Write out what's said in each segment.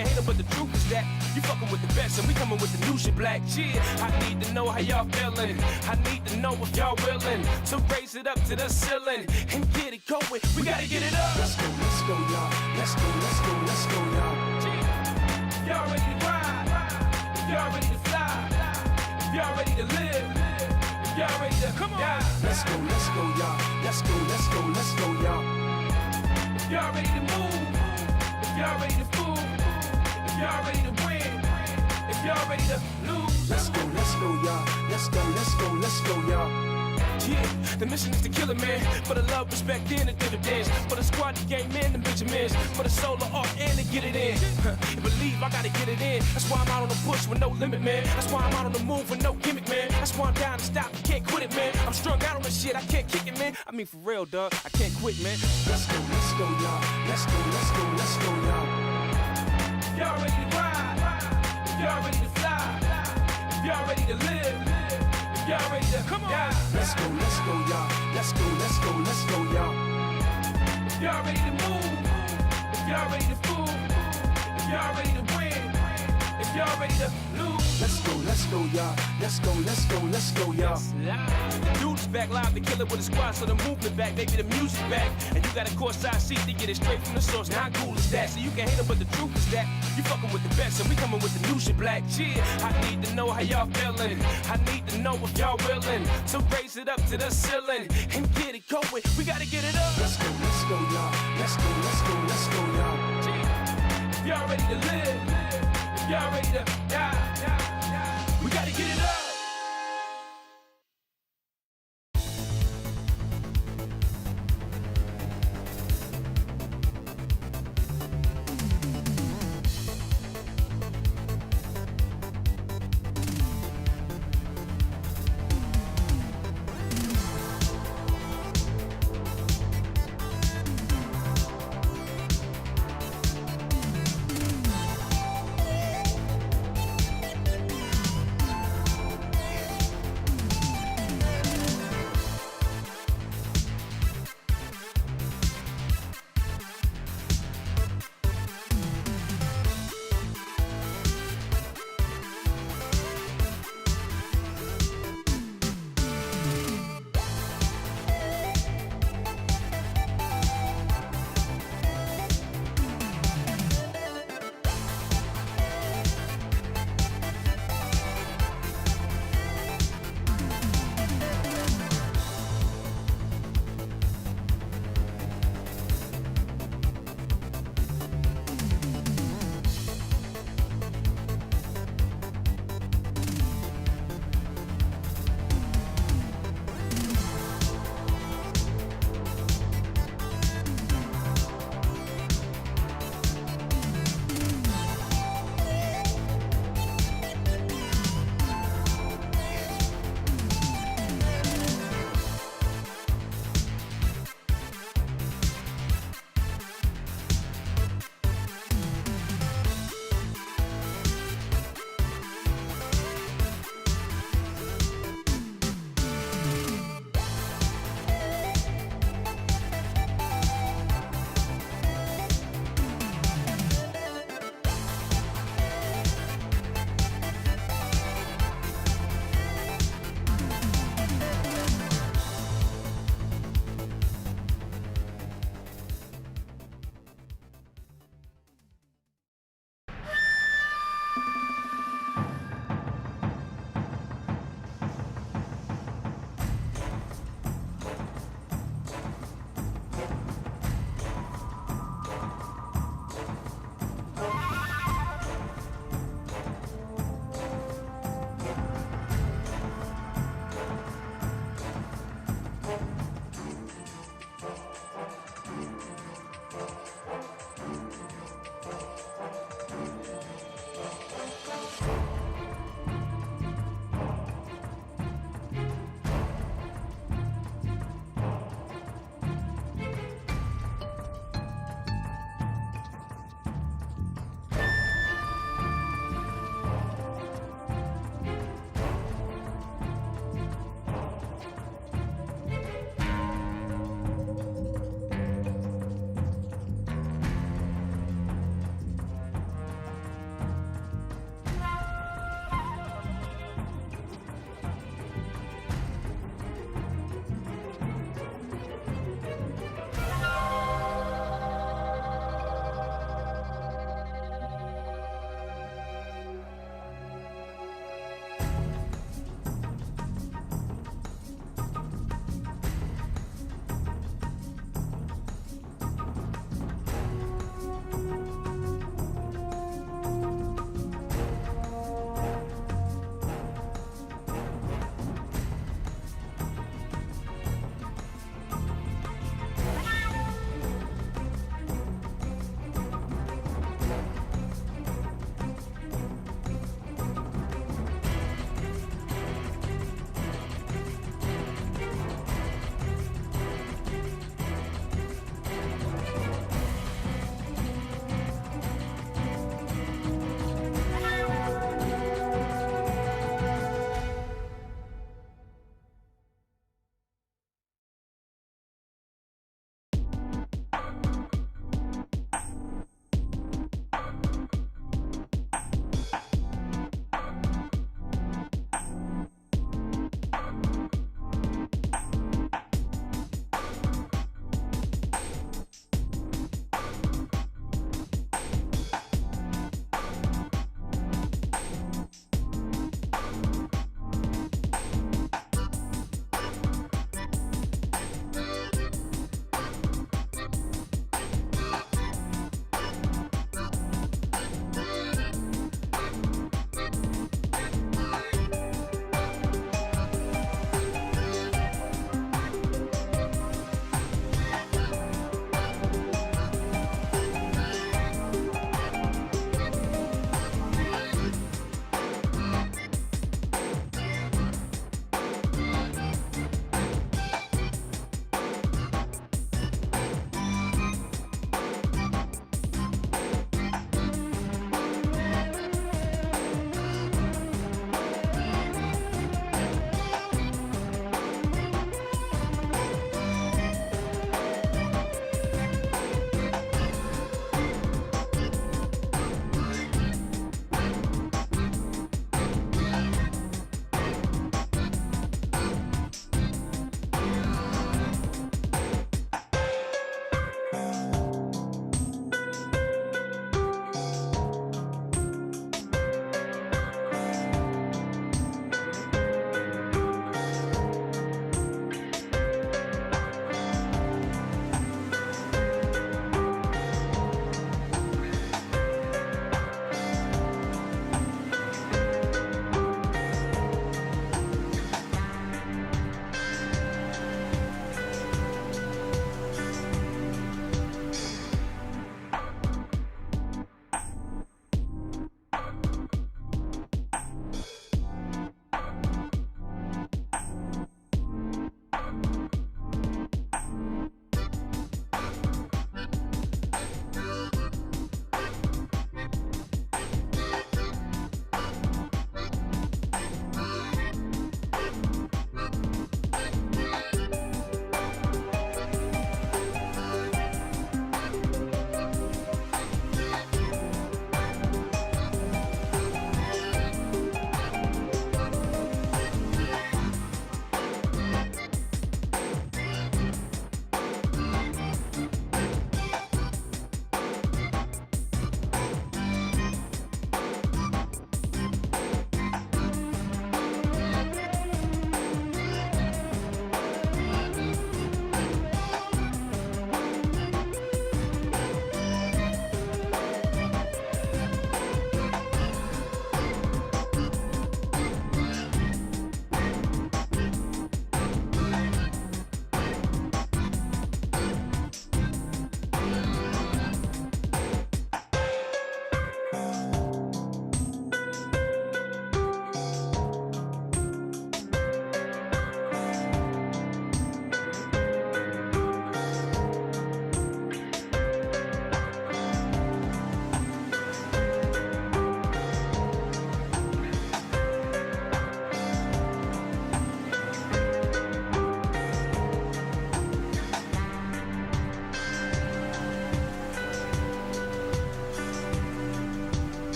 can hate them, but the truth is that you fucking with the best, and we coming with the new shit, black. Yeah, I need to know how y'all feeling. I need to know if y'all willing to raise it up to the ceiling and get it going. We gotta get it up. Let's go, y'all. Let's go, y'all. Y'all ready to ride? Y'all ready to fly? Y'all ready to live? Y'all ready to come on? Let's go, y'all. Let's go, y'all. Y'all ready to move? If y'all ready to fool? If y'all ready to win? If y'all ready to lose? Let's go, y'all. Let's go, y'all. Yeah, the mission is to kill a man. For the love, respect, and the dividends. For the squad, the game, and the Benjamins. For the solo art, and to get it in. Believe I gotta get it in. That's why I'm out on the push with no limit, man. That's why I'm out on the move with no gimmick, man. That's why I'm down to stop, I can't quit it, man. I'm strung out on this shit, I can't kick it, man. I mean, for real, dog, I can't quit, man. Let's go, y'all. Let's go, y'all. Y'all ready to ride? Y'all ready to fly? Y'all ready to live? Y'all ready to come on? Let's go, y'all. Let's go, y'all. Y'all ready to move? If y'all ready to fool? If y'all ready to win? If y'all ready to lose? Let's go, y'all. Let's go, y'all. The dude's back live to kill it with a squad, so the movement back, baby, the music back. And you got a courtside seat to get it straight from the source. Now how cool is that? So you can hate them, but the truth is that you fucking with the best, and we coming with the new shit, black. Yeah, I need to know how y'all feeling. I need to know if y'all willing to raise it up to the ceiling and get it going. We gotta get it up. Let's go, y'all. Let's go, y'all. If y'all ready to live, if y'all ready to die, we gotta get it up.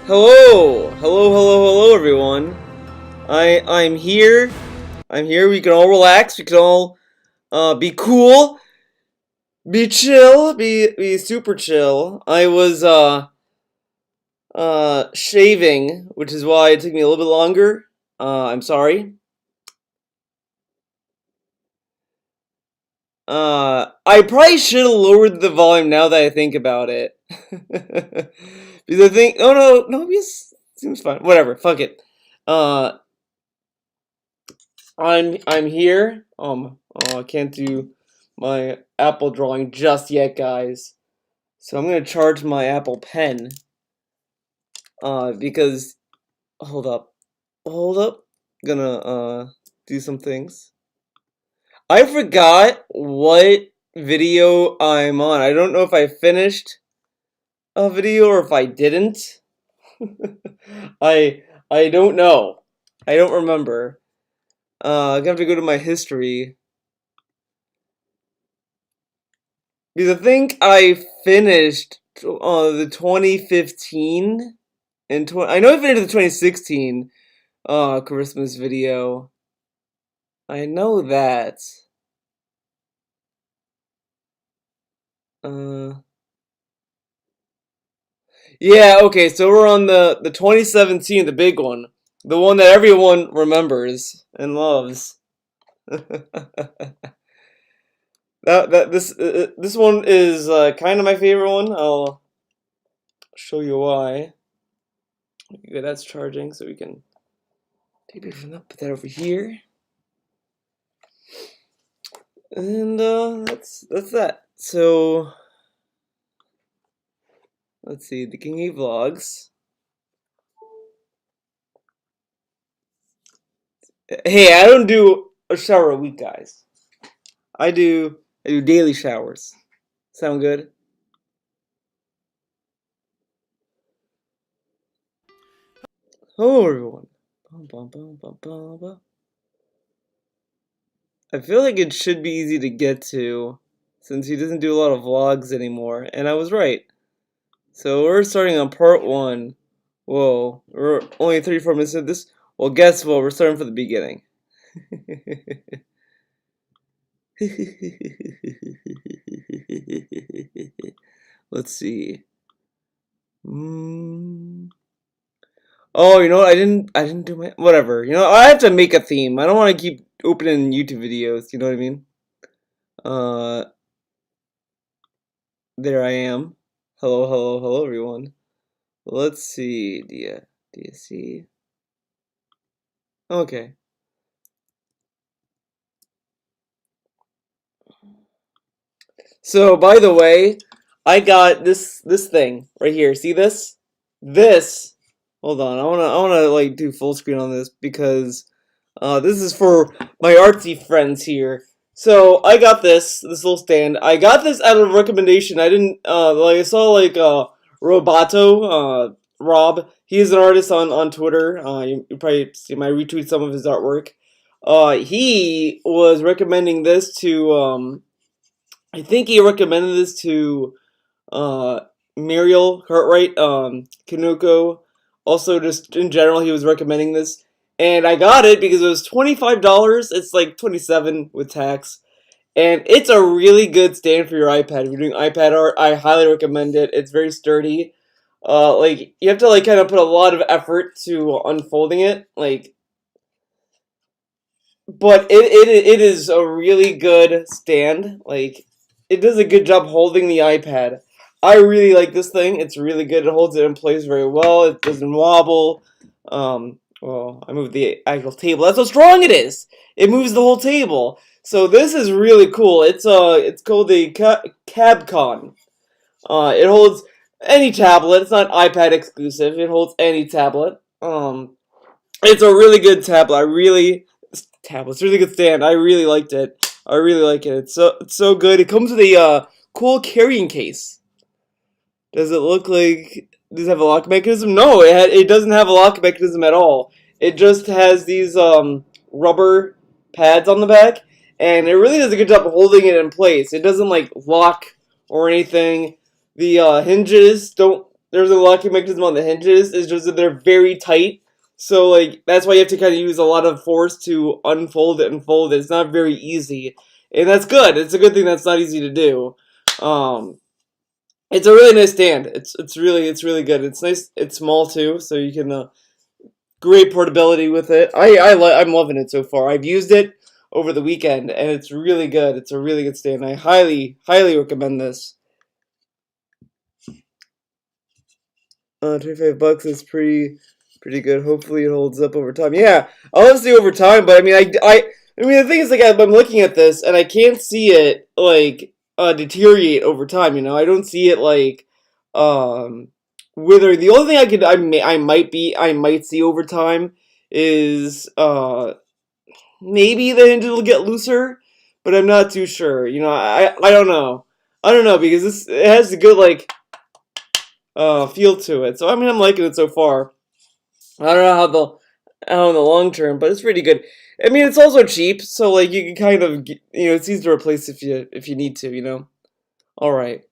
Hello, everyone. I'm here. I'm here. We can all relax. We can all be cool, be chill, be super chill. I was shaving, which is why it took me a little bit longer. I'm sorry. I probably should have lowered the volume now that I think about it. Because I think, oh no, because seems fine. Whatever, fuck it. I'm here. Oh, I can't do my Apple drawing just yet, guys. So I'm gonna charge my Apple Pen. Because hold up, gonna do some things. I forgot what video I'm on. I don't know if I finished a video or if I didn't. I I don't know. I don't remember. I'm gonna have to go to my history. Because I think I finished the 2015 and I know I finished the 2016 Christmas video. I know that. Uh Yeah, okay, so we're on the 2017, the big one. The one that everyone remembers and loves. This one is kind of my favorite one. I'll show you why. Okay, that's charging, so we can take it from that, put that over here. And that's that. So let's see, the King A Vlogs. Hey, I don't do a shower a week, guys. I do daily showers. Sound good? Hello, everyone. Bum, bum, bum, bum, bum, bum. I feel like it should be easy to get to, since he doesn't do a lot of vlogs anymore, and I was right. So we're starting on part 1. Whoa, we're only 34 minutes into this. Well, guess what? We're starting from the beginning. Let's see. Oh, you know what? I didn't do my whatever. You know, I have to make a theme. I don't want to keep opening YouTube videos. You know what I mean? Uh, there I am. Hello, hello, hello, everyone. Let's see. Do you see? Okay. So, by the way, I got this thing right here. See this? This. Hold on. I wanna like do full screen on this because this is for my artsy friends here. So I got this little stand. I got this out of recommendation. I didn't like I saw like Roboto Rob. He is an artist on Twitter. You probably see my retweet some of his artwork. He was recommending this to I think he recommended this to uh, Muriel Cartwright, Kanuko. Also, just in general, he was recommending this, and I got it because it was $25. It's like 27 with tax, and it's a really good stand for your iPad. If you're doing iPad art, I highly recommend it. It's very sturdy. Like you have to like kind of put a lot of effort to unfolding it, like but it is a really good stand. Like it does a good job holding the iPad. I really like this thing. It's really good. It holds it in place very well. It doesn't wobble. Well, I moved the actual table. That's how strong it is. It moves the whole table. So this is really cool. It's called the Cabcon. It holds any tablet. It's not iPad exclusive. It holds any tablet. It's a really good tablet. It's a really good stand. I really liked it. I really like it. It's so good. It comes with a cool carrying case. Does it look like does it have a lock mechanism? No, it doesn't have a lock mechanism at all. It just has these rubber pads on the back, and it really does a good job of holding it in place. It doesn't like lock or anything. The hinges don't. There's a locking mechanism on the hinges. It's just that they're very tight. So like that's why you have to kind of use a lot of force to unfold it and fold it. It's not very easy, and that's good. It's a good thing that's not easy to do. It's a really nice stand. It's really good. It's nice. It's small too, so you can great portability with it. I'm loving it so far. I've used it over the weekend, and it's really good. It's a really good stand. I highly recommend this. $25 is pretty good. Hopefully it holds up over time. Yeah, I'll have to see over time, but I mean, I mean, the thing is, like, I'm looking at this, and I can't see it, like, deteriorate over time, you know? I don't see it, like, withering. The only thing I might see over time is maybe the hinges will get looser, but I'm not too sure. You know, I don't know. I don't know because it has a good like feel to it. So I mean, I'm liking it so far. I don't know how in the long term, but it's pretty good. I mean, it's also cheap, so like you can kind of it's easy to replace if you need to. You know. All right.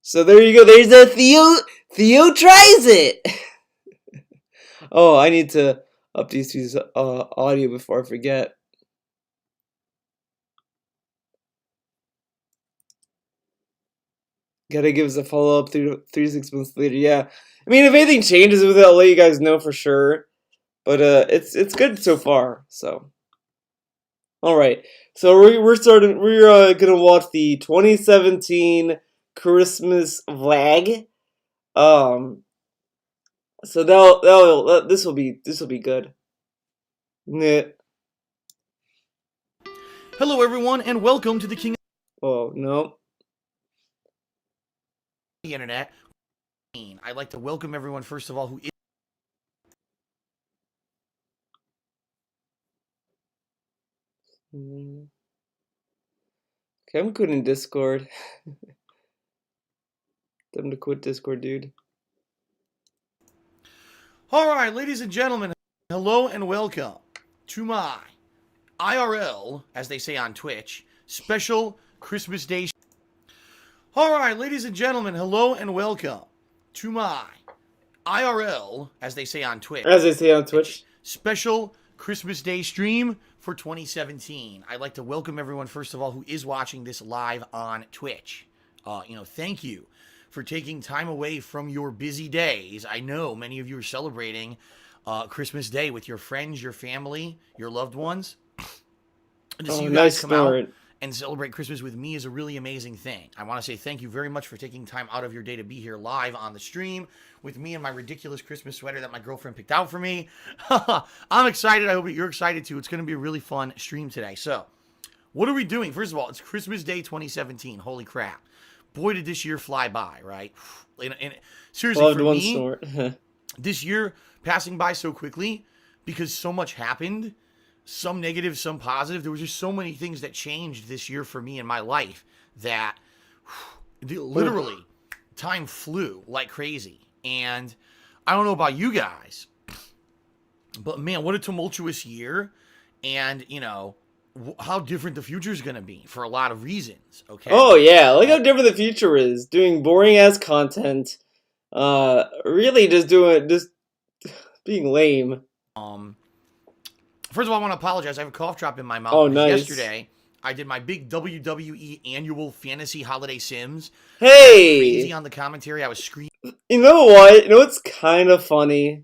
So there you go. There's a Theo. Theo tries it. Oh, I need to update these audio before I forget. Gotta give us a follow up 3 to 6 months later. Yeah, I mean, if anything changes with it, I'll let you guys know for sure. But it's good so far. So, all right. So we're starting. We're gonna watch the 2017 Christmas vlog. So this will be good. Nah. Hello, everyone, and welcome to the King of Oh no. the Internet. I'd like to welcome everyone, first of all, who is. Okay, I'm quitting Discord. Time to quit Discord, dude. All right, ladies and gentlemen, hello and welcome to my IRL, as they say on Twitch, special Christmas Day. All right, ladies and gentlemen, hello and welcome to my IRL, as they say on Twitch. As they say on Twitch. Special Christmas Day stream for 2017. I'd like to welcome everyone, first of all, who is watching this live on Twitch. Thank you for taking time away from your busy days. I know many of you are celebrating Christmas Day with your friends, your family, your loved ones. And to see you guys come out and celebrate Christmas with me is a really amazing thing. I want to say thank you very much for taking time out of your day to be here live on the stream with me and my ridiculous Christmas sweater that my girlfriend picked out for me. I'm excited. I hope you're excited too. It's going to be a really fun stream today. So, what are we doing? First of all, it's Christmas Day 2017. Holy crap. Boy, did this year fly by, right? And seriously, for me, this year passing by so quickly because so much happened. Some negative, some positive. There was just so many things that changed this year for me in my life that literally time flew like crazy. And I don't know about you guys, but man, what a tumultuous year. And, how different the future is going to be for a lot of reasons. Okay. Oh yeah, look how different the future is. Doing boring ass content. Really just being lame. First of all, I want to apologize. I have a cough drop in my mouth. Oh, nice. Yesterday, I did my big WWE annual fantasy holiday sims. Hey! Crazy on the commentary. I was screaming. You know what? You know what's kind of funny?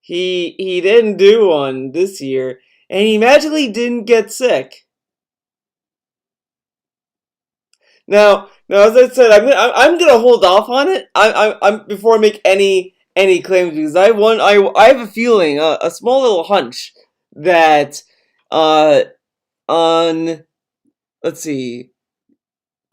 He didn't do one this year, and he magically didn't get sick. Now, as I said, I'm gonna hold off on it. I'm before I make any claims because I have a feeling, a small little hunch that on let's see,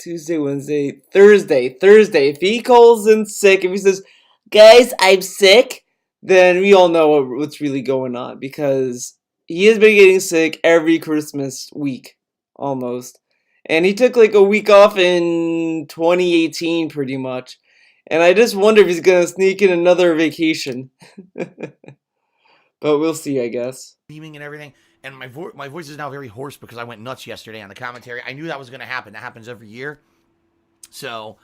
Tuesday, Wednesday, Thursday, if he calls in sick, if he says, "Guys, I'm sick," then we all know what's really going on because he has been getting sick every Christmas week almost. And he took like a week off in 2018 pretty much. And I just wonder if he's gonna sneak in another vacation. But we'll see, I guess. Beaming and everything. And my voice is now very hoarse because I went nuts yesterday on the commentary. I knew that was going to happen. That happens every year. So,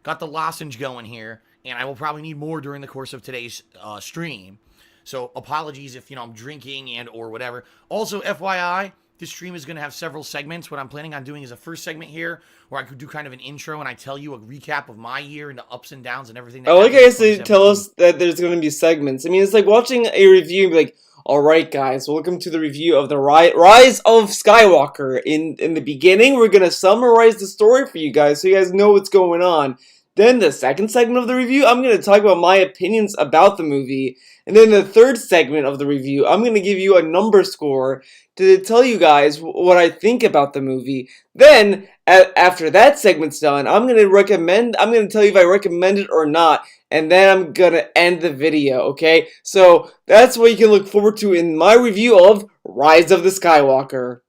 got the lozenge going here. And I will probably need more during the course of today's stream. So apologies if, I'm drinking and or whatever. Also, FYI, this stream is going to have several segments. What I'm planning on doing is a first segment here where I could do kind of an intro and I tell you a recap of my year and the ups and downs and everything. I like guys to tell us that there's going to be segments. I mean, it's like watching a review and be like, alright guys, welcome to the review of the Rise of Skywalker. In the beginning, we're going to summarize the story for you guys so you guys know what's going on. Then the second segment of the review, I'm going to talk about my opinions about the movie. And then the third segment of the review, I'm going to give you a number score to tell you guys what I think about the movie. Then, after that segment's done, I'm going to tell you if I recommend it or not. And then I'm going to end the video, okay? So, that's what you can look forward to in my review of Rise of the Skywalker.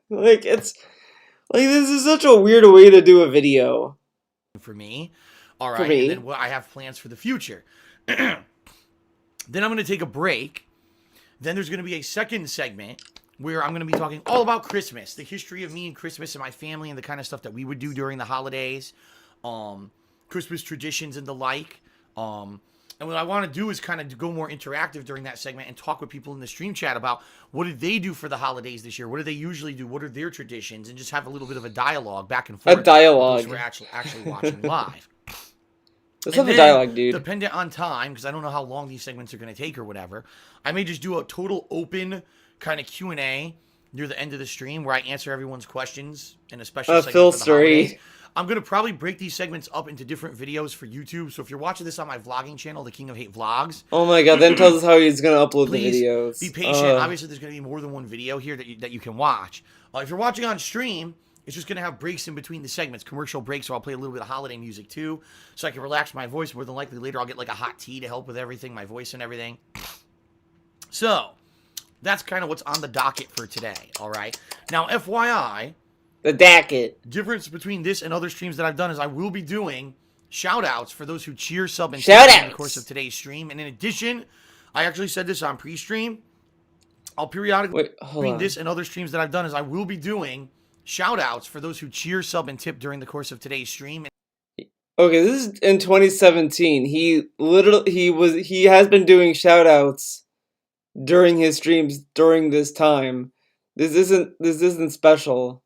This is such a weird way to do a video. For me. All right. For me. And then what I have plans for the future. Then I'm going to take a break. Then there's going to be a second segment where I'm going to be talking all about Christmas, the history of me and Christmas and my family and the kind of stuff that we would do during the holidays, Christmas traditions and the like. And what I want to do is kind of go more interactive during that segment and talk with people in the stream chat about what did they do for the holidays this year? What do they usually do? What are their traditions? And just have a little bit of a dialogue back and forth. A dialogue. We're actually watching live. Let's have a dialogue, dude. Dependent on time, because I don't know how long these segments are going to take or whatever, I may just do a total open kind of Q&A near the end of the stream where I answer everyone's questions in a special segment Phil for the story. holidays. I'm going to probably break these segments up into different videos for YouTube. So if you're watching this on my vlogging channel, The King of Hate Vlogs. Oh my god, then tells us how he's going to upload Please the videos. be patient. Obviously, there's going to be more than one video here that you can watch. If you're watching on stream, it's just going to have breaks in between the segments, commercial breaks, so I'll play a little bit of holiday music too, so I can relax my voice. More than likely later, I'll get like a hot tea to help with everything, my voice and everything. So that's kind of what's on the docket for today, all right? Now, FYI, the docket. difference between this and other streams that I've done is I will be doing shout-outs for those who cheer, sub, and tip during the course of today's stream. And in addition, I actually said this on pre-stream, I'll periodically, between this and other streams that I've done, is I will be doing shout-outs for those who cheer, sub, and tip during the course of today's stream. Okay, this is in 2017. He has been doing shout-outs during his streams during this time. This isn't special.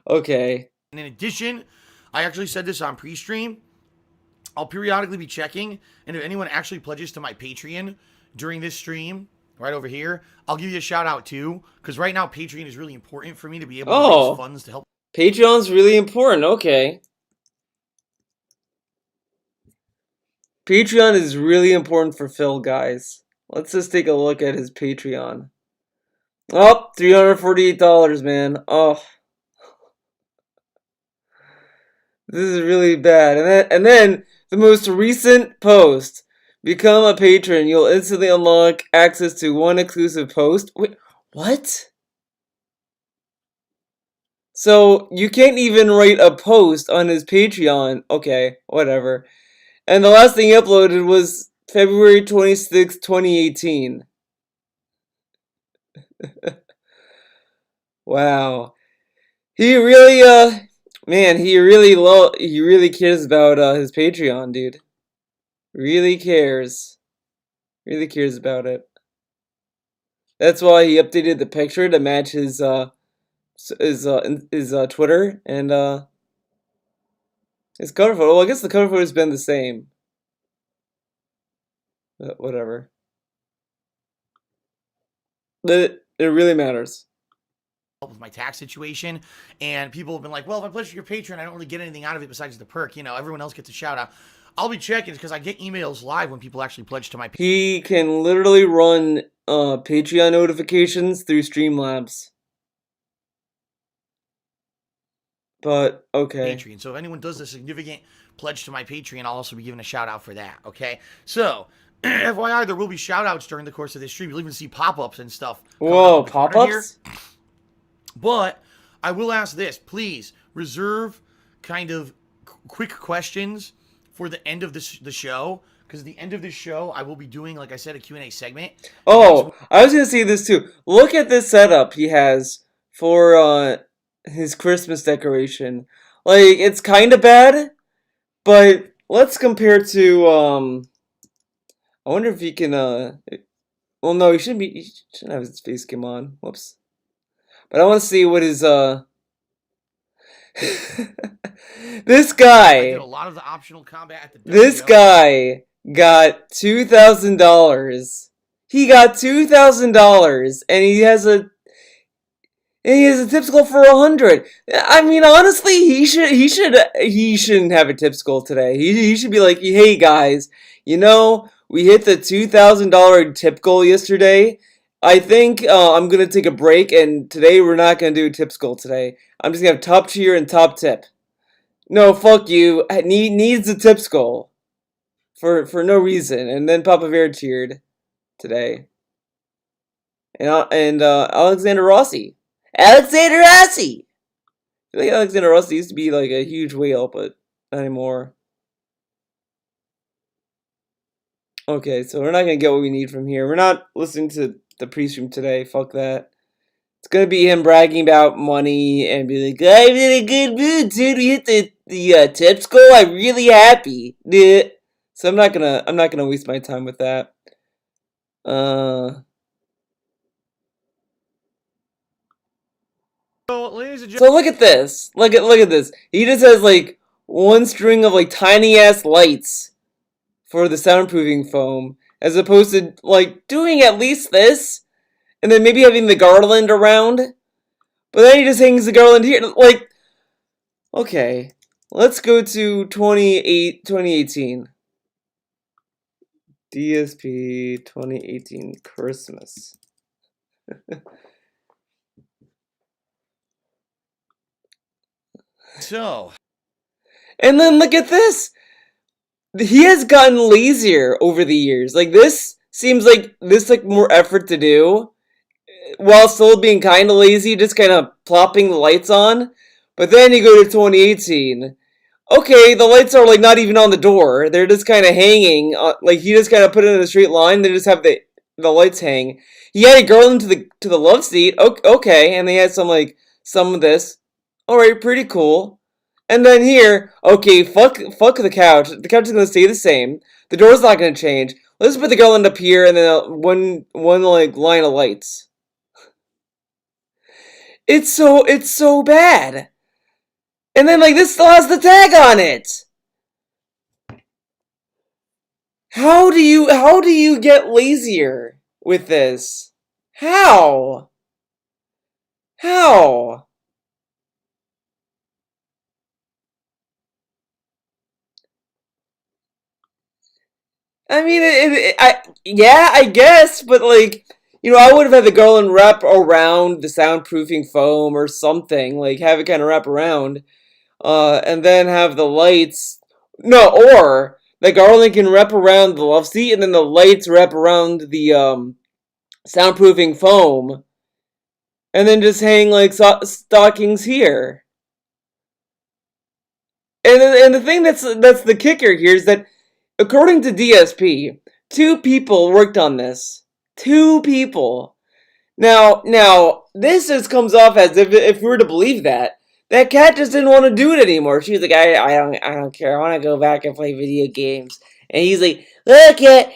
Okay. And in addition, I actually said this on pre-stream, I'll periodically be checking, and if anyone actually pledges to my Patreon during this stream, right over here, I'll give you a shout out too, because right now Patreon is really important for me to be able to raise funds to help. Patreon's really important, okay. Patreon is really important for Phil, guys. Let's just take a look at his Patreon. Oh, $348, man. Oh. This is really bad. And then the most recent post. Become a patron. You'll instantly unlock access to one exclusive post. Wait, what? So, you can't even write a post on his Patreon. Okay, whatever. And the last thing he uploaded was February 26, 2018. Wow. He really, man, he really cares about his Patreon, dude. Really cares about it. That's why he updated the picture to match his Twitter and his cover photo. Well, I guess the cover photo's been the same. But whatever. It really matters. With my tax situation, and people have been like, well, if I pledge to your Patreon, I don't really get anything out of it besides the perk. You know, everyone else gets a shout out. I'll be checking because I get emails live when people actually pledge to my Patreon. He can literally run Patreon notifications through Streamlabs. But, okay. Patreon. So if anyone does a significant pledge to my Patreon, I'll also be giving a shout out for that, okay? So, FYI, there will be shout outs during the course of this stream. You'll even see pop-ups and stuff. Whoa, pop-ups? But I will ask this. Please reserve kind of quick questions for the end of the show, because at the end of this show, I will be doing, like I said, a Q&A segment. Oh, I was going to say this too. Look at this setup he has for his Christmas decoration. Like, it's kind of bad, but let's compare to, I wonder if he can, well, no, he shouldn't have his face cam on. Whoops. But I want to see what his, this guy. I did a lot of the optional combat at the This guy got $2,000. He got $2,000, and he has And he has a tip goal for 100. I mean, honestly, he shouldn't have a tips goal today. He should be like, hey guys, we hit the $2,000 tip goal yesterday. I think I'm gonna take a break, and today we're not gonna do a tips goal today. I'm just gonna have top tier and top tip. No, fuck you. Needs a tips goal for no reason. And then Papa Bear cheered today. And Alexander Rossi. Alexander Rossi! I feel like Alexander Rossi used to be like a huge whale, but not anymore. Okay, so we're not gonna get what we need from here. We're not listening to the pre-stream today. Fuck that. It's gonna be him bragging about money and be like, "I'm in a good mood, dude. We hit the tips goal. I'm really happy." So I'm not gonna waste my time with that. So look at this. Look at this. He just has like one string of like tiny ass lights for the soundproofing foam, as opposed to like doing at least this, and then maybe having the garland around. But then he just hangs the garland here. Like, okay, let's go to 2018. DSP 2018 Christmas. So. And then look at this. He has gotten lazier over the years. Like, this seems like more effort to do, while still being kind of lazy, just kind of plopping the lights on. But then you go to 2018. Okay, the lights are like not even on the door. They're just kind of hanging. Like, he just kind of put it in a straight line. They just have the lights hang. He had a garland to the love seat. Okay, and they had some of this. All right, pretty cool. And then here, okay, fuck the couch. The couch is gonna stay the same. The door's not gonna change. Let's put the garland up here, and then one like line of lights. It's so bad. And then like this still has the tag on it. How do you get lazier with this? How? How? I mean, I guess, but like, I would have had the garland wrap around the soundproofing foam or something, like have it kind of wrap around, and then have the lights. No, or the garland can wrap around the love seat, and then the lights wrap around the soundproofing foam, and then just hang like stockings here. And the thing that's the kicker here is that, according to DSP, 2 people worked on this. 2 people. Now, this just comes off as if we were to believe that cat just didn't want to do it anymore. She was like, I don't care. I want to go back and play video games. And he's like, look, cat,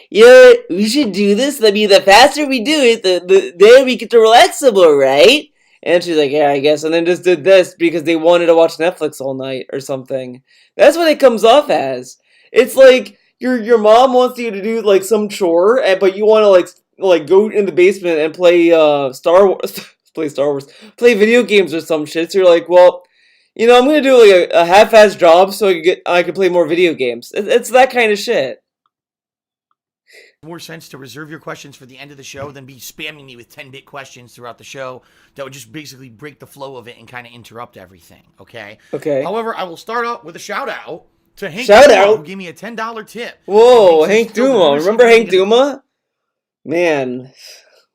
we should do this. I mean, the faster we do it, the then we get to relax some more, right? And she's like, yeah, I guess. And then just did this because they wanted to watch Netflix all night or something. That's what it comes off as. It's like your mom wants you to do like some chore, but you want to like go in the basement and play Star Wars, play video games or some shit. So you're like, well, I'm gonna do like a half-assed job so I can play more video games. It's that kind of shit. More sense to reserve your questions for the end of the show than be spamming me with 10-bit questions throughout the show that would just basically break the flow of it and kind of interrupt everything. Okay. However, I will start out with a shout out to Hank Duma, who gave me a $10 tip. Whoa, Hank Duma. Remember Hank Duma? Man,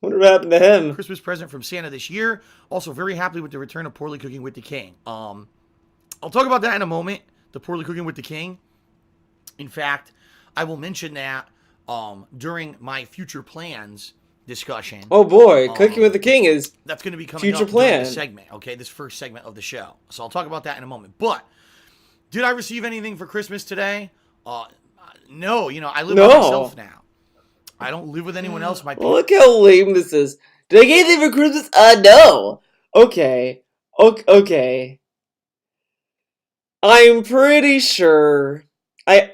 wonder what happened to him. Christmas present from Santa this year. Also very happy with the return of Poorly Cooking with the King. I'll talk about that in a moment. The Poorly Cooking with the King. In fact, I will mention that during my future plans discussion. Oh boy, Cooking with the King is that's going to be coming future up plan during this segment. Okay, this first segment of the show. So I'll talk about that in a moment. But did I receive anything for Christmas today? No. I live by myself now. I don't live with anyone else. Well, look how lame this is. Did I get anything for Christmas? No. Okay. I'm pretty sure. I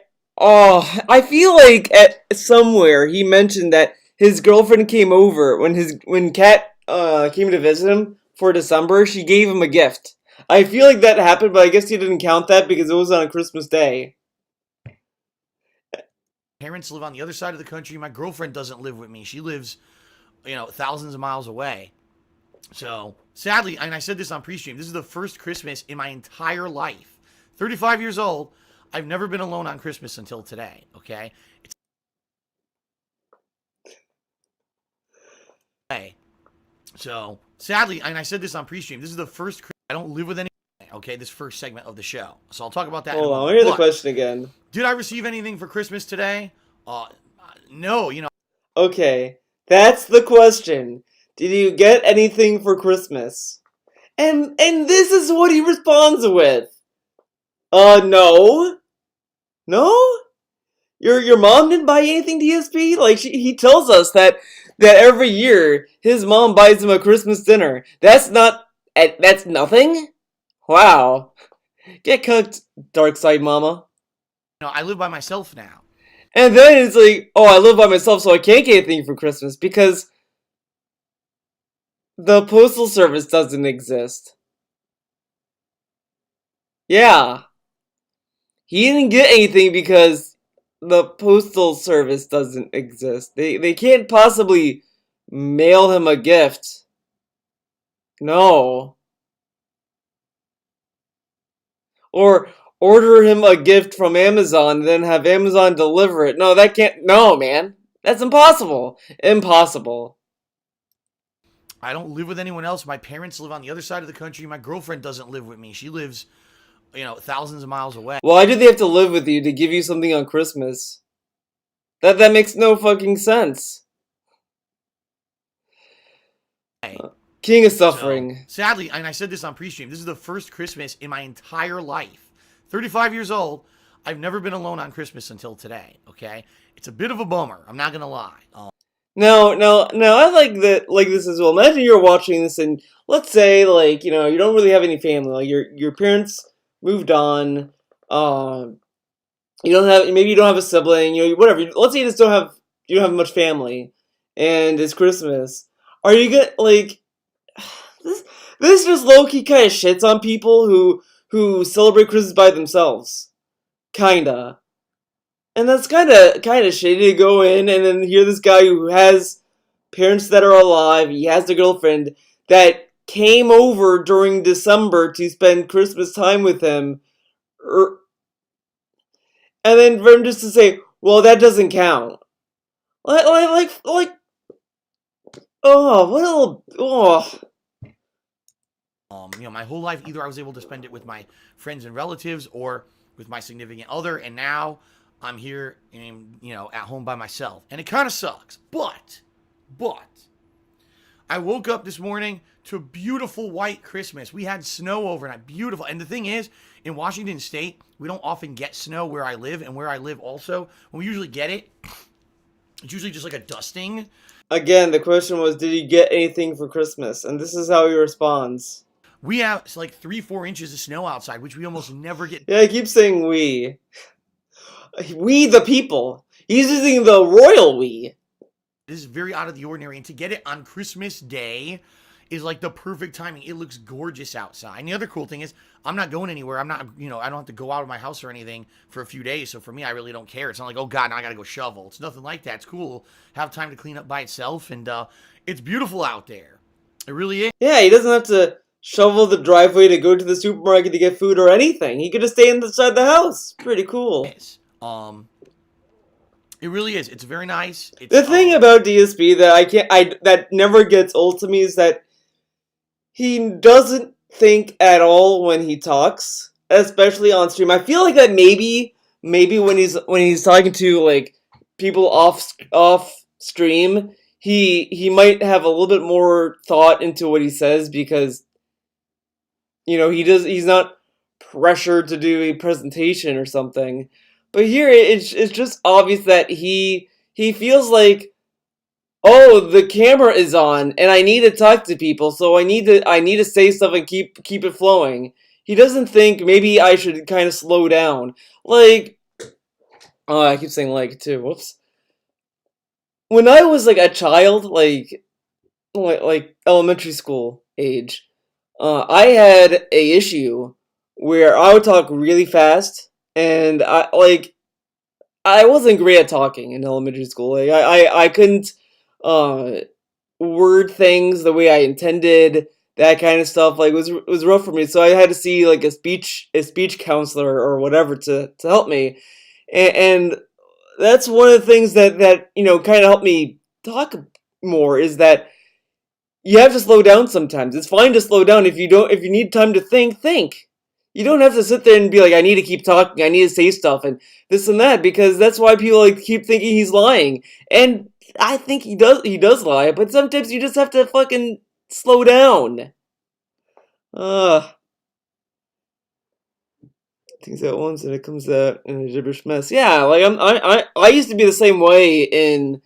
feel like at somewhere he mentioned that his girlfriend came over when Kat came to visit him for December, she gave him a gift. I feel like that happened, but I guess he didn't count that because it was on Christmas Day. Parents live on the other side of the country. My girlfriend doesn't live with me. She lives, thousands of miles away. So, sadly, and I said this on pre-stream, this is the first Christmas in my entire life. 35 years old, I've never been alone on Christmas until today, okay? So, sadly, and I said this on pre-stream, this is the first, I don't live with anyone, okay, this first segment of the show. So I'll talk about that. Hold on, let me hear the question again. Did I receive anything for Christmas today? No, Okay, that's the question. Did you get anything for Christmas? And this is what he responds with. No. No? Your mom didn't buy anything, DSP? Like, he tells us that every year his mom buys him a Christmas dinner. That's nothing? Wow. Get cooked, dark side mama. I live by myself now. And then it's like, oh, I live by myself, so I can't get anything for Christmas because the postal service doesn't exist. Yeah. He didn't get anything because the postal service doesn't exist. They can't possibly mail him a gift. No. Or order him a gift from Amazon and then have Amazon deliver it. No, that can't. No, man. That's impossible. Impossible. I don't live with anyone else. My parents live on the other side of the country. My girlfriend doesn't live with me. She lives, thousands of miles away. Why do they have to live with you to give you something on Christmas? That makes no fucking sense. King of suffering. So, sadly, and I said this on pre-stream, this is the first Christmas in my entire life. 35 years old, I've never been alone on Christmas until today, okay? It's a bit of a bummer, I'm not gonna lie. No, I like this as well. Imagine you're watching this and let's say, like, you don't really have any family. Like, your parents moved on, maybe you don't have a sibling, whatever. Let's say you don't have much family, and it's Christmas. Are you gonna, like, this just low-key kind of shits on people who celebrate Christmas by themselves. Kinda. And that's kind of shitty to go in and then hear this guy who has parents that are alive, he has a girlfriend that came over during December to spend Christmas time with him, and then for him just to say, well, that doesn't count. Like, oh, what a little, oh. My whole life, either I was able to spend it with my friends and relatives or with my significant other, and now I'm here, at home by myself. And it kind of sucks. But, I woke up this morning to a beautiful white Christmas. We had snow overnight. Beautiful. And the thing is, in Washington State, we don't often get snow where I live. And where I live also, when we usually get it, it's usually just like a dusting. Again, the question was, did you get anything for Christmas? And this is how he responds. We have like 3-4 inches of snow outside, which we almost never get. Yeah, I keep saying we. We the people. He's using the royal we. This is very out of the ordinary, and to get it on Christmas Day is like the perfect timing. It looks gorgeous outside. And the other cool thing is, I'm not going anywhere. I'm not, I don't have to go out of my house or anything for a few days. So for me, I really don't care. It's not like, oh God, now I got to go shovel. It's nothing like that. It's cool. Have time to clean up by itself, and it's beautiful out there. It really is. Yeah, he doesn't have to shovel the driveway to go to the supermarket to get food or anything. He could just stay inside the house. Pretty cool. It really is. It's very nice. The thing about DSP that that never gets old to me is that he doesn't think at all when he talks, especially on stream. I feel like that maybe when he's talking to like people off stream, he might have a little bit more thought into what he says because he's not pressured to do a presentation or something. But here, it's just obvious that he feels like, oh, the camera is on, and I need to talk to people, so I need to say stuff and keep it flowing. He doesn't think maybe I should kind of slow down. Like, oh, I keep saying like too. Whoops. When I was like a child, like elementary school age, I had a issue where I would talk really fast, and I wasn't great at talking in elementary school. Like I couldn't uh word things the way I intended, that kind of stuff. Like it was rough for me. So I had to see like a speech counselor or whatever to help me. And that's one of the things that kind of helped me talk more, is that you have to slow down sometimes. It's fine to slow down if you need time to think. You don't have to sit there and be like, I need to keep talking, I need to say stuff and this and that, because that's why people like keep thinking he's lying. And I think he does lie, but sometimes you just have to fucking slow down. Uh things at once and it comes out in a gibberish mess. Yeah, like I used to be the same way in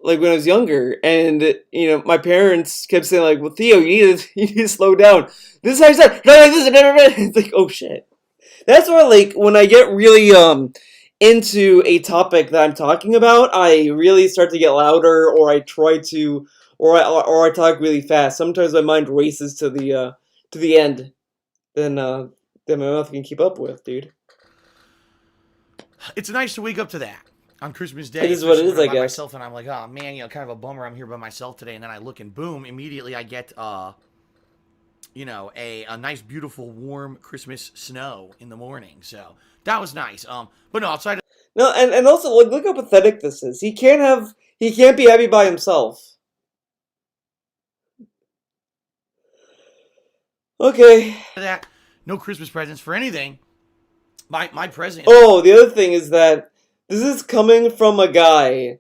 like when I was younger, and my parents kept saying like, "Well, Theo, you need to slow down. This is how you said, not like this." And never been. It's like, oh shit. That's where like when I get really into a topic that I'm talking about, I really start to get louder, or I try to, or I talk really fast. Sometimes my mind races to the end than my mouth can keep up with, dude. It's nice to wake up to that on Christmas Day. It is what it especially is, when I I'm by guess. myself and I'm like, oh man, kind of a bummer. I'm here by myself today, and then I look and boom, immediately I get a nice, beautiful, warm Christmas snow in the morning. So that was nice. But no, outside of No, and also look how pathetic this is. He can't be happy by himself. Okay. that, no Christmas presents for anything. My present. Oh, the other thing is that this is coming from a guy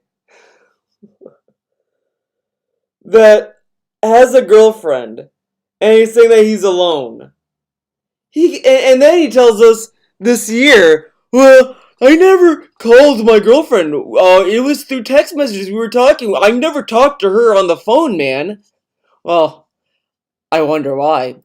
that has a girlfriend, and he's saying that he's alone. And then he tells us this year, well, I never called my girlfriend. It was through text messages we were talking. I never talked to her on the phone, man. Well, I wonder why.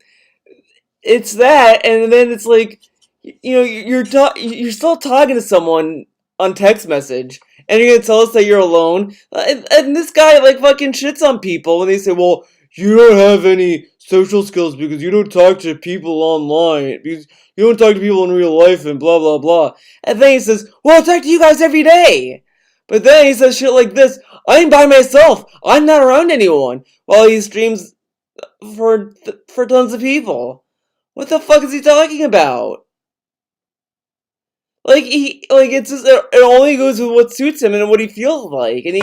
It's that, and then it's like, you're still talking to someone on text message, and you're gonna tell us that you're alone. And this guy like fucking shits on people when they say, "Well, you don't have any social skills because you don't talk to people online, because you don't talk to people in real life," and blah blah blah. And then he says, "Well, I talk to you guys every day." But then he says shit like this: "I'm by myself. I'm not around anyone," while he streams for tons of people. What the fuck is he talking about? It's just, it only goes with what suits him and what he feels like, and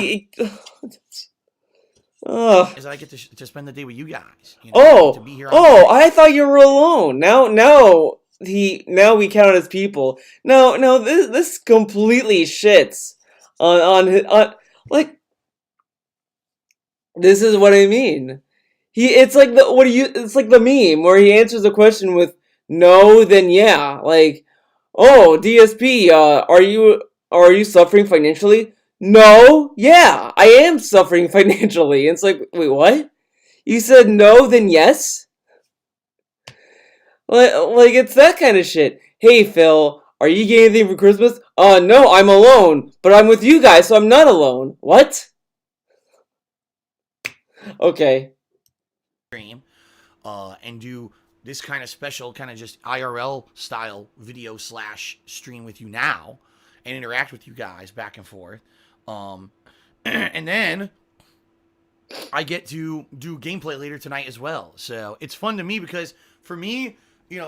ugh. Is I get to spend the day with you guys. To Oh, be here. oh! I thought you were alone. Now we count as people. No, this completely shits on like, this is what I mean. It's like it's like the meme where he answers a question with no, then yeah. Like, oh, DSP, are you suffering financially? No, yeah, I am suffering financially. It's like, wait, what? You said no, then yes? Like it's that kind of shit. Hey, Phil, are you getting anything for Christmas? No, I'm alone, but I'm with you guys, so I'm not alone. What? Okay. Stream, and do this kind of special, kind of just IRL style video / stream with you now, and interact with you guys back and forth. And then I get to do gameplay later tonight as well. So it's fun to me because for me,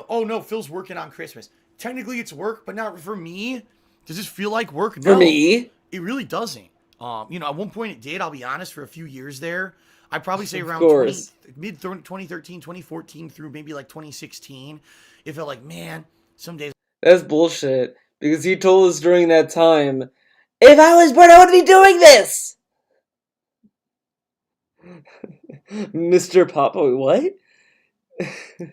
oh no, Phil's working on Christmas. Technically it's work, but not for me. Does this feel like work? No, For me? it really doesn't. At one point it did, I'll be honest, for a few years there. I'd probably say Of around course. mid 2013, 2014 through maybe like 2016. It felt like, man, some days That's bullshit. Because he told us during that time, if I was born, I would be doing this! Mr. Papa, what?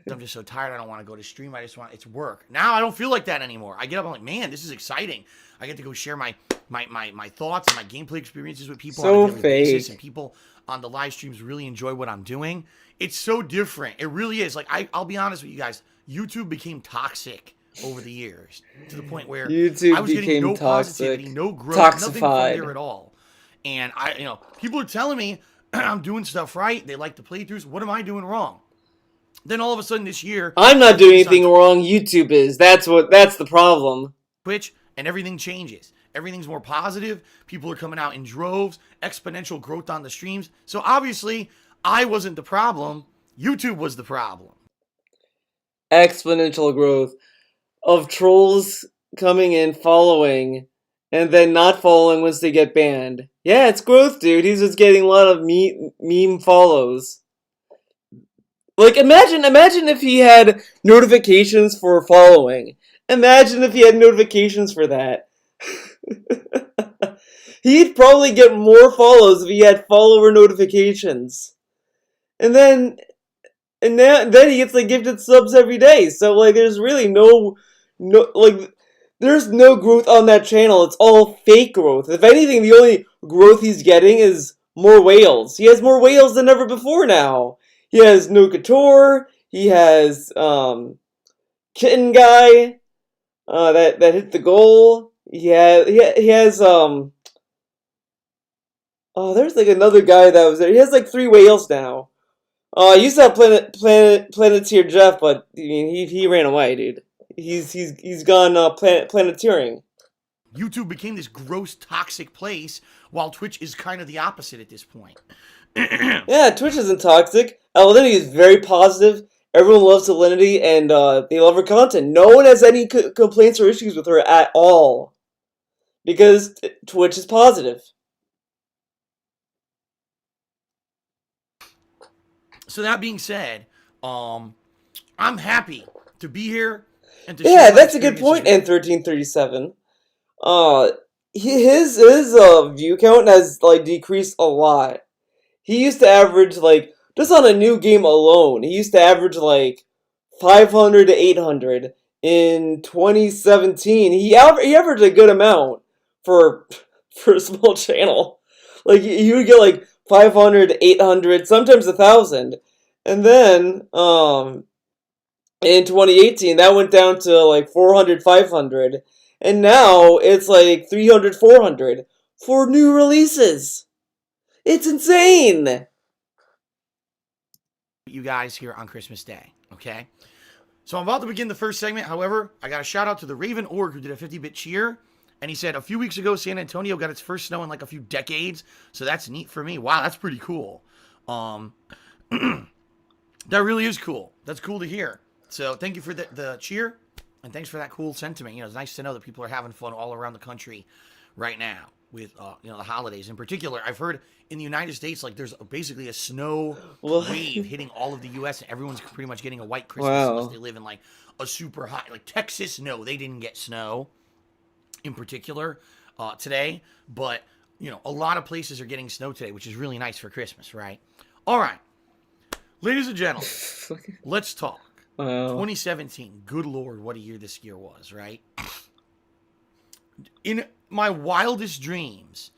I'm just so tired. I don't want to go to stream. I just want it's work. Now I don't feel like that anymore. I get up. I'm like, man, this is exciting. I get to go share my thoughts and my gameplay experiences with people So on a daily basis, fake. and people on the live streams really enjoy what I'm doing. It's so different. It really is. Like I'll be honest with you guys. YouTube became toxic over the years to the point where YouTube I was getting became no toxic. positivity, no growth, nothing from Toxified. there at all. And people are telling me I'm doing stuff right. They like the playthroughs. What am I doing wrong? Then all of a sudden this year, I'm not doing anything wrong. YouTube is. That's the problem. Twitch, and everything changes. Everything's more positive. People are coming out in droves. Exponential growth on the streams. So obviously, I wasn't the problem. YouTube was the problem. Exponential growth of trolls coming in, following, and then not following once they get banned. Yeah, it's growth, dude. He's just getting a lot of meme follows. Like, imagine if he had notifications for following. Imagine if he had notifications for that. He'd probably get more follows if he had follower notifications. And then he gets like gifted subs every day. So like there's really there's no growth on that channel. It's all fake growth. If anything, the only growth he's getting is more whales. He has more whales than ever before now. He has No Couture. He has Kitten Guy that hit the goal. He has there's like another guy that was there. He has like 3 whales now. I used to have Planeteer Jeff, but I mean he ran away, dude. He's gone planeteering. YouTube became this gross, toxic place, while Twitch is kind of the opposite at this point. Yeah, Twitch isn't toxic. Alinity is very positive. Everyone loves Alinity, and they love her content. No one has any complaints or issues with her at all, because Twitch is positive. So that being said, I'm happy to be here and to Yeah, that's a good point. N1337. His view count has like decreased a lot. He used to average like just on a new game alone. He used to average like 500 to 800 in 2017. He averaged a good amount for a small channel. Like he would get like 500, 800, sometimes 1,000. And then, in 2018, that went down to like 400, 500. And now it's like 300, 400 for new releases. It's insane! You guys here on Christmas Day, okay? So I'm about to begin the first segment. However, I got a shout out to the Raven Org who did a 50-bit cheer. And he said, a few weeks ago, San Antonio got its first snow in like a few decades. So that's neat for me. Wow, that's pretty cool. That really is cool. That's cool to hear. So thank you for the cheer. And thanks for that cool sentiment. You know, it's nice to know that people are having fun all around the country right now with, the holidays. In particular, I've heard in the United States, like there's basically a snow wave hitting all of the U.S. And everyone's pretty much getting a white Christmas unless they live in like a super hot, like Texas. No, they didn't get snow in particular today, but a lot of places are getting snow today, which is really nice for Christmas, right? All right, ladies and gentlemen, let's talk. Wow. 2017, good Lord, what a year this year was, right? In my wildest dreams,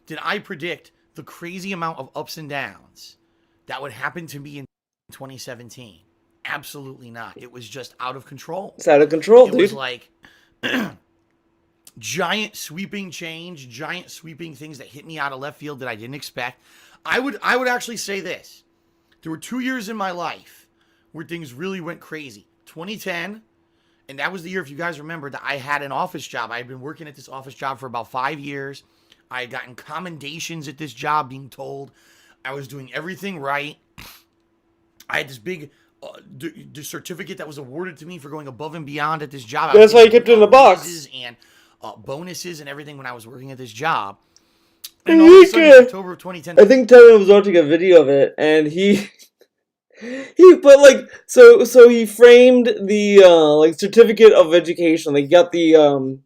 did I predict the crazy amount of ups and downs that would happen to me in 2017? Absolutely not. It was just out of control. It's out of control, dude. It was like giant sweeping change, giant sweeping things that hit me out of left field that I didn't expect. I would actually say this. There were 2 years in my life where things really went crazy. 2010, and that was the year, if you guys remember, that I had an office job. I had been working at this office job for about 5 years. I had gotten commendations at this job, being told I was doing everything right. I had this big certificate that was awarded to me for going above and beyond at this job. That's why you kept it in the box. And bonuses and everything when I was working at this job. And all of a sudden, in October of 2010, I think Tevin was watching a video of it, and he put like so he framed the like certificate of education. Like, got the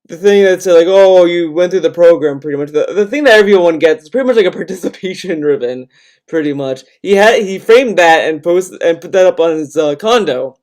thing that said like, oh, you went through the program, pretty much. The thing that everyone gets is pretty much like a participation ribbon, pretty much. He framed that and put that up on his condo.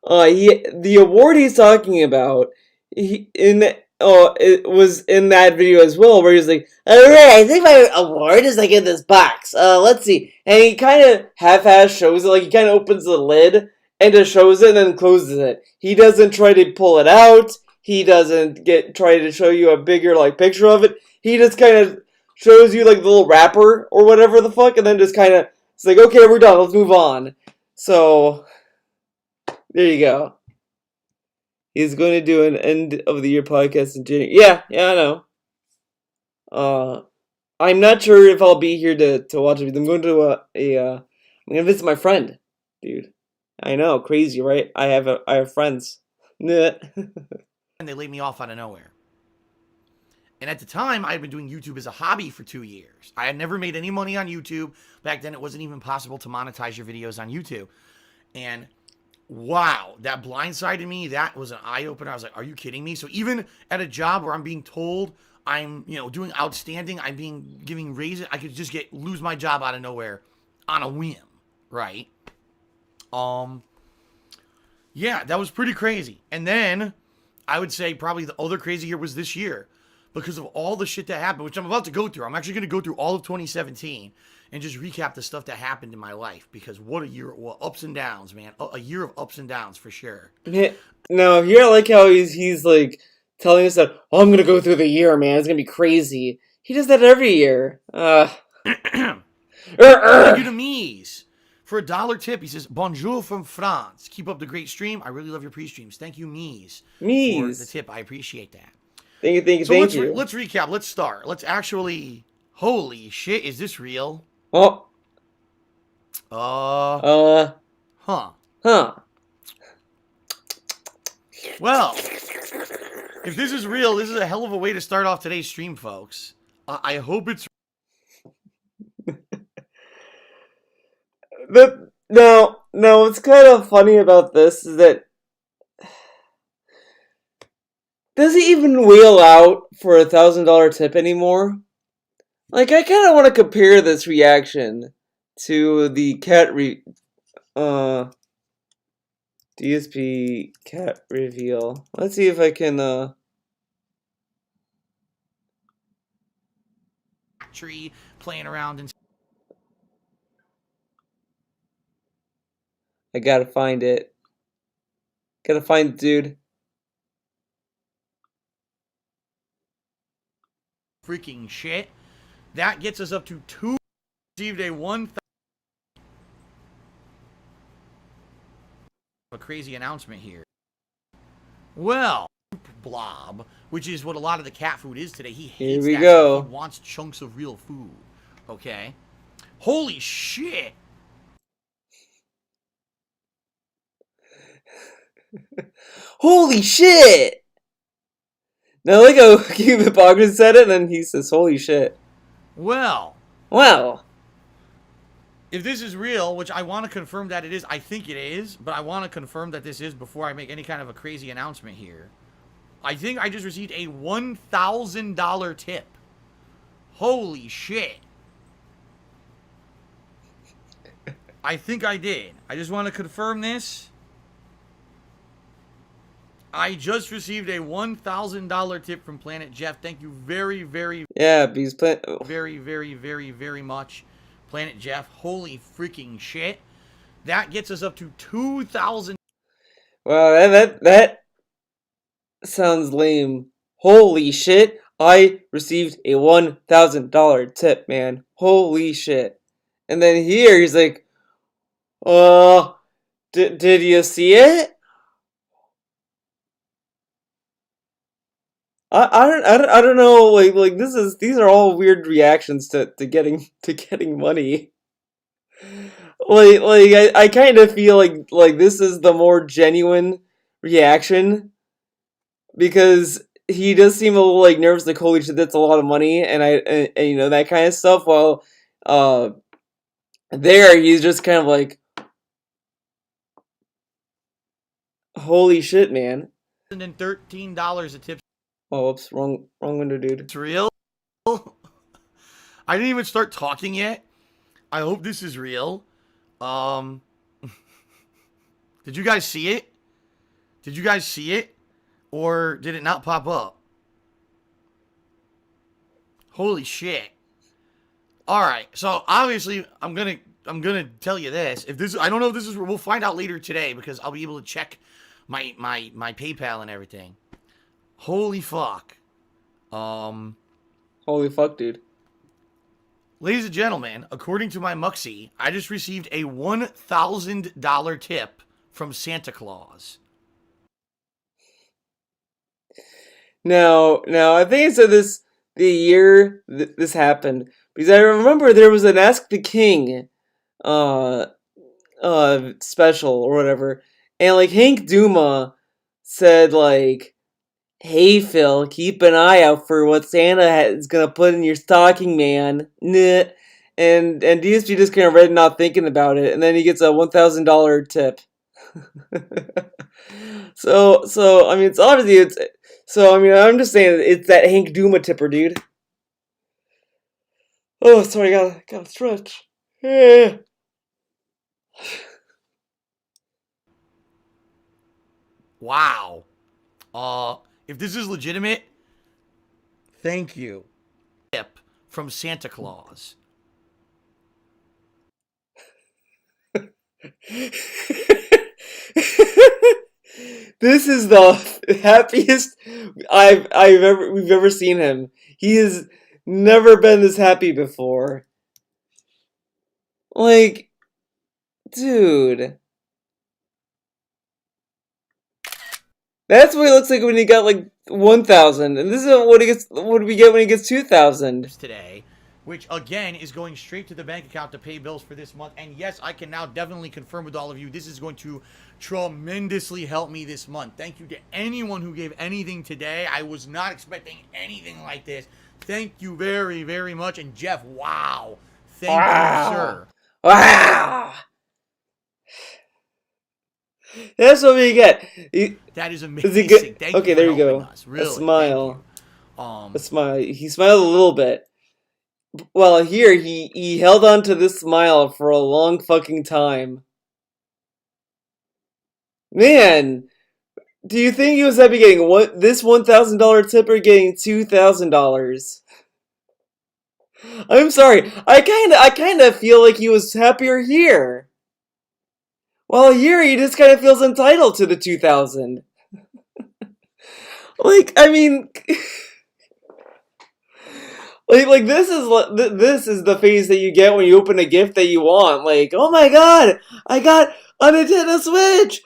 The award he's talking about, it was in that video as well, where he's like, alright, I think my award is like in this box. Let's see. And he kind of half-ass shows it, like he kind of opens the lid and just shows it and then closes it. He doesn't try to pull it out. He doesn't try to show you a bigger like picture of it. He just kind of shows you like the little wrapper or whatever the fuck, and then just kind of, it's like, okay, we're done, let's move on. So there you go. He's going to do an end of the year podcast in January. Yeah, I know. I'm not sure if I'll be here to watch it. I'm going to I'm gonna visit my friend, dude. I know, crazy, right? I have friends. And they laid me off out of nowhere. And at the time, I had been doing YouTube as a hobby for 2 years. I had never made any money on YouTube. Back then, it wasn't even possible to monetize your videos on YouTube. And wow, that blindsided me. That was an eye-opener. I was like, are you kidding me? So even at a job where I'm being told I'm, doing outstanding, I'm being giving raises, I could just lose my job out of nowhere on a whim, right? Yeah, that was pretty crazy. And then I would say probably the other crazy year was this year because of all the shit that happened, which I'm about to go through. I'm actually going to go through all of 2017 and just recap the stuff that happened in my life because what a year, ups and downs, man. A year of ups and downs for sure. Yeah, no, here I like how he's like telling us that, oh, I'm gonna go through the year, man. It's gonna be crazy. He does that every year. Thank you to Mies for a $1 tip. He says, bonjour from France. Keep up the great stream. I really love your pre-streams. Thank you, Mies, for the tip. I appreciate that. Thank you. So let's recap. Let's start. Let's actually... Holy shit, is this real? Oh. Huh. Well, if this is real, this is a hell of a way to start off today's stream, folks. I hope it's... No, what's kind of funny about this is that does he even wheel out for a $1,000 tip anymore? Like, I kind of want to compare this reaction to the DSP cat reveal. Let's see if I can, tree playing around and... I gotta find it. Gotta find it, dude. Freaking shit. That gets us up to received a 1,000. A crazy announcement here. Well, blob, which is what a lot of the cat food is today. He hates Here we that go. stuff. He wants chunks of real food. Okay. Holy shit. Holy shit! Now look how Cuban Bogdan said it, and then he says, holy shit. Well. Wow. If this is real, which I want to confirm that it is, I think it is, but I want to confirm that this is before I make any kind of a crazy announcement here. I think I just received a $1,000 tip. Holy shit. I think I did. I just want to confirm this. I just received a $1,000 tip from Planet Jeff. Thank you very, very, yeah, because very, very, very, very much, Planet Jeff. Holy freaking shit! That gets us up to 2,000. Wow, that sounds lame. Holy shit! I received a $1,000 tip, man. Holy shit! And then here he's like, did you see it? I don't know, like these are all weird reactions to getting money. I kind of feel like this is the more genuine reaction because he does seem a little like nervous, like holy shit, that's a lot of money, and that kind of stuff. While there he's just kind of like, holy shit, man. $113 a tip. Oh, oops, wrong window, dude. It's real. I didn't even start talking yet. I hope this is real. Did you guys see it? Did you guys see it? Or did it not pop up? Holy shit. Alright, so obviously I'm gonna tell you this. If this, I don't know if this is, we'll find out later today because I'll be able to check my PayPal and everything. Holy fuck. Holy fuck, dude. Ladies and gentlemen, according to my Muxie, I just received a $1,000 tip from Santa Claus. Now, I think I said this the year this happened because I remember there was an Ask the King, uh, special or whatever, and like Hank Duma said like, "Hey Phil, keep an eye out for what Santa is gonna put in your stocking, man." Nah. And DSP just kind of read, not thinking about it, and then he gets a $1,000 tip. So I mean, it's obviously it's. So I mean, I'm just saying it's that Hank Duma tipper, dude. Oh, sorry, gotta stretch. Yeah. Wow. If this is legitimate, thank you. Tip from Santa Claus. This is the happiest we've ever seen him. He has never been this happy before. Like, dude. That's what he looks like when he got like 1,000, and this is what we get when he gets 2,000. Today, which again is going straight to the bank account to pay bills for this month. And yes, I can now definitely confirm with all of you, this is going to tremendously help me this month. Thank you to anyone who gave anything today. I was not expecting anything like this. Thank you very, very much. And Jeff, wow. Thank you, sir. Wow. That's what we get. That is amazing. Thank okay, you there you go. Really, a smile. A smile. He smiled a little bit. Well, here he held on to this smile for a long fucking time. Man, do you think he was happy getting this $1,000 tip or getting $2,000? I'm sorry. I kind of feel like he was happier here. Well, here he just kind of feels entitled to the 2,000. Like, I mean, like this is the face that you get when you open a gift that you want. Like, oh my god, I got a Nintendo Switch.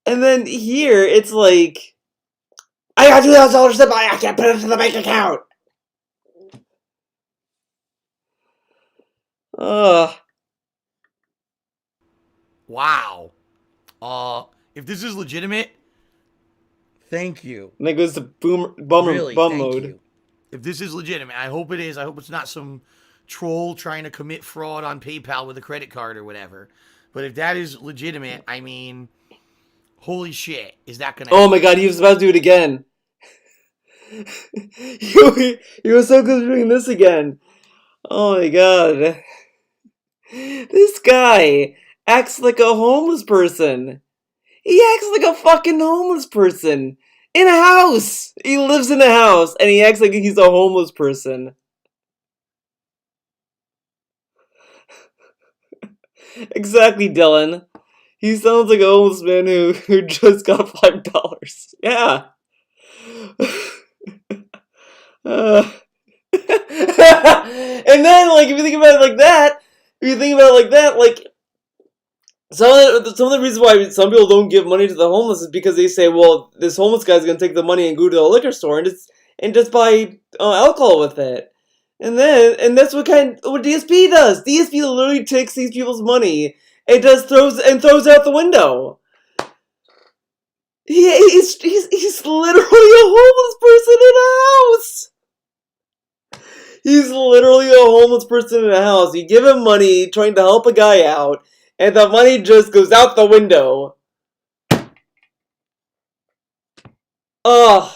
And then here it's like, I got $2,000 to buy. I can't put it into the bank account. Ugh. Wow. If this is legitimate, thank you. And then goes to bum mode. You. If this is legitimate, I hope it is. I hope it's not some troll trying to commit fraud on PayPal with a credit card or whatever. But if that is legitimate, I mean, holy shit, is that gonna Oh my god, he was about to do it again. he was so good at doing this again. Oh my god. This guy acts like a homeless person. He acts like a fucking homeless person. In a house! He lives in a house, and he acts like he's a homeless person. Exactly, Dylan. He sounds like a homeless man who just got $5. Yeah. And then, like, if you think about it like that, like, some of the reasons why some people don't give money to the homeless is because they say, well, this homeless guy's gonna take the money and go to a liquor store and just buy alcohol with it. And that's what DSP does. DSP literally takes these people's money and just throws out the window. He's literally a homeless person in a house. He's literally a homeless person in a house. You give him money trying to help a guy out, and the money just goes out the window. Ugh.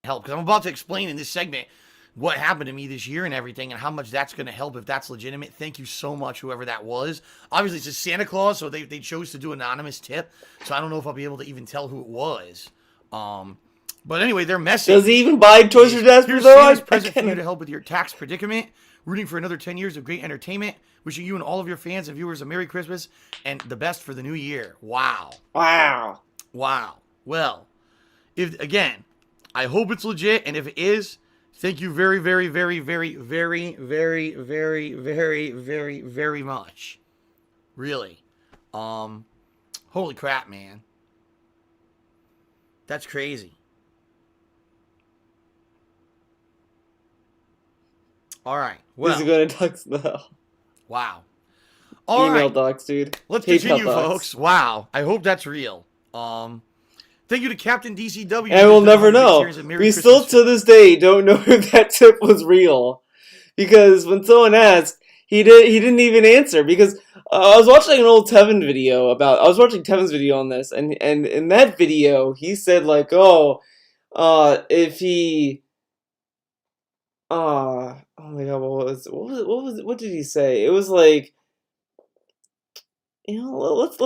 help? Because I'm about to explain in this segment what happened to me this year and everything and how much that's going to help if that's legitimate. Thank you so much, whoever that was. Obviously, it's a Santa Claus, so they chose to do anonymous tip. So I don't know if I'll be able to even tell who it was. But anyway, their message. Does he even buy Toys R Us? Here's Santa's present for you to help with your tax predicament. Rooting for another 10 years of great entertainment. Wishing you and all of your fans and viewers a Merry Christmas and the best for the new year. Wow. Wow. Wow. Well, if again, I hope it's legit, and if it is, Thank you very, very, very, very, very, very, very, very, very, very much. Really. Holy crap, man. That's crazy. All right. This is Well, going to docs now. wow. All Email right. docs, dude. Let's PayPal continue, docs. folks. Wow. I hope that's real. Thank you to Captain DCW. And we'll who's done never 100 know. years of Merry We Christmas. still, to this day, don't know if that tip was real. Because when someone asked, he didn't even answer. Because I was watching an old Tevin video I was watching Tevin's video on this, and in that video, he said, like, oh, if he... oh my god, what did he say? It was like, you know, let's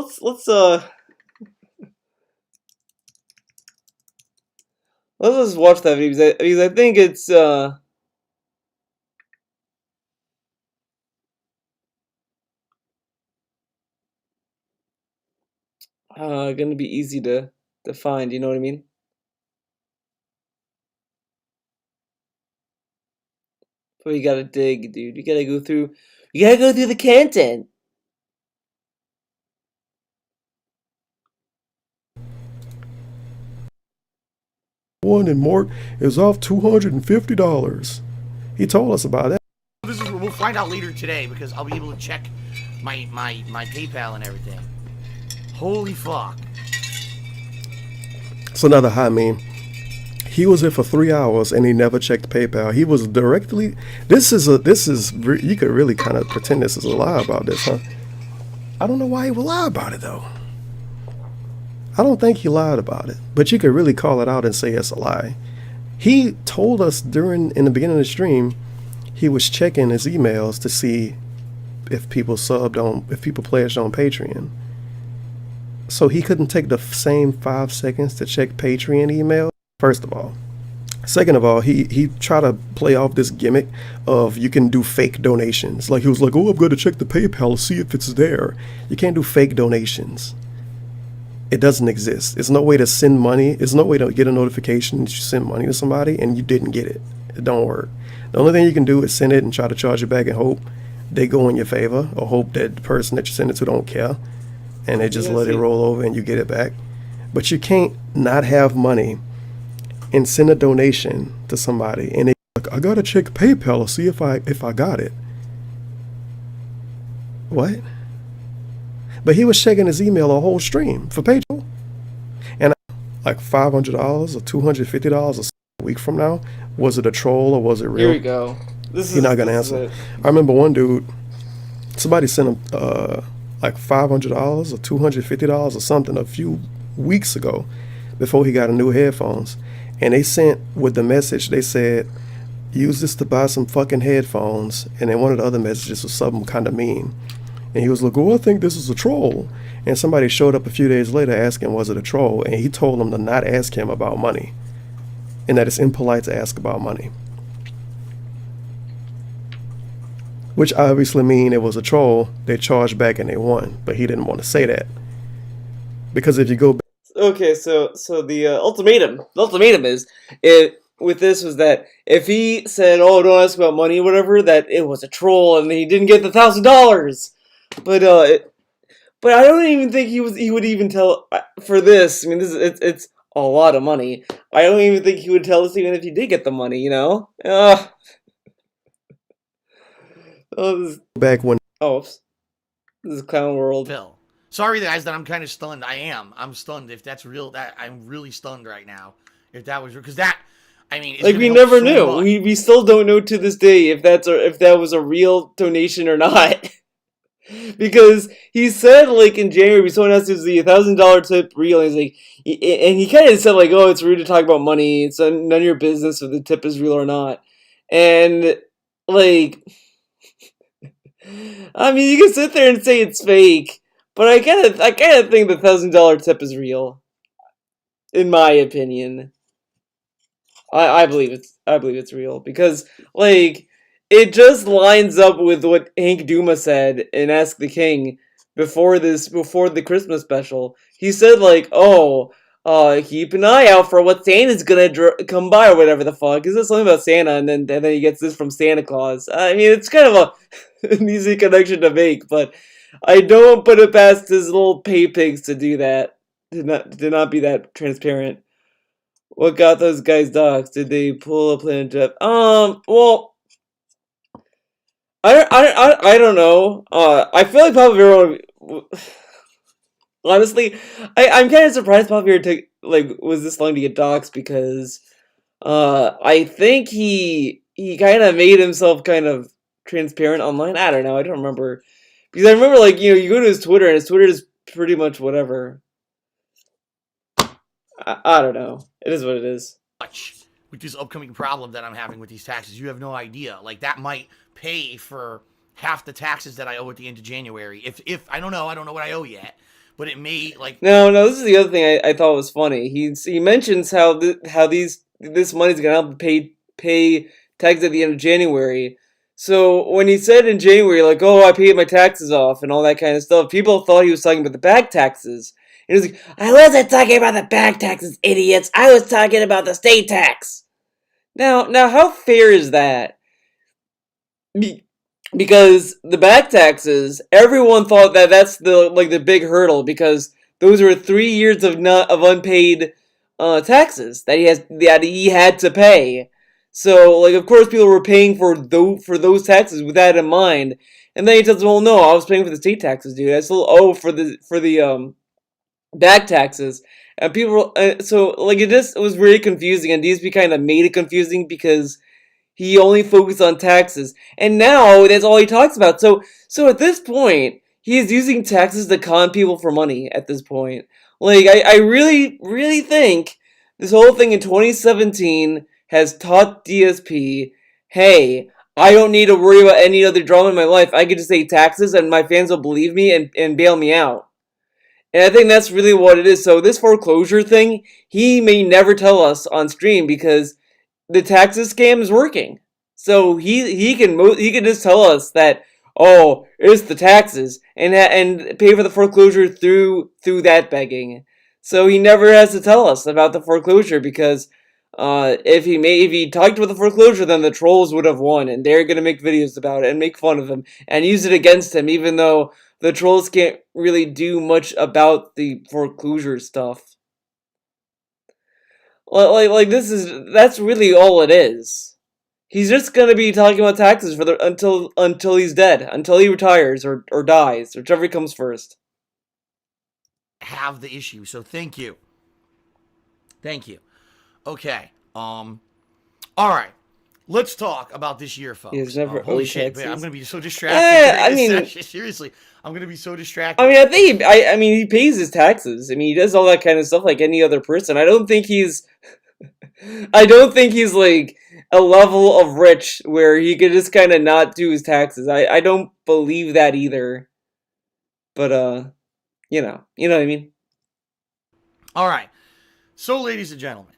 just watch that video because I think it's gonna be easy to find. You know what I mean? But you gotta dig, dude. You gotta go through. You gotta go through the content. One and Mort is off $250. He told us about that. We'll find out later today because I'll be able to check my PayPal and everything. Holy fuck. It's another high meme. He was here for 3 hours and he never checked PayPal. He was directly. You could really kind of pretend this is a lie about this, huh? I don't know why he would lie about it though. I don't think he lied about it, but you could really call it out and say it's a lie. He told us in the beginning of the stream, he was checking his emails to see if people pledged on Patreon. So he couldn't take the same 5 seconds to check Patreon email, first of all. Second of all, he tried to play off this gimmick of you can do fake donations. Like he was like, oh, I'm going to check the PayPal to see if it's there. You can't do fake donations. It doesn't exist. There's no way to send money. There's no way to get a notification that you send money to somebody and you didn't get it. It don't work. The only thing you can do is send it and try to charge it back and hope they go in your favor, or hope that the person that you send it to don't care and they just let it roll over and you get it back. But you can't not have money and send a donation to somebody and they like, I gotta check PayPal to see if I got it. What? But he was checking his email a whole stream for PayPal, and like $500 or $250 a week from now. Was it a troll or was it real? Here we go. He's not gonna answer. I remember one dude, somebody sent him like $500 or $250 or something a few weeks ago, before he got a new headphones, and they sent with the message. They said, "Use this to buy some fucking headphones," and then one of the other messages was something kind of mean. And he was like, oh, I think this is a troll. And somebody showed up a few days later asking, was it a troll? And he told them to not ask him about money. And that it's impolite to ask about money. Which obviously mean it was a troll. They charged back and they won. But he didn't want to say that. Because if you go back. Okay, so the ultimatum is, with this was that if he said, oh, don't ask about money or whatever, that it was a troll and he didn't get the $1,000. But I don't even think he would even tell for this. I mean, it's a lot of money. I don't even think he would tell us even if he did get the money. You know? Back when. Oh, oops. This is Clown World. Phil. Sorry, guys, that I'm kind of stunned. I'm stunned. If that's real, I'm really stunned right now. If that was real, because that. I mean, like we never knew. We still don't know to this day if that was a real donation or not. Because he said, like, in January, someone asked if the $1,000 tip real, and he's like, and he kind of said, like, oh, it's rude to talk about money, it's none of your business if the tip is real or not. And, like, I mean, you can sit there and say it's fake, but I kind of think the $1,000 tip is real, in my opinion. I believe it's real, because, like, it just lines up with what Hank Duma said in Ask the King before the Christmas special. He said, like, oh, keep an eye out for what Santa's gonna come by or whatever the fuck. Is this something about Santa? And then he gets this from Santa Claus. I mean, it's kind of an easy connection to make, but I don't put it past his little pay pigs to do that. To not be that transparent. What got those guys doxxed? Did they pull a plan to? Well, I don't know. I feel like Papa Vero. Honestly, I'm kind of surprised Papa Vero took was this long to get doxxed because, I think he kind of made himself kind of transparent online. I don't know. I don't remember because I remember you go to his Twitter and his Twitter is pretty much whatever. I don't know. It is what it is. Much with this upcoming problem that I'm having with these taxes. You have no idea. Like, that might pay for half the taxes that I owe at the end of January. If I don't know what I owe yet, but it may, like... No, this is the other thing I thought was funny. He mentions how this money's gonna help pay taxes at the end of January. So when he said in January, like, oh, I paid my taxes off and all that kind of stuff, people thought he was talking about the back taxes. And he was like, I wasn't talking about the back taxes, idiots. I was talking about the state tax. Now, how fair is that? Because the back taxes, everyone thought that's the big hurdle because those were 3 years of unpaid taxes that he had to pay. So of course people were paying for those taxes with that in mind. And then he tells them, well, no, I was paying for the state taxes, dude. I still owe for the back taxes. And people, it was really confusing, and DSP kind of made it confusing because he only focused on taxes, and now that's all he talks about. So at this point, he is using taxes to con people for money. At this point, I really, really think this whole thing in 2017 has taught DSP, hey, I don't need to worry about any other drama in my life. I can just say taxes, and my fans will believe me and bail me out. And I think that's really what it is. So this foreclosure thing, he may never tell us on stream because the taxes scam is working. So he can just tell us that, oh, it's the taxes and pay for the foreclosure through that begging. So he never has to tell us about the foreclosure because if he talked about the foreclosure, then the trolls would have won and they're gonna make videos about it and make fun of him and use it against him, even though the trolls can't really do much about the foreclosure stuff. That's really all it is. He's just gonna be talking about taxes until he's dead, until he retires or dies, whichever comes first. Have the issue. So thank you. Okay. All right. Let's talk about this year, folks. He's never holy shit, man, I'm gonna be so distracted. Seriously, I'm gonna be so distracted. I mean, I think he pays his taxes. I mean, he does all that kind of stuff like any other person. I don't think he's like a level of rich where he could just kind of not do his taxes. I don't believe that either. But you know what I mean. All right. So, ladies and gentlemen,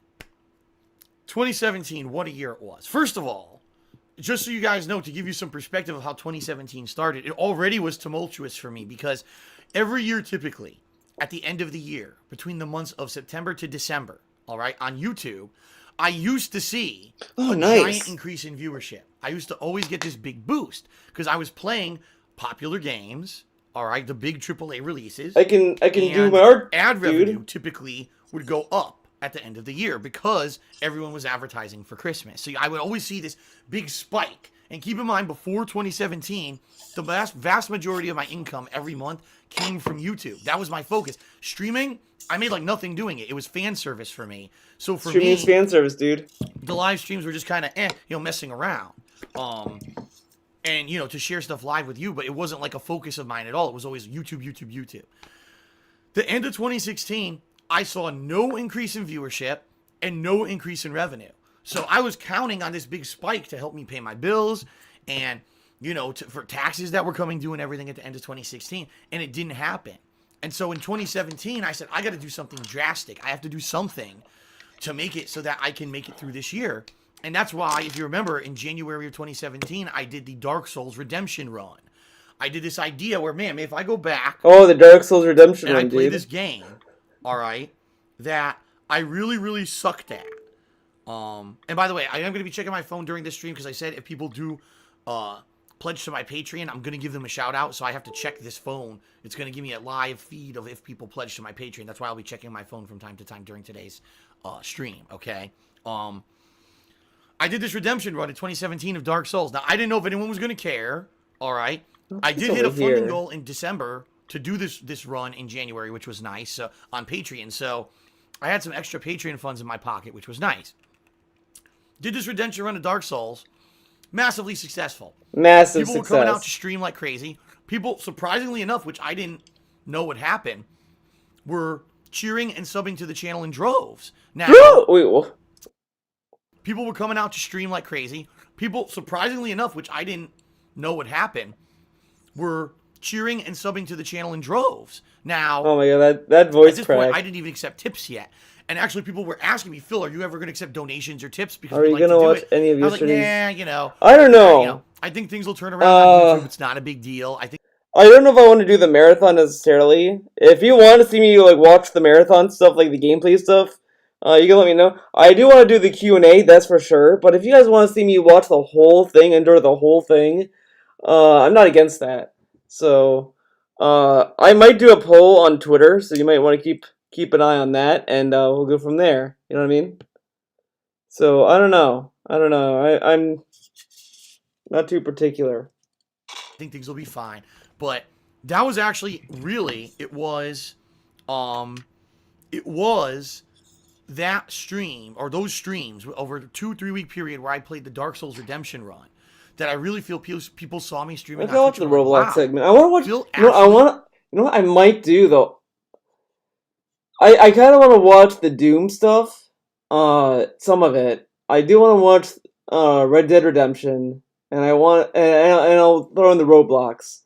2017, what a year it was. First of all, just so you guys know, to give you some perspective of how 2017 started, it already was tumultuous for me because every year, typically, at the end of the year, between the months of September to December, all right, on YouTube, I used to see a giant increase in viewership. I used to always get this big boost because I was playing popular games, all right, the big AAA releases. I can do my art, ad revenue typically would go up at the end of the year because everyone was advertising for Christmas. So I would always see this big spike. And keep in mind, before 2017, the vast majority of my income every month came from YouTube. That was my focus. Streaming, I made like nothing doing it. It was fan service for me. So for streaming is fan service, dude. The live streams were just kind of, messing around. And, to share stuff live with you, but it wasn't like a focus of mine at all. It was always YouTube. The end of 2016, I saw no increase in viewership and no increase in revenue. So I was counting on this big spike to help me pay my bills and, for taxes that were coming due and everything at the end of 2016. And it didn't happen. And so in 2017, I said, I got to do something drastic. I have to do something to make it so that I can make it through this year. And that's why, if you remember, in January of 2017, I did the Dark Souls Redemption run. I did this idea where, man, if I go back... Oh, the Dark Souls Redemption run, and I play dude. this game, all right, that I really, really sucked at. And by the way, I am going to be checking my phone during this stream because I said if people do pledge to my Patreon, I'm going to give them a shout out. So I have to check this phone. It's going to give me a live feed of if people pledge to my Patreon. That's why I'll be checking my phone from time to time during today's stream. Okay. I did this redemption run in 2017 of Dark Souls. Now, I didn't know if anyone was going to care. All right. I did hit a funding goal in December to do this run in January, which was nice on Patreon. So I had some extra Patreon funds in my pocket, which was nice. Did this redemption run of Dark Souls. Massively successful. Massive People success. were coming out to stream like crazy. People, surprisingly enough, which I didn't know would happen, were cheering and subbing to the channel in droves. Now, Wait, what? people were coming out to stream like crazy. People, surprisingly enough, which I didn't know would happen, were cheering and subbing to the channel in droves. Now, Oh my god, that voice at this crack. point, I didn't even accept tips yet. And actually, people were asking me, Phil, are you ever going to accept donations or tips? Because Are we'd you like gonna to do watch it. any of I was like, yesterday's- nah, I don't know. I think things will turn around on YouTube. It's not a big deal. I think I don't know if I want to do the marathon necessarily. If you want to see me like watch the marathon stuff, like the gameplay stuff, you can let me know. I do want to do the Q&A, that's for sure. But if you guys want to see me watch the whole thing, endure the whole thing, I'm not against that. So, I might do a poll on Twitter, so you might want to keep an eye on that, and we'll go from there. You know what I mean? So I don't know. I'm not too particular. think things will be fine. But that was actually really it was that stream or those streams over a 2-3 week period where I played the Dark Souls Redemption run that I really feel people saw me streaming. Let's go watch the Roblox wow. segment. I want to watch. Phil You know what I might do though. I kind of want to watch the Doom stuff. Some of it. I do want to watch Red Dead Redemption, and and I'll throw in the Roblox.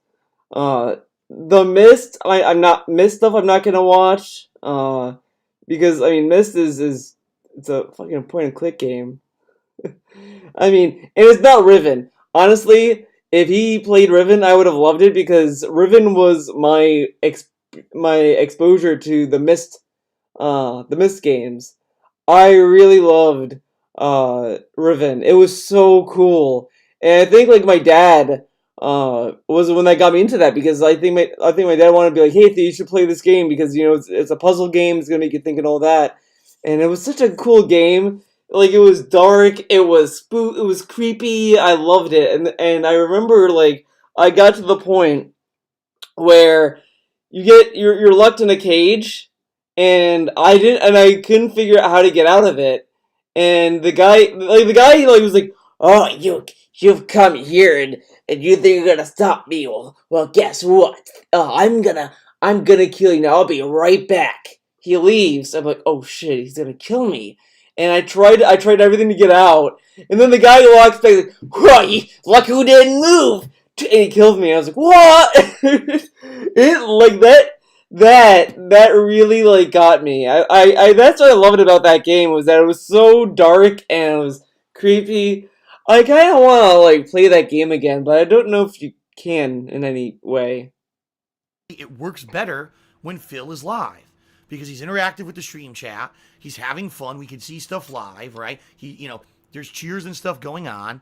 The Mist. I'm not Mist stuff. I'm not gonna watch. Because I mean Mist is it's a fucking point and click game. I mean, and it's not Riven. Honestly, if he played Riven, I would have loved it because Riven was my exposure to the Mist games. I really loved Riven. It was so cool, and I think like my dad was the one that got me into that because I think my dad wanted to be like, hey, you should play this game because you know it's a puzzle game. It's gonna make you think and all that, and it was such a cool game. Like, it was dark, it was it was creepy, I loved it, and I remember, like, I got to the point where you're locked in a cage, and I couldn't figure out how to get out of it, and the guy, was like, oh, you've come here, and you think you're gonna stop me, well, guess what, I'm gonna kill you now, I'll be right back. He leaves, I'm like, oh shit, he's gonna kill me. And I tried everything to get out, and then the guy walks back like, "Whoa, look who didn't move!" And he kills me. And I was like, "What?" It like that really like got me. I that's what I loved about that game was that it was so dark and it was creepy. I kind of want to like play that game again, but I don't know if you can in any way. It works better when Phil is live because he's interactive with the stream chat. He's having fun. We can see stuff live, right? There's cheers and stuff going on.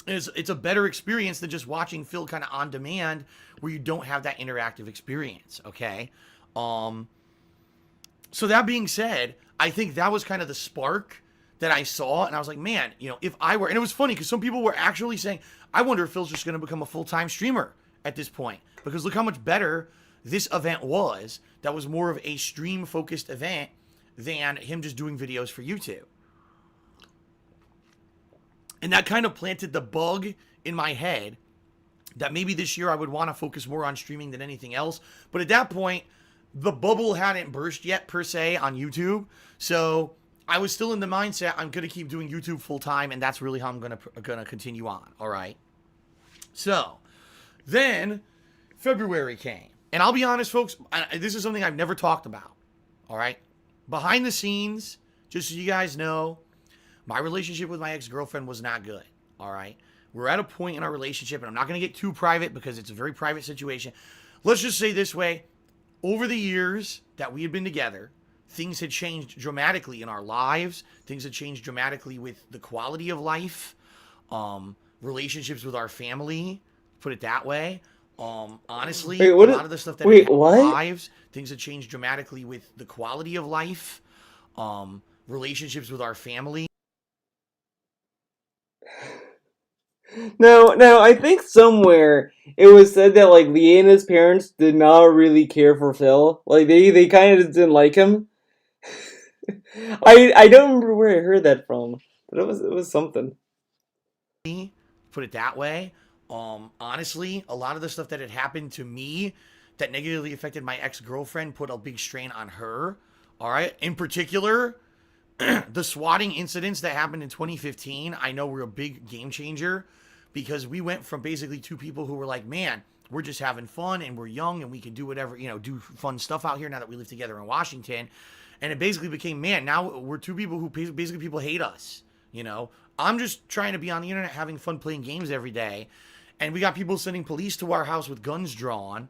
It's a better experience than just watching Phil kind of on demand where you don't have that interactive experience, okay? So that being said, I think that was kind of the spark that I saw, and I was like, man, if I were, and it was funny because some people were actually saying, I wonder if Phil's just going to become a full-time streamer at this point because look how much better this event was. That was more of a stream-focused event than him just doing videos for YouTube. And that kind of planted the bug in my head that maybe this year I would want to focus more on streaming than anything else. But at that point, the bubble hadn't burst yet, per se, on YouTube. So I was still in the mindset, I'm going to keep doing YouTube full-time, and that's really how I'm going to continue on, all right? So, then February came. And I'll be honest, folks, this is something I've never talked about, all right? Behind the scenes, just so you guys know, my relationship with my ex-girlfriend was not good, all right? We're at a point in our relationship, and I'm not going to get too private because it's a very private situation. Let's just say this way. Over the years that we had been together, things had changed dramatically in our lives. Things had changed dramatically with the quality of life, relationships with our family, put it that way. Honestly, Wait, a what? lot of the stuff that Wait, in our what? lives, things had changed dramatically with the quality of life, relationships with our family. No, I think somewhere it was said that like Leanna's parents did not really care for Phil. Like they kind of just didn't like him. I don't remember where I heard that from, but it was something. Put it that way. Honestly, a lot of the stuff that had happened to me that negatively affected my ex-girlfriend put a big strain on her. All right. In particular, the swatting incidents that happened in 2015, I know were a big game changer because we went from basically two people who were like, man, we're just having fun and we're young and we can do whatever, do fun stuff out here now that we live together in Washington. And it basically became, man, now we're two people who basically people hate us. I'm just trying to be on the internet having fun playing games every day. And we got people sending police to our house with guns drawn.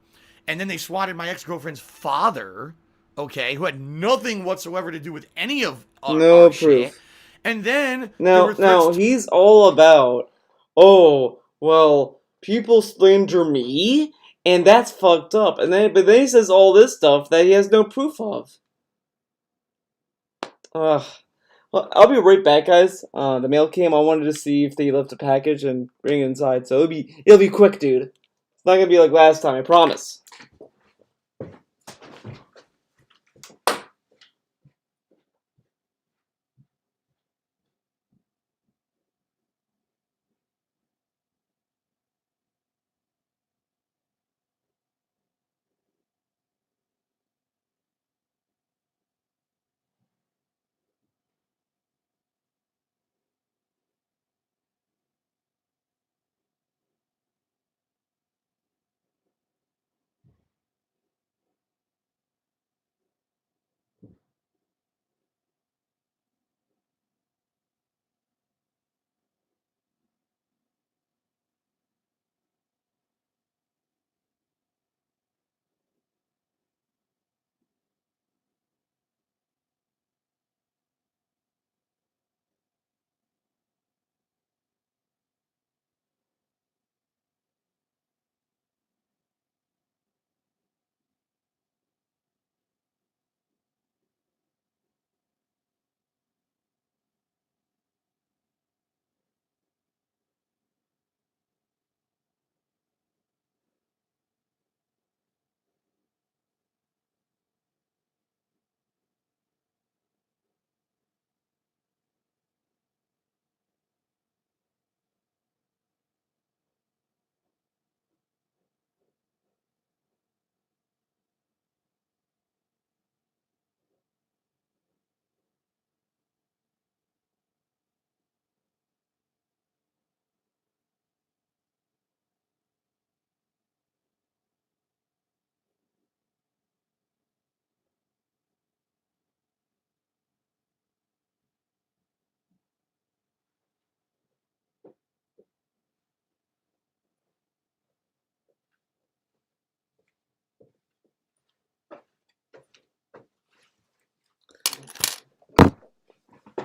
And then they swatted my ex-girlfriend's father, okay, who had nothing whatsoever to do with any of No our shit. proof. And then there were No, threats. he's all about, oh, well, people slander me, and that's fucked up. But then he says all this stuff that he has no proof of. Ugh. Well, I'll be right back, guys. The mail came. I wanted to see if they left a package and bring it inside. So it'll be quick, dude. It's not gonna be like last time. I promise.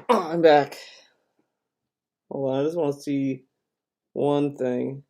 Oh, I'm back. Hold on. I just want to see one thing.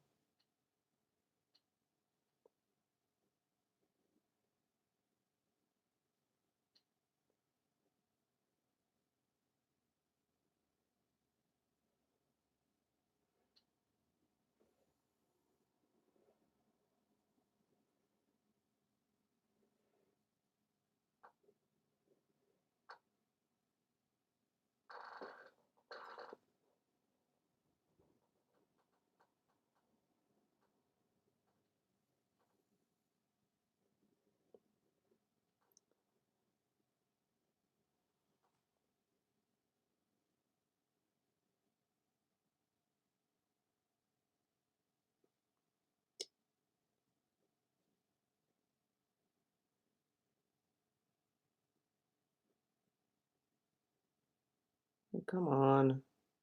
Come on. I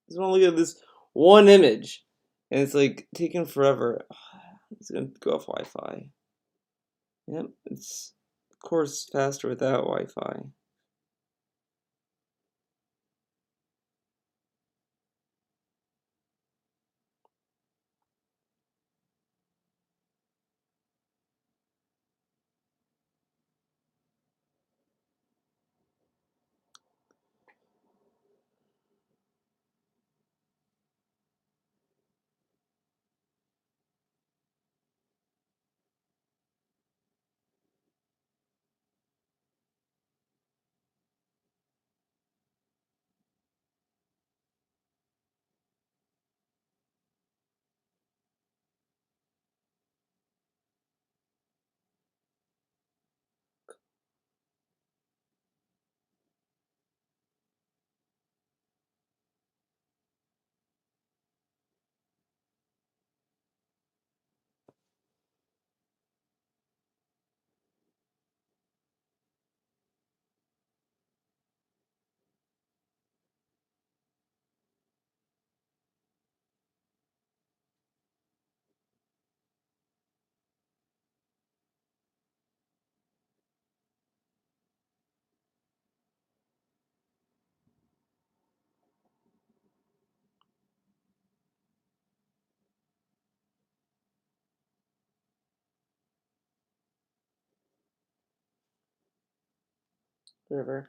just want to look at this one image, and it's like taking forever. It's gonna go off Wi-Fi. Yep, it's of course faster without Wi-Fi. whatever.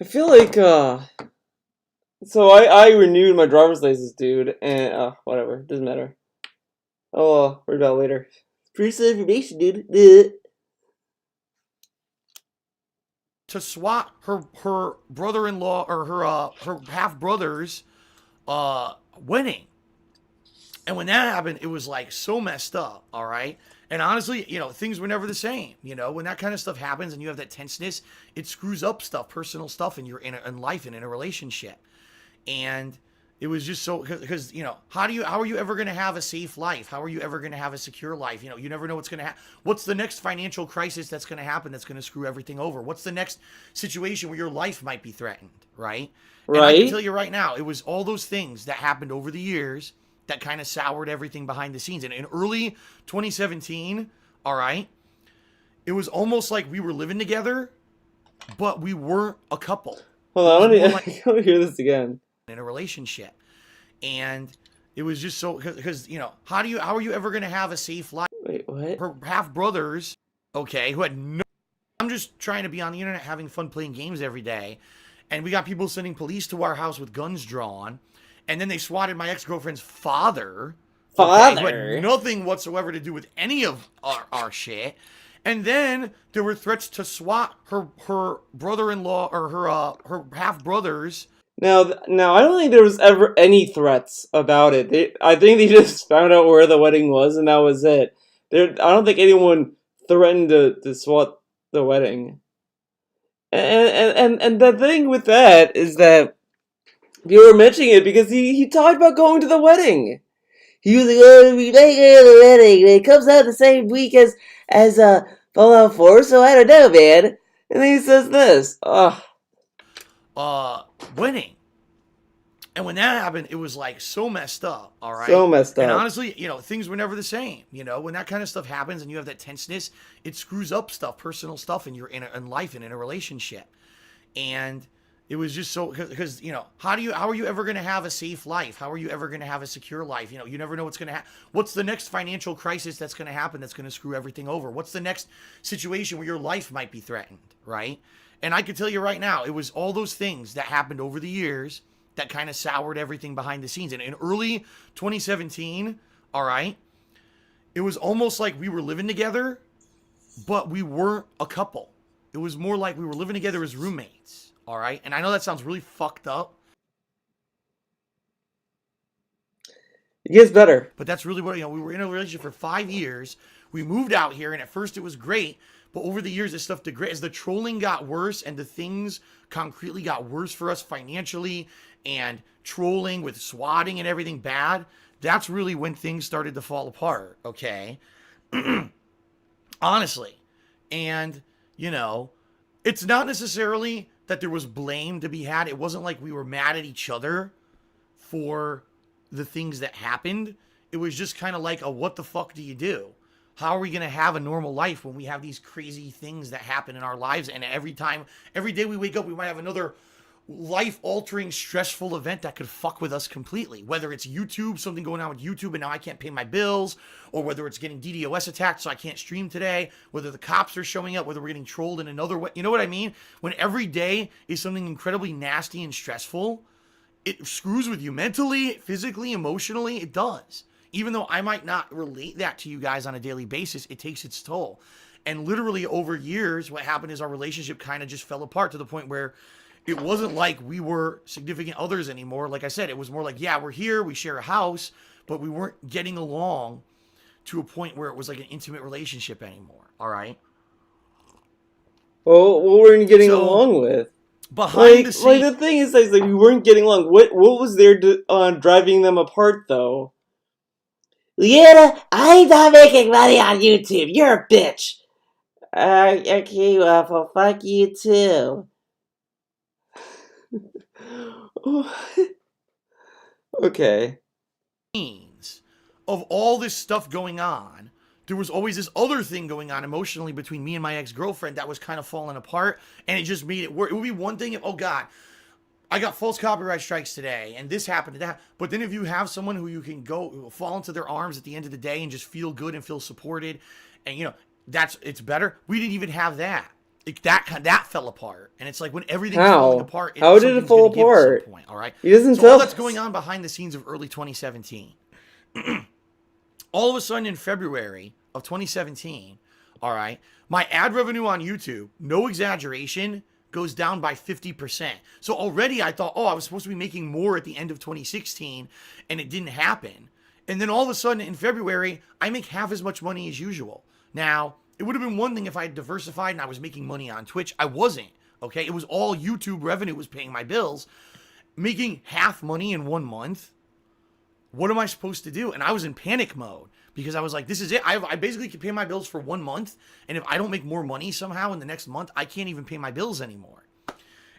I feel like, so I renewed my driver's license, dude, and, whatever, doesn't matter. Oh, worry about it later. Personal information, dude. To swat her brother-in-law or her half-brother's wedding. And when that happened, it was like so messed up, all right? And honestly, things were never the same. When that kind of stuff happens and you have that tenseness, it screws up stuff, personal stuff in in life and in a relationship. And it was just so, because how are you ever going to have a safe life? How are you ever going to have a secure life? You never know what's going to happen. What's the next financial crisis that's going to happen that's going to screw everything over? What's the next situation where your life might be threatened, right? And I can tell you right now, it was all those things that happened over the years that kind of soured everything behind the scenes. And in early 2017, all right, it was almost like we were living together, but we weren't a couple. Hold on, I want to hear this again. In a relationship. And it was just so, because how are you ever going to have a safe life? Wait, what? Her half brothers, okay, who had no, I'm just trying to be on the internet having fun playing games every day, and we got people sending police to our house with guns drawn, and then they swatted my ex-girlfriend's father, okay, who had nothing whatsoever to do with any of our shit. And then there were threats to swat her brother-in-law or her half-brothers. Now, I don't think there was ever any threats about it. I think they just found out where the wedding was, and that was it. I don't think anyone threatened to swat the wedding. And the thing with that is that you were mentioning it because he talked about going to the wedding. He was like, "Oh, we may go to the wedding. It comes out the same week as Fallout 4, so I don't know, man." And then he says this. Winning. And when that happened, it was like so messed up, all right? So messed up. And honestly, things were never the same. When that kind of stuff happens and you have that tenseness, it screws up stuff, personal stuff in in life and in a relationship. And it was just so, because how are you ever going to have a safe life? How are you ever going to have a secure life? You never know what's going to happen. What's the next financial crisis that's going to happen that's going to screw everything over? What's the next situation where your life might be threatened, right? And I can tell you right now, it was all those things that happened over the years that kind of soured everything behind the scenes. And in early 2017, all right, it was almost like we were living together, but we weren't a couple. It was more like we were living together as roommates, all right? And I know that sounds really fucked up. It gets better. But that's really what, we were in a relationship for 5 years. We moved out here, and at first it was great. But over the years, this stuff degraded. As the trolling got worse and the things concretely got worse for us financially and trolling with swatting and everything bad, that's really when things started to fall apart, okay? Honestly. And, it's not necessarily that there was blame to be had. It wasn't like we were mad at each other for the things that happened. It was just kind of like, what the fuck do you do? How are we going to have a normal life when we have these crazy things that happen in our lives? And every day we wake up, we might have another life-altering, stressful event that could fuck with us completely. Whether it's YouTube, something going on with YouTube and now I can't pay my bills, or whether it's getting DDoS attacked so I can't stream today, whether the cops are showing up, whether we're getting trolled in another way. You know what I mean? When every day is something incredibly nasty and stressful, it screws with you mentally, physically, emotionally. It does. Even though I might not relate that to you guys on a daily basis, it takes its toll. And literally over years, what happened is our relationship kind of just fell apart to the point where it wasn't like we were significant others anymore. Like I said, it was more like, yeah, we're here, we share a house, but we weren't getting along to a point where it was like an intimate relationship anymore. All right? Well, what were you getting along with? Behind the scenes. Like the thing is, like we weren't getting along. What was there driving them apart, though? Leanna, I'm not making money on YouTube. You're a bitch. Okay, well, fuck you too. Okay. Of all this stuff going on, there was always this other thing going on emotionally between me and my ex-girlfriend that was kind of falling apart, and it just made it work. It would be one thing if, oh God, I got false copyright strikes today, and this happened to that. But then if you have someone who you can go fall into their arms at the end of the day and just feel good and feel supported, and it's better. We didn't even have that. that fell apart, and it's like when everything's falling apart, How did it fall apart? At some point, all right. He doesn't So tell all that's us. going on behind the scenes of early 2017. All of a sudden in February of 2017, all right, my ad revenue on YouTube, no exaggeration, goes down by 50%. So already I thought, oh, I was supposed to be making more at the end of 2016, and it didn't happen. And then all of a sudden in February, I make half as much money as usual. Now, it would have been one thing if I had diversified and I was making money on Twitch. I wasn't, okay? It was all YouTube revenue was paying my bills. Making half money in 1 month, what am I supposed to do? And I was in panic mode because I was like, this is it. I basically can pay my bills for 1 month. And if I don't make more money somehow in the next month, I can't even pay my bills anymore.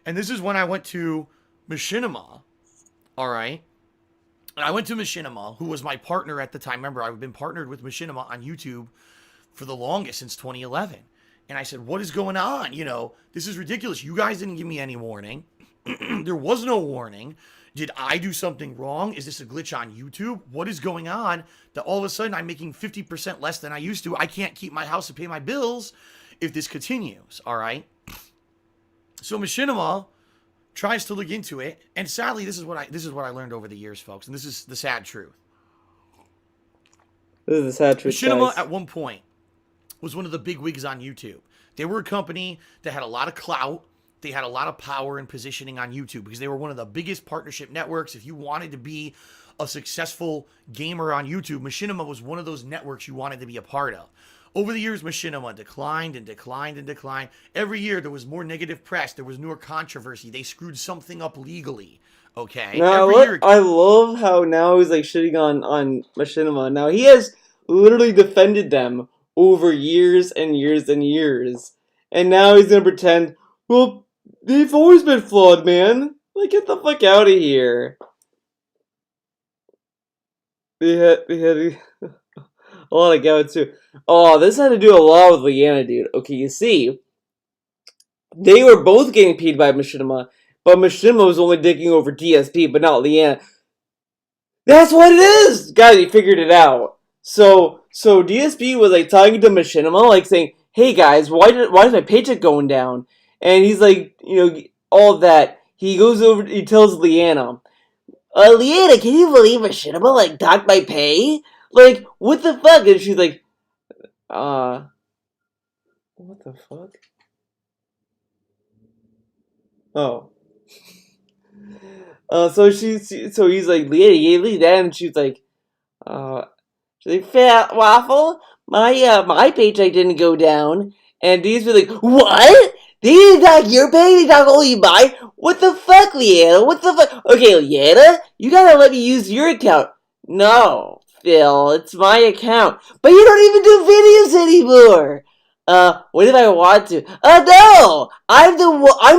And this is when I went to Machinima. All right. And I went to Machinima, who was my partner at the time. Remember, I've been partnered with Machinima on YouTube for the longest, since 2011. And I said, what is going on? You know, this is ridiculous. You guys didn't give me any warning. There was no warning. Did I do something wrong? Is this a glitch on YouTube? What is going on that all of a sudden I'm making 50% less than I used to? I can't keep my house to pay my bills if this continues, all right? So Machinima tries to look into it, and sadly, this is what I learned over the years, folks, and this is the sad truth. This is the sad truth, Machinima guys. at one point was one of the big wigs on YouTube. They were a company that had a lot of clout. They had a lot of power and positioning on YouTube because they were one of the biggest partnership networks. If you wanted to be a successful gamer on YouTube, Machinima was one of those networks you wanted to be a part of. Over the years, Machinima declined and declined and declined. Every year, there was more negative press. There was more controversy. They screwed something up legally. Okay? Now, I love how now he's like shitting on Machinima. Now, he has literally defended them over years and years and years. And now he's gonna pretend, well, they've always been flawed, man. Like, get the fuck out of here. They had a lot of gout too. Oh, this had to do a lot with Leanna, dude. Okay, you see, they were both getting paid by Machinima, but Machinima was only digging over DSP, but not Leanna. That's what it is! Guys, you figured it out. So DSP was like talking to Machinima, like saying, hey guys, why is my paycheck going down? And he's like, you know, all that. He goes over, he tells Leanna, Leanna, can you believe Machinima, like, docked my pay? Like, what the fuck? And she's like, what the fuck? Oh. So he's like, Leanna, you leave that, and she's like, Fat Waffle, my paycheck didn't go down. And these were like, what? They didn't dock your pay, they dock only mine? What the fuck, Leanna? What the fuck? Okay, Leanna, you gotta let me use your account. No, Phil, it's my account. But you don't even do videos anymore. What if I want to? No! I'm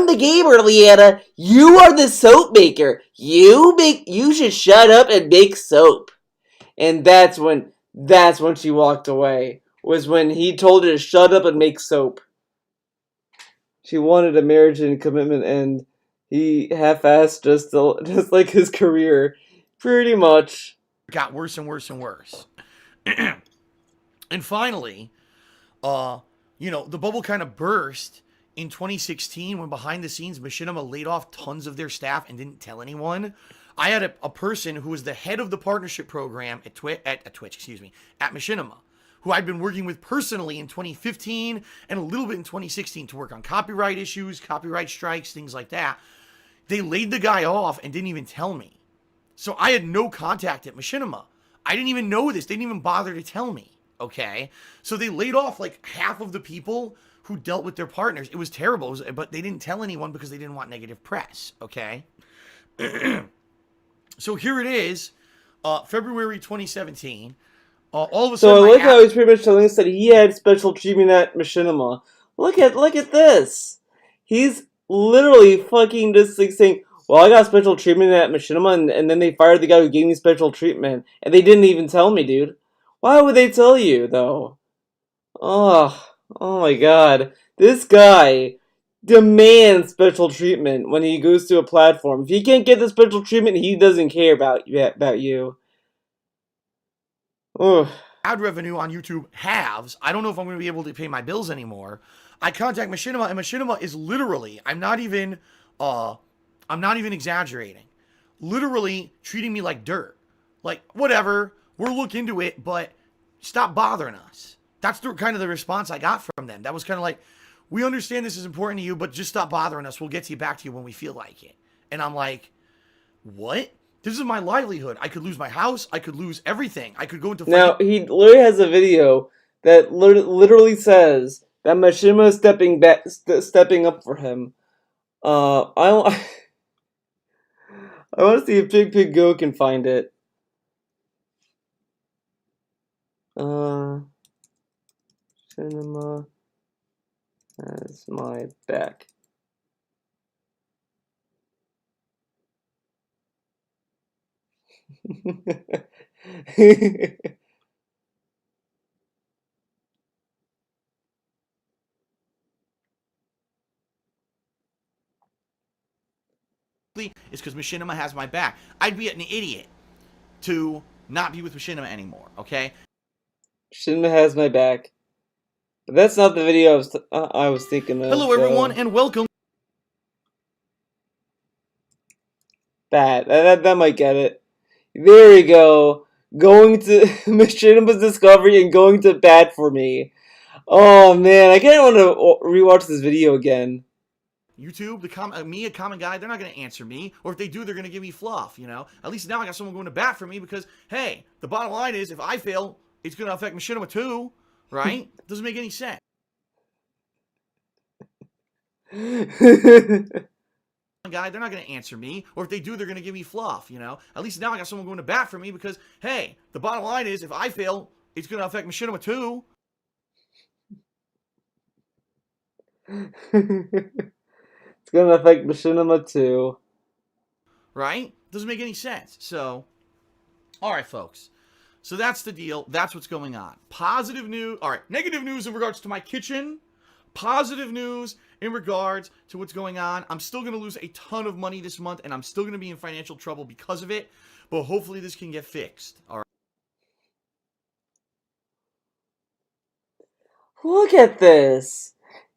the gamer, Leanna. You are the soap maker. You should shut up and make soap. And that's when she walked away. Was when he told her to shut up and make soap. She wanted a marriage and commitment, and he half-assed just like his career, pretty much. Got worse and worse and worse. And finally, you know, the bubble kind of burst in 2016 when behind the scenes Machinima laid off tons of their staff and didn't tell anyone. I had a person who was the head of the partnership program at Twitch, at Machinima, who I'd been working with personally in 2015 and a little bit in 2016 to work on copyright issues, copyright strikes, things like that. They laid the guy off and didn't even tell me. So I had no contact at Machinima. I didn't even know this. They didn't even bother to tell me, okay? So they laid off like half of the people who dealt with their partners. It was terrible, but they didn't tell anyone because they didn't want negative press, okay? So here it is, February 2017. All of a sudden, so I like how he's pretty much telling us that he had special treatment at Machinima. Look at this. He's literally fucking just like saying, well, I got special treatment at Machinima, and then they fired the guy who gave me special treatment, and they didn't even tell me, dude. Why would they tell you, though? Oh my god. This guy demands special treatment when he goes to a platform. If he can't get the special treatment, he doesn't care about you. Ugh. Ad revenue on YouTube halves. I don't know if I'm going to be able to pay my bills anymore. I contact Machinima, and Machinima is literally, I'm not even exaggerating, literally treating me like dirt. Like, whatever, we'll look into it, but stop bothering us. That's kind of the response I got from them. That was kind of like, we understand this is important to you, but just stop bothering us. We'll get back to you when we feel like it. And I'm like, what? This is my livelihood. I could lose my house. I could lose everything. I could go into... Now, he literally has a video that literally says that Machinima is stepping up for him. I want to see if Pig Go can find it. Machinima has my back. is because Machinima has my back. I'd be an idiot to not be with Machinima anymore, okay? Machinima has my back. But that's not the video I was thinking of. Hello, everyone, and welcome. That might get it. There we go. Going to Machinima's discovery and going to bat for me. Oh man, I kind of want to rewatch this video again. YouTube, a common guy, they're not going to answer me. Or if they do, they're going to give me fluff, you know? At least now I got someone going to bat for me because, hey, the bottom line is if I fail, it's going to affect Machinima too, right? Doesn't make any sense. Guy, they're not going to answer me. Or if they do, they're going to give me fluff, you know? At least now I got someone going to bat for me because, hey, the bottom line is if I fail, it's going to affect Machinima too. It's going to affect Machinima too. Right? Doesn't make any sense. So, alright, folks. So that's the deal. That's what's going on. Positive news. Alright, negative news in regards to my kitchen. Positive news in regards to what's going on. I'm still going to lose a ton of money this month, and I'm still going to be in financial trouble because of it. But hopefully this can get fixed. Alright. Look at this.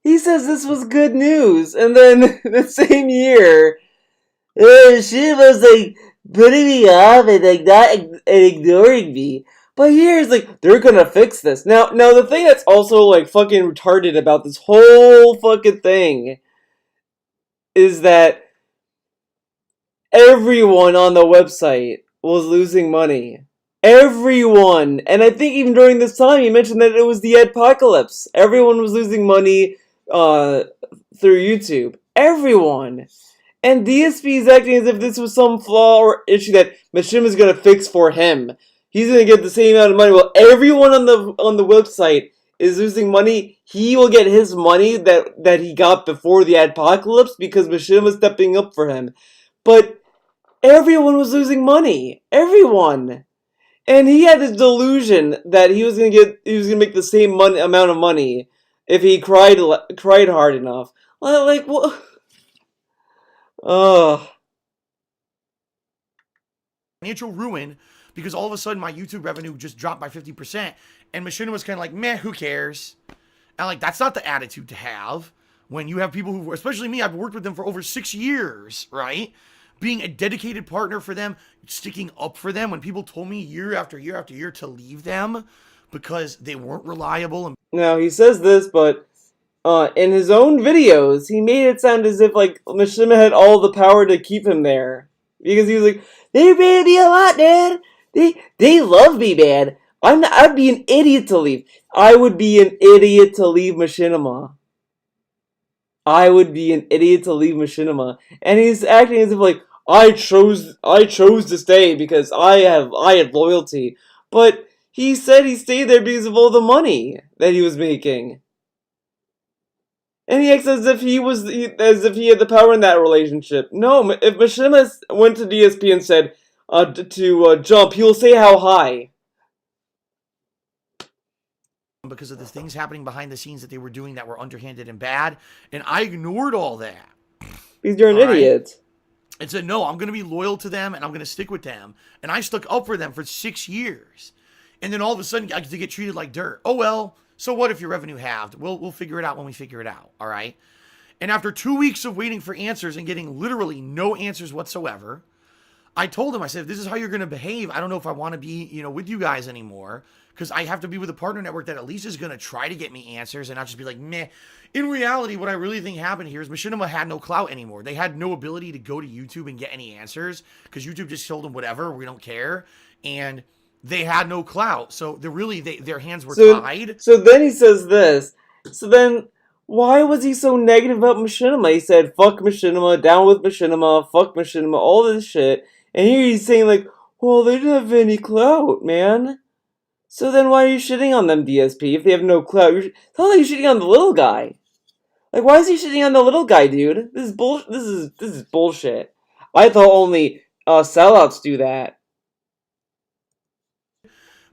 He says this was good news, and then the same year, she was like putting me off and like not and ignoring me. But here's like they're gonna fix this. Now the thing that's also like fucking retarded about this whole fucking thing is that everyone on the website was losing money. Everyone, and I think even during this time, he mentioned that it was the apocalypse. Everyone was losing money through YouTube. Everyone. And DSP is acting as if this was some flaw or issue that Machinima is going to fix for him. He's going to get the same amount of money. Well, everyone on the website is losing money. He will get his money that he got before the apocalypse because Machinima was stepping up for him. But everyone was losing money. Everyone. And he had this delusion that he was gonna make the same amount of money if he cried hard enough. Like what? Financial ruin because all of a sudden my YouTube revenue just dropped by 50%, and Machinima was kind of like, meh, who cares? And like that's not the attitude to have when you have people who, especially me, I've worked with them for over 6 years, right? Being a dedicated partner for them, sticking up for them when people told me year after year after year to leave them because they weren't reliable. And now, he says this, but in his own videos, he made it sound as if like Machinima had all the power to keep him there. Because he was like, they pay me a lot, Dad. They love me, man. I'd be an idiot to leave. I would be an idiot to leave Machinima. I would be an idiot to leave Machinima. And he's acting as if like I chose to stay because I had loyalty. But he said he stayed there because of all the money that he was making. And he acts as if he had the power in that relationship. No, if Machinima went to DSP and said to jump, he will say how high. because of the things happening behind the scenes that they were doing that were underhanded and bad, and I ignored all that. Because you're an idiot. And said, no, I'm going to be loyal to them, and I'm going to stick with them. And I stuck up for them for 6 years. And then all of a sudden, I get to get treated like dirt. Oh, well, So what if your revenue halved? We'll figure it out when we figure it out, all right? And after 2 weeks of waiting for answers and getting literally no answers whatsoever, I told him, I said, if this is how you're going to behave, I don't know if I want to be, with you guys anymore, because I have to be with a partner network that at least is going to try to get me answers and not just be like, meh. In reality, what I really think happened here is Machinima had no clout anymore. They had no ability to go to YouTube and get any answers because YouTube just told them whatever, we don't care. And they had no clout. So their hands were tied. So then he says this. So then, why was he so negative about Machinima? He said, fuck Machinima, down with Machinima, fuck Machinima, all this shit. And here he's saying like, well, they didn't have any clout, man. So then why are you shitting on them, DSP, if they have no clout? It's not like you're shitting on the little guy. Like, why is he shitting on the little guy, dude? This is bullshit. I thought only sellouts do that.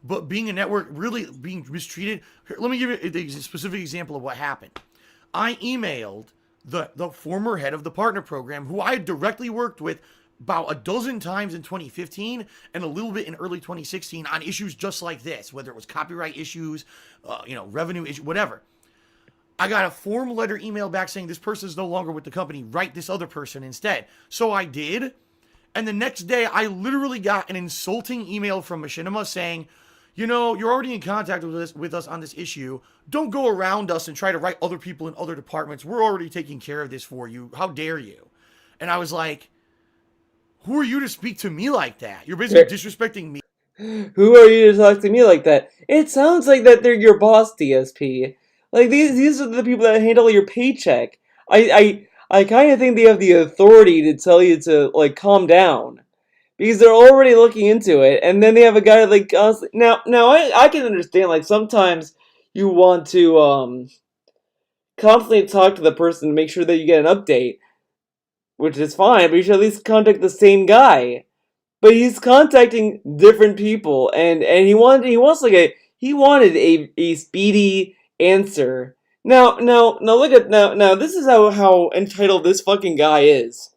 But being a network, really being mistreated. Let me give you a specific example of what happened. I emailed the former head of the partner program, who I had directly worked with about a dozen times in 2015 and a little bit in early 2016 on issues just like this, whether it was copyright issues, revenue issues, whatever. I got a form letter email back saying this person is no longer with the company, write this other person instead. So I did. And the next day I literally got an insulting email from Machinima saying, you're already in contact with us on this issue. Don't go around us and try to write other people in other departments. We're already taking care of this for you. How dare you? And I was like, who are you to speak to me like that? You're basically disrespecting me. Who are you to talk to me like that? It sounds like that they're your boss, DSP. Like, these are the people that handle your paycheck. I kind of think they have the authority to tell you to, like, calm down. Because they're already looking into it, and then they have a guy, like, now I can understand, like, sometimes you want to, constantly talk to the person to make sure that you get an update. Which is fine, but you should at least contact the same guy. But he's contacting different people, and he wanted a speedy answer. Now look at now this is how entitled this fucking guy is.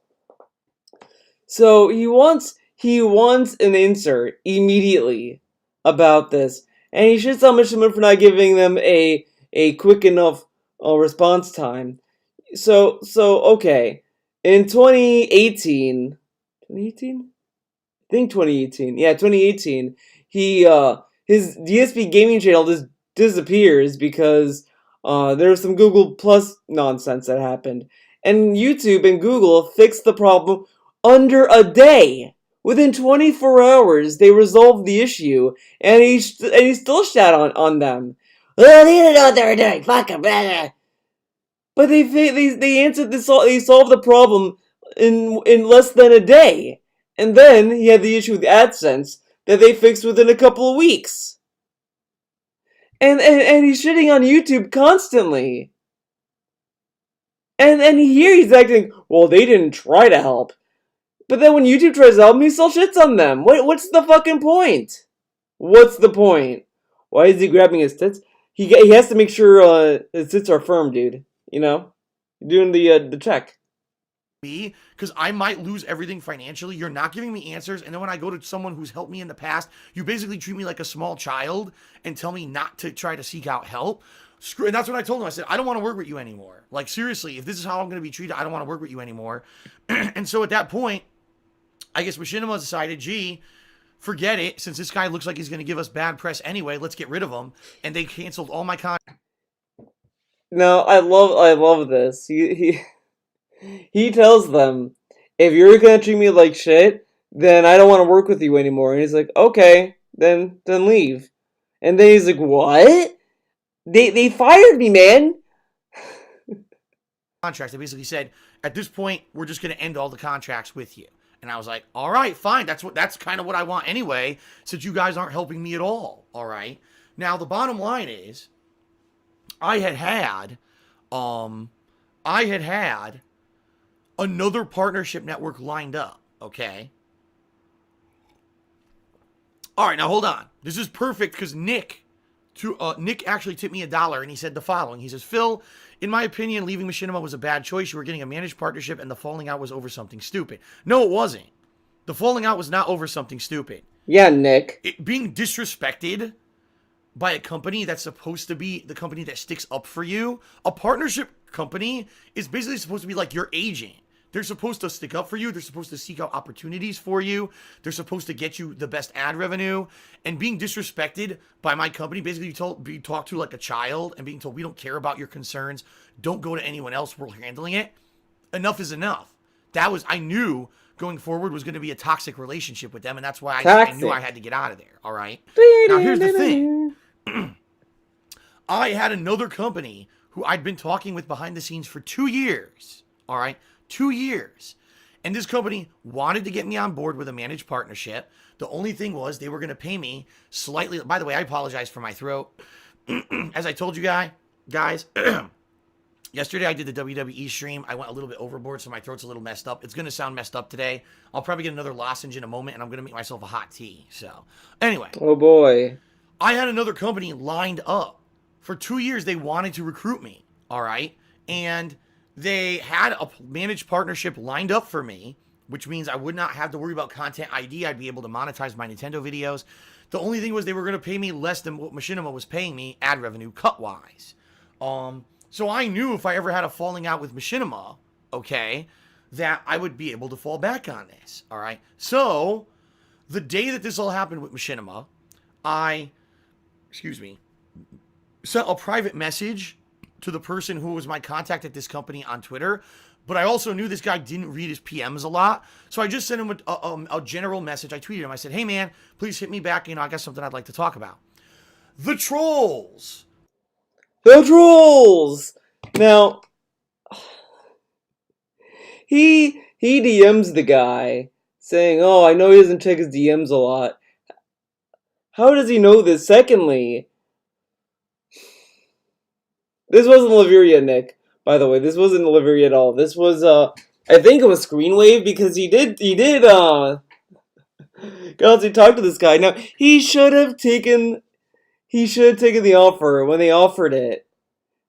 So he wants an answer immediately about this, and he shits on Machinima for not giving them a quick enough response time. So okay. In 2018, I think 2018. Yeah, 2018. He his DSP gaming channel just disappears because there was some Google Plus nonsense that happened, and YouTube and Google fixed the problem under a day. Within 24 hours, they resolved the issue, and he still shat on them. Well, they didn't know what they were doing. Fuck them. But they answered this. They solved the problem in less than a day, and then he had the issue with AdSense that they fixed within a couple of weeks. And he's shitting on YouTube constantly. And here he's acting, well, they didn't try to help. But then when YouTube tries to help him, he still shits on them. What's the fucking point? What's the point? Why is he grabbing his tits? He has to make sure his tits are firm, dude. Doing the check. Because I might lose everything financially. You're not giving me answers. And then when I go to someone who's helped me in the past, you basically treat me like a small child and tell me not to try to seek out help. And that's what I told him. I said, I don't want to work with you anymore. Like, seriously, if this is how I'm going to be treated, I don't want to work with you anymore. And so at that point, I guess Machinima decided, gee, forget it. Since this guy looks like he's going to give us bad press anyway, let's get rid of him. And they canceled all my contracts. No, I love this. He tells them, if you're gonna treat me like shit, then I don't want to work with you anymore. And he's like, okay, then leave. And then he's like, what? They fired me, man. Contracts. They basically said, at this point, we're just gonna end all the contracts with you. And I was like, all right, fine. That's kind of what I want anyway, since you guys aren't helping me at all. All right. Now the bottom line is, I had another partnership network lined up, okay? All right, now hold on. This is perfect because Nick actually tipped me $1, and he said the following. He says, Phil, in my opinion, leaving Machinima was a bad choice. You were getting a managed partnership, and the falling out was over something stupid. No, it wasn't. The falling out was not over something stupid. Yeah, Nick. Being disrespected by a company that's supposed to be the company that sticks up for you. A partnership company is basically supposed to be like your agent. They're supposed to stick up for you. They're supposed to seek out opportunities for you. They're supposed to get you the best ad revenue. And being disrespected by my company, basically being talked to like a child and being told, we don't care about your concerns. Don't go to anyone else. We're handling it. Enough is enough. I knew going forward was going to be a toxic relationship with them. And that's why I knew I had to get out of there. All right. Now, here's the thing. I had another company who I'd been talking with behind the scenes for 2 years. All right. 2 years. And this company wanted to get me on board with a managed partnership. The only thing was they were going to pay me slightly. By the way, I apologize for my throat. As I told you guys, yesterday I did the WWE stream. I went a little bit overboard, so my throat's a little messed up. It's going to sound messed up today. I'll probably get another lozenge in a moment, and I'm going to make myself a hot tea. So, anyway. Oh, boy. I had another company lined up. For 2 years, they wanted to recruit me, all right? And they had a managed partnership lined up for me, which means I would not have to worry about content ID. I'd be able to monetize my Nintendo videos. The only thing was they were going to pay me less than what Machinima was paying me ad revenue cut-wise. So I knew if I ever had a falling out with Machinima, okay, that I would be able to fall back on this, all right? So the day that this all happened with Machinima, I sent a private message to the person who was my contact at this company on Twitter, but I also knew this guy didn't read his PMs a lot, so I just sent him a general message. I tweeted him. I said, hey, man, please hit me back. I got something I'd like to talk about. The trolls. The trolls! Now, he DMs the guy, saying, oh, I know he doesn't check his DMs a lot. How does he know this? Secondly, this wasn't Laveria, Nick, by the way. This wasn't Laveria at all. This was, I think it was Screenwave, because he did, God, he talked to this guy. Now, he should have taken the offer when they offered it.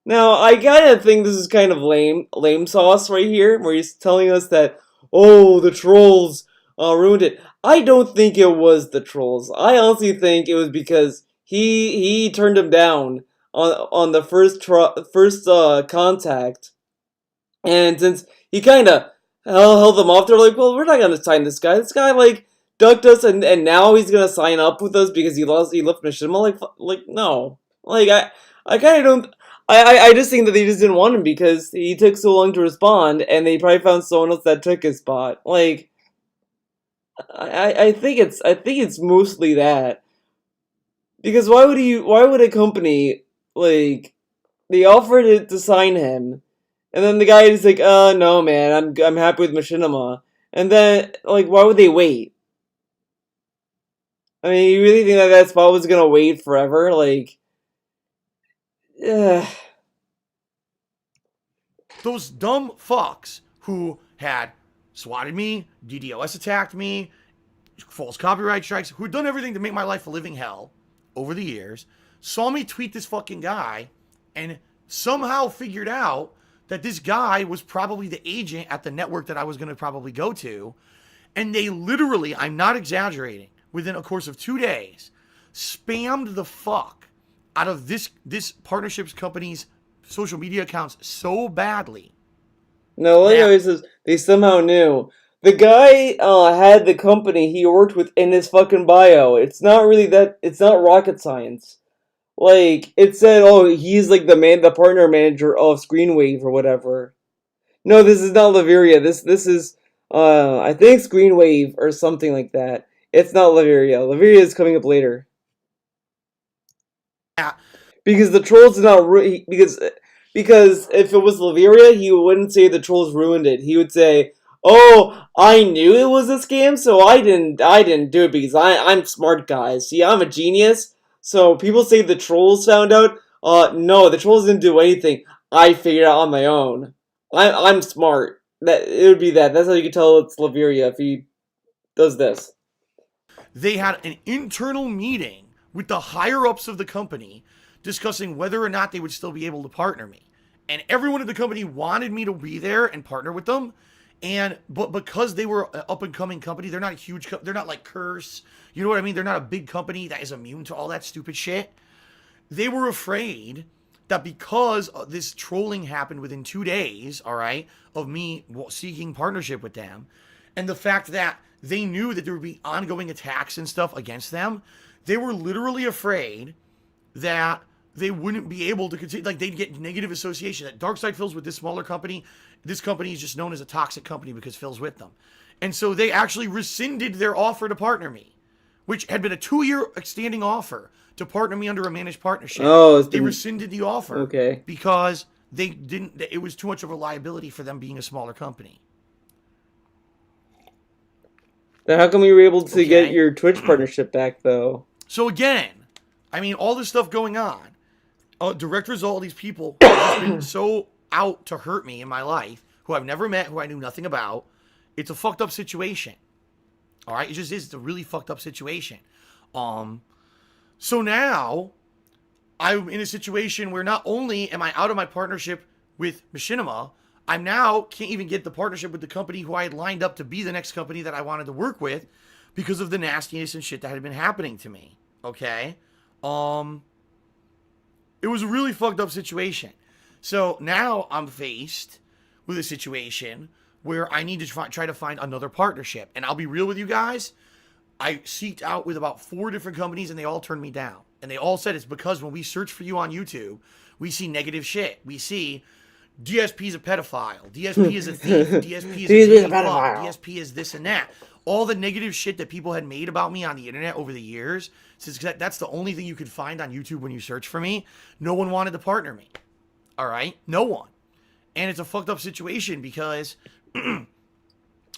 Now, I kind of think this is kind of lame sauce right here, where he's telling us that, oh, the trolls ruined it. I don't think it was the trolls. I honestly think it was because he turned him down on the first contact, and since he kind of held them off, they're like, well, we're not gonna sign this guy. This guy like ducked us, and now he's gonna sign up with us because he left Machinima. Like no, like I kind of don't. I just think that they just didn't want him because he took so long to respond, and they probably found someone else that took his spot. Like I think it's mostly that. Because why would a company, like, they offered it to sign him, and then the guy is like, no man, I'm happy with Machinima. And then, like, why would they wait? I mean, you really think that spot was gonna wait forever? Like, those dumb fucks who had swatted me, DDoS attacked me, false copyright strikes, who'd done everything to make my life a living hell over the years, saw me tweet this fucking guy and somehow figured out that this guy was probably the agent at the network that I was going to probably go to. And they literally, I'm not exaggerating, within a course of 2 days, spammed the fuck out of this partnerships company's social media accounts so badly. no, like always says, they somehow knew. The guy had the company he worked with in his fucking bio. It's not rocket science. Like, it said, oh, he's like the partner manager of Screenwave or whatever. No, this is not Laveria. This is, I think Screenwave or something like that. It's not Laveria. Laveria is coming up later. Yeah. Because the trolls did not, because if it was Laveria, he wouldn't say the trolls ruined it. He would say, oh, I knew it was a scam, so I didn't do it because I'm smart, guys. See, I'm a genius. So people say the trolls found out. No, the trolls didn't do anything. I figured it out on my own. I'm smart. It would be that. That's how you can tell it's Laveria if he does this. They had an internal meeting with the higher ups of the company discussing whether or not they would still be able to partner me. And everyone at the company wanted me to be there and partner with them. But because they were an up and coming company, they're not a huge they're not like Curse. You know what I mean? They're not a big company that is immune to all that stupid shit. they were afraid that because this trolling happened within 2 days, all right, of me seeking partnership with them, and the fact that they knew that there would be ongoing attacks and stuff against them, they were literally afraid that they wouldn't be able to continue, like they'd get negative association. That Darkside Phil's with this smaller company. This company is just known as a toxic company because Phil's with them. And so they actually rescinded their offer to partner me, which had been a 2-year standing offer to partner me under a managed partnership. Oh, They rescinded the offer okay. because they didn't, it was too much of a liability for them being a smaller company. Then how come you were able to get Okay. your Twitch partnership back, though? So again, I mean, all this stuff going on, a direct result of these people who have been so out to hurt me in my life, who I've never met, who I knew nothing about. It's a fucked up situation. All right, it just is. It's a really fucked up situation. So now I'm in a situation where not only am I out of my partnership with Machinima, I'm now can't even get the partnership with the company who I had lined up to be the next company that I wanted to work with because of the nastiness and shit that had been happening to me. Okay? It was a really fucked up situation. So now I'm faced with a situation where I need to try to find another partnership. And I'll be real with you guys. I seeked out with about 4 different companies and they all turned me down. And they all said it's because when we search for you on YouTube, we see negative shit. We see DSP is a pedophile. DSP is a thief. DSP is a pedophile. DSP is this and that. All the negative shit that people had made about me on the internet over the years, since that's the only thing you could find on YouTube when you search for me, no one wanted to partner me. All right? No one. And it's a fucked up situation because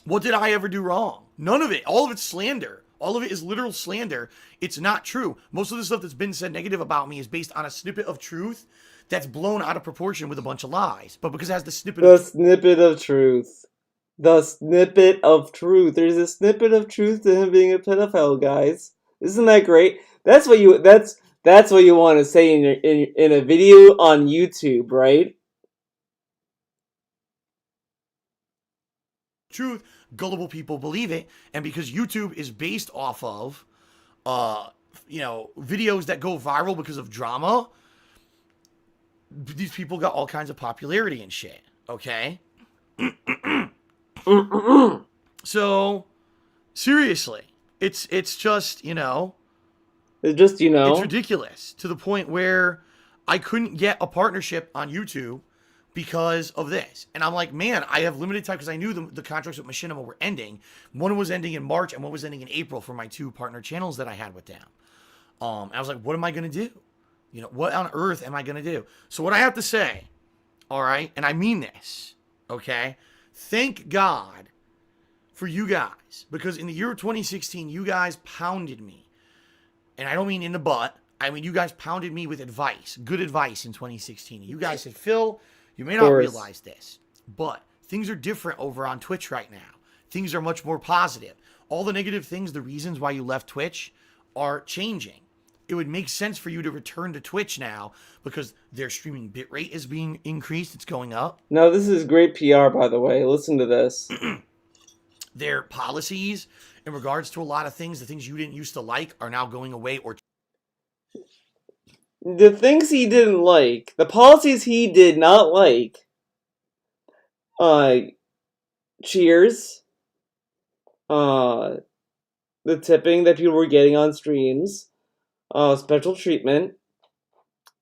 what did I ever do wrong? None of it. All of it's slander. All of it is literal slander. It's not true. Most of the stuff that's been said negative about me is based on a snippet of truth that's blown out of proportion with a bunch of lies. But because it has the snippet of snippet of truth. The snippet of truth. There's a snippet of truth to him being a pedophile, guys. Isn't that great? That's what you want to say in a video on YouTube, right? truth, gullible people believe it. And because YouTube is based off of, videos that go viral because of drama, these people got all kinds of popularity and shit. Okay? So, seriously, it's just, it's ridiculous to the point where I couldn't get a partnership on YouTube because of this. And I'm like, man, I have limited time because I knew the contracts with Machinima were ending. One was ending in March and one was ending in April for my 2 partner channels that I had with them. I was like, what am I going to do? What on earth am I going to do? So what I have to say, all right, and I mean this, okay? Thank God for you guys, because in the year of 2016, you guys pounded me. And I don't mean in the butt. I mean, you guys pounded me with advice, good advice in 2016. You guys said, Phil, you may not realize this, but things are different over on Twitch right now. Things are much more positive. All the negative things, the reasons why you left Twitch are changing. It would make sense for you to return to Twitch now because their streaming bitrate is being increased. It's going up. No, this is great PR, by the way. Listen to this. Their policies in regards to a lot of things, the things you didn't used to like, are now going away. Or the things he didn't like, the policies he did not like, cheers, the tipping that people were getting on streams, special treatment,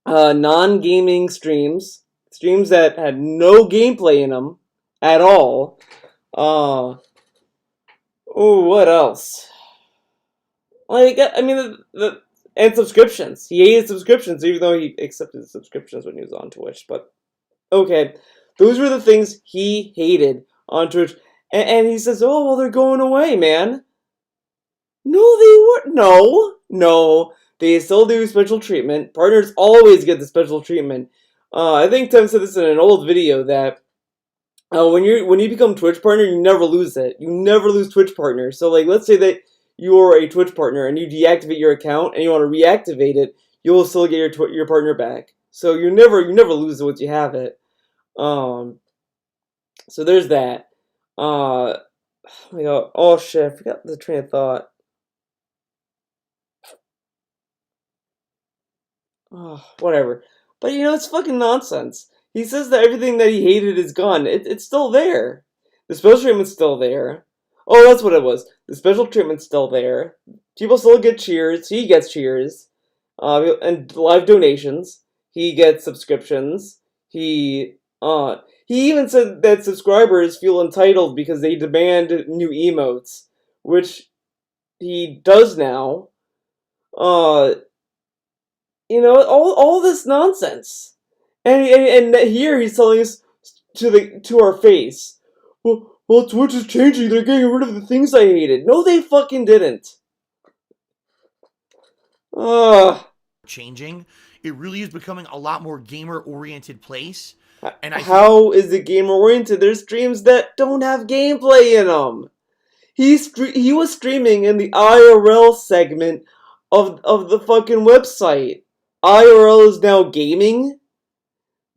non-gaming streams that had no gameplay in them at all. What else? And subscriptions. He hated subscriptions, even though he accepted subscriptions when he was on Twitch. But, okay, those were the things he hated on Twitch. And he says, oh, well, they're going away, man. No, they weren't. No. They still do special treatment. Partners always get the special treatment. I think Tim said this in an old video that when you become Twitch partner, you never lose it. You never lose Twitch partner. So, let's say that you're a Twitch partner and you deactivate your account and you want to reactivate it, you'll still get your partner back. So you never lose it once you have it. So there's that. Oh my god. Oh shit, I forgot the train of thought. Whatever. But it's fucking nonsense. He says that everything that he hated is gone. It's still there. The special treatment's still there. Oh, that's what it was. The special treatment's still there. People still get cheers. He gets cheers. And live donations. He gets subscriptions. He even said that subscribers feel entitled because they demand new emotes, which he does now. All this nonsense, and here he's telling us to our face. Well, Twitch is changing. They're getting rid of the things I hated. No, they fucking didn't. Changing. It really is becoming a lot more gamer-oriented place. And how is it gamer-oriented? There's streams that don't have gameplay in them. He was streaming in the IRL segment of the fucking website. IRL is now gaming?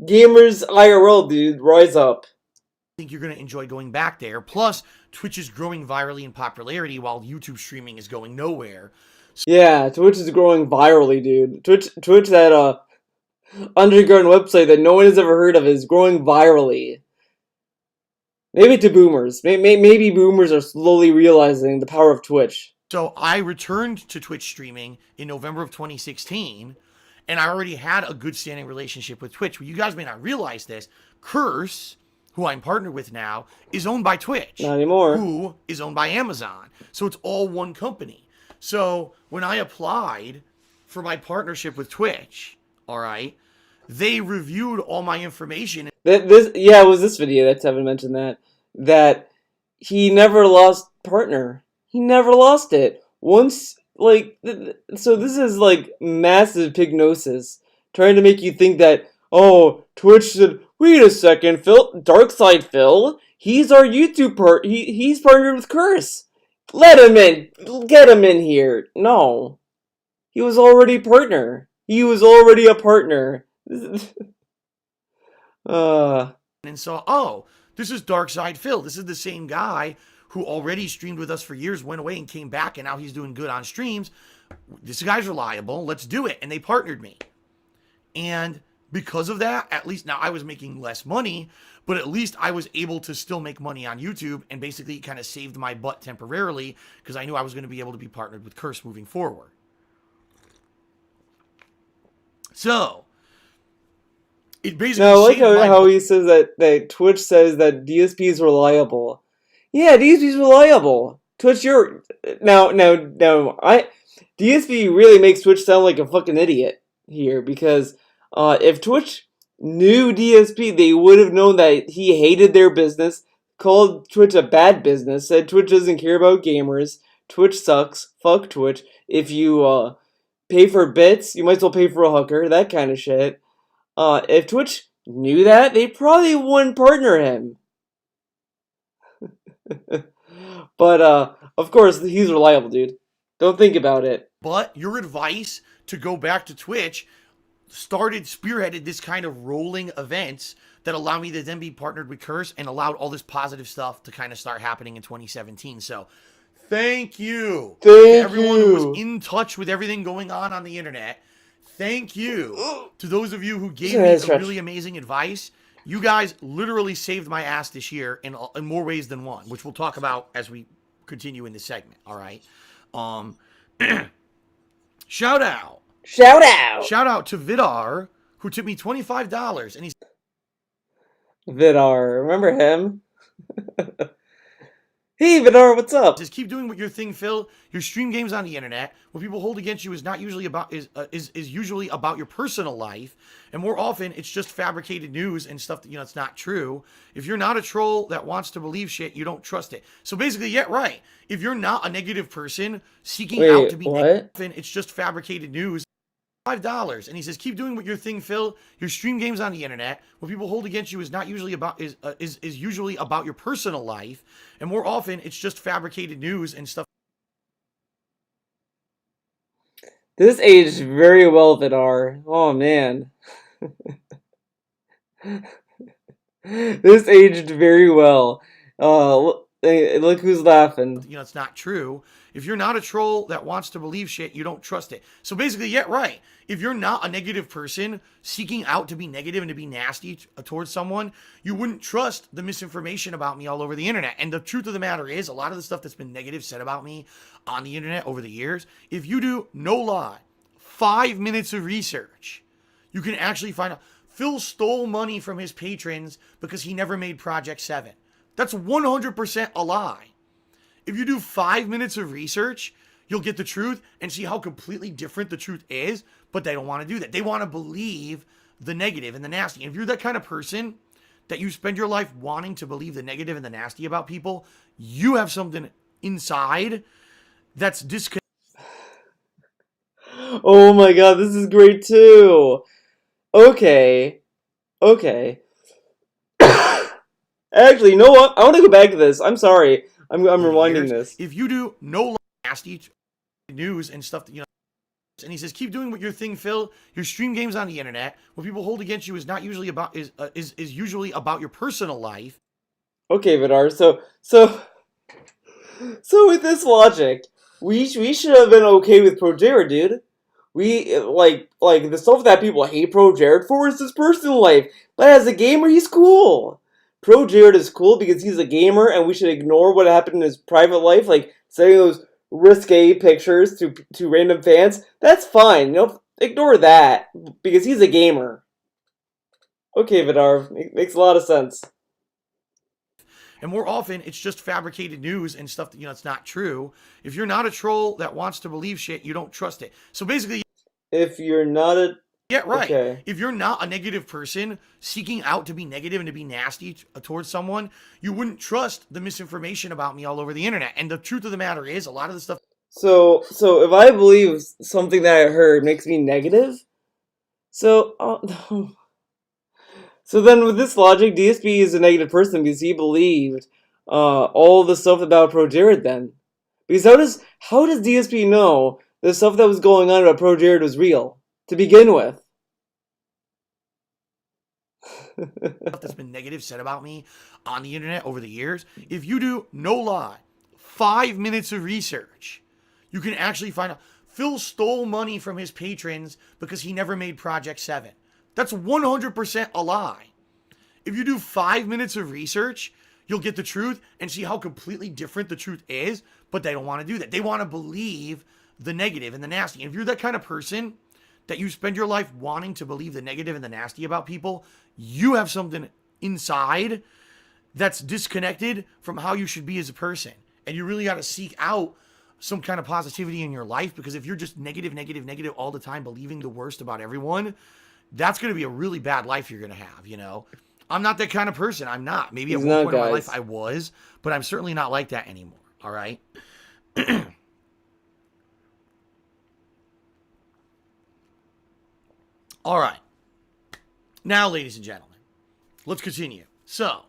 Gamers IRL, dude. Rise up. I think you're going to enjoy going back there. Plus, Twitch is growing virally in popularity while YouTube streaming is going nowhere. Yeah, Twitch is growing virally, dude. Twitch, that underground website that no one has ever heard of, is growing virally. Maybe to boomers. Maybe boomers are slowly realizing the power of Twitch. So I returned to Twitch streaming in November of 2016, and I already had a good standing relationship with Twitch. Well, you guys may not realize this. Curse, who I'm partnered with now, is owned by Twitch. Not anymore. Who is owned by Amazon. So it's all one company. So when I applied for my partnership with Twitch, all right, they reviewed all my information. It was this video that Tevin mentioned that he never lost partner. He never lost it. Once, so this is like massive pignosis, trying to make you think that, oh, Twitch said, wait a second, Darkside Phil, he's our YouTube he's partnered with Curse. Let him in. Get him in here. No. He was already a partner. He was already a partner. And so, oh, this is Darkside Phil. This is the same guy who already streamed with us for years, went away and came back, and now he's doing good on streams. This guy's reliable. Let's do it. And they partnered me. And because of that, at least now I was making less money, but at least I was able to still make money on YouTube, and basically kind of saved my butt temporarily because I knew I was going to be able to be partnered with Curse moving forward. So, it basically now, I like how he says that Twitch says that DSP is reliable. Yeah, DSP is reliable. Twitch, DSP really makes Twitch sound like a fucking idiot here, because if Twitch knew DSP, they would have known that he hated their business, called Twitch a bad business, said Twitch doesn't care about gamers, Twitch sucks, fuck Twitch. If you pay for bits, you might as well pay for a hooker, that kind of shit. If Twitch knew that, they probably wouldn't partner him. But, of course, he's reliable, dude. Don't think about it. But your advice to go back to Twitch spearheaded this kind of rolling events that allowed me to then be partnered with Curse and allowed all this positive stuff to kind of start happening in 2017. So, thank you to everyone who was in touch with everything going on the internet. Thank you to those of you who gave me really amazing advice. You guys literally saved my ass this year in more ways than one, which we'll talk about as we continue in this segment. All right. Shout out to Vidar, who took me $25, and he's Vidar. Remember him? Hey, Vidar, what's up? Just keep doing what your thing, Phil. Your stream games on the internet. What people hold against you is not usually about is usually about your personal life, and more often it's just fabricated news and stuff that it's not true. If you're not a troll that wants to believe shit, you don't trust it. So basically, yeah, right. If you're not a negative person seeking out to be negative, it's just fabricated news. $5, and he says, keep doing what your thing, Phil. Your stream games on the internet. What people hold against you is not usually about is usually about your personal life, and more often it's just fabricated news and stuff. This aged very well, Vidar. Oh man, this aged very well. Hey, look who's laughing. You know, it's not true. If you're not a troll that wants to believe shit, you don't trust it. So basically, yeah, right. If you're not a negative person seeking out to be negative and to be nasty towards someone, you wouldn't trust the misinformation about me all over the internet. And the truth of the matter is, a lot of the stuff that's been negative said about me on the internet over the years, if you do, no lie, 5 minutes of research, you can actually find out. Phil stole money from his patrons because he never made Project 7. That's 100% a lie. If you do 5 minutes of research, you'll get the truth and see how completely different the truth is, but they don't want to do that. They want to believe the negative and the nasty. And if you're that kind of person that you spend your life wanting to believe the negative and the nasty about people, you have something inside that's disconnected. Oh my god, this is great too. Okay. Okay. Actually, you know what? I want to go back to this. I'm sorry. I'm rewinding this. If you do no nasty news and stuff that, you know, and he says, keep doing what your thing, Phil. Your stream games on the internet. What people hold against you is not usually about is usually about your personal life. Okay, Vidar. So with this logic, we should have been okay with Pro Jared, dude. We like the stuff that people hate Pro Jared for is his personal life. But as a gamer, he's cool. Pro Jared is cool because he's a gamer, and we should ignore what happened in his private life, like sending those risque pictures to random fans. That's fine. You know, ignore that because he's a gamer. Okay, Vidar, makes a lot of sense. And more often, it's just fabricated news and stuff that, you know, it's not true. If you're not a troll that wants to believe shit, you don't trust it. So basically, if you're not a... Yeah, right. Okay. If you're not a negative person seeking out to be negative and to be nasty towards someone, you wouldn't trust the misinformation about me all over the internet. And the truth of the matter is, a lot of the stuff... So if I believe something that I heard makes me negative, so then with this logic, DSP is a negative person because he believed all the stuff about Pro Jared then. Because how does DSP know the stuff that was going on about Pro Jared was real to begin with? That's been negative said about me on the internet over the years. If you do, no lie, 5 minutes of research, you can actually find out. Phil stole money from his patrons because he never made Project 7. That's 100% a lie. If you do 5 minutes of research, you'll get the truth and see how completely different the truth is, but they don't want to do that. They want to believe the negative and the nasty. And if you're that kind of person that you spend your life wanting to believe the negative and the nasty about people, you have something inside that's disconnected from how you should be as a person. And you really got to seek out some kind of positivity in your life, because if you're just negative all the time, believing the worst about everyone, that's going to be a really bad life you're going to have, you know? I'm not that kind of person. I'm not. Maybe at one point in my life I was, but I'm certainly not like that anymore. All right? All right. Now, ladies and gentlemen, let's continue. So,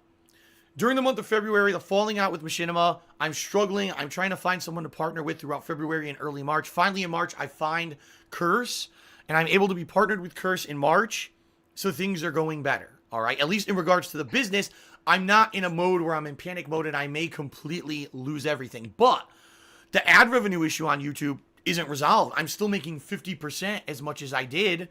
during the month of February, the falling out with Machinima, I'm struggling. I'm trying to find someone to partner with throughout February and early March. Finally, in March, I find Curse, and I'm able to be partnered with Curse in March, so things are going better. All right, at least in regards to the business, I'm not in a mode where I'm in panic mode and I may completely lose everything. But the ad revenue issue on YouTube isn't resolved. I'm still making 50% as much as I did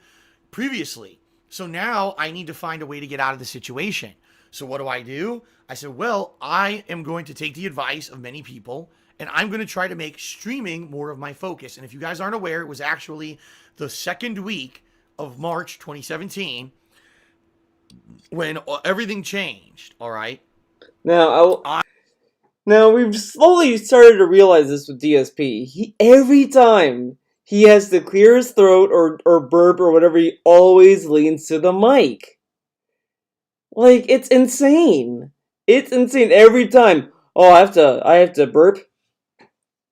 previously. So now I need to find a way to get out of the situation. So what do? I said, well, I am going to take the advice of many people, and I'm going to try to make streaming more of my focus. And if you guys aren't aware, it was actually the second week of March 2017 when everything changed, all right? Now, now we've slowly started to realize this with DSP. Every time he has to clear his throat or burp or whatever, he always leans to the mic. Like, it's insane. It's insane every time. Oh, I have to burp.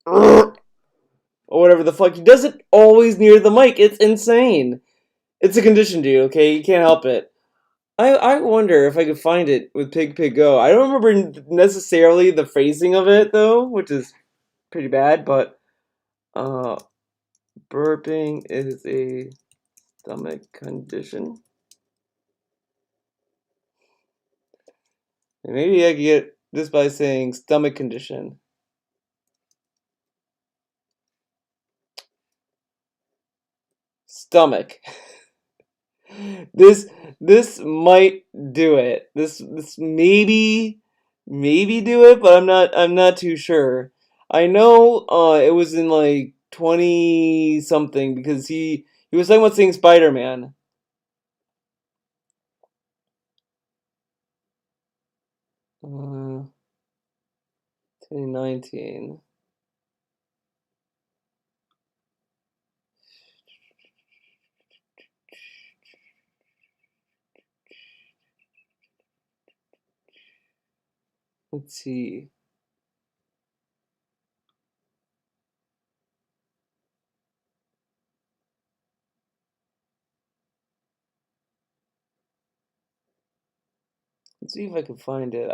Or whatever the fuck. He does it always near the mic. It's insane. It's a condition, dude, okay? You can't help it. I wonder if I could find it with Pig Pig Go. I don't remember necessarily the phrasing of it, though, which is pretty bad, but burping is a stomach condition. Maybe I could get just by saying stomach condition. Stomach. This might do it. This maybe do it, but I'm not too sure. I know it was in like 20 something because he was talking about saying Spider-Man. 2019. Let's see. Let's see if I can find it.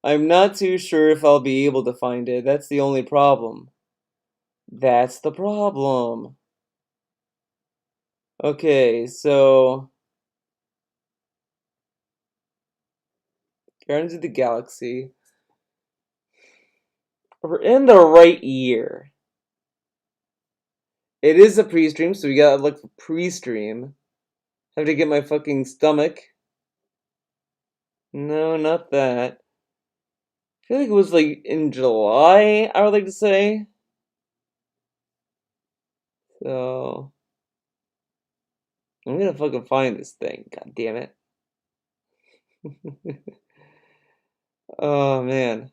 I'm not too sure if I'll be able to find it. That's the only problem. That's the problem. Okay, so Guardians of the Galaxy. We're in the right year. It is a pre-stream, so we gotta look for pre-stream. Have to get my fucking stomach. No, not that. I feel like it was like in July, I would like to say. So I'm gonna fucking find this thing. God damn it. Oh man.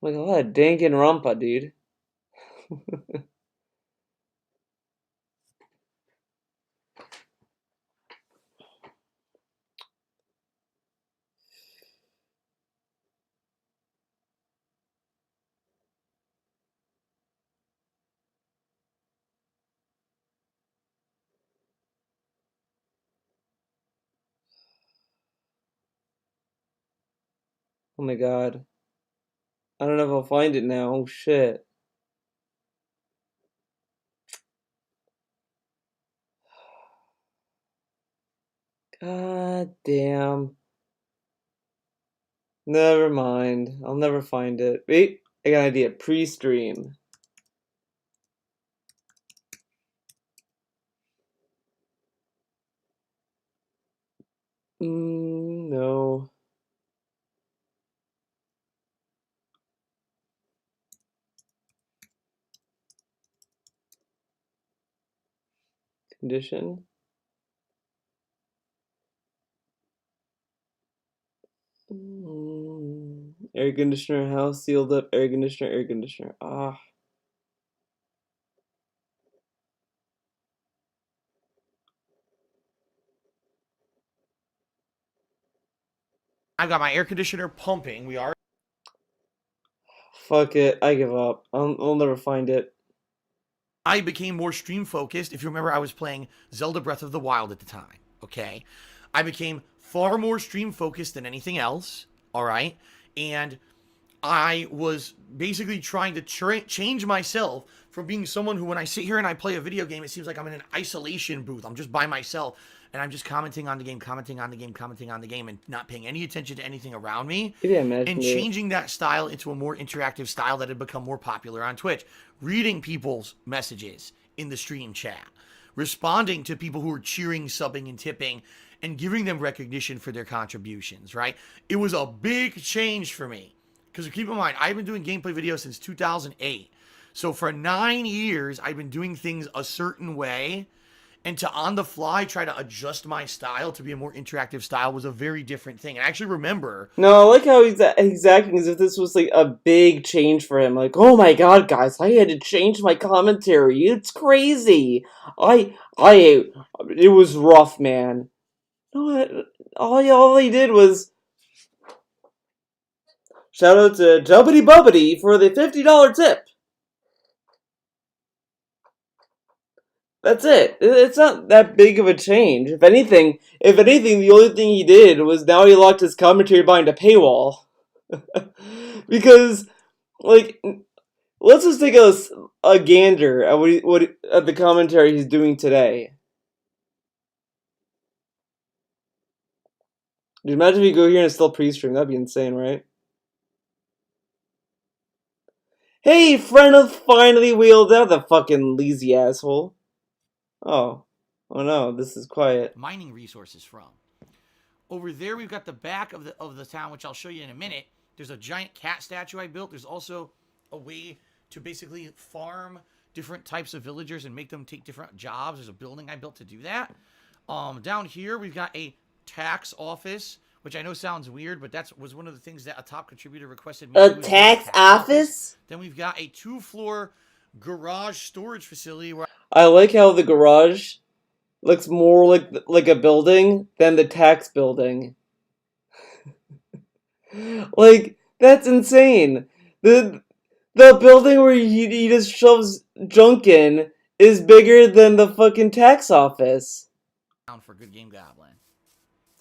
Like a lot of Danganronpa, dude. Oh my god. I don't know if I'll find it now. Oh shit. God damn. Never mind. I'll never find it. Wait, I got an idea. Pre-stream. No. Condition. Air conditioner, house sealed up, air conditioner, air conditioner. Ah. I've got my air conditioner pumping. We are. Fuck it. I give up. I'll never find it. I became more stream focused. If you remember, I was playing Zelda Breath of the Wild at the time. Okay. I became far more stream focused than anything else. All right. And I was basically trying to change myself from being someone who, when I sit here and I play a video game, it seems like I'm in an isolation booth. I'm just by myself and I'm just commenting on the game, commenting on the game, commenting on the game, and not paying any attention to anything around me. Yeah, imagine and it. changing that style into a more interactive style that had become more popular on Twitch. Reading people's messages in the stream chat, responding to people who are cheering, subbing, and tipping, and giving them recognition for their contributions, right? It was a big change for me. Because keep in mind, I've been doing gameplay videos since 2008. So for 9 years, I've been doing things a certain way. And to on the fly try to adjust my style to be a more interactive style was a very different thing. I actually remember. No, I like how he's acting as if this was like a big change for him. Like, oh my god, guys, I had to change my commentary. It's crazy. It was rough, man. No, all he did was shout out to Jubbity Bubbity for the $50 tip. That's it. It's not that big of a change. If anything, the only thing he did was now he locked his commentary behind a paywall. Because, like, let's just take a gander at at the commentary he's doing today. Dude, imagine if you go here and it's still pre-stream. That'd be insane, right? Hey, friend of finally wheeled out, the fucking lazy asshole. Oh. Oh no, this is quiet. Mining resources from. Over there, we've got the back of the town, which I'll show you in a minute. There's a giant cat statue I built. There's also a way to basically farm different types of villagers and make them take different jobs. There's a building I built to do that. Down here, we've got a tax office, which I know sounds weird, but that was one of the things that a top contributor requested me to do. A tax office? Then we've got a 2-floor garage storage facility where I like how the garage looks more like a building than the tax building. Like, that's insane. The building where he just shoves junk in is bigger than the fucking tax office. for Good Game Goblin.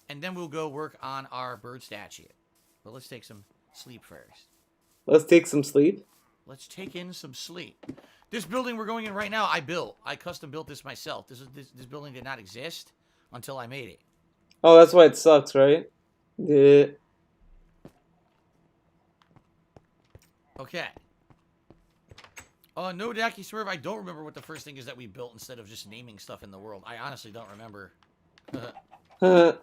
And then we'll go work on our bird statue. But let's take some sleep first. Let's take some sleep. Let's take in some sleep. This building we're going in right now, I built. I custom built this myself. This building did not exist until I made it. Oh, that's why it sucks, right? Yeah. Okay. No, Dacky Swerve, I don't remember what the first thing is that we built instead of just naming stuff in the world. I honestly don't remember. This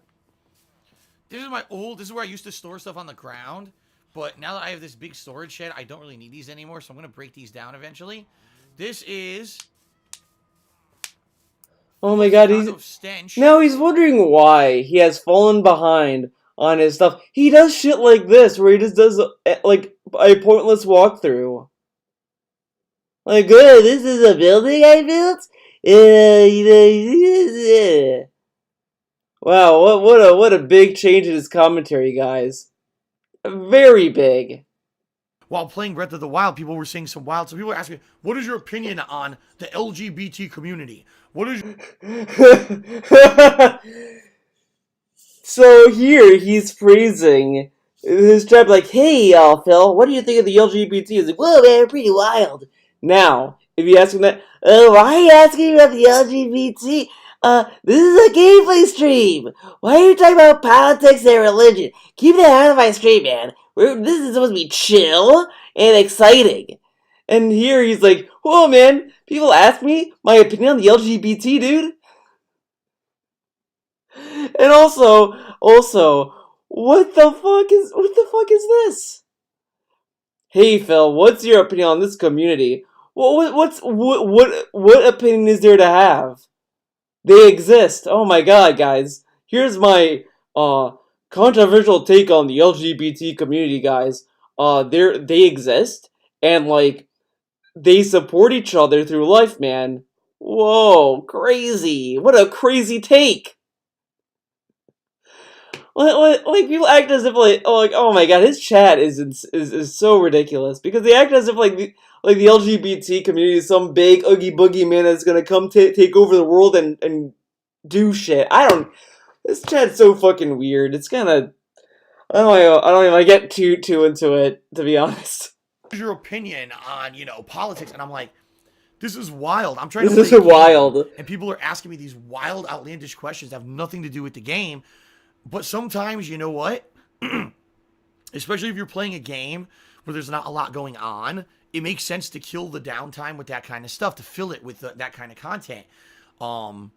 is where I used to store stuff on the ground. But now that I have this big storage shed, I don't really need these anymore. So I'm going to break these down eventually. This is... Oh my god, stench. Now he's wondering why he has fallen behind on his stuff. He does shit like this, where he just does, like, a pointless walkthrough. Like, good, this is a building I built? Wow, what a big change in his commentary, guys. Very big. While playing Breath of the Wild, people were saying some wild... So people were asking me, what is your opinion on the LGBT community? What is... So here, he's praising his tribe, like, hey, y'all, Phil, what do you think of the LGBT? He's like, whoa, man, pretty wild. Now, if you ask him that, why are you asking about the LGBT? This is a gameplay stream. Why are you talking about politics and religion? Keep that out of my stream, man. This is supposed to be chill and exciting. And here he's like, whoa, man, people ask me my opinion on the LGBT, dude. And also, what the fuck is this? Hey, Phil, what's your opinion on this community? What opinion is there to have? They exist. Oh my god, guys. Here's my controversial take on the LGBT community, guys. They exist, and like they support each other through life, man. Whoa, crazy. What a crazy take. Like people act as if oh my god, his chat is so ridiculous, because they act as if like the LGBT community is some big oogie boogie man that's gonna come take over the world and do shit. This chat's so fucking weird. It's kind of I don't even get too into it, to be honest. What is your opinion on politics? And I'm like, this is wild. I'm trying to This play is wild, and people are asking me these wild, outlandish questions that have nothing to do with the game. But sometimes, you know what? Especially if you're playing a game where there's not a lot going on, it makes sense to kill the downtime with that kind of stuff, to fill it with that kind of content. I'll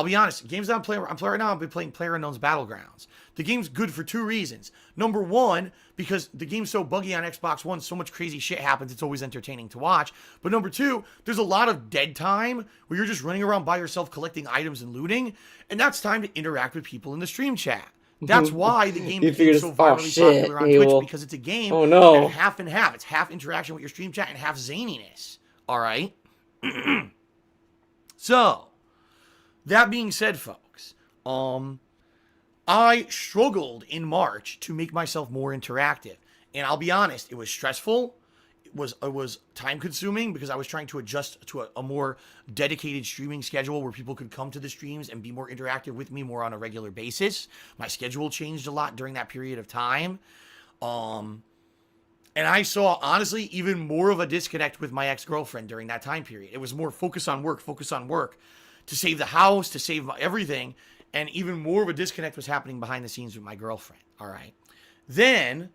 be honest. Games that I'm playing right now, I've been playing PlayerUnknown's Battlegrounds. The game's good for 2 reasons. Number one, because the game's so buggy on Xbox One, so much crazy shit happens, it's always entertaining to watch. But number two, there's a lot of dead time where you're just running around by yourself collecting items and looting, and that's time to interact with people in the stream chat. That's why the game became so virally popular on Twitch, because it's a game that half and half. It's half interaction with your stream chat and half zaniness. All right? So, that being said, folks, I struggled in March to make myself more interactive. And I'll be honest, it was stressful. It was time-consuming, because I was trying to adjust to a more dedicated streaming schedule where people could come to the streams and be more interactive with me more on a regular basis. My schedule changed a lot during that period of time. And I saw, honestly, even more of a disconnect with my ex-girlfriend during that time period. It was more focus on work, to save the house, to save everything. And even more of a disconnect was happening behind the scenes with my girlfriend. All right. Then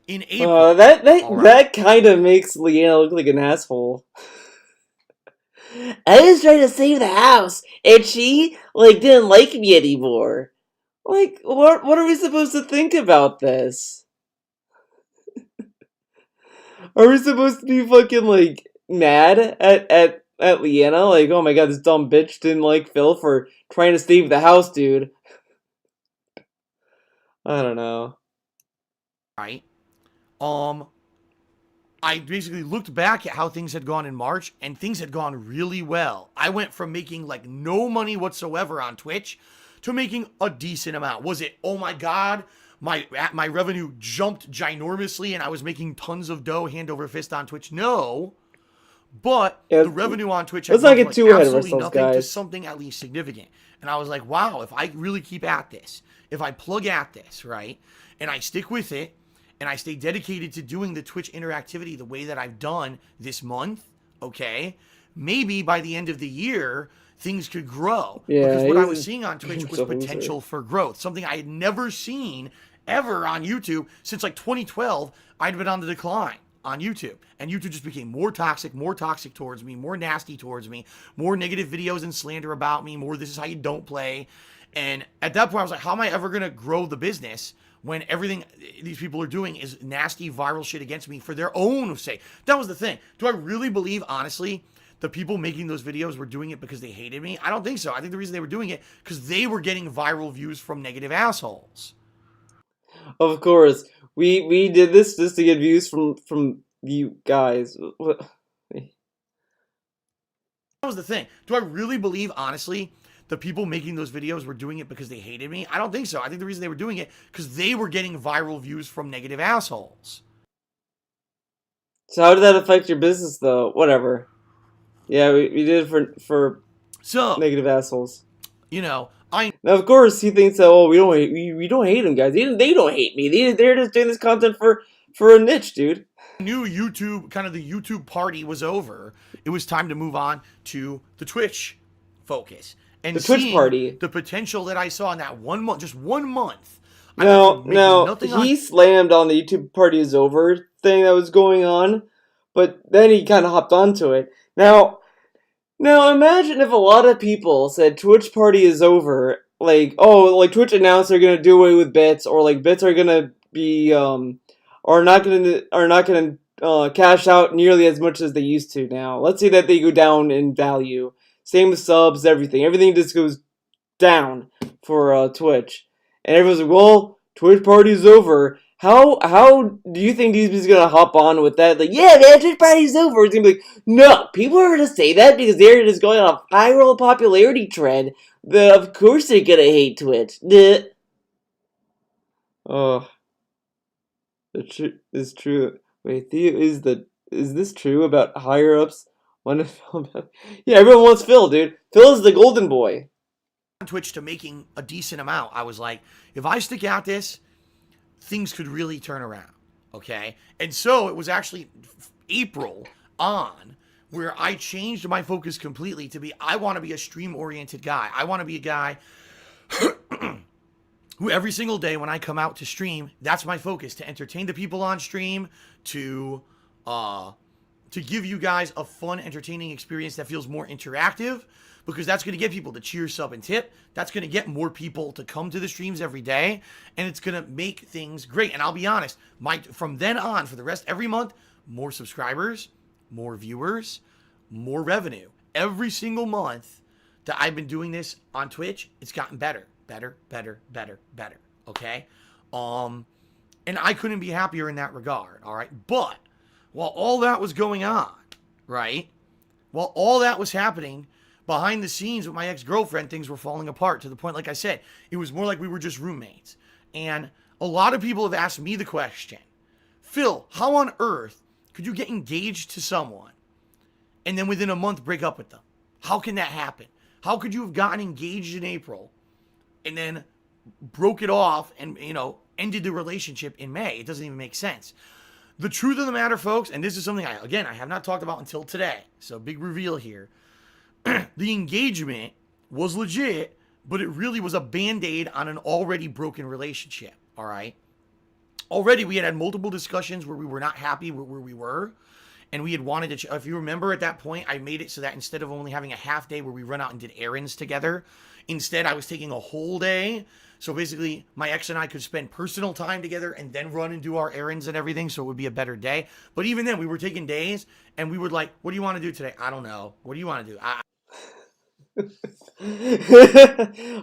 in April, That kind of makes Leanna look like an asshole. I was trying to save the house, and she didn't like me anymore. Like, what are we supposed to think about this? Are we supposed to be fucking mad at Leanna? Like, oh my god, this dumb bitch didn't like Phil for trying to save the house, dude. I don't know. right? I basically looked back at how things had gone in March, and things had gone really well. I went from making no money whatsoever on Twitch to making a decent amount. Was it, oh my god, my revenue jumped ginormously and I was making tons of dough hand over fist on Twitch? No. But Yeah, the revenue on Twitch let's had not gone get from too ahead of absolutely ourselves, nothing to guys. something at least significant. And I was like, wow, if I really keep at this, if I plug at this, right, and I stick with it, and I stay dedicated to doing the Twitch interactivity the way that I've done this month, okay, maybe by the end of the year, things could grow. Yeah, because what I he's- was seeing on Twitch was he's a loser. potential for growth, something I had never seen ever on YouTube since 2012. I'd been on the decline on YouTube, and YouTube just became more toxic towards me, more nasty towards me, more negative videos and slander about me, more this is how you don't play. And at that point I was like, how am I ever going to grow the business when everything these people are doing is nasty viral shit against me for their own sake? That was the thing. Do I really believe, honestly, the people making those videos were doing it because they hated me? I don't think so. I think the reason they were doing it because they were getting viral views from negative assholes. Of course, we did this just to get views from you guys. What? That was the thing. Do I really believe, honestly, the people making those videos were doing it because they hated me? I don't think so. I think the reason they were doing it because they were getting viral views from negative assholes. So how did that affect your business, though? Whatever. Yeah, we did it for So, negative assholes. you know, I Now, of course, he thinks that, oh, we don't hate them, guys. They don't hate me. They're just doing this content for a niche, dude. knew YouTube, kind of the YouTube party was over. It was time to move on to the Twitch focus. And The Twitch seeing party. the potential that I saw in that 1 month, just 1 month. I went from making No, nothing on- he slammed on the YouTube party is over thing that was going on, but then he kind of hopped onto it. Now imagine if a lot of people said Twitch party is over, Twitch announced they're gonna do away with bits, or bits are gonna be are not gonna cash out nearly as much as they used to now. Let's say that they go down in value. Same with subs, everything. Everything just goes down for Twitch. And everyone's like, well, Twitch party's over. How do you think these people are gonna hop on with that? Like, yeah, man, Twitch party's over. It's gonna be like, no, people are gonna say that because they're just going on a viral popularity trend. Of course they're gonna hate Twitch. Duh. Oh, it's true. Wait, Theo, is this true about higher ups? Yeah, everyone wants Phil, dude. Phil is the golden boy. on Twitch to making a decent amount. I was like, if I stick at this, things could really turn around. Okay. And so it was actually April on where I changed my focus completely to be, I want to be a stream oriented guy. I want to be a guy who every single day when I come out to stream, that's my focus, to entertain the people on stream, to give you guys a fun, entertaining experience that feels more interactive, because that's going to get people to cheer, sub, and tip. That's going to get more people to come to the streams every day, and it's going to make things great. And I'll be honest, from then on, for the rest, every month, more subscribers, more viewers, more revenue. Every single month that I've been doing this on Twitch, it's gotten better, okay? And I couldn't be happier in that regard, all right? But while all that was going on, right? While all that was happening behind the scenes with my ex-girlfriend, things were falling apart to the point, like I said, it was more like we were just roommates. And a lot of people have asked me the question, Phil, how on earth could you get engaged to someone and then within a month break up with them? How can that happen? How could you have gotten engaged in April and then broke it off and, ended the relationship in May? It doesn't even make sense. The truth of the matter, folks, and this is something I have not talked about until today, so big reveal here. The engagement was legit but it really was a band-aid on an already broken relationship, all right? Already we had multiple discussions where we were not happy with where we were, and we had wanted to, if you remember at that point, I made it so that instead of only having a half day where we run out and did errands together, instead I was taking a whole day. So basically, my ex and I could spend personal time together and then run and do our errands and everything, so it would be a better day. But even then, we were taking days, and we would like, what do you want to do today? I don't know. What do you want to do?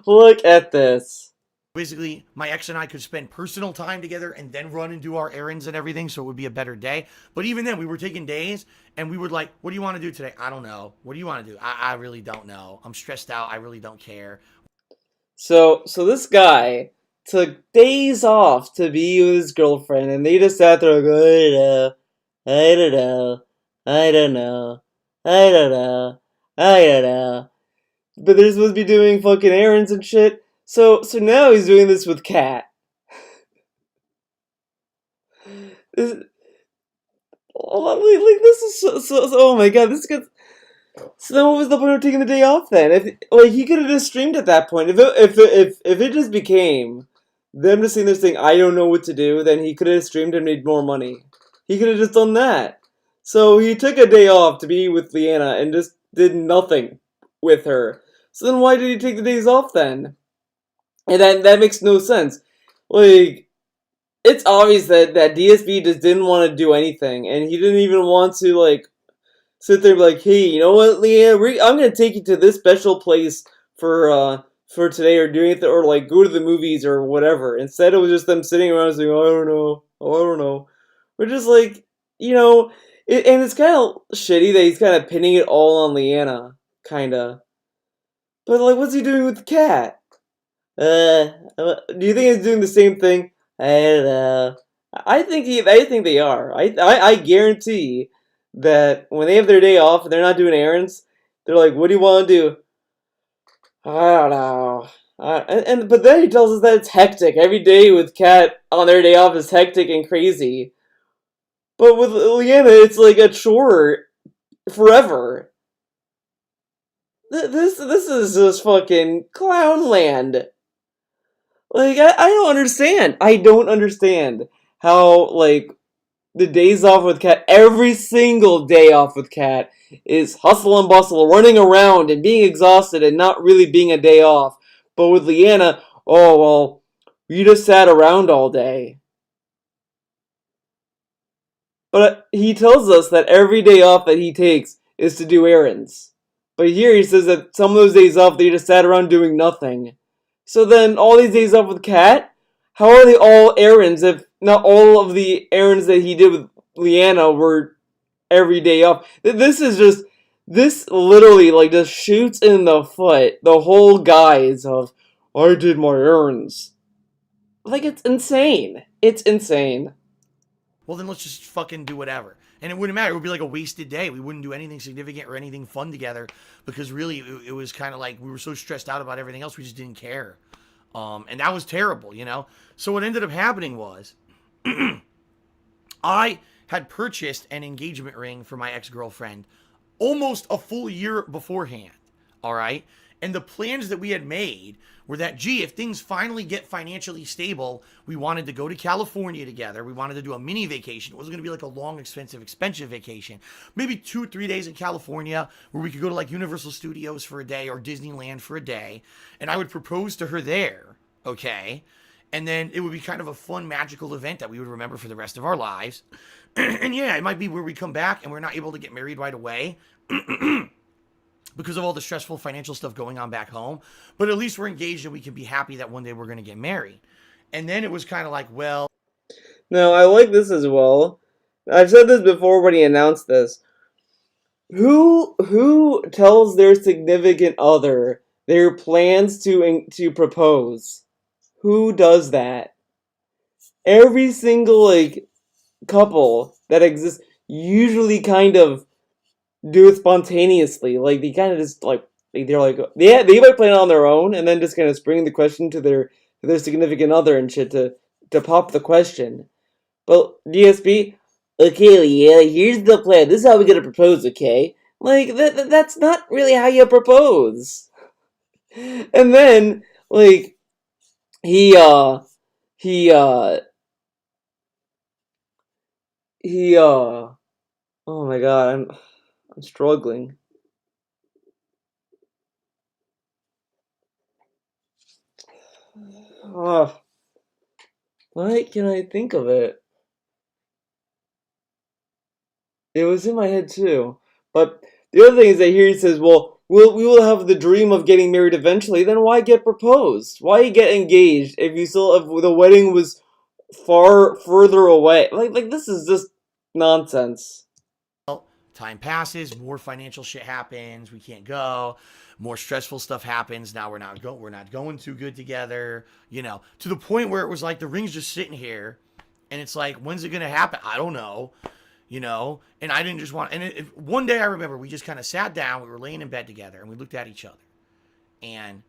Look at this. Basically, my ex and I could spend personal time together and then run and do our errands and everything, so it would be a better day. But even then, we were taking days, and we would like, what do you want to do today? I don't know. What do you want to do? I really don't know. I'm stressed out. I really don't care. So this guy took days off to be with his girlfriend, and they just sat there like, I don't know, I don't know, I don't know, I don't know. But they're supposed to be doing fucking errands and shit. So now he's doing this with Kat. This, this is so, oh my god, this gets. So then, what was the point of taking the day off then? If he could have just streamed at that point. If it just became them just sitting there saying, "I don't know what to do," then he could have streamed and made more money. He could have just done that. So he took a day off to be with Leanna and just did nothing with her. So then, why did he take the days off then? And that makes no sense. Like, it's obvious that DSB just didn't want to do anything, and he didn't even want to like. Sit there and be like, hey, you know what, Leanne? I'm gonna take you to this special place for today, or doing it, or like go to the movies or whatever. Instead, it was just them sitting around saying, I don't know. We're just like, and it's kind of shitty that he's kind of pinning it all on Leanna, kinda. But like, what's he doing with the cat? Do you think he's doing the same thing? I don't know. I think they are. I guarantee that when they have their day off and they're not doing errands, they're like, what do you want to do? I don't know. But then he tells us that it's hectic. Every day with Kat on their day off is hectic and crazy. But with Leanna, it's like a chore forever. This is just fucking clown land. Like, I don't understand. I don't understand how, like, the days off with Kat, every single day off with Kat is hustle and bustle, running around and being exhausted and not really being a day off. But with Leanna, oh, well, you just sat around all day. But he tells us that every day off that he takes is to do errands. But here he says that some of those days off, they just sat around doing nothing. So then, all these days off with Kat, how are they all errands if not all of the errands that he did with Leanna were every day off? This literally like just shoots in the foot the whole guise of, I did my errands. Like, it's insane. It's insane. Well, then let's just fucking do whatever. And it wouldn't matter. It would be like a wasted day. We wouldn't do anything significant or anything fun together because really it was kind of like we were so stressed out about everything else we just didn't care. And that was terrible, So what ended up happening was I had purchased an engagement ring for my ex-girlfriend almost a full year beforehand, all right? And the plans that we had made were that, gee, if things finally get financially stable, we wanted to go to California together. We wanted to do a mini vacation. It wasn't going to be like a long, expensive vacation. Maybe 2-3 days in California where we could go to like Universal Studios for a day or Disneyland for a day. And I would propose to her there, okay? And then it would be kind of a fun, magical event that we would remember for the rest of our lives. And yeah, it might be where we come back and we're not able to get married right away. Because of all the stressful financial stuff going on back home. But at least we're engaged and we can be happy that one day we're going to get married. And then it was kind of like, well... No, I like this as well. I've said this before when he announced this. Who tells their significant other their plans to propose? Who does that? Every single, like, couple that exists usually kind of do it spontaneously. Like, they kind of just, like, they're like, yeah, they might plan it on their own, and then just kind of spring the question to their significant other and shit to pop the question. But DSP, okay, yeah, here's the plan. This is how we're gonna propose, okay? Like, that's not really how you propose. And then, like, he, uh, he, uh, he, oh my god, I'm struggling. Oh, why can I think of it? It was in my head too. But the other thing is that here he says, well, we will have the dream of getting married eventually, then why get proposed? Why get engaged if you still if the wedding was far further away? Like this is just nonsense. Time passes, more financial shit happens. We can't go. More stressful stuff happens. Now we're not going too good together. You know, to the point where it was like the ring's just sitting here, and it's like, when's it gonna happen? I don't know. You know, and I didn't just want. And one day I remember we just kind of sat down. We were laying in bed together, and we looked at each other, and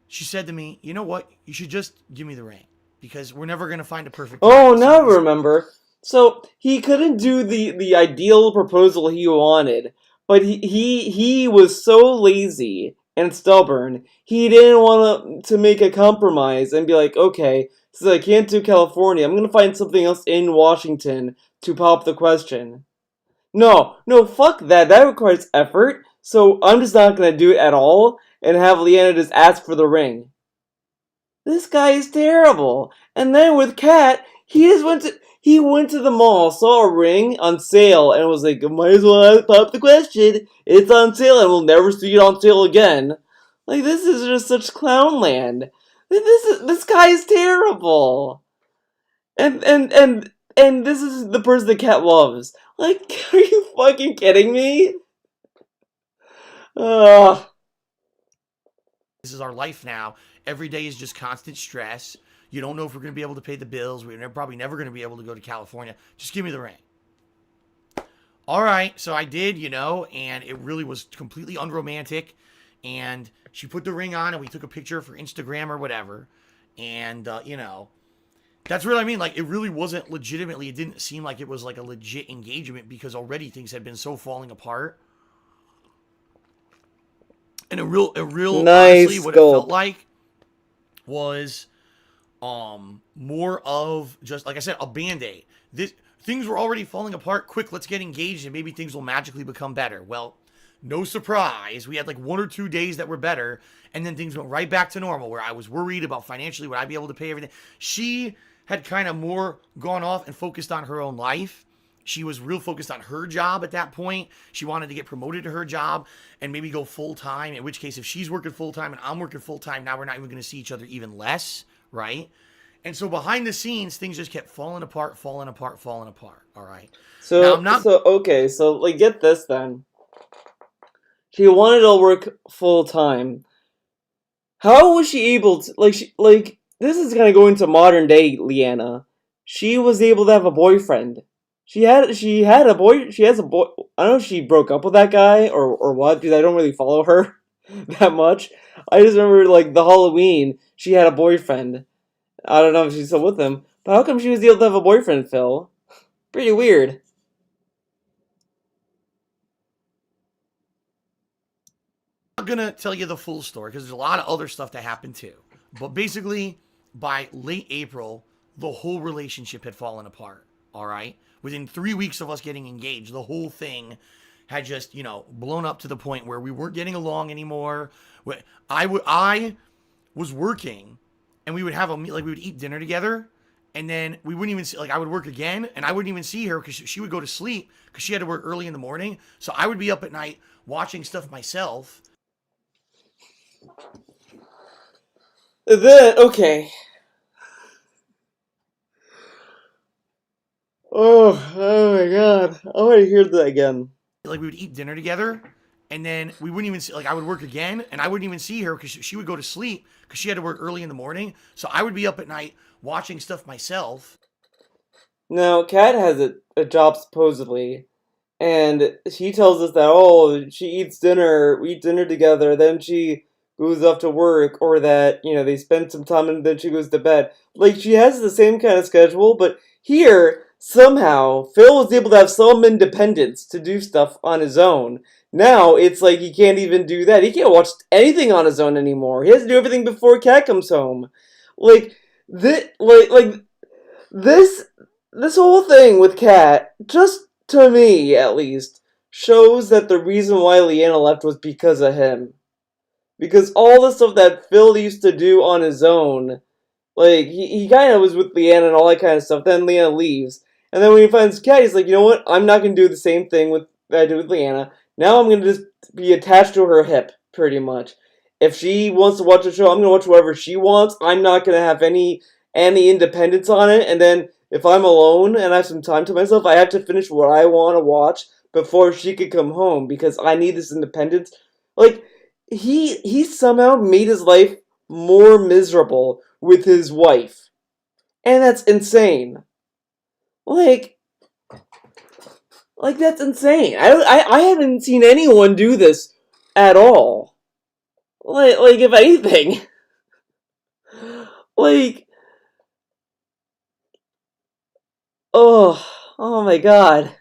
she said to me, "You know what? You should just give me the ring because we're never gonna find a perfect time." Oh, now I remember. So he couldn't do the ideal proposal he wanted, but he was so lazy and stubborn. He didn't want to make a compromise and be like, okay, since I can't do California, I'm gonna find something else in Washington to pop the question. No, no, fuck that. That requires effort. So I'm just not gonna do it at all and have Leanna just ask for the ring. This guy is terrible. And then with Kat, he went to the mall, saw a ring on sale, and was like, might as well pop the question. It's on sale, and we'll never see it on sale again. Like this is just such clown land. This guy is terrible. And this is the person that Kat loves. Like, are you fucking kidding me? Ugh. This is our life now. Every day is just constant stress. You don't know if we're going to be able to pay the bills. We're probably never going to be able to go to California. Just give me the ring. All right. So I did, you know, and it really was completely unromantic. And she put the ring on and we took a picture for Instagram or whatever. And, you know, that's what I mean. Like, it really wasn't legitimately, it didn't seem like it was like a legit engagement because already things had been so falling apart. And a real Nice honestly, what it sculpt. felt like was more of just, like I said, a band-aid. Things were already falling apart. Quick, let's get engaged and maybe things will magically become better. Well, no surprise. We had like 1 or 2 days that were better, and then things went right back to normal where I was worried about financially, would I be able to pay everything? She had kind of more gone off and focused on her own life. She was real focused on her job at that point. She wanted to get promoted to her job and maybe go full time. In which case, if she's working full time and I'm working full time, now we're not even going to see each other even less, right? And so behind the scenes, things just kept falling apart. All right. Now I'm not. Okay, so like get this then. She wanted to work full time. How was she able to like this is gonna go into modern day Leanna. She was able to have a boyfriend. She had a boy she has a boy I don't know if she broke up with that guy or what, because I don't really follow her that much. I just remember like the Halloween, she had a boyfriend. I don't know if she's still with him. But how come she was able to have a boyfriend, Phil? Pretty weird. I'm not gonna tell you the full story because there's a lot of other stuff that happened too. But basically, by late April, the whole relationship had fallen apart. All right, within 3 weeks of us getting engaged, the whole thing had just, you know, blown up to the point where we weren't getting along anymore. I was working, and we would have a meal, like we would eat dinner together, and then we wouldn't even see, like I would work again, and I wouldn't even see her because she would go to sleep because she had to work early in the morning. So I would be up at night watching stuff myself. Then okay. Oh my god. I want to hear that again. Like we would eat dinner together, and then we wouldn't even see, like I would work again, and I wouldn't even see her because she would go to sleep because she had to work early in the morning. So I would be up at night watching stuff myself. Now, Kat has a job supposedly, and she tells us that, oh, she eats dinner, we eat dinner together, then she goes off to work, or that, you know, they spend some time and then she goes to bed. Like, she has the same kind of schedule, but here, somehow, Phil was able to have some independence to do stuff on his own. Now it's like he can't even do that. He can't watch anything on his own anymore. He has to do everything before Kat comes home. Like this this whole thing with Kat, just to me at least, shows that the reason why Leanna left was because of him. Because all the stuff that Phil used to do on his own, like, he kind of was with Leanna and all that kind of stuff. Then Leanna leaves. And then when he finds Kat, he's like, you know what? I'm not going to do the same thing that I did with Leanna. Now I'm going to just be attached to her hip, pretty much. If she wants to watch a show, I'm going to watch whatever she wants. I'm not going to have any independence on it. And then if I'm alone and I have some time to myself, I have to finish what I want to watch before she could come home because I need this independence. Like, he somehow made his life more miserable with his wife. And that's insane. Like that's insane. I haven't seen anyone do this at all. Like if anything. Like, oh my god.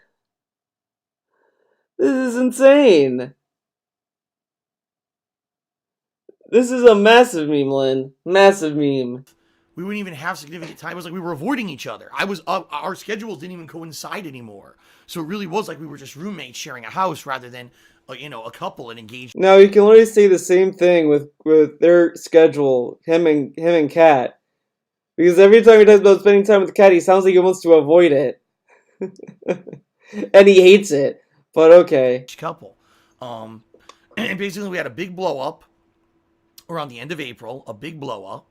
This is insane. This is a massive meme, Lynn. Massive meme. We wouldn't even have significant time. It was like we were avoiding each other. Our schedules didn't even coincide anymore. So it really was like we were just roommates sharing a house rather than, a couple and engaged. Now you can literally say the same thing with their schedule, him and Kat. Because every time he talks about spending time with Kat, he sounds like he wants to avoid it. And he hates it. But okay. Couple. And basically we had a big blow up around the end of April, a big blow up.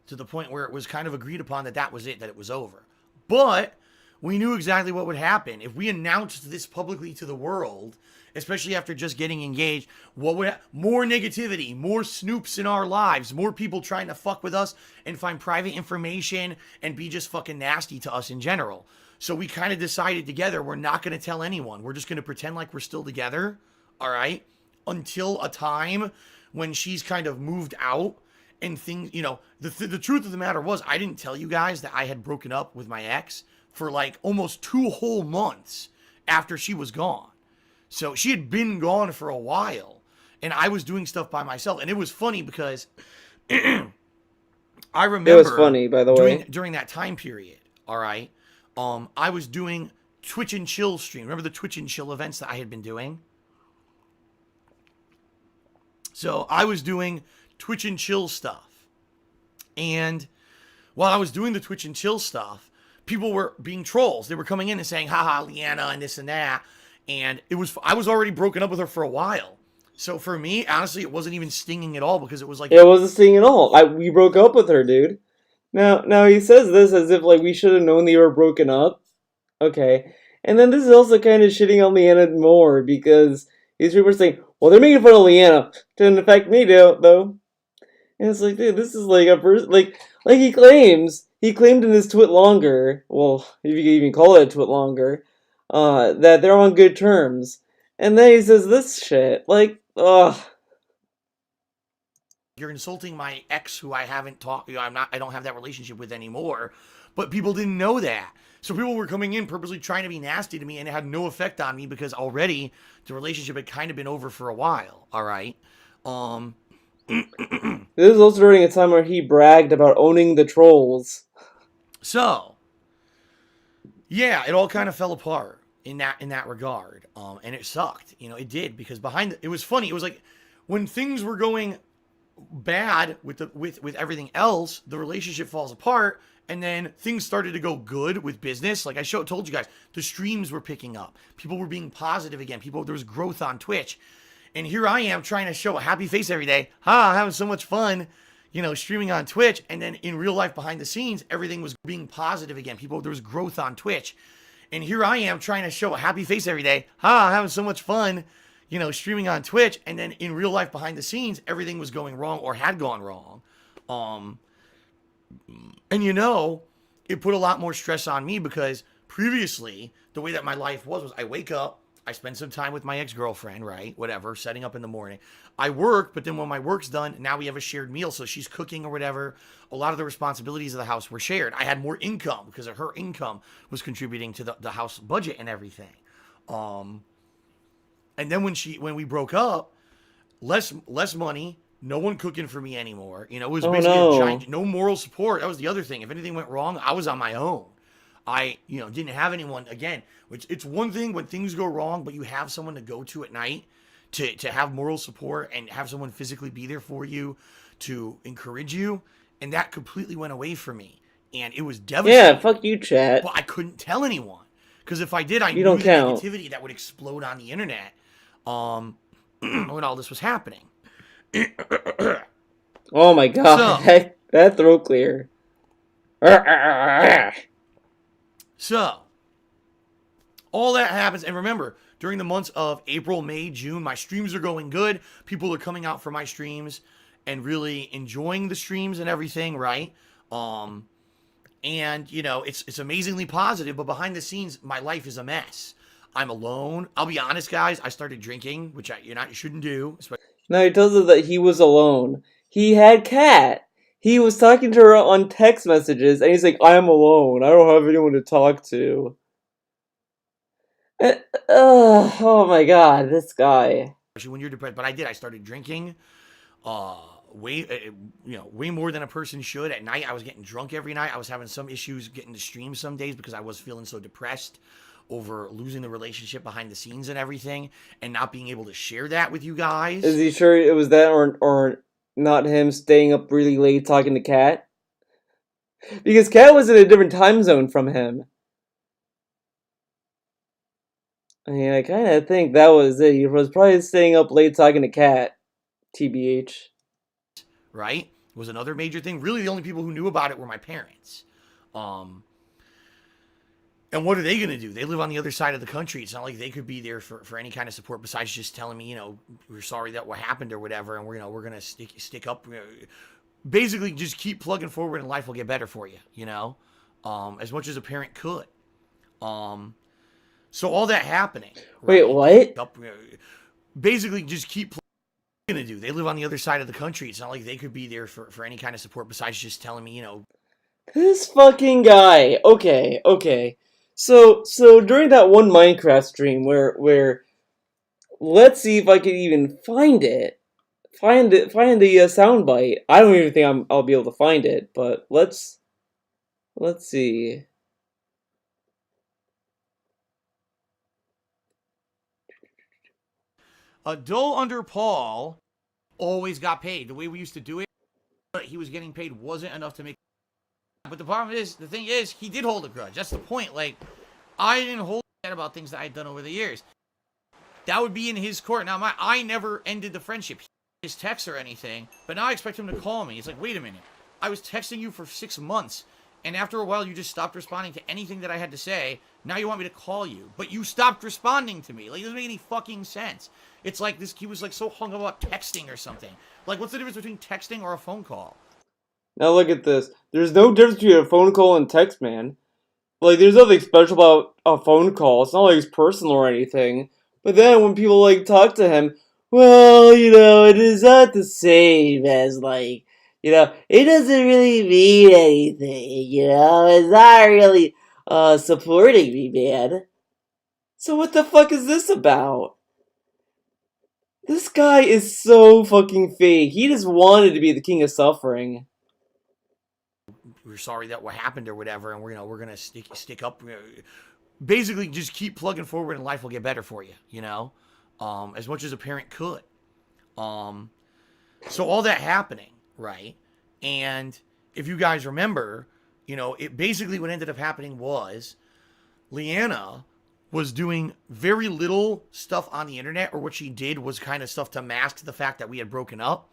To the point where it was kind of agreed upon that was it, that it was over. But we knew exactly what would happen. If we announced this publicly to the world, especially after just getting engaged, more negativity, more snoops in our lives, more people trying to fuck with us and find private information and be just fucking nasty to us in general. So we kind of decided together, we're not going to tell anyone. We're just going to pretend like we're still together, all right? Until a time when she's kind of moved out. And things, the truth of the matter was, I didn't tell you guys that I had broken up with my ex for like almost 2 whole months after she was gone. So she had been gone for a while, and I was doing stuff by myself. And it was funny because I remember it was funny, by the way, during that time period. All right, I was doing Twitch and Chill stream. Remember the Twitch and Chill events that I had been doing? So I was doing Twitch and Chill stuff. And while I was doing the Twitch and Chill stuff, people were being trolls. They were coming in and saying, haha, Leanna, and this and that. And I was already broken up with her for a while. So for me, honestly, it wasn't even stinging at all because it was like... It wasn't stinging at all. We broke up with her, dude. Now he says this as if like we should have known they were broken up. Okay. And then this is also kind of shitting on Leanna more because these people are saying, well, they're making fun of Leanna. Didn't affect me, though. And it's like, dude, this is like a person, like he claimed in his twit longer, well, if you can even call it a twit longer, that they're on good terms. And then he says this shit, like, ugh. You're insulting my ex who I haven't talked, I don't have that relationship with anymore. But people didn't know that. So people were coming in purposely trying to be nasty to me, and it had no effect on me because already the relationship had kind of been over for a while, all right? This is also during a time where he bragged about owning the trolls. So, yeah, it all kind of fell apart in that regard, and it sucked. It did because it was funny. It was like when things were going bad with everything else, the relationship falls apart, and then things started to go good with business. Like I told you guys, the streams were picking up. People were being positive again. There was growth on Twitch. And here I am trying to show a happy face every day. Having so much fun, streaming on Twitch. And then in real life behind the scenes, everything was being positive again. There was growth on Twitch. And here I am trying to show a happy face every day. Having so much fun, streaming on Twitch. And then in real life behind the scenes, everything was going wrong or had gone wrong. And it put a lot more stress on me because previously, the way that my life was I wake up, I spend some time with my ex-girlfriend, right? Whatever, setting up in the morning. I work, but then when my work's done, now we have a shared meal. So she's cooking or whatever. A lot of the responsibilities of the house were shared. I had more income because of her income was contributing to the house budget and everything. And then when we broke up, less money, no one cooking for me anymore. You know, it was basically a giant, no moral support. That was the other thing. If anything went wrong, I was on my own. I, didn't have anyone, again, which it's one thing when things go wrong, but you have someone to go to at night to have moral support and have someone physically be there for you to encourage you. And that completely went away from me. And it was devastating. Yeah, fuck you, chat. But I couldn't tell anyone. Because if I did, I knew don't the count. negativity that would explode on the internet when all this was happening. Oh my god, So- that throat clear. So, all that happens, and remember, during the months of April, May, June, my streams are going good. People are coming out for my streams and really enjoying the streams and everything, right? And it's amazingly positive, but behind the scenes, my life is a mess. I'm alone. I'll be honest, guys. I started drinking, which you shouldn't do. Now he tells us that he was alone. He had Kat. He was talking to her on text messages, and he's like, "I'm alone. I don't have anyone to talk to." Oh my god, this guy. Especially when you're depressed. But I started drinking. Way more than a person should. At night, I was getting drunk every night. I was having some issues getting to stream some days because I was feeling so depressed over losing the relationship behind the scenes and everything, and not being able to share that with you guys. Is he sure it was that, or not him staying up really late talking to Kat? Because Kat was in a different time zone from him. I mean, I kind of think that was it. He was probably staying up late talking to Kat. TBH. Right? Was another major thing. Really, the only people who knew about it were my parents. And what are they going to do? They live on the other side of the country. It's not like they could be there for any kind of support besides just telling me, we're sorry that what happened or whatever, and we're going to stick up. Basically, just keep plugging forward and life will get better for you, as much as a parent could. So all that happening. Wait, what? Basically, just keep going to do. They live on the other side of the country. It's not like they could be there for any kind of support besides just telling me, This fucking guy. Okay. So during that one Minecraft stream where let's see if I can even find the soundbite. I don't even think I'll be able to find it, but let's see. Dull under Paul always got paid. The way we used to do it, he was getting paid wasn't enough to make. But the thing is, he did hold a grudge. That's the point. Like, I didn't hold a shit about things that I had done over the years. That would be in his court. Now, I never ended the friendship. His texts or anything, but now I expect him to call me. It's like, wait a minute. I was texting you for 6 months, and after a while, you just stopped responding to anything that I had to say. Now you want me to call you, but you stopped responding to me. Like, it doesn't make any fucking sense. It's like he was like so hung up about texting or something. Like, what's the difference between texting or a phone call? Now look at this. There's no difference between a phone call and text, man. Like, there's nothing special about a phone call. It's not like it's personal or anything. But then when people, like, talk to him, well, it is not the same as, like, it doesn't really mean anything, it's not really, supporting me, man. So what the fuck is this about? This guy is so fucking fake. He just wanted to be the king of suffering. We're sorry that what happened or whatever, and we're gonna stick up. Basically, just keep plugging forward, and life will get better for you. As much as a parent could. So all that happening, right? And if you guys remember, it basically what ended up happening was Leanna was doing very little stuff on the internet, or what she did was kind of stuff to mask the fact that we had broken up.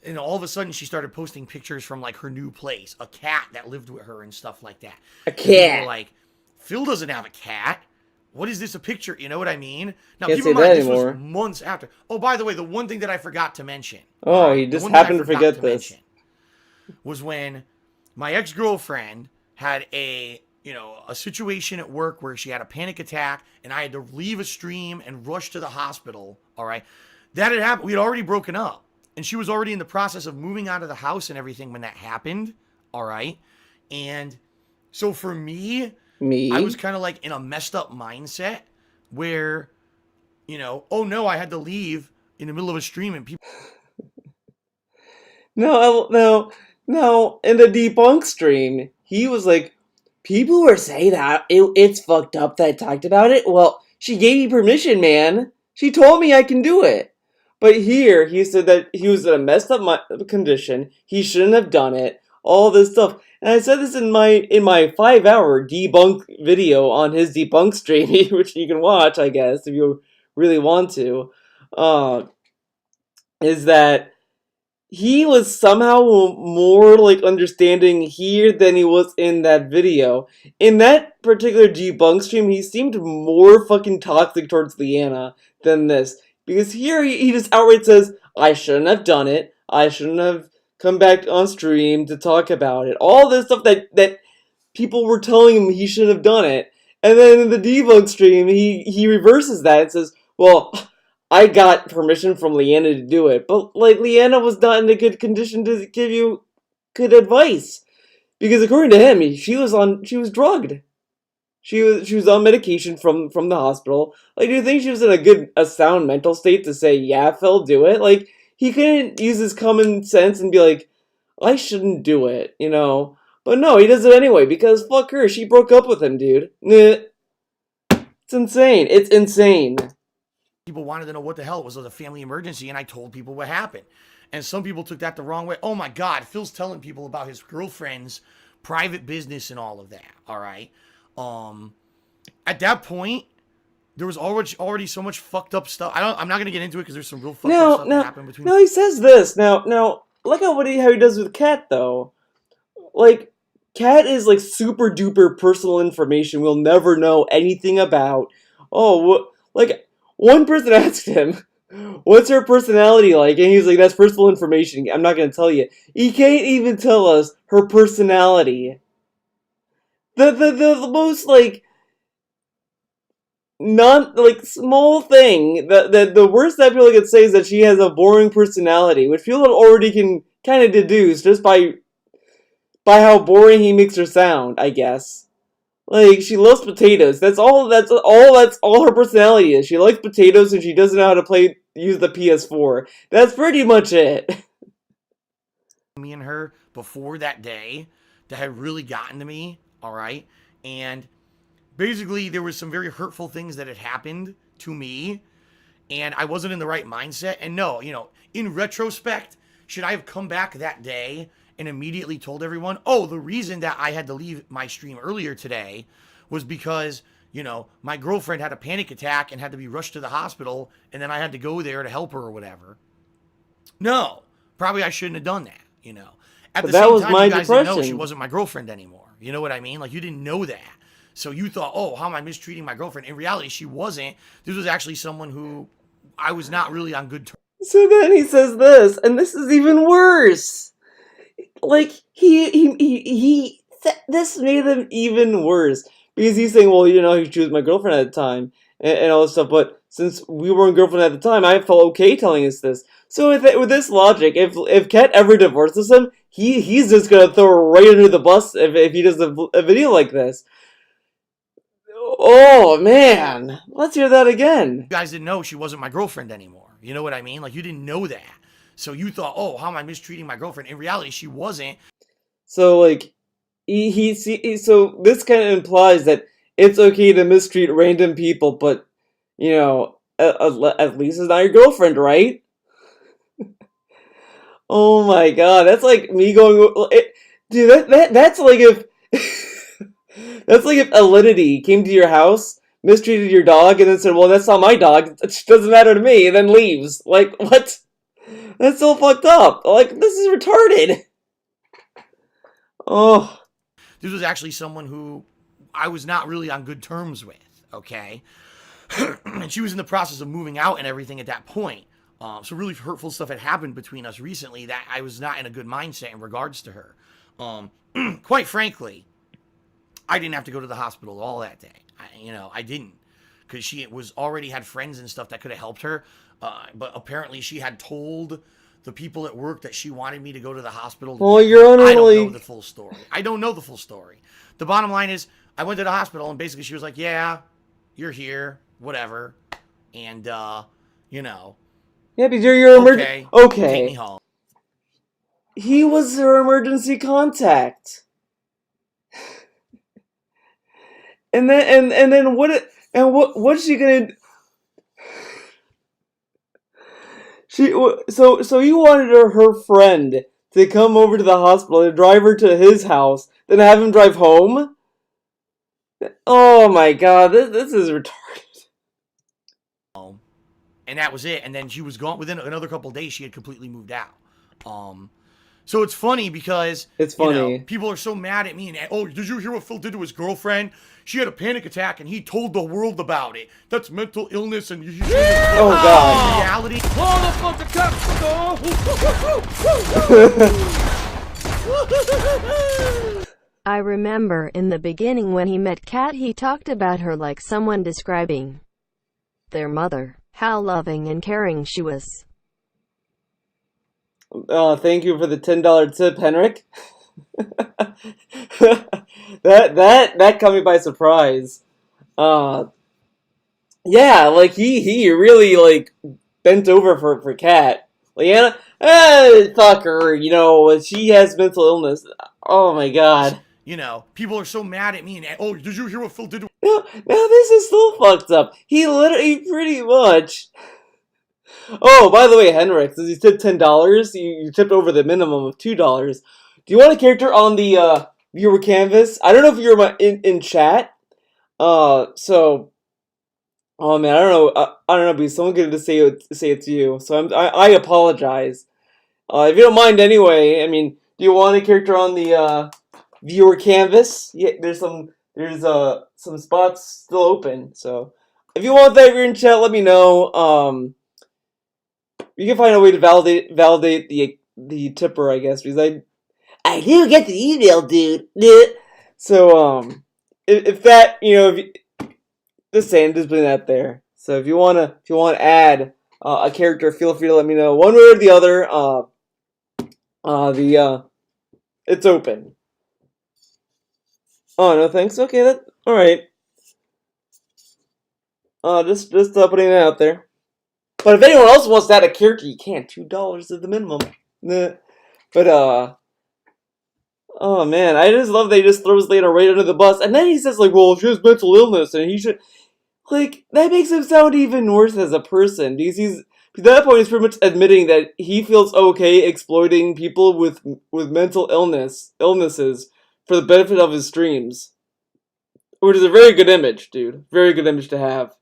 And all of a sudden, she started posting pictures from, like, her new place, a cat that lived with her and stuff like that. A cat. Like, Phil doesn't have a cat. What is this a picture? You know what I mean? Now, Can't keep say in mind, that this anymore. was months after. Oh, by the way, the one thing that I forgot to mention. Oh, he just happened to forget this. Was when my ex-girlfriend had a situation at work where she had a panic attack, and I had to leave a stream and rush to the hospital, all right? That had happened. We had already broken up, and she was already in the process of moving out of the house and everything when that happened, all right? And so for me, I was kind of like in a messed up mindset where, oh no, I had to leave in the middle of a stream and people. No. In the debunk stream, he was like, people were saying that it's fucked up that I talked about it. Well, she gave me permission, man. She told me I can do it. But here, he said that he was in a messed up condition. He shouldn't have done it. All this stuff. And I said this in my 5-hour debunk video on his debunk stream, which you can watch, I guess, if you really want to. Is that he was somehow more like understanding here than he was in that video. In that particular debunk stream, he seemed more fucking toxic towards Leanna than this. Because here he just outright says, I shouldn't have done it. I shouldn't have come back on stream to talk about it. All this stuff that people were telling him he shouldn't have done it. And then in the debunk stream, he reverses that and says, well, I got permission from Leanna to do it. But, like, Leanna was not in a good condition to give you good advice. Because according to him, she was drugged. She was on medication from the hospital. Like, do you think she was in a sound mental state to say, yeah, Phil, do it? Like, he couldn't use his common sense and be like, I shouldn't do it, But no, he does it anyway, because fuck her, she broke up with him, dude. It's insane. It's insane. People wanted to know what the hell it was a family emergency, and I told people what happened. And some people took that the wrong way. Oh my God, Phil's telling people about his girlfriend's private business and all of that, all right? At that point, there was already so much fucked up stuff. I'm not gonna get into it because there's some real fucked up stuff that happened between. No, he says this. Now, look at how he does with Kat though. Like, Kat is like super duper personal information we'll never know anything about. Like one person asked him, "What's her personality like?" And he's like, "That's personal information. I'm not gonna tell you." He can't even tell us her personality. The most like small thing, the worst that people could say is that she has a boring personality, which people already can kind of deduce just by how boring he makes her sound, I guess. Like, she loves potatoes. That's all her personality is. She likes potatoes and she doesn't know how to use the PS4. That's pretty much it. Me and her before that day that had really gotten to me, all right? And basically, there was some very hurtful things that had happened to me, and I wasn't in the right mindset. And no, in retrospect, should I have come back that day and immediately told everyone, oh, the reason that I had to leave my stream earlier today was because, my girlfriend had a panic attack and had to be rushed to the hospital, and then I had to go there to help her or whatever. No, probably I shouldn't have done that, At the same time, you guys didn't know she wasn't my girlfriend anymore. You know what I mean? Like, you didn't know that. So you thought, oh, how am I mistreating my girlfriend? In reality, she wasn't. This was actually someone who I was not really on good terms. So then he says this, and this is even worse. Like, this made him even worse. Because he's saying, well, she was my girlfriend at the time, and all this stuff, but since we weren't girlfriend at the time, I felt okay telling us this. So with this logic, if Kat ever divorces him, he's just gonna throw her right under the bus if he does a video like this. Oh, man. Let's hear that again. You guys didn't know she wasn't my girlfriend anymore. You know what I mean? Like, you didn't know that. So you thought, oh, how am I mistreating my girlfriend? In reality, she wasn't. So, like, so this kind of implies that it's okay to mistreat random people, but, at least it's not your girlfriend, right? Oh my God. That's like me going... Dude, that's like if... That's like if Alinity came to your house, mistreated your dog, and then said, well, that's not my dog, it doesn't matter to me, and then leaves. Like, what? That's so fucked up. Like, this is retarded. Oh. This was actually someone who I was not really on good terms with, okay? And she was in the process of moving out and everything at that point. So really hurtful stuff had happened between us recently that I was not in a good mindset in regards to her. Quite frankly, I didn't have to go to the hospital all that day. I didn't. Because she was already had friends and stuff that could have helped her. But apparently she had told the people at work that she wanted me to go to the hospital. Well, you're I don't know the full story. I don't know the full story. The bottom line is, I went to the hospital and basically she was like, yeah, you're here, whatever. And, you know, Yeah, because you're your okay, emergency. take me Okay. home. He was her emergency contact. And then what's she gonna? So you wanted her friend to come over to the hospital and drive her to his house, then have him drive home? Oh my god, this is retarded. And that was it. And then she was gone. Within another couple of days, she had completely moved out. So it's funny because It's you know, funny. people are so mad at me. And oh, did you hear what Phil did to his girlfriend? She had a panic attack, and he told the world about it. That's mental illness, and you should. Oh god. In reality, I remember in the beginning when he met Kat, he talked about her like someone describing their mother. How loving and caring she was. Thank you for the $10 tip, Henrik. that caught me by surprise. Yeah, like he really like bent over for Kat. Leanna, fuck her. You know, she has mental illness. Oh my god. you know, people are so mad at me. And oh, did you hear what Phil did to? Now this is still fucked up. He literally pretty much. Oh, by the way, Henrik, since you tipped $10, you tipped over the minimum of $2. Do you want a character on the viewer canvas? I don't know if you're in chat. So, oh man, I don't know. I don't know, but someone could just say it to you. So I apologize. If you don't mind, anyway. I mean, do you want a character on the viewer canvas? Yeah, there's some spots still open. So, if you want that, if you're in chat, let me know. You can find a way to validate the tipper, I guess, because I do get the email, dude. So if that, you know, just saying, just putting that there. So if you wanna add a character, feel free to let me know one way or the other. It's open. Oh no, thanks. Okay, that all right. Just putting it out there. But if anyone else wants to add a character, you can. $2 is the minimum. But oh man, I just love that he just throws Lena right under the bus, and then he says like, "Well, she has mental illness, and he should." Like that makes him sound even worse as a person because at that point he's pretty much admitting that he feels okay exploiting people with mental illnesses for the benefit of his streams, which is a very good image, dude. Very good image to have.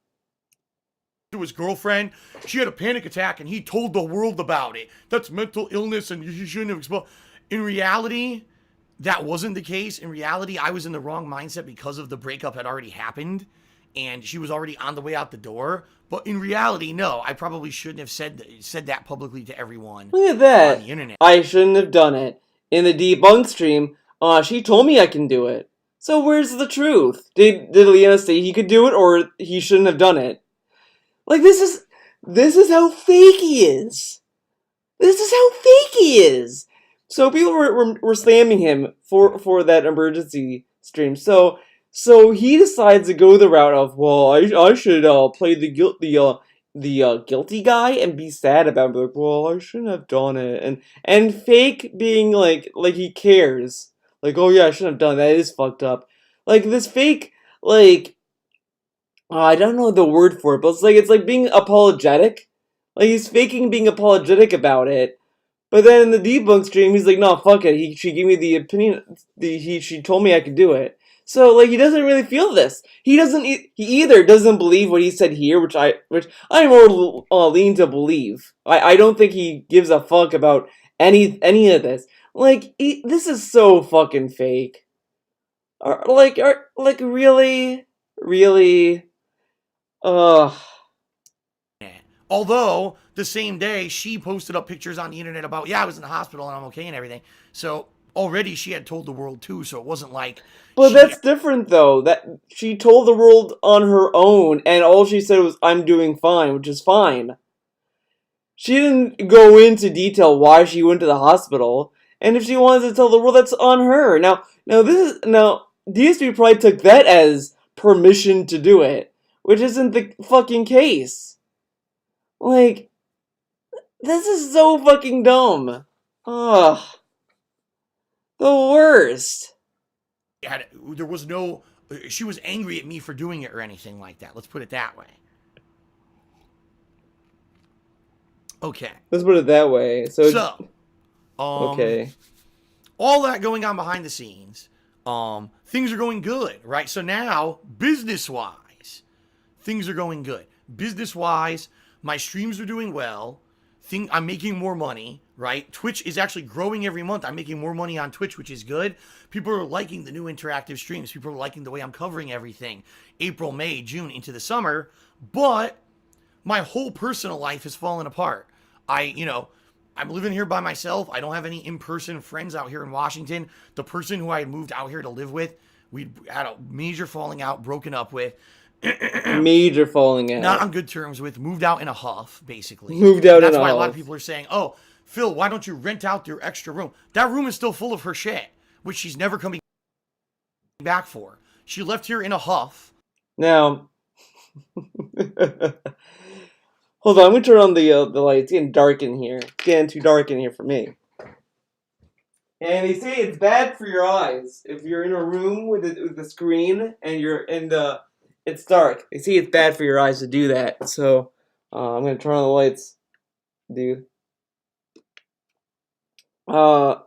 To his girlfriend, she had a panic attack, and he told the world about it. That's mental illness, and you shouldn't have exposed. In reality, that wasn't the case. In reality, I was in the wrong mindset because of the breakup had already happened, and she was already on the way out the door. But in reality, no, I probably shouldn't have said that publicly to everyone. Look at that. On the internet. I shouldn't have done it. In the debunk stream, she told me I can do it. So where's the truth? Did Leanna say he could do it, or he shouldn't have done it? Like this is how fake he is. This is how fake he is. So people were slamming him for that emergency stream. So he decides to go the route of, well, I should play the guilty guy and be sad about it. Like, well, I shouldn't have done it, and fake being like he cares. Like, oh yeah, I shouldn't have done that. It is fucked up. Like this fake like. I don't know the word for it, but it's like being apologetic. Like he's faking being apologetic about it. But then in the debunk stream, he's like, "No, fuck it." She gave me the opinion. She told me I could do it. So like he doesn't really feel this. He either doesn't believe what he said here, which I more lean to believe. I don't think he gives a fuck about any of this. Like this is so fucking fake. Like really. Ugh. Although the same day she posted up pictures on the internet about, yeah, I was in the hospital and I'm okay and everything. So already she had told the world too. So it wasn't like. But that's different though. That she told the world on her own, and all she said was, "I'm doing fine," which is fine. She didn't go into detail why she went to the hospital, and if she wanted to tell the world, that's on her. Now DSP probably took that as permission to do it, which isn't the fucking case. Like, this is so fucking dumb. Ugh. The worst. There was no. She was angry at me for doing it or anything like that. Let's put it that way. Okay. Let's put it that way. So, okay. all that going on behind the scenes, things are going good, right? So now, business-wise, things are going good. Business-wise, my streams are doing well. I'm making more money, right? Twitch is actually growing every month. I'm making more money on Twitch, which is good. People are liking the new interactive streams. People are liking the way I'm covering everything. April, May, June, into the summer. But my whole personal life has fallen apart. I'm living here by myself. I don't have any in-person friends out here in Washington. The person who I had moved out here to live with, we had a major falling out, broken up with. Major falling out. Not on good terms with, moved out in a huff, basically. Moved out in a huff. That's why a lot of people are saying, oh, Phil, why don't you rent out your extra room? That room is still full of her shit, which she's never coming back for. She left here in a huff. Now, hold on, I'm gonna turn on the lights. It's getting dark in here. It's getting too dark in here for me. And they say it's bad for your eyes if you're in a room with the screen and it's dark. They say it's bad for your eyes to do that. So I'm gonna turn on the lights, dude. Now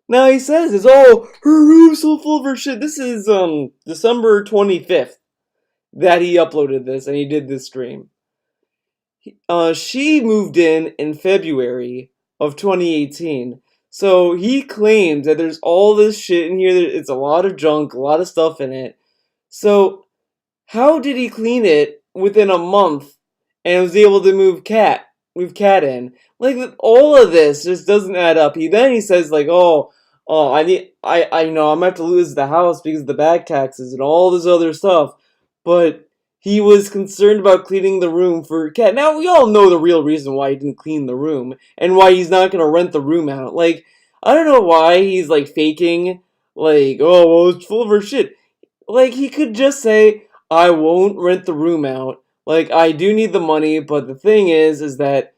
he says it's her room's so full of her shit. This is December 25th that he uploaded this and he did this stream. She moved in February of 2018. So he claims that there's all this shit in here. It's a lot of junk, a lot of stuff in it. So how did he clean it within a month and was able to move Cat in? Like, all of this just doesn't add up. He says like, I know I'm gonna have to lose the house because of the back taxes and all this other stuff. But he was concerned about cleaning the room for Cat. Now, we all know the real reason why he didn't clean the room and why he's not gonna rent the room out. Like, I don't know why he's like faking, like, oh, well, it's full of her shit. Like, he could just say, I won't rent the room out. Like, I do need the money, but the thing is that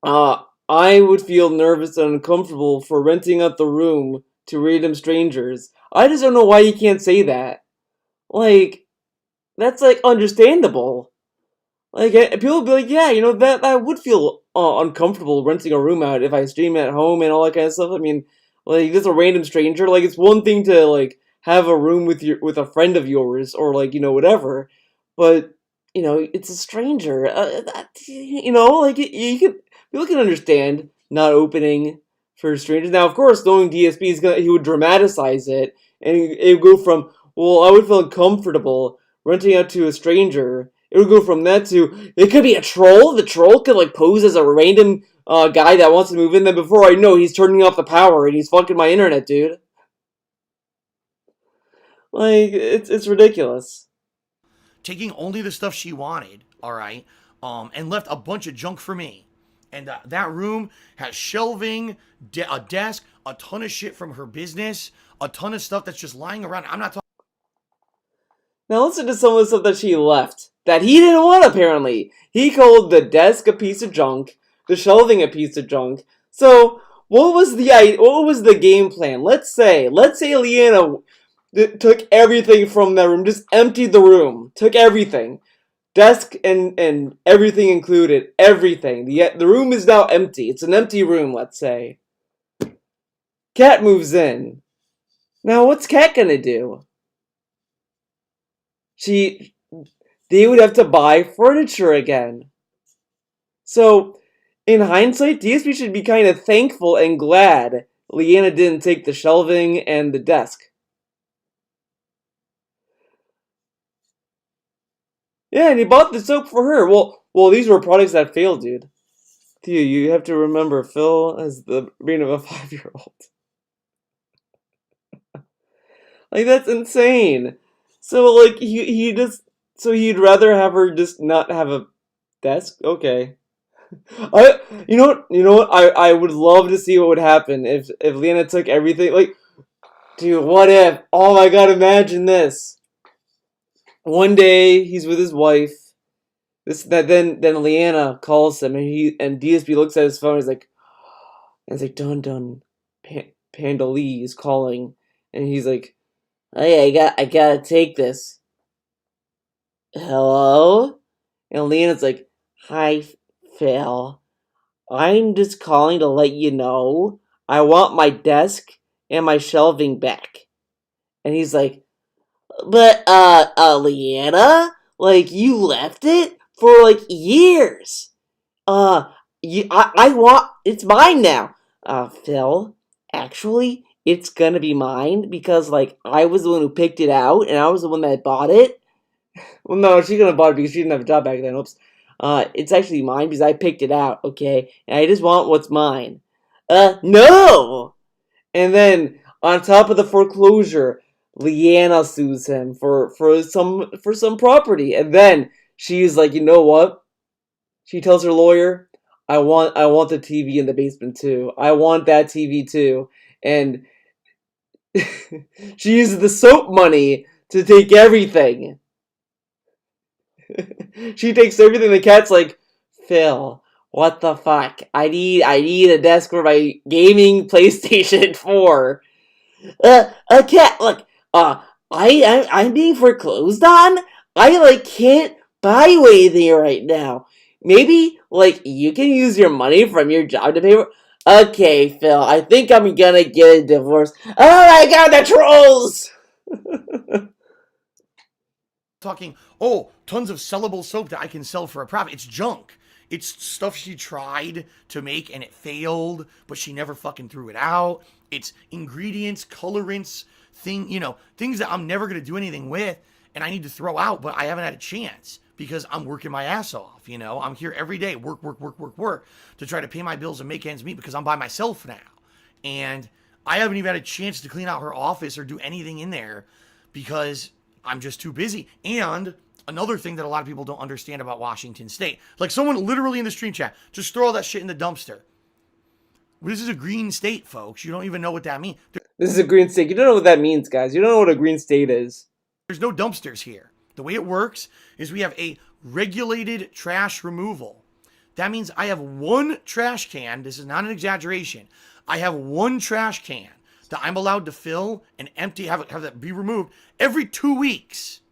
I would feel nervous and uncomfortable for renting out the room to random strangers. I just don't know why he can't say that. Like, that's like understandable. Like, people would be like, yeah, that would feel uncomfortable renting a room out if I stream at home and all that kind of stuff. I mean, like, just a random stranger. Like, it's one thing to like have a room with a friend of yours or like whatever, but it's a stranger. Like people can understand not opening for strangers. Now, of course, knowing DSP he would dramatize it and it would go from, well, I would feel uncomfortable renting out to a stranger. It would go from that to, it could be a troll. The troll could like pose as a random guy that wants to move in. Then before I know, he's turning off the power and he's fucking my internet, dude. Like, it's ridiculous. Taking only the stuff she wanted, all right, and left a bunch of junk for me. And that room has shelving, a desk, a ton of shit from her business, a ton of stuff that's just lying around. I'm not talking. Now listen to some of the stuff that she left that he didn't want, apparently. He called the desk a piece of junk, the shelving a piece of junk. So, what was the game plan? Let's say Leanna took everything from that room, just emptied the room, took everything. Desk and everything included, everything. The room is now empty. It's an empty room, let's say. Cat moves in. Now, what's Cat gonna do? They would have to buy furniture again. So, in hindsight, DSP should be kind of thankful and glad Leanna didn't take the shelving and the desk. Yeah, and he bought the soap for her. Well, these were products that failed, dude. You have to remember, Phil is the brain of a 5-year-old. Like, that's insane. So, like, he'd rather have her just not have a desk? Okay. You know what? I would love to see what would happen if Leanna took everything. Like, dude, what if? Oh my god, imagine this. One day, he's with his wife. Then Leanna calls him, and DSP looks at his phone. He's like, dun dun, Panda Lee is calling, and he's like, hey, I gotta take this. Hello? And Leanna's like, hi, Phil. I'm just calling to let you know I want my desk and my shelving back. And he's like, but, Leanna? Like, you left it for, like, years. I want, it's mine now. Phil, actually, it's gonna be mine because, like, I was the one who picked it out and I was the one that bought it. Well, no, she couldn't have bought it because she didn't have a job back then. Oops. It's actually mine because I picked it out, okay? And I just want what's mine. No! And then, on top of the foreclosure, Leanna sues him for some property. And then, she's like, you know what? She tells her lawyer, I want the TV in the basement too. I want that TV too. And she uses the soap money to take everything. She takes everything. The cat's like, Phil, what the fuck? I need a desk for my gaming PlayStation 4. Cat, look, I'm being foreclosed on. I like can't buy anything right now. Maybe like you can use your money from your job to pay for. Okay, Phil, I think I'm gonna get a divorce. Oh my god, the trolls! Talking, oh, tons of sellable soap that I can sell for a profit. It's junk. It's stuff she tried to make and it failed, but she never fucking threw it out. It's ingredients, colorants, things that I'm never gonna do anything with, and I need to throw out, but I haven't had a chance because I'm working my ass off. I'm here every day, work to try to pay my bills and make ends meet because I'm by myself now, and I haven't even had a chance to clean out her office or do anything in there because I'm just too busy. And another thing that a lot of people don't understand about Washington State, like someone literally in the stream chat, just throw all that shit in the dumpster. This is a green state, folks. You don't even know what that means. This is a green state. You don't know what that means, guys. You don't know what a green state is. There's no dumpsters here. The way it works is we have a regulated trash removal. That means I have one trash can. This is not an exaggeration. I have one trash can that I'm allowed to fill and empty, have that be removed every 2 weeks.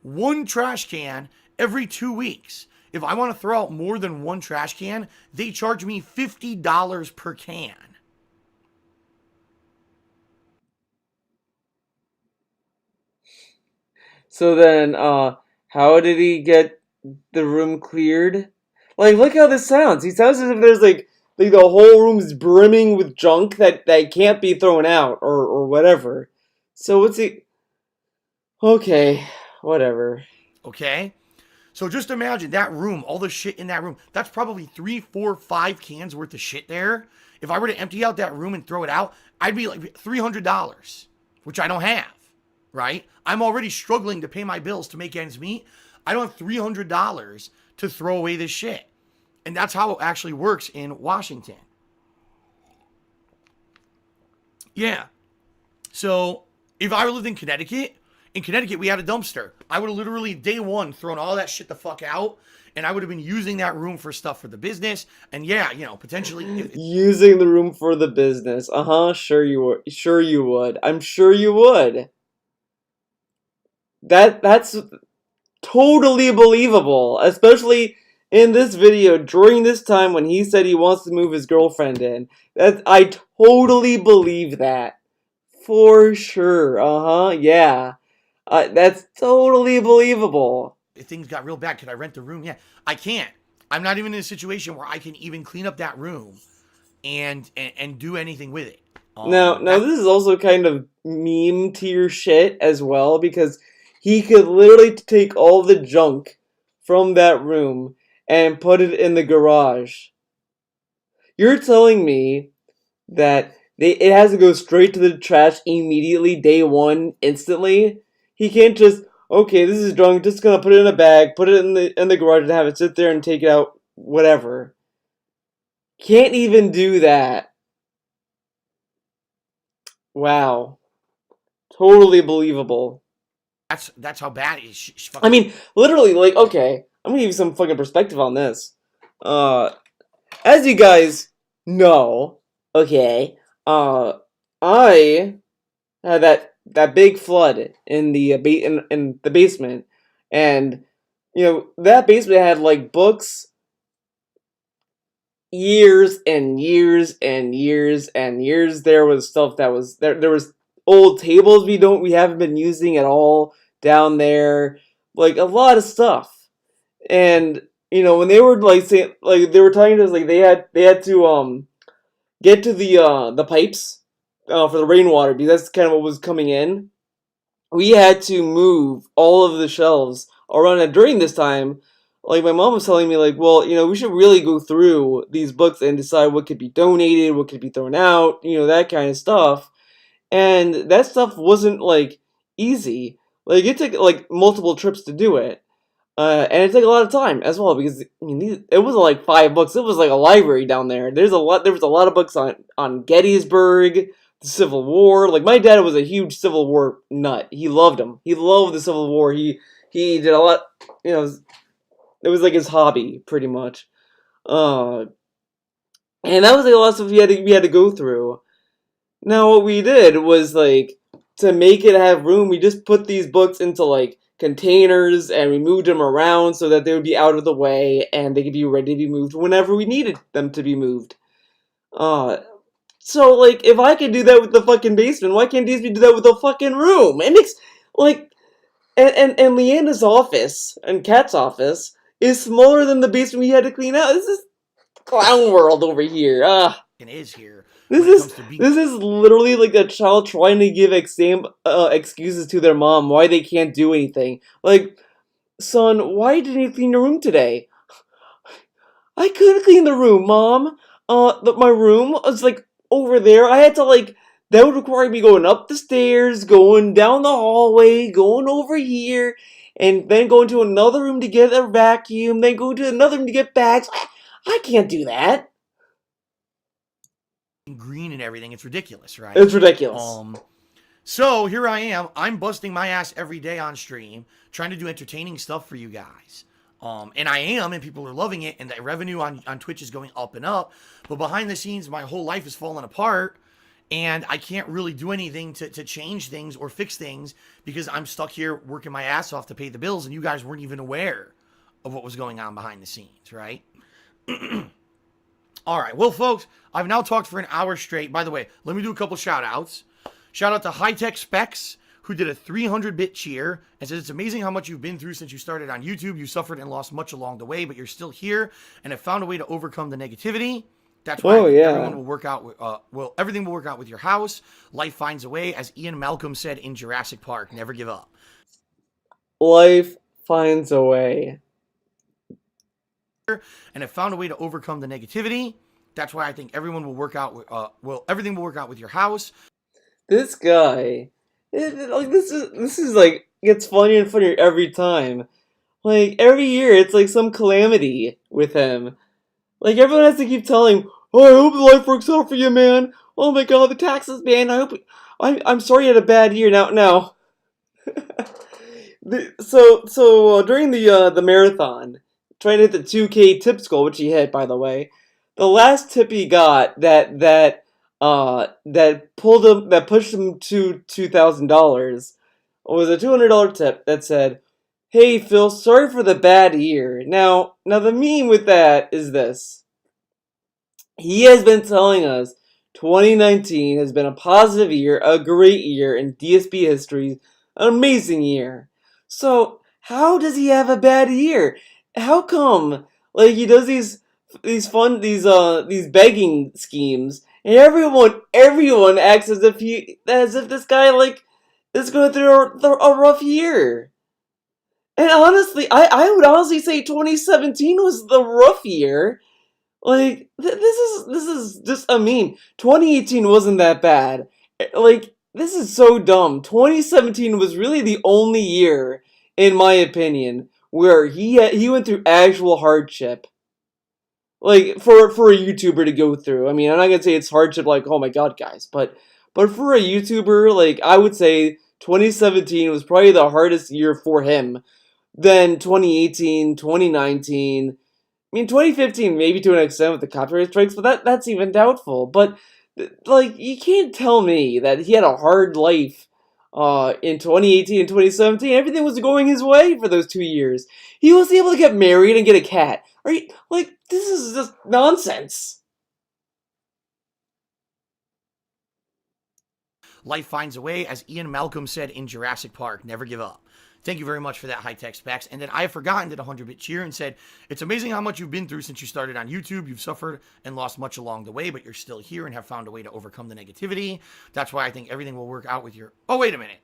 One trash can every 2 weeks. If I want to throw out more than one trash can, they charge me $50 per can. So then, how did he get the room cleared? Like, look how this sounds. He sounds as if there's like the whole room's brimming with junk that can't be thrown out or whatever. So what's he? Okay, whatever. Okay? So just imagine that room, all the shit in that room. That's probably 3, 4, 5 cans worth of shit there. If I were to empty out that room and throw it out, I'd be like $300, which I don't have, right? I'm already struggling to pay my bills to make ends meet. I don't have $300 to throw away this shit. And that's how it actually works in Washington. Yeah. So if I lived in Connecticut we had a dumpster. I would have literally day one thrown all that shit the fuck out, and I would have been using that room for stuff for the business. And yeah, potentially using the room for the business. Sure you would. Sure you would. I'm sure you would. That's totally believable, especially in this video during this time when he said he wants to move his girlfriend in. I totally believe that. For sure. Yeah. That's totally believable. if things got real bad, could I rent the room? Yeah, I can't. I'm not even in a situation where I can even clean up that room and do anything with it. Now this is also kind of meme tier shit as well, because he could literally take all the junk from that room and put it in the garage. You're telling me that it has to go straight to the trash immediately, day one, instantly? He can't just, okay, this is junk, just gonna put it in a bag, put it in the garage and have it sit there and take it out, whatever. Can't even do that. Wow. Totally believable. That's how bad it is. I mean, literally, like, okay, I'm gonna give you some fucking perspective on this. As you guys know, okay, I had that big flood in the in the basement, and that basement had like books years and years and years and years. There was stuff that was there. There was old tables we haven't been using at all down there, like a lot of stuff. And when they were like saying, like they were talking to us, like they had to get to the pipes for the rainwater, because that's kind of what was coming in. We had to move all of the shelves around. And during this time, like my mom was telling me, like, well, we should really go through these books and decide what could be donated, what could be thrown out, that kind of stuff. And that stuff wasn't like easy. Like it took like multiple trips to do it. And it took a lot of time as well, because it wasn't like 5 books. It was like a library down there. There was a lot of books on Gettysburg, the Civil War. Like my dad was a huge Civil War nut. He loved them. He loved the Civil War. He did a lot. It was like his hobby pretty much. And that was like a lot of stuff we had to go through. Now what we did was, like, to make it have room, we just put these books into like containers, and we moved them around so that they would be out of the way and they could be ready to be moved whenever we needed them to be moved. So like, if I could do that with the fucking basement, why can't Disney do that with the fucking room? It makes like, and Leanna's office and Kat's office is smaller than the basement we had to clean out. This is clown world over here. Is here. This is literally like a child trying to give excuses to their mom why they can't do anything. Like, son, why didn't you clean your room today? I couldn't clean the room, Mom. My room was like over there. I had to like, that would require me going up the stairs, going down the hallway, going over here, and then going to another room to get a vacuum, then go to another room to get bags. I can't do that. Green and everything. It's ridiculous, right? It's ridiculous. So here I am. I'm busting my ass every day on stream, trying to do entertaining stuff for you guys. And I am, and people are loving it, and the revenue on Twitch is going up and up. But behind the scenes, my whole life is falling apart, and I can't really do anything to change things or fix things, because I'm stuck here working my ass off to pay the bills, and you guys weren't even aware of what was going on behind the scenes, right? All right, well, folks, I've now talked for an hour straight. By the way, let me do a couple shout-outs. Shout out to High Tech Specs, who did a 300-bit cheer and says, it's amazing how much you've been through since you started on YouTube. You suffered and lost much along the way, but you're still here and have found a way to overcome the negativity. That's why everyone will work out. Everything will work out with your house. Life finds a way, as Ian Malcolm said in Jurassic Park. Never give up. Life finds a way. And have found a way to overcome the negativity. That's why I think everyone will work out. Everything will work out with your house. This guy, this is like, gets funnier and funnier every time. Like every year, it's like some calamity with him. Like everyone has to keep telling him, "Oh, I hope life works out for you, man. Oh my God, the taxes, man. I'm sorry you had a bad year." Now. So during the marathon, trying to hit the 2K tips goal, which he hit, by the way, the last tip he got that pushed him to $2,000 was a $200 tip that said, "Hey Phil, sorry for the bad year." Now the meme with that is this: he has been telling us 2019 has been a positive year, a great year in DSP history, an amazing year. So how does he have a bad year? How come, like, he does these begging schemes, and everyone acts as if this guy like is going through a rough year? And honestly, I would honestly say 2017 was the rough year. Like, this is just a meme. 2018 wasn't that bad. Like, this is so dumb. 2017 was really the only year, in my opinion, where he went through actual hardship. Like, for a YouTuber to go through. I mean, I'm not gonna say it's hardship like, oh my God, guys, but for a YouTuber, like, I would say 2017 was probably the hardest year for him. than 2018, 2019. I mean, 2015 maybe to an extent with the copyright strikes, but that's even doubtful. But like, you can't tell me that he had a hard life in 2018 and 2017. Everything was going his way for those 2 years. He was able to get married and get a cat. Are you like, this is just nonsense. Life finds a way, as Ian Malcolm said in Jurassic Park, never give up. Thank you very much for that, High Tech Specs. And then I have forgotten did 100-bit cheer and said, it's amazing how much you've been through since you started on YouTube. You've suffered and lost much along the way, but you're still here and have found a way to overcome the negativity. That's why I think everything will work out with your... Oh, wait a minute.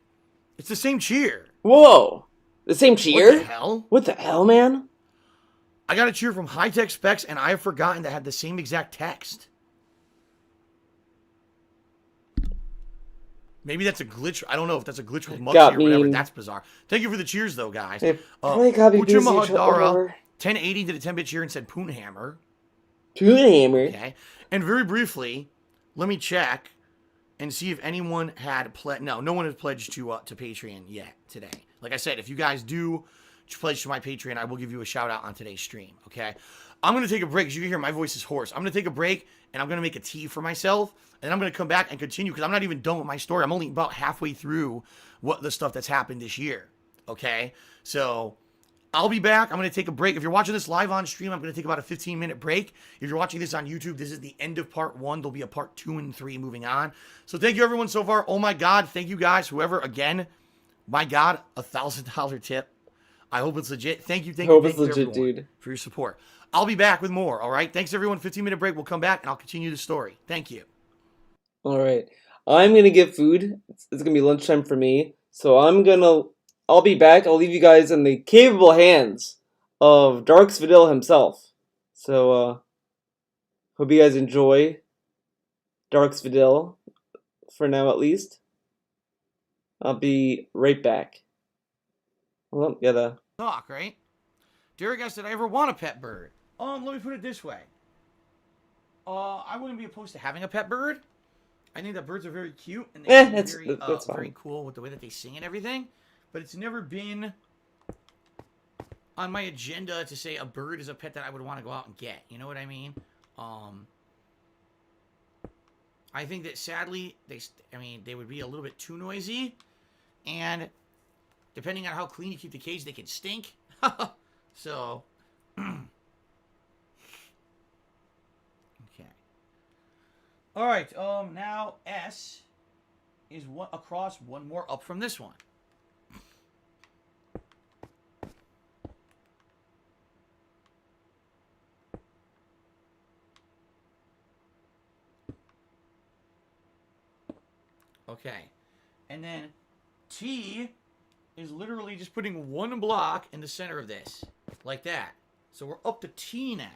It's the same cheer. Whoa. The same cheer? What the hell? What the hell, man? I got a cheer from High Tech Specs, and I have forgotten to have the same exact text. Maybe that's a glitch. I don't know if that's a glitch with Muxy or whatever. That's bizarre. Thank you for the cheers, though, guys. Hey, Uchima Hadara, 1080 did a 10-bit cheer and said Poonhammer. Poonhammer. Okay. And very briefly, let me check and see if anyone had pledged. No one has pledged to Patreon yet today. Like I said, if you guys do pledge to my Patreon, I will give you a shout out on today's stream. Okay. I'm going to take a break. As you can hear, my voice is hoarse. I'm going to take a break, and I'm going to make a tea for myself, and I'm going to come back and continue, because I'm not even done with my story. I'm only about halfway through the stuff that's happened this year. Okay? So, I'll be back. I'm going to take a break. If you're watching this live on stream, I'm going to take about a 15-minute break. If you're watching this on YouTube, this is the end of part 1. There'll be a part 2 and 3 moving on. So, thank you, everyone, so far. Oh, my God. Thank you, guys. Whoever, again, my God, $1,000 tip. I hope it's legit. Thank you, legit, dude, for your support. I'll be back with more, all right? Thanks, everyone. 15-minute break. We'll come back, and I'll continue the story. Thank you. All right. I'm going to get food. It's going to be lunchtime for me. So I'll be back. I'll leave you guys in the capable hands of Darks Vidal himself. So, hope you guys enjoy Darks Vidal, for now at least. I'll be right back. Well, gotta talk, right? Derek asked, did I ever want a pet bird? Let me put it this way. I wouldn't be opposed to having a pet bird. I think that birds are very cute and they're very cool with the way that they sing and everything. But it's never been on my agenda to say a bird is a pet that I would want to go out and get. You know what I mean? I think that sadly, they would be a little bit too noisy. And depending on how clean you keep the cage, they can stink. So, okay. All right. Now S is one more up from this one. Okay, and then T is literally just putting one block in the center of this, like that. So we're up to T now.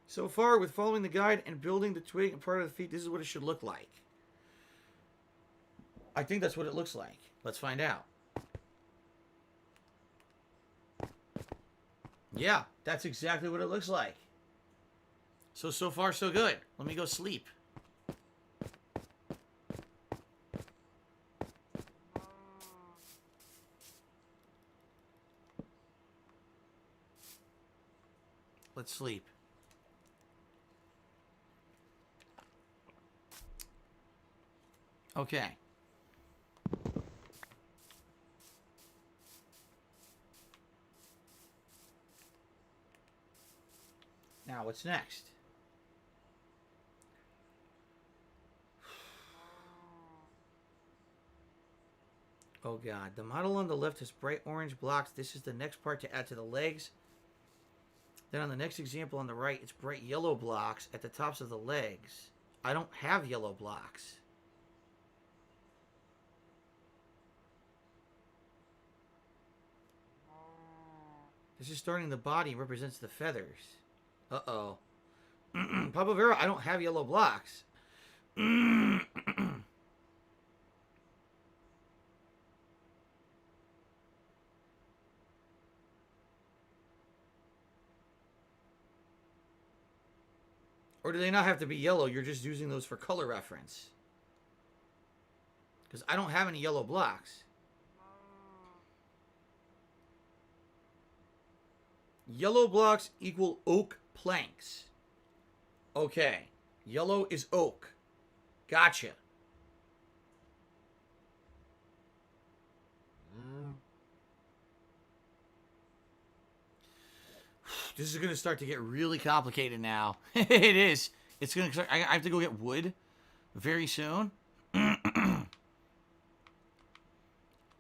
So far, with following the guide and building the twig and part of the feet, this is what it should look like. I think that's what it looks like. Let's find out. Yeah, that's exactly what it looks like. So far, so good. Let me go sleep. Let's sleep. Okay. Now, what's next? Oh God, the model on the left has bright orange blocks. This is the next part to add to the legs. Then on the next example on the right, it's bright yellow blocks at the tops of the legs. I don't have yellow blocks. This is starting the body and represents the feathers. Uh-oh. Papa Vera, I don't have yellow blocks. Or do they not have to be yellow? You're just using those for color reference. Because I don't have any yellow blocks. Yellow blocks equal oak planks. Okay. Yellow is oak. Gotcha. This is going to start to get really complicated now. It is. It's going to start. I have to go get wood very soon.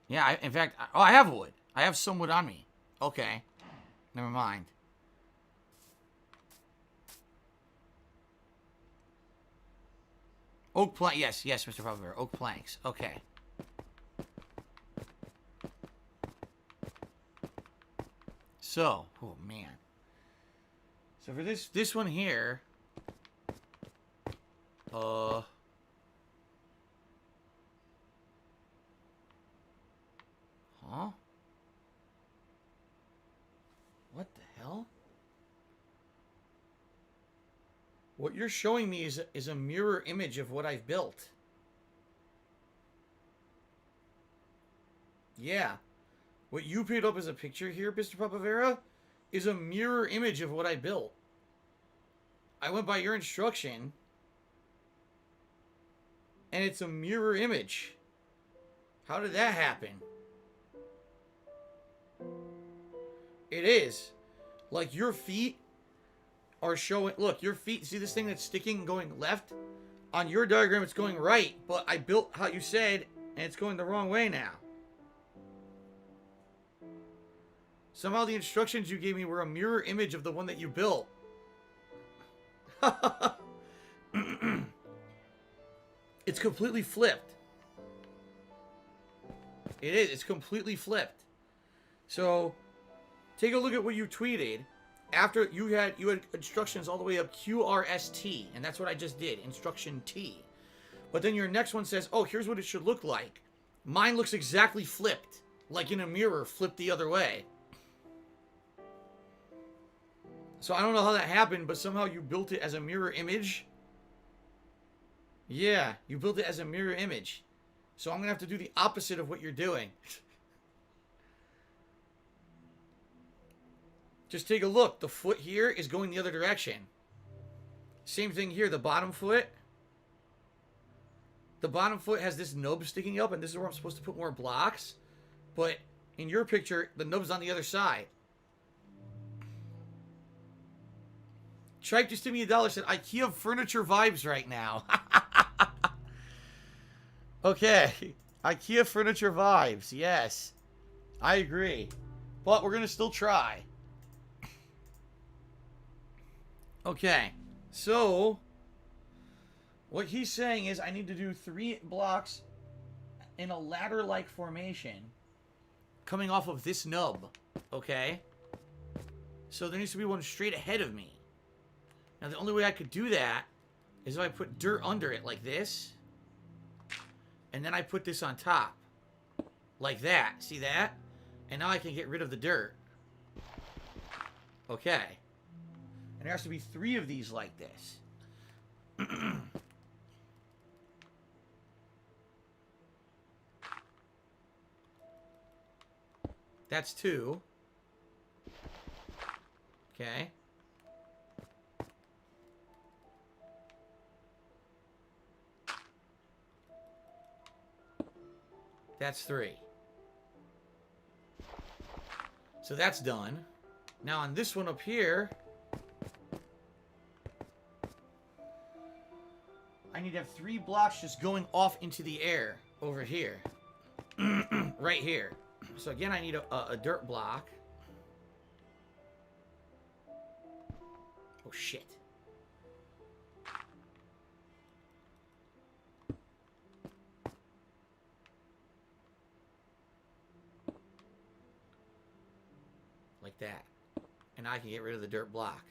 Yeah, in fact, I have wood. I have some wood on me. Okay. Never mind. Oak plank. Yes, Mr. Puppeteer. Oak planks. Okay. So, oh man. So for this one here, huh? What the hell? What you're showing me is a mirror image of what I've built. Yeah. What you put up as a picture here, Mr. Papavera, is a mirror image of what I built. I went by your instruction, and it's a mirror image. How did that happen? It is. Like, your feet are showing... Look, your feet... See this thing that's sticking going left? On your diagram, it's going right, but I built how you said, and it's going the wrong way now. Somehow the instructions you gave me were a mirror image of the one that you built. It's completely flipped. It is. It's completely flipped. So, take a look at what you tweeted. After you had instructions all the way up QRST, and that's what I just did, instruction T. But then your next one says, oh, here's what it should look like. Mine looks exactly flipped, like in a mirror, flipped the other way. So I don't know how that happened, but somehow you built it as a mirror image. Yeah, you built it as a mirror image. So I'm going to have to do the opposite of what you're doing. Just take a look. The foot here is going the other direction. Same thing here. The bottom foot. The bottom foot has this nub sticking up, and this is where I'm supposed to put more blocks. But in your picture, the nub's on the other side. Tripe just gave me $1. Said IKEA furniture vibes right now. Okay. IKEA furniture vibes. Yes. I agree. But we're going to still try. Okay. So, what he's saying is I need to do 3 blocks in a ladder-like formation coming off of this nub. Okay? So there needs to be one straight ahead of me. Now, the only way I could do that is if I put dirt under it like this. And then I put this on top. Like that. See that? And now I can get rid of the dirt. Okay. And there has to be 3 of these like this. That's 2. Okay. That's 3. So that's done. Now on this one up here, I need to have 3 blocks just going off into the air over here. Right here. So again, I need a dirt block. Oh, shit. Like that. And I can get rid of the dirt block.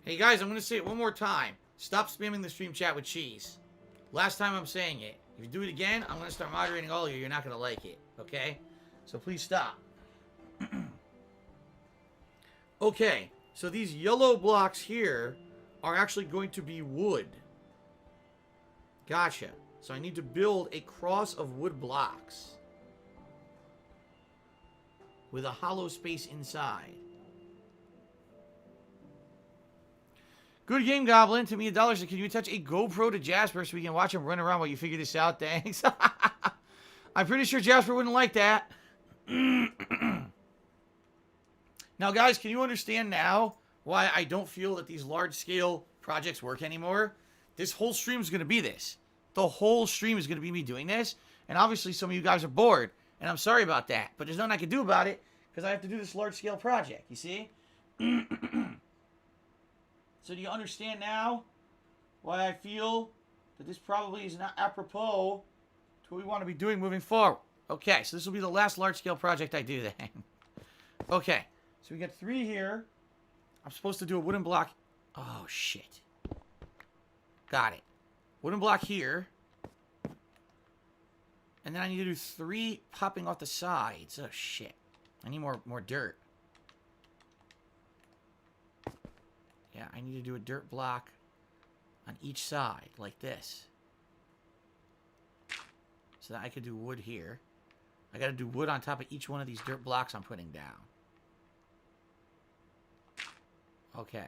Hey guys, I'm going to say it one more time. Stop spamming the stream chat with cheese. Last time I'm saying it. If you do it again, I'm going to start moderating all of you. You're not going to like it. Okay? So please stop. Okay. So these yellow blocks here are actually going to be wood. Gotcha. So I need to build a cross of wood blocks. with a hollow space inside. Good game, Goblin. To me, $1 said, can you attach a GoPro to Jasper so we can watch him run around while you figure this out? Thanks. I'm pretty sure Jasper wouldn't like that. Now, guys, can you understand now why I don't feel that these large-scale projects work anymore? This whole stream is going to be this. The whole stream is going to be me doing this. And obviously, some of you guys are bored. And I'm sorry about that. But there's nothing I can do about it because I have to do this large-scale project. You see? So do you understand now why I feel that this probably is not apropos to what we want to be doing moving forward? Okay, so this will be the last large-scale project I do then. Okay, so we got 3 here. I'm supposed to do a wooden block. Oh, shit. Got it. Wooden block here. And then I need to do 3 popping off the sides. Oh, shit. I need more dirt. Yeah, I need to do a dirt block on each side, like this. So that I could do wood here. I gotta do wood on top of each one of these dirt blocks I'm putting down. Okay.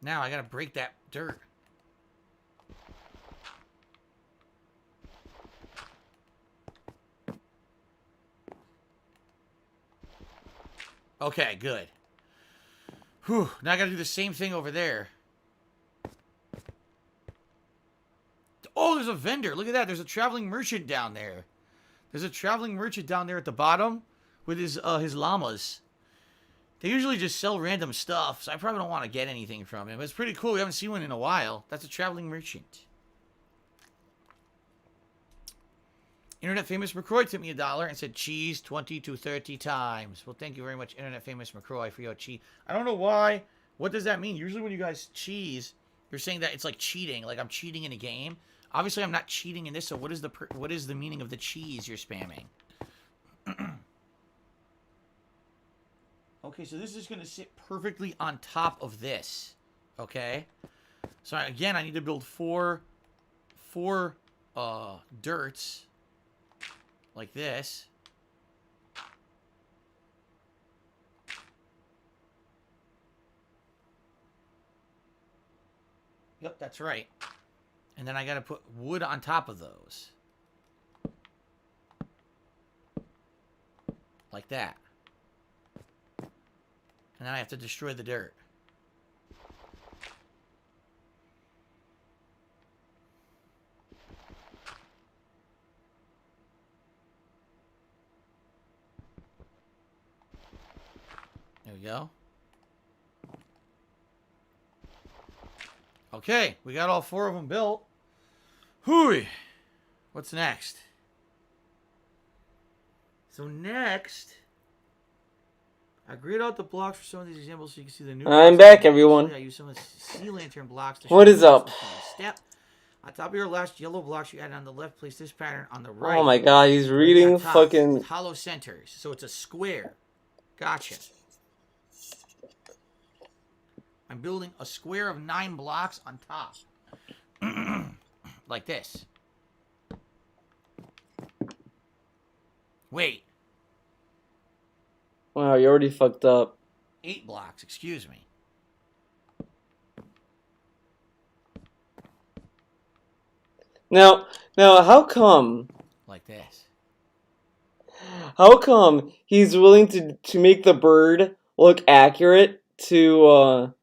Now I gotta break that dirt. Okay, good. Whew. Now I gotta do the same thing over there. Oh, there's a vendor. Look at that. There's a traveling merchant down there. There's a traveling merchant down there at the bottom with his llamas. They usually just sell random stuff, so I probably don't want to get anything from him. It's pretty cool. We haven't seen one in a while. That's a traveling merchant. Internet Famous McCroy tipped me $1 and said cheese 20 to 30 times. Well, thank you very much, Internet Famous McCroy, for your cheese. I don't know why. What does that mean? Usually when you guys cheese, you're saying that it's like cheating, like I'm cheating in a game. Obviously, I'm not cheating in this, so what is the meaning of the cheese you're spamming? Okay, so this is going to sit perfectly on top of this. Okay? So again, I need to build four dirts like this. Yep, that's right. And then I got to put wood on top of those. Like that. And then I have to destroy the dirt. There we go. Okay, we got all 4 of them built. Hooey! What's next? So next, I grid out the blocks for some of these examples so you can see the new. I'm back, everyone. I use some of the sea lantern blocks to What is up? Step. On top of your last yellow blocks you add on the left, place this pattern on the right. Oh my god, he's reading top, fucking... with hollow centers. So it's a square. Gotcha. I'm building a square of 9 blocks on top. Like this. Wait. Wow, you already fucked up. 8 blocks, excuse me. Now, how come... Like this. How come he's willing to make the bird look accurate to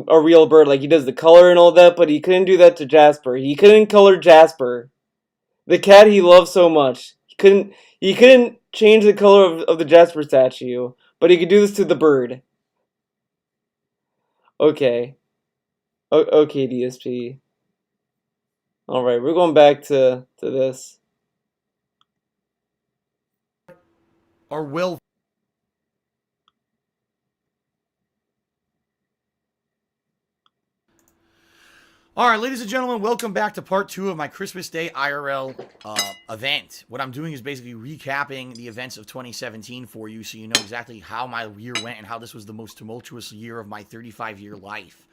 a real bird? Like, he does the color and all that, but he couldn't do that to Jasper. He couldn't color Jasper. The cat he loves so much. He couldn't change the color of the Jasper statue, but he could do this to the bird. Okay. Okay, DSP. Alright, we're going back to this. Or will. All right, ladies and gentlemen, welcome back to part 2 of my Christmas Day IRL event. What I'm doing is basically recapping the events of 2017 for you so you know exactly how my year went and how this was the most tumultuous year of my 35-year life.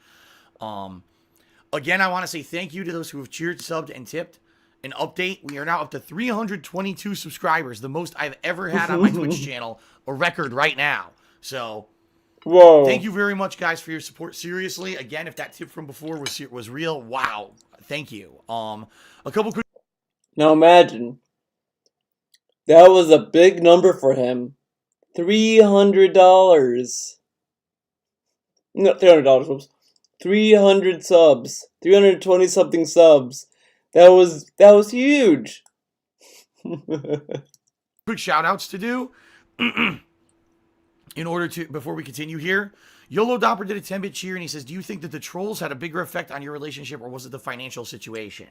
Again, I want to say thank you to those who have cheered, subbed, and tipped. An update, we are now up to 322 subscribers, the most I've ever had on my Twitch channel, a record right now. So, Whoa. thank you very much, guys, for your support. Seriously, again, if that tip from before was real, wow, thank you. A couple quick. Now imagine, that was a big number for him. $300. No, $300, whoops. 300 subs. 320 something subs. That was huge. Quick shout outs to do in order to, before we continue here. YOLO Dopper did a 10-bit cheer and he says, do you think that the trolls had a bigger effect on your relationship or was it the financial situation?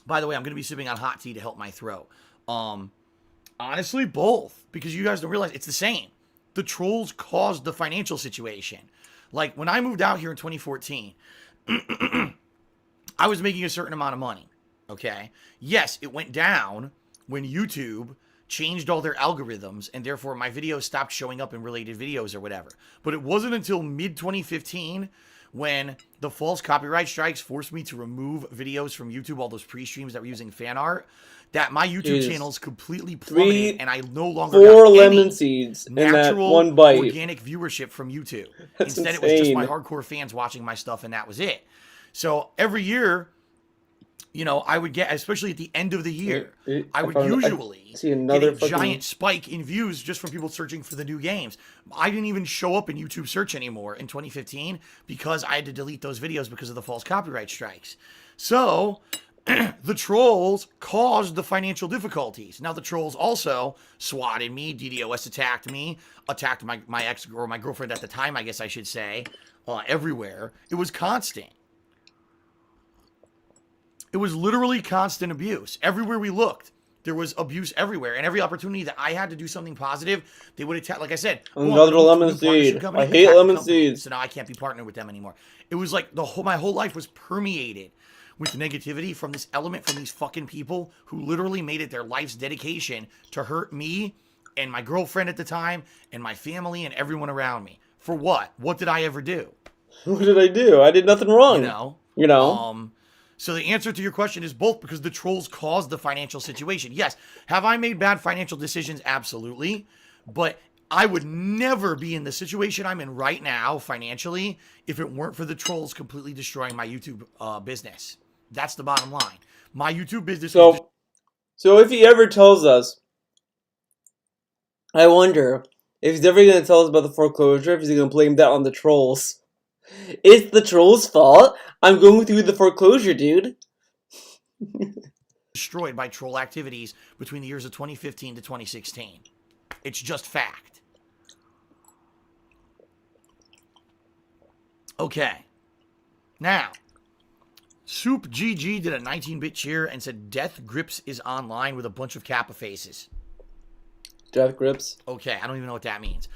By the way, I'm going to be sipping on hot tea to help my throat. Honestly, both, because you guys don't realize it's the same. The trolls caused the financial situation. Like when I moved out here in 2014, I was making a certain amount of money. Okay. Yes, it went down when YouTube changed all their algorithms and therefore my videos stopped showing up in related videos or whatever. But it wasn't until mid 2015 when the false copyright strikes forced me to remove videos from YouTube, all those pre-streams that were using fan art, that my YouTube channels completely plummeted and I no longer four got lemon any seeds in natural that one bite. Organic viewership from YouTube. That's Instead, insane. it was just my hardcore fans watching my stuff and that was it. So every year, you know, I would get, especially at the end of the year, I would usually get a giant spike in views just from people searching for the new games. I didn't even show up in YouTube search anymore in 2015 because I had to delete those videos because of the false copyright strikes. So the trolls caused the financial difficulties. Now the trolls also swatted me, DDoS attacked me, attacked my ex or my girlfriend at the time, I guess I should say, everywhere. It was constant. It was literally constant abuse. Everywhere we looked, there was abuse everywhere. And every opportunity that I had to do something positive, they would attack. Like I said, another lemon seed. I hate lemon seeds. So now I can't be partnered with them anymore. It was like my whole life was permeated with negativity from this element, from these fucking people who literally made it their life's dedication to hurt me and my girlfriend at the time and my family and everyone around me. For what? What did I ever do? What did I do? I did nothing wrong. You know? So the answer to your question is both, because the trolls caused the financial situation. Yes. Have I made bad financial decisions? Absolutely. But I would never be in the situation I'm in right now financially if it weren't for the trolls completely destroying my YouTube business. That's the bottom line. My YouTube business. So if he ever tells us, I wonder if he's ever going to tell us about the foreclosure, if he's going to blame that on the trolls. It's the trolls' fault. I'm going through the foreclosure, dude. Destroyed by troll activities between the years of 2015 to 2016. It's just fact. Okay. Now, Soup GG did a 19-bit cheer and said Death Grips is online with a bunch of Kappa faces. Death Grips? Okay, I don't even know what that means.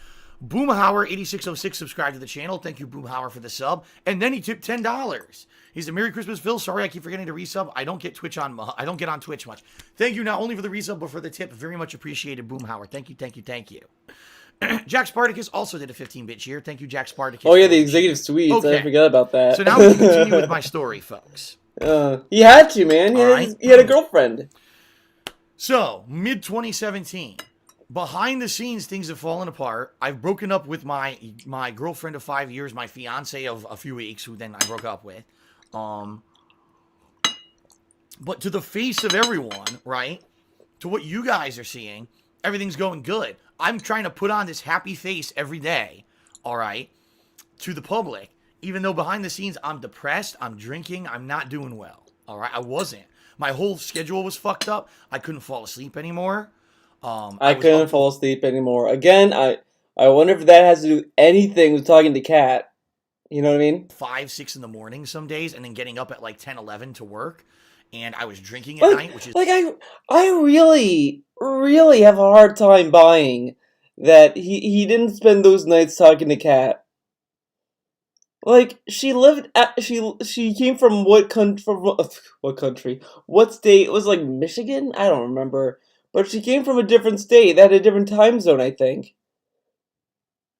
Boomhauer8606 subscribed to the channel. Thank you, Boomhauer, for the sub. And then he tipped $10. He said, Merry Christmas, Phil. Sorry, I keep forgetting to resub. I don't get on Twitch much. Thank you not only for the resub, but for the tip. Very much appreciated, Boomhauer. Thank you, thank you, thank you. Jack Spartacus also did a 15-bit cheer. Thank you, Jack Spartacus. Oh, yeah, the executive suites. Okay. I forgot about that. So now we can continue with my story, folks. He had to, man. He had a girlfriend. So, mid-2017. Behind the scenes, things have fallen apart. I've broken up with my girlfriend of 5 years, my fiance of a few weeks, who then I broke up with. But to the face of everyone, right? To what you guys are seeing, everything's going good. I'm trying to put on this happy face every day, all right, to the public, even though behind the scenes I'm depressed, I'm drinking, I'm not doing well, all right? I wasn't. My whole schedule was fucked up. I couldn't fall asleep anymore. I couldn't fall asleep anymore. Again, I wonder if that has to do anything with talking to Kat. You know what I mean? 5, 6 in the morning some days, and then getting up at like 10, 11 to work. And I was drinking at night, which is like I really have a hard time buying that he didn't spend those nights talking to Kat. Like she came from what country? What state? It was like Michigan? I don't remember. But she came from a different state that had a different time zone, I think.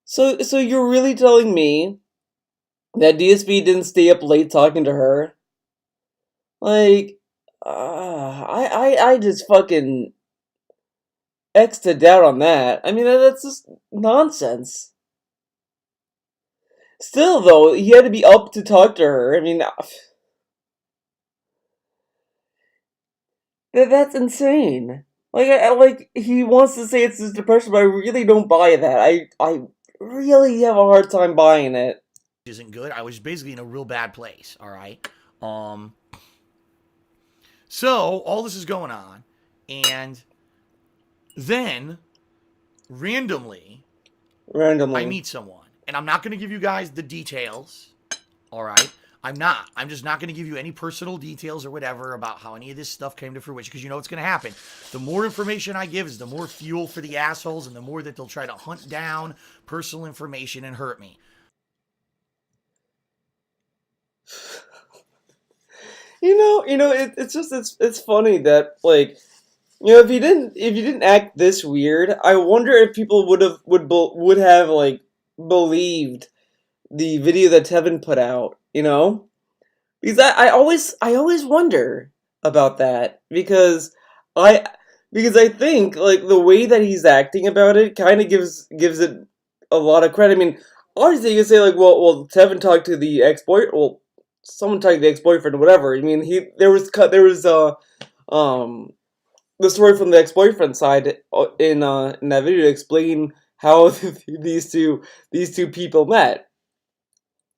So you're really telling me that DSP didn't stay up late talking to her. Like, I just fucking X'd it out on that. I mean, that's just nonsense. Still, though, he had to be up to talk to her. I mean, that's insane. Like, like he wants to say it's his depression, but I really don't buy that. I really have a hard time buying it. Isn't good. I was basically in a real bad place. All right. So all this is going on, and then randomly I meet someone, and I'm not going to give you guys the details. All right. I'm not. I'm just not going to give you any personal details or whatever about how any of this stuff came to fruition, because you know what's going to happen. The more information I give is the more fuel for the assholes, and the more that they'll try to hunt down personal information and hurt me. It's funny that, like, if you didn't act this weird, I wonder if people would have like believed the video that Tevin put out, because I always wonder about that, I because I think, like, the way that he's acting about it kind of gives it a lot of credit. I mean, obviously you can say, like, well, Tevin talked to the ex-boy, well, someone talked to the ex-boyfriend or whatever. I mean, there was the story from the ex-boyfriend side in that video to explain how these two people met.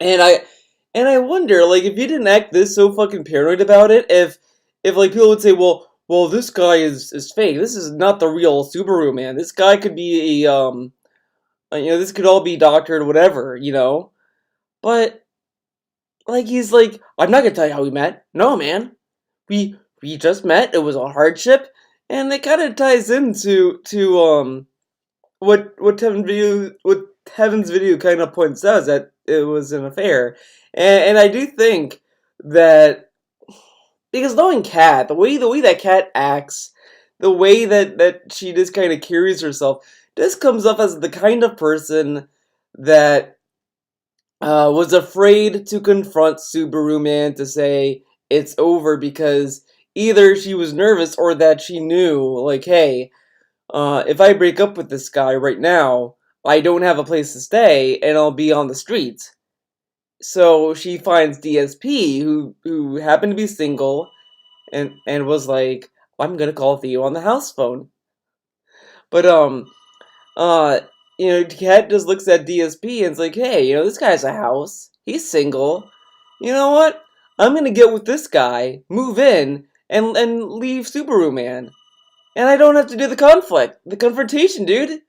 And I wonder, like, if you didn't act this so fucking paranoid about it, if like people would say, well, this guy is fake. This is not the real Subaru man. This guy could be this could all be doctored, whatever, But, like, he's like, I'm not gonna tell you how we met. No, man. We just met. It was a hardship, and it kind of ties into what Tevin's video kind of points out, is that it was an affair, and I do think that, because knowing Kat, the way that Kat acts, the way that she just kind of carries herself, this comes up as the kind of person that was afraid to confront Subaru Man to say it's over, because either she was nervous or that she knew, like, hey, if I break up with this guy right now, I don't have a place to stay and I'll be on the streets. So she finds DSP, who happened to be single, and was like, I'm gonna call Theo on the house phone. But Kat just looks at DSP and is like, hey, this guy's a house. He's single. You know what? I'm gonna get with this guy, move in, and leave Subaru Man. And I don't have to do the confrontation, dude.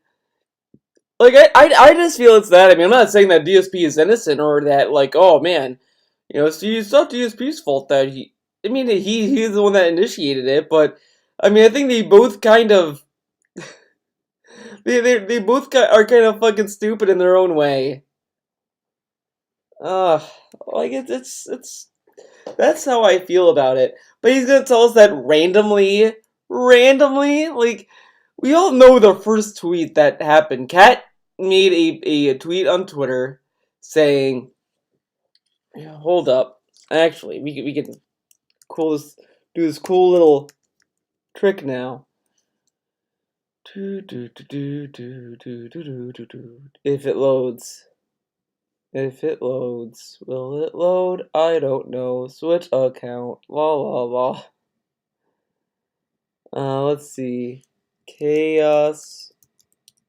Like, I just feel it's that. I mean, I'm not saying that DSP is innocent, or that, like, oh man, it's not DSP's fault that he's the one that initiated it, but, I mean, I think they both kind of, they both are kind of fucking stupid in their own way. Like, it's, that's how I feel about it. But he's gonna tell us that randomly, like, we all know the first tweet that happened. Kat made a tweet on Twitter saying, hold up, actually, we can do this cool little trick now. If it loads. Will it load? I don't know. Switch account. La la la. Let's see. Chaos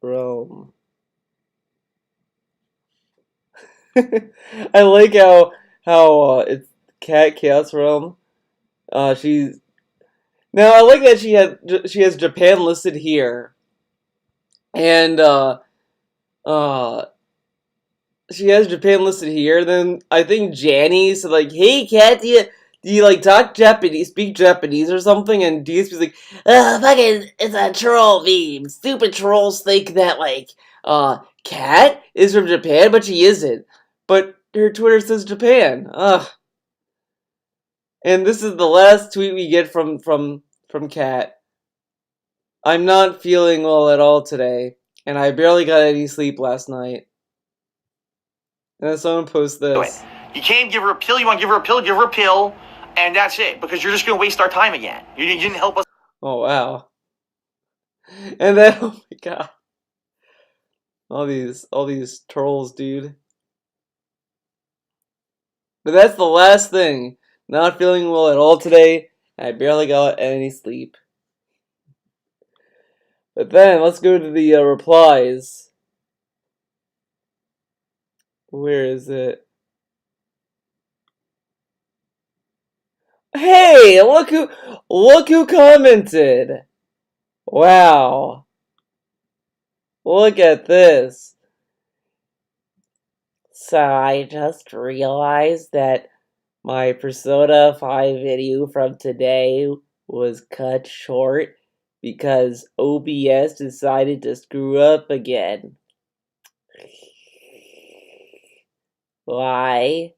Realm. I like how it's Chaos Realm. I like that she has Japan listed here, and she has Japan listed here. Then I think Janny said, like, hey Kat, do you like speak Japanese or something? And DSP's like, fucking, it's a troll meme. Stupid trolls think that, like, Kat is from Japan, but she isn't. But her Twitter says Japan. Ugh. And this is the last tweet we get from Kat. I'm not feeling well at all today, and I barely got any sleep last night. And then someone posts this. You can't give her a pill. You want to give her a pill? Give her a pill, and that's it. Because you're just going to waste our time again. You didn't help us. Oh, wow. And then, oh my god. All these trolls, dude. But that's the last thing. Not feeling well at all today. I barely got any sleep. But then, let's go to the replies. Where is it? Hey, look who commented. Wow. Look at this. So I just realized that my Persona 5 video from today was cut short because OBS decided to screw up again. Why?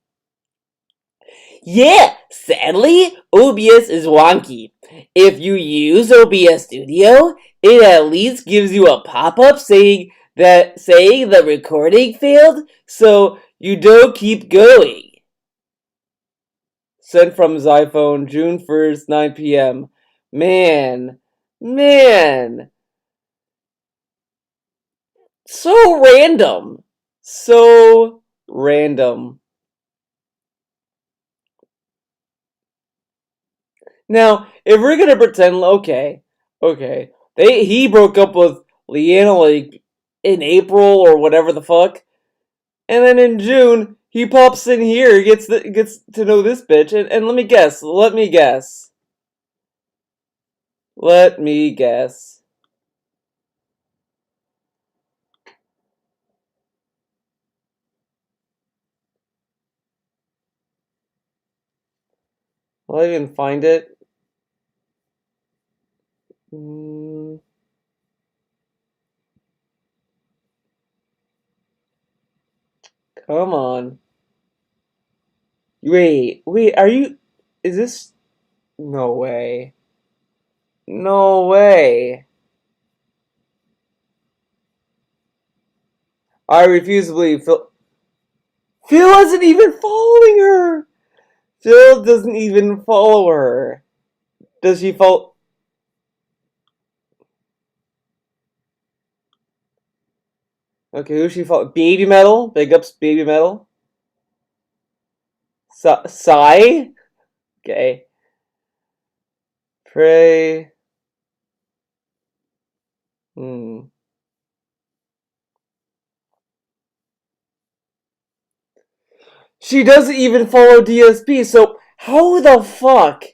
Yeah, sadly, OBS is wonky. If you use OBS Studio, it at least gives you a pop-up saying the recording failed, so you don't keep going. Sent from his iPhone, June 1st, 9 p.m. Man. So random. So random. Now, if we're gonna pretend, okay, he broke up with Leanna like in April or whatever the fuck, and then in June he pops in here, gets to know this bitch, and let me guess. Will I even find it? Come on. Wait, are you... Is this... No way. No way. I refuse to believe Phil isn't even following her! Phil doesn't even follow her. Does she follow... Okay, who's she follow? Baby Metal? Big ups Baby Metal? Psy? Okay. Pray. She doesn't even follow DSP, so how the fuck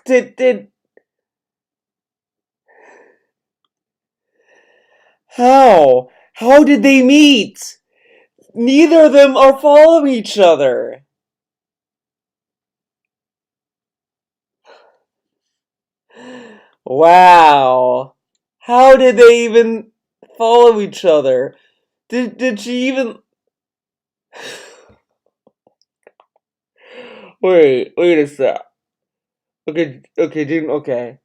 did how did they meet? Neither of them are following each other. Wow. How did they even follow each other? Did she even... Wait a sec. Okay, dude, okay.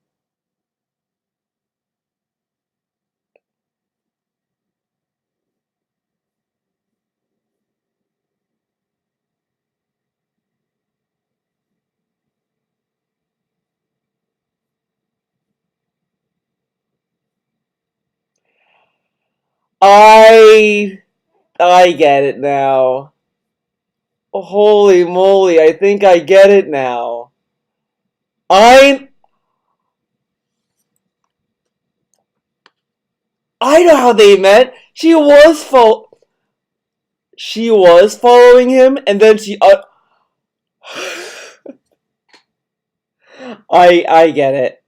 I get it now. Holy moly, I think I get it now. I know how they met. She was following him, and then she I get it.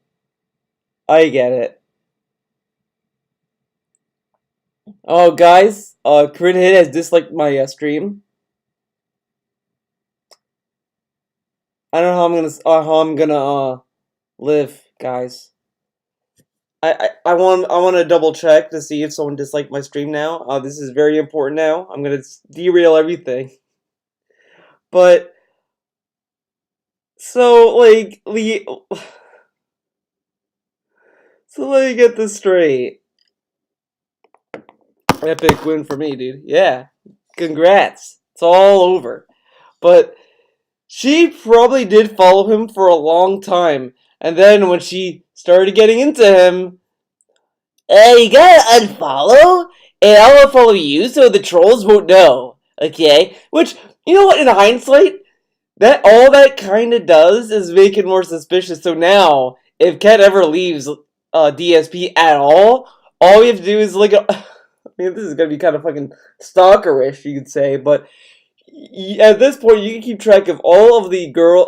Oh, guys, Crit Hit has disliked my stream. I don't know how I'm gonna live, guys. I want to double check to see if someone disliked my stream now. This is very important now. I'm gonna derail everything. But so like so let me get this straight. Epic win for me, dude. Yeah, congrats. It's all over. But she probably did follow him for a long time. And then when she started getting into him, you gotta unfollow, and I'll unfollow you so the trolls won't know. Okay? Which, you know what, in hindsight, that all that kind of does is make it more suspicious. So now, if Kat ever leaves DSP at all we have to do is look at. I mean, this is gonna be kind of fucking stalkerish, you could say, but at this point, you can keep track of all of the girls,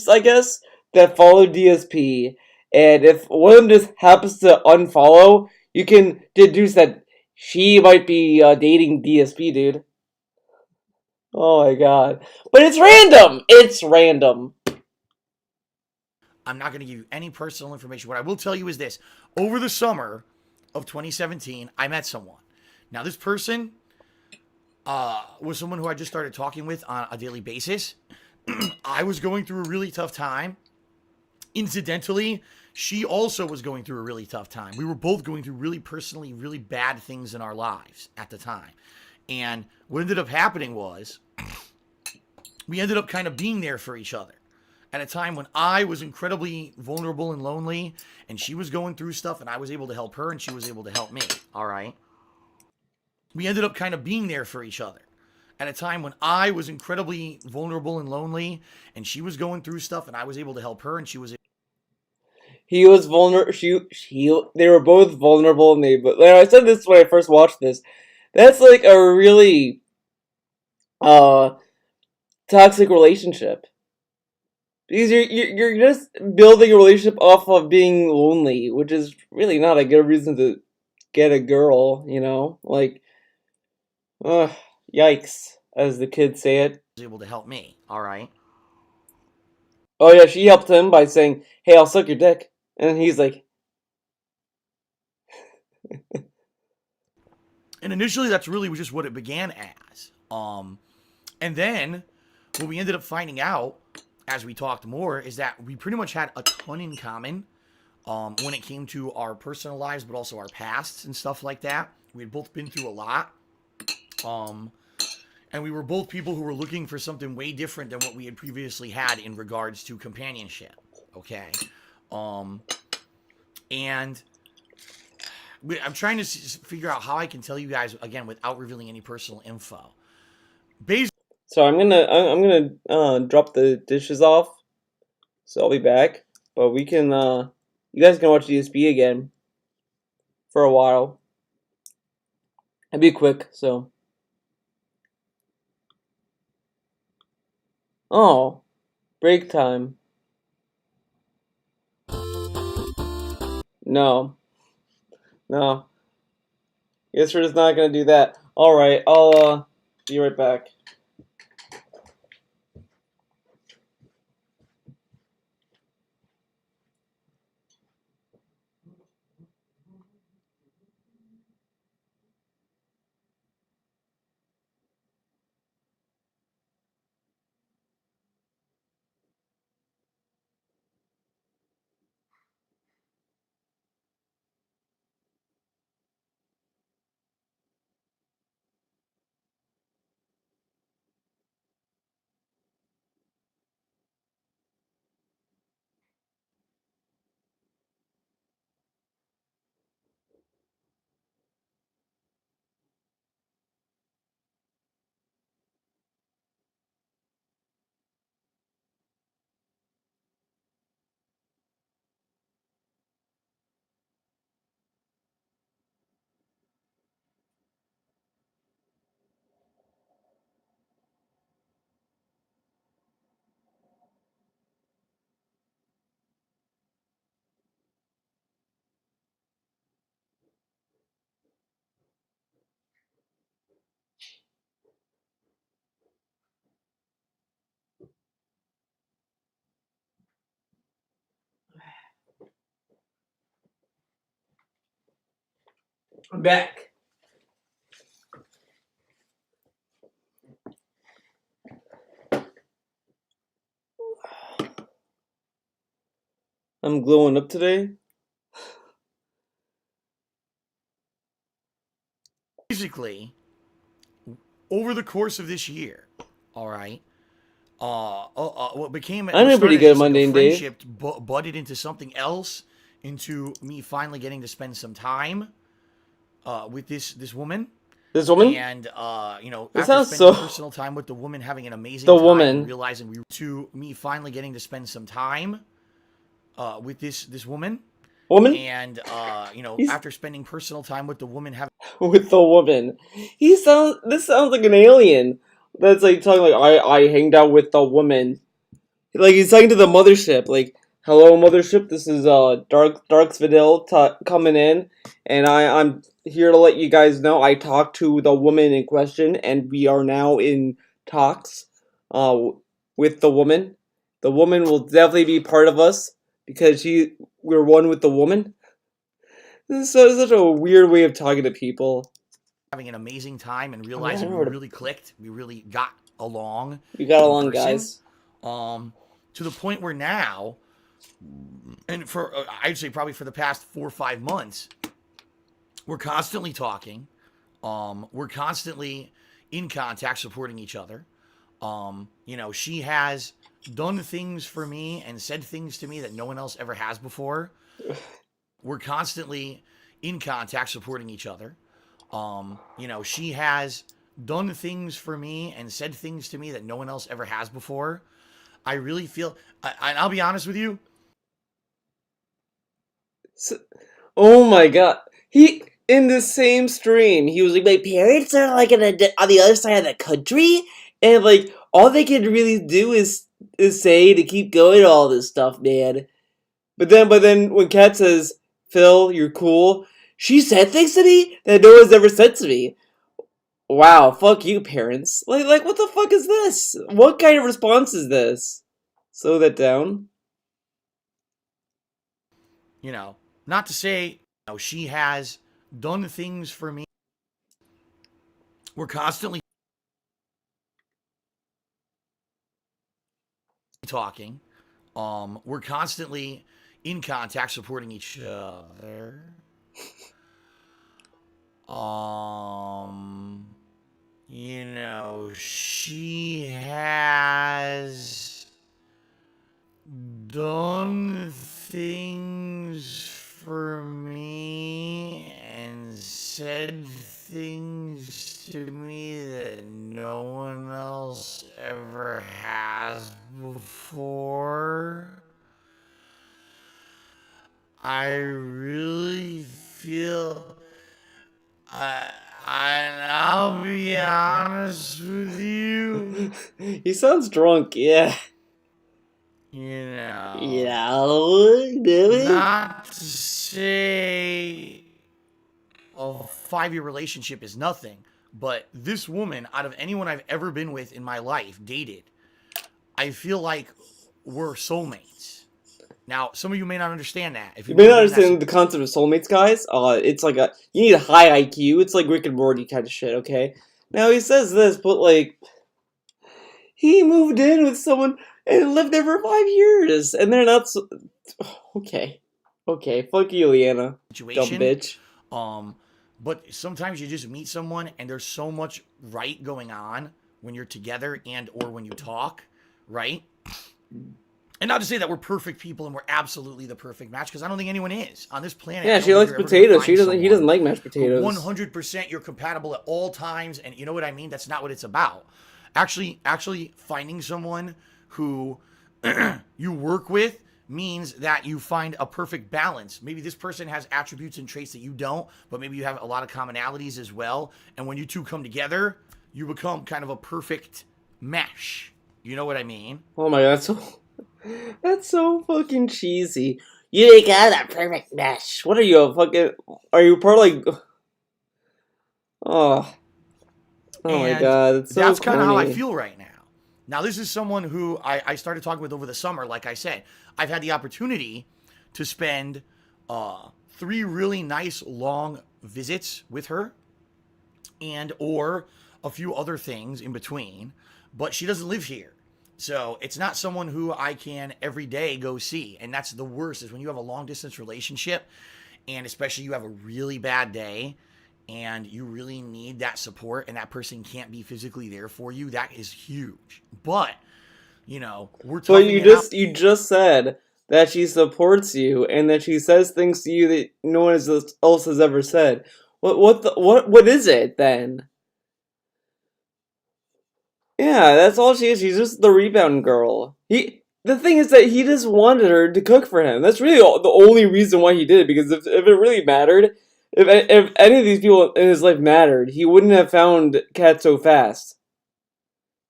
I guess, that follow DSP, and if one of them just happens to unfollow, you can deduce that she might be dating DSP, dude. Oh my god. But it's random! It's random. I'm not going to give you any personal information. What I will tell you is this. Over the summer of 2017, I met someone. Now, this person was someone who I just started talking with on a daily basis. I was going through a really tough time. Incidentally, she also was going through a really tough time. We were both going through really personally, really bad things in our lives at the time. And what ended up happening was we ended up kind of being there for each other at a time when I was incredibly vulnerable and lonely, and she was going through stuff, and I was able to help her, and she was able to help me. All right. We ended up kind of being there for each other at a time when I was incredibly vulnerable and lonely, and she was going through stuff, and I was able to help her, and she was. He was vulnerable. They were both vulnerable, and I said this when I first watched this. That's like a really toxic relationship. Because you're just building a relationship off of being lonely, which is really not a good reason to get a girl, you know? Like, yikes, as the kids say it. Was able to help me. All right. Oh yeah, she helped him by saying, "Hey, I'll suck your dick," and he's like, And initially, that's really just what it began as. And then what we ended up finding out as we talked more is that we pretty much had a ton in common when it came to our personal lives, but also our pasts and stuff like that. We had both been through a lot. And we were both people who were looking for something way different than what we had previously had in regards to companionship. Okay. And I'm trying to figure out how I can tell you guys, again, without revealing any personal info. Basically, "So I'm gonna drop the dishes off, so I'll be back. But we can you guys can watch DSP again for a while. It'll be quick, so." Oh, break time. No, no. Guess we're just not gonna do that. All right, I'll be right back. I'm back. I'm glowing up today. basically, over the course of this year, all right, what became I know pretty started good as like a mundane day. friendship budded into something else, into me finally getting to spend some time with this woman. This woman? And you know, It after sounds spending so- personal time with the woman, having an amazing The time, woman. and realizing me finally getting to spend some time with this woman. Woman? And you know, He's- after spending personal time with the woman, having With the woman. This sounds like an alien. That's like talking like, I hanged out with the woman. Like, he's talking to the mothership, like, hello mothership, this is, Dark Svidil coming in, and I'm here to let you guys know I talked to the woman in question, and we are now in talks, with the woman. The woman will definitely be part of us, because we're one with the woman. This is such a weird way of talking to people. an amazing time, and realizing we really clicked, we really got along. We got in along, person. guys. To the point where now, and for I'd say probably for the past 4 or 5 months, we're constantly talking. We're constantly in contact, supporting each other. You know, she has done things for me and said things to me that no one else ever has before. We're constantly in contact, supporting each other. You know, she has done things for me and said things to me that no one else ever has before. I really feel, and I'll be honest with you. Oh my god. In the same stream, he was like, my parents are like on the other side of the country, and like, all they can really do is say to keep going all this stuff, man. But then when Kat says, Phil, you're cool, she said things to me that no one's ever said to me. Wow, fuck you, parents. Like, what the fuck is this? What kind of response is this? Slow that down. You know, not to say, you know, she has done things for me. We're constantly talking. We're constantly in contact, supporting each other. You know, she has done things for me and said things to me that no one else ever has before. I really feel, I'll be honest with you. He sounds drunk, yeah. You know. Yeah, Not to say a 5-year relationship is nothing, but this woman, out of anyone I've ever been with in my life, dated, I feel like we're soulmates. Now, some of you may not understand that. If You may not understand the concept of soulmates, guys. It's like you need a high IQ. It's like Rick and Morty kind of shit, okay? Now, he says this, but like, he moved in with someone and lived there for 5 years, and they're not so... Okay. Okay, fuck you, Leanna. situation, Dumb bitch. But sometimes you just meet someone and there's so much right going on when you're together and or when you talk, right? And not to say that we're perfect people and we're absolutely the perfect match, because I don't think anyone is on this planet. Yeah, she likes potatoes. He doesn't like mashed potatoes. 100% you're compatible at all times, and you know what I mean? That's not what it's about. Actually finding someone who you work with means that you find a perfect balance. Maybe this person has attributes and traits that you don't, but maybe you have a lot of commonalities as well. And when you two come together, you become kind of a perfect mesh. You know what I mean? Oh my god, that's so fucking cheesy. You make out that perfect mesh. What are you, are you part of like... Oh my god, so that's kind of how I corny. feel right now. Now, this is someone who I started talking with over the summer. Like I said, I've had the opportunity to spend 3 really nice long visits with her, and or a few other things in between. But she doesn't live here. So it's not someone who I can every day go see. And that's the worst, is when you have a long distance relationship, and especially you have a really bad day, and you really need that support and that person can't be physically there for you, that is huge. But, we're But toughing it out. you just said that she supports you and that she says things to you that no one else has ever said. What is it then? Yeah, that's all she is. She's just the rebound girl. The thing is that he just wanted her to cook for him. That's really the only reason why he did it. Because if it really mattered, if any of these people in his life mattered, he wouldn't have found Kat so fast.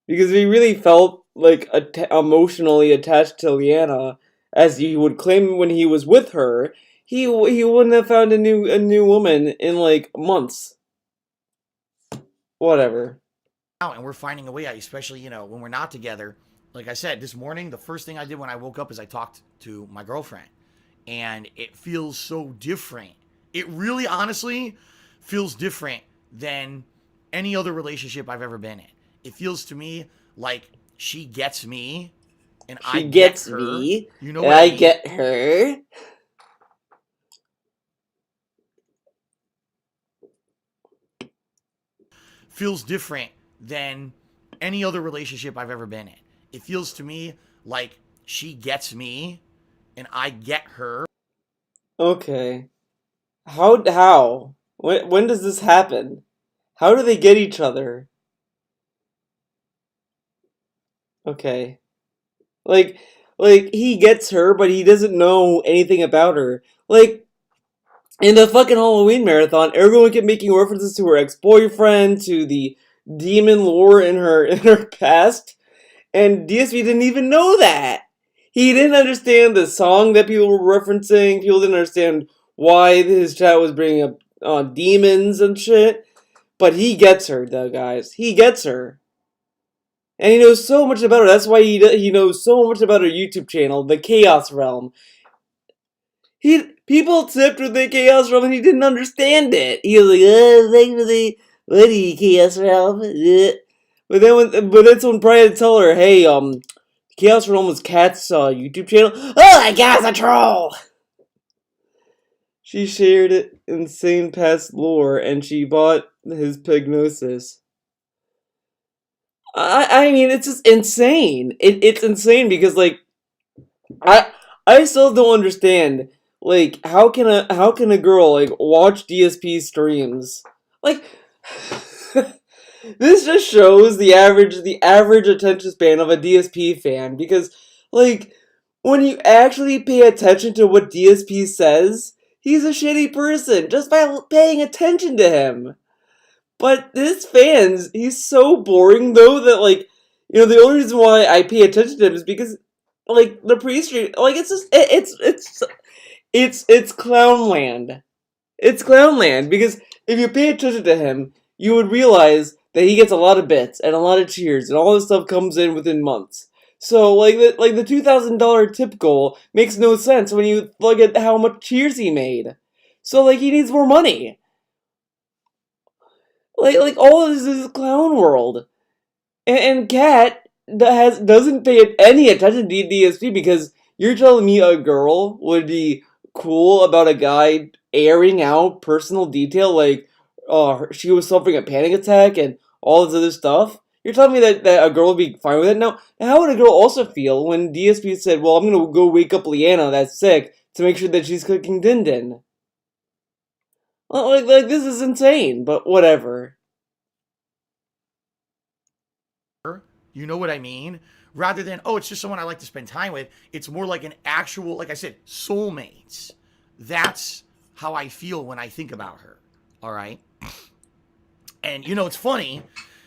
Because if he really felt like emotionally attached to Liana, as he would claim when he was with her, he wouldn't have found a new woman in like months. Whatever. Out and we're finding a way out, especially, when we're not together. Like I said, this morning, the first thing I did when I woke up is I talked to my girlfriend. And it feels so different. It really, honestly, feels different than any other relationship I've ever been in. It feels to me like she gets me, and I get her. Me. You know what I mean? Get her. Feels different than any other relationship I've ever been in. It feels to me like she gets me, and I get her. Okay. How? When does this happen? How do they get each other? Okay. Like he gets her, but he doesn't know anything about her. Like in the fucking Halloween marathon, everyone kept making references to her ex-boyfriend, to the demon lore in her past, and DSP didn't even know that. He didn't understand the song that people were referencing. People didn't understand why his chat was bringing up demons and shit. But he gets her, though, guys. He gets her. And he knows so much about her. That's why he knows so much about her YouTube channel, The Chaos Realm. People tipped with the Chaos Realm and he didn't understand it. He was like, thanks for the money, Chaos Realm. But then someone tried to tell her, hey, Chaos Realm was Kat's YouTube channel. Oh, that guy's a troll! She shared insane past lore and she bought his Pignosis. I mean, it's just insane. It's insane because, like, I still don't understand, like, how can a girl, like, watch DSP streams? Like, this just shows the average attention span of a DSP fan, because, like, when you actually pay attention to what DSP says, he's a shitty person just by paying attention to him. But his fans, he's so boring though that, like, the only reason why I pay attention to him is because, like, the pre-stream, like, it's just it's Clownland. It's Clownland because if you pay attention to him, you would realize that he gets a lot of bits and a lot of cheers and all this stuff comes in within months. So like the $2,000 tip goal makes no sense when you look at how much cheers he made. So like he needs more money. Like all of this is clown world, and Kat doesn't pay any attention to DSP because you're telling me a girl would be cool about a guy airing out personal detail like she was suffering a panic attack and all this other stuff. You're telling me that a girl would be fine with it? Now, how would a girl also feel when DSP said, well, I'm gonna go wake up Liana that's sick to make sure that she's cooking Din Din? Like this is insane, but whatever. You know what I mean? Rather than, oh, it's just someone I like to spend time with. It's more like an actual, like I said, soulmates. That's how I feel when I think about her. All right? And, it's funny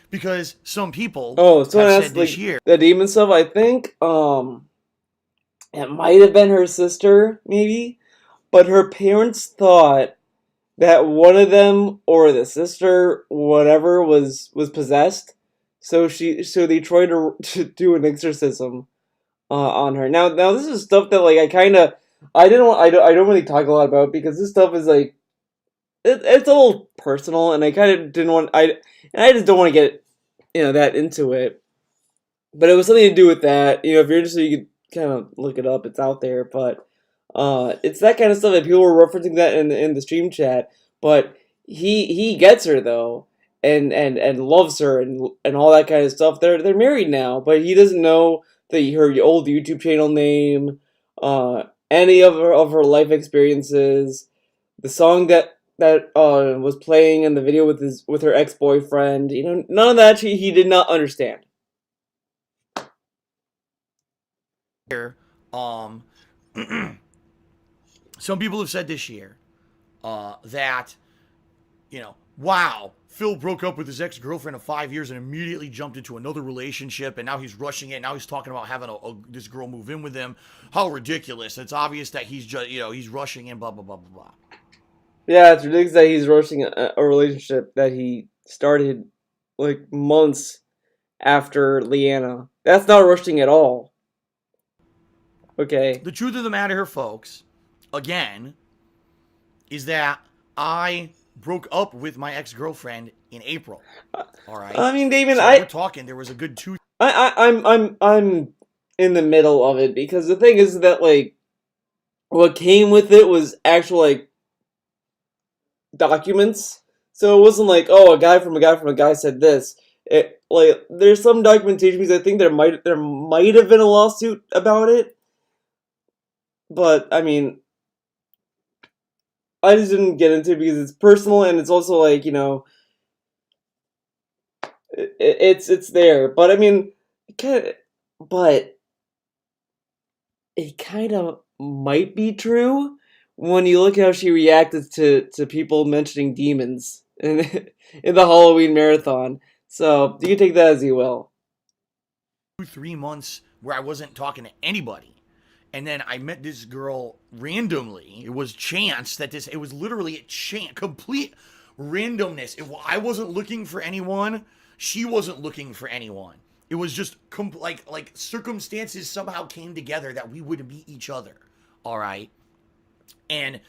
because some people have said this year. The demon stuff, I think, it might have been her sister, maybe, but her parents thought that one of them or the sister, whatever, was possessed. So they tried to do an exorcism on her. Now this is stuff that like I don't really talk a lot about because this stuff is like it's a little personal and I kind of didn't want I just don't want to get that into it. But it was something to do with that. If you're interested, you could kind of look it up. It's out there, but it's that kind of stuff that people were referencing that in the stream chat. But he gets her though, and loves her and all that kind of stuff. They're married now, but he doesn't know her old YouTube channel name, any of her life experiences, the song that was playing in the video with her ex boyfriend. You know, none of that he did not understand. Here, some people have said this year that, wow, Phil broke up with his ex-girlfriend of 5 years and immediately jumped into another relationship, and now he's rushing it. Now he's talking about having this girl move in with him. How ridiculous. It's obvious that he's just, he's rushing in, blah, blah, blah, blah, blah. Yeah, it's ridiculous that he's rushing a relationship that he started like months after Leanna. That's not rushing at all. Okay. The truth of the matter, folks, again, is that I broke up with my ex-girlfriend in April. All right. I mean, Damon, so we're talking. There was a good I'm in the middle of it because the thing is that like what came with it was actual like documents. So it wasn't like, oh, a guy from a guy said this. It like there's some documentation because I think there might have been a lawsuit about it. But I mean, I just didn't get into it because it's personal and it's also like, it's there. But I mean, but it kind of might be true when you look at how she reacted to people mentioning demons in in the Halloween marathon. So you can take that as you will. 3 months where I wasn't talking to anybody. And then I met this girl randomly. It was chance that it was literally a chance, complete randomness. I wasn't looking for anyone. She wasn't looking for anyone. It was just like circumstances somehow came together that we would meet each other. All right. And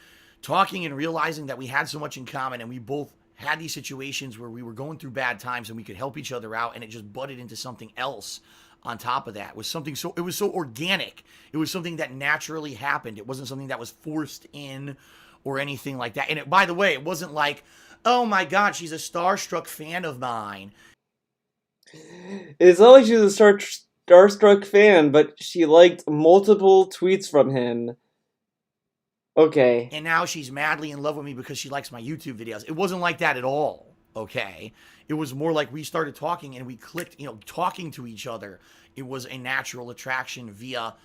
talking and realizing that we had so much in common and we both had these situations where we were going through bad times and we could help each other out, and it just butted into something else on top of that. It was so organic. It was something that naturally happened. It wasn't something that was forced in or anything like that. And by the way, it wasn't like, oh my God, she's a starstruck fan of mine. It's not like she was a starstruck fan, but she liked multiple tweets from him. Okay. And now she's madly in love with me because she likes my YouTube videos. It wasn't like that at all, okay? It was more like we started talking and we clicked, talking to each other. It was a natural attraction via,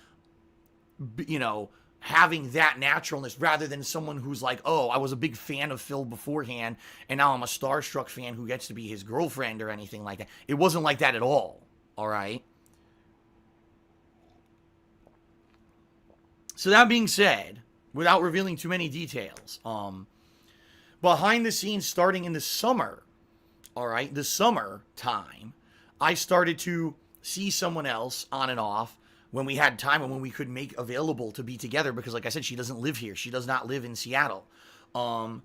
having that naturalness rather than someone who's like, oh, I was a big fan of Phil beforehand and now I'm a starstruck fan who gets to be his girlfriend or anything like that. It wasn't like that at all right? So that being said, without revealing too many details, behind the scenes starting in the summer, all right, the summer time, I started to see someone else on and off when we had time and when we could make available to be together because, like I said, she doesn't live here. She does not live in Seattle. And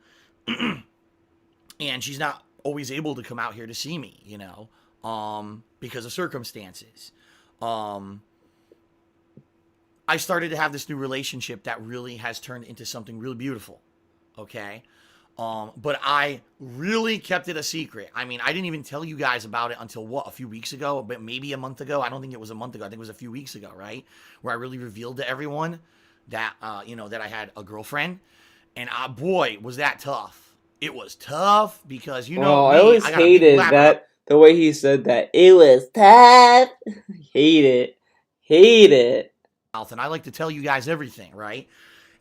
she's not always able to come out here to see me, because of circumstances. I started to have this new relationship that really has turned into something really beautiful, okay? But I really kept it a secret. I mean, I didn't even tell you guys about it until, a few weeks ago, but maybe a month ago. I don't think it was a month ago. I think it was a few weeks ago, right? Where I really revealed to everyone that, that I had a girlfriend. And, boy, was that tough. It was tough because, I always hated the way he said that. It was tough. Hate it. And I like to tell you guys everything, right?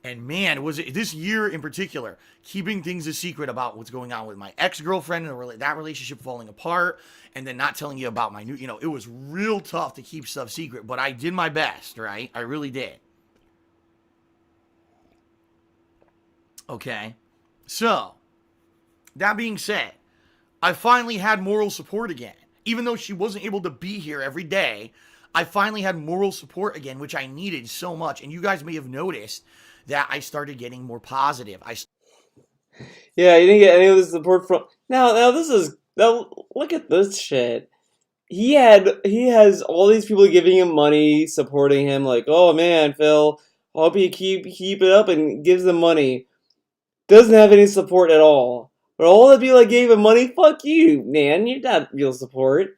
And man, was it this year in particular, keeping things a secret about what's going on with my ex-girlfriend and that relationship falling apart, and then not telling you about my new, it was real tough to keep stuff secret, but I did my best, right? I really did. Okay. So, that being said, I finally had moral support again. Even though she wasn't able to be here every day, I finally had moral support again, which I needed so much. And you guys may have noticed that I started getting more positive. Yeah, you didn't get any of the support from... Now look at this shit. He has all these people giving him money, supporting him, like, oh man, Phil, hope you keep it up, and gives them money. Doesn't have any support at all. But all the people that gave him money, fuck you, man. You're not real support.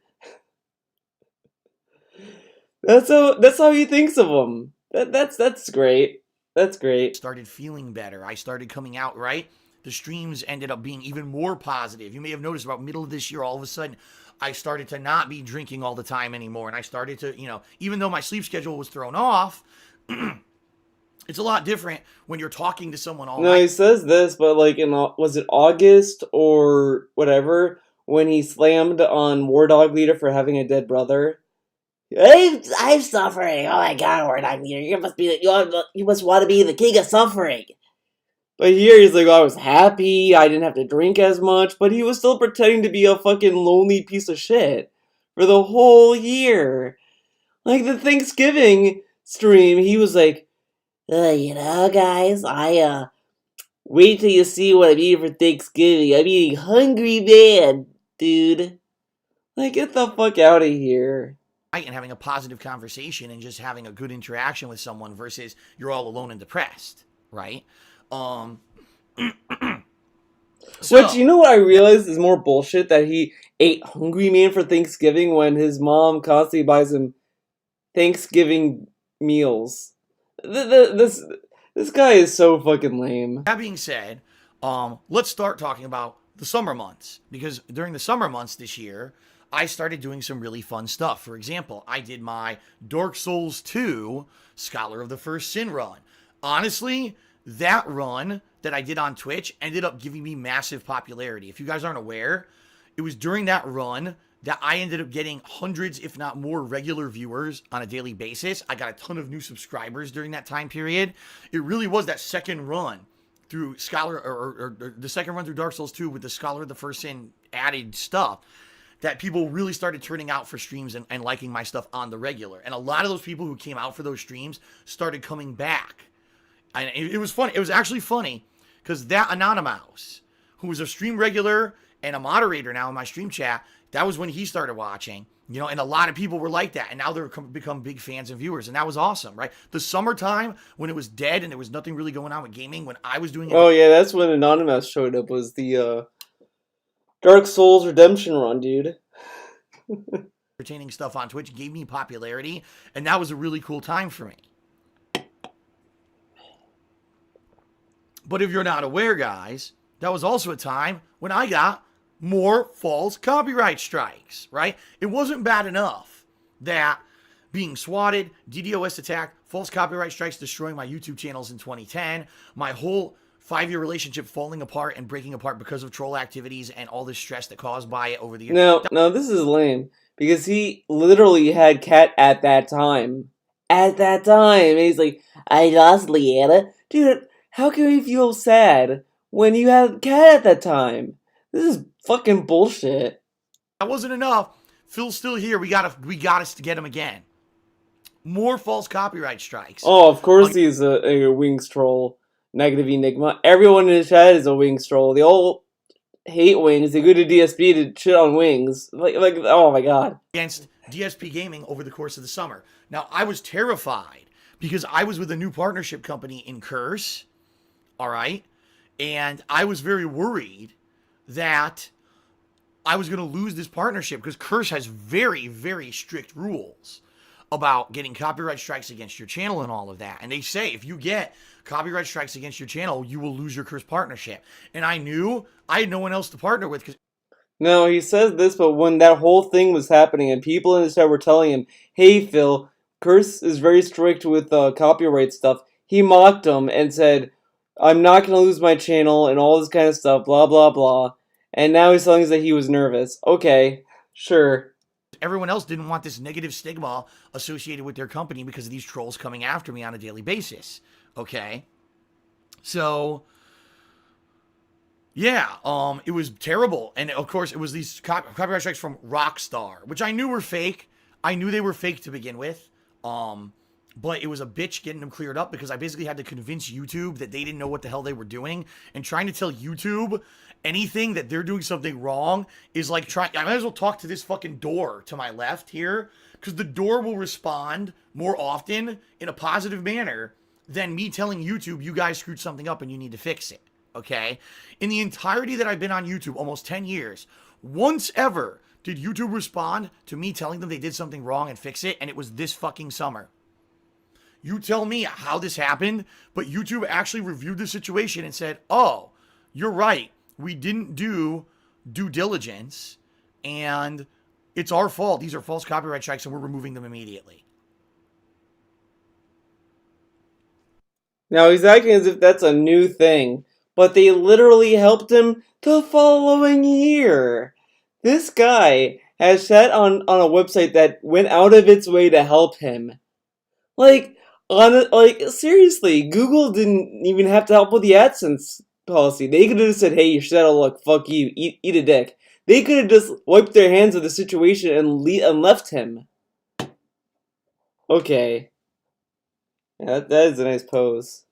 That's how he thinks of him. That's great. That's great. Started feeling better. I started coming out, right? The streams ended up being even more positive. You may have noticed about middle of this year, all of a sudden, I started to not be drinking all the time anymore. And I started to, even though my sleep schedule was thrown off, it's a lot different when you're talking to someone all No, night. he says this, but like was it August or whatever when he slammed on War Dog Leader for having a dead brother? I'm suffering. Oh my God, War Dog Leader, you must want to be the king of suffering. But here he's like, I was happy, I didn't have to drink as much, but he was still pretending to be a fucking lonely piece of shit for the whole year. Like the Thanksgiving stream, he was like, guys, wait till you see what I'm eating for Thanksgiving. I'm eating hungry man, dude. Like, get the fuck out of here. And having a positive conversation and just having a good interaction with someone versus you're all alone and depressed, right? Which, you know what I realized is more bullshit? That he ate Hungry Man for Thanksgiving when his mom constantly buys him Thanksgiving meals. This guy is so fucking lame. That being said, let's start talking about the summer months. Because during the summer months this year, I started doing some really fun stuff. For example, I did my Dark Souls 2 Scholar of the First Sin run. Honestly, that run that I did on Twitch ended up giving me massive popularity. If you guys aren't aware, it was during that run that I ended up getting hundreds, if not more, regular viewers on a daily basis. I got a ton of new subscribers during that time period. It really was that second run through Scholar, or the second run through Dark Souls 2 with the Scholar of the First Sin added stuff, that people really started turning out for streams and liking my stuff on the regular. And a lot of those people who came out for those streams started coming back. And it was funny. It was actually funny because that Anonymous, who was a stream regular and a moderator now in my stream chat, that was when he started watching, and a lot of people were like that. And now they're become big fans and viewers. And that was awesome, right? The summertime when it was dead and there was nothing really going on with gaming, when I was doing it. Oh, yeah, that's when Anonymous showed up, was the Dark Souls Redemption run, dude. Entertaining stuff on Twitch gave me popularity. And that was a really cool time for me. But if you're not aware, guys, that was also a time when I got more false copyright strikes, right? It wasn't bad enough that being swatted, DDoS attack, false copyright strikes destroying my YouTube channels in 2010, my whole 5-year relationship falling apart and breaking apart because of troll activities and all this stress that caused by it over the years. No, this is lame. Because he literally had Cat at that time. At that time. And he's like, I lost Leanna. Dude, how can we feel sad when you had Cat at that time? This is fucking bullshit. That wasn't enough. Phil's still here. We got to get him again. More false copyright strikes. Oh, of course he's a Wings troll. Negative Enigma. Everyone in the chat is a Wings troll. They all hate Wings. They go to DSP to shit on Wings. Like, oh my god. Against DSP Gaming over the course of the summer. Now, I was terrified because I was with a new partnership company in Curse. All right. And I was very worried that I was going to lose this partnership because Curse has very, very strict rules about getting copyright strikes against your channel and all of that. And they say if you get copyright strikes against your channel, you will lose your Curse partnership. And I knew I had no one else to partner with. No, he says this, but when that whole thing was happening and people in the chat were telling him, hey Phil, Curse is very strict with copyright stuff, he mocked them and said, I'm not going to lose my channel and all this kind of stuff, blah, blah, blah. And now he's telling us that he was nervous. Okay, sure. Everyone else didn't want this negative stigma associated with their company because of these trolls coming after me on a daily basis. Okay? So, yeah, it was terrible. And, of course, it was these copyright strikes from Rockstar, which I knew were fake. I knew they were fake to begin with. But it was a bitch getting them cleared up because I basically had to convince YouTube that they didn't know what the hell they were doing. And trying to tell YouTube anything that they're doing something wrong is like I might as well talk to this fucking door to my left here, because the door will respond more often in a positive manner than me telling YouTube you guys screwed something up and you need to fix it. okay? In the entirety that I've been on YouTube, almost 10 years, once ever did YouTube respond to me telling them they did something wrong and fix it, and it was this fucking summer. You tell me how this happened, but YouTube actually reviewed the situation and said, oh, you're right. We didn't do due diligence, and it's our fault. These are false copyright strikes, and we're removing them immediately. Now he's acting as if that's a new thing, but they literally helped him the following year. This guy has sat on a website that went out of its way to help him. Like, seriously, Google didn't even have to help with the AdSense policy. They could have just said, hey, you should have look, fuck you, eat a dick. They could have just wiped their hands of the situation and left him. Okay. Yeah, that is a nice pose.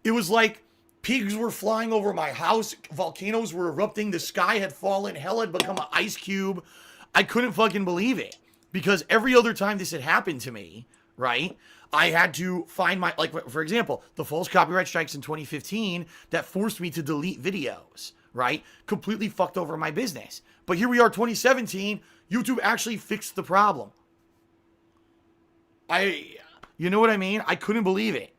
It was like pigs were flying over my house, volcanoes were erupting, the sky had fallen, hell had become an ice cube. I couldn't fucking believe it. Because every other time this had happened to me, right, I had to find my, like, for example, the false copyright strikes in 2015 that forced me to delete videos, right, completely fucked over my business. But here we are, 2017, YouTube actually fixed the problem. You know what I mean? I couldn't believe it.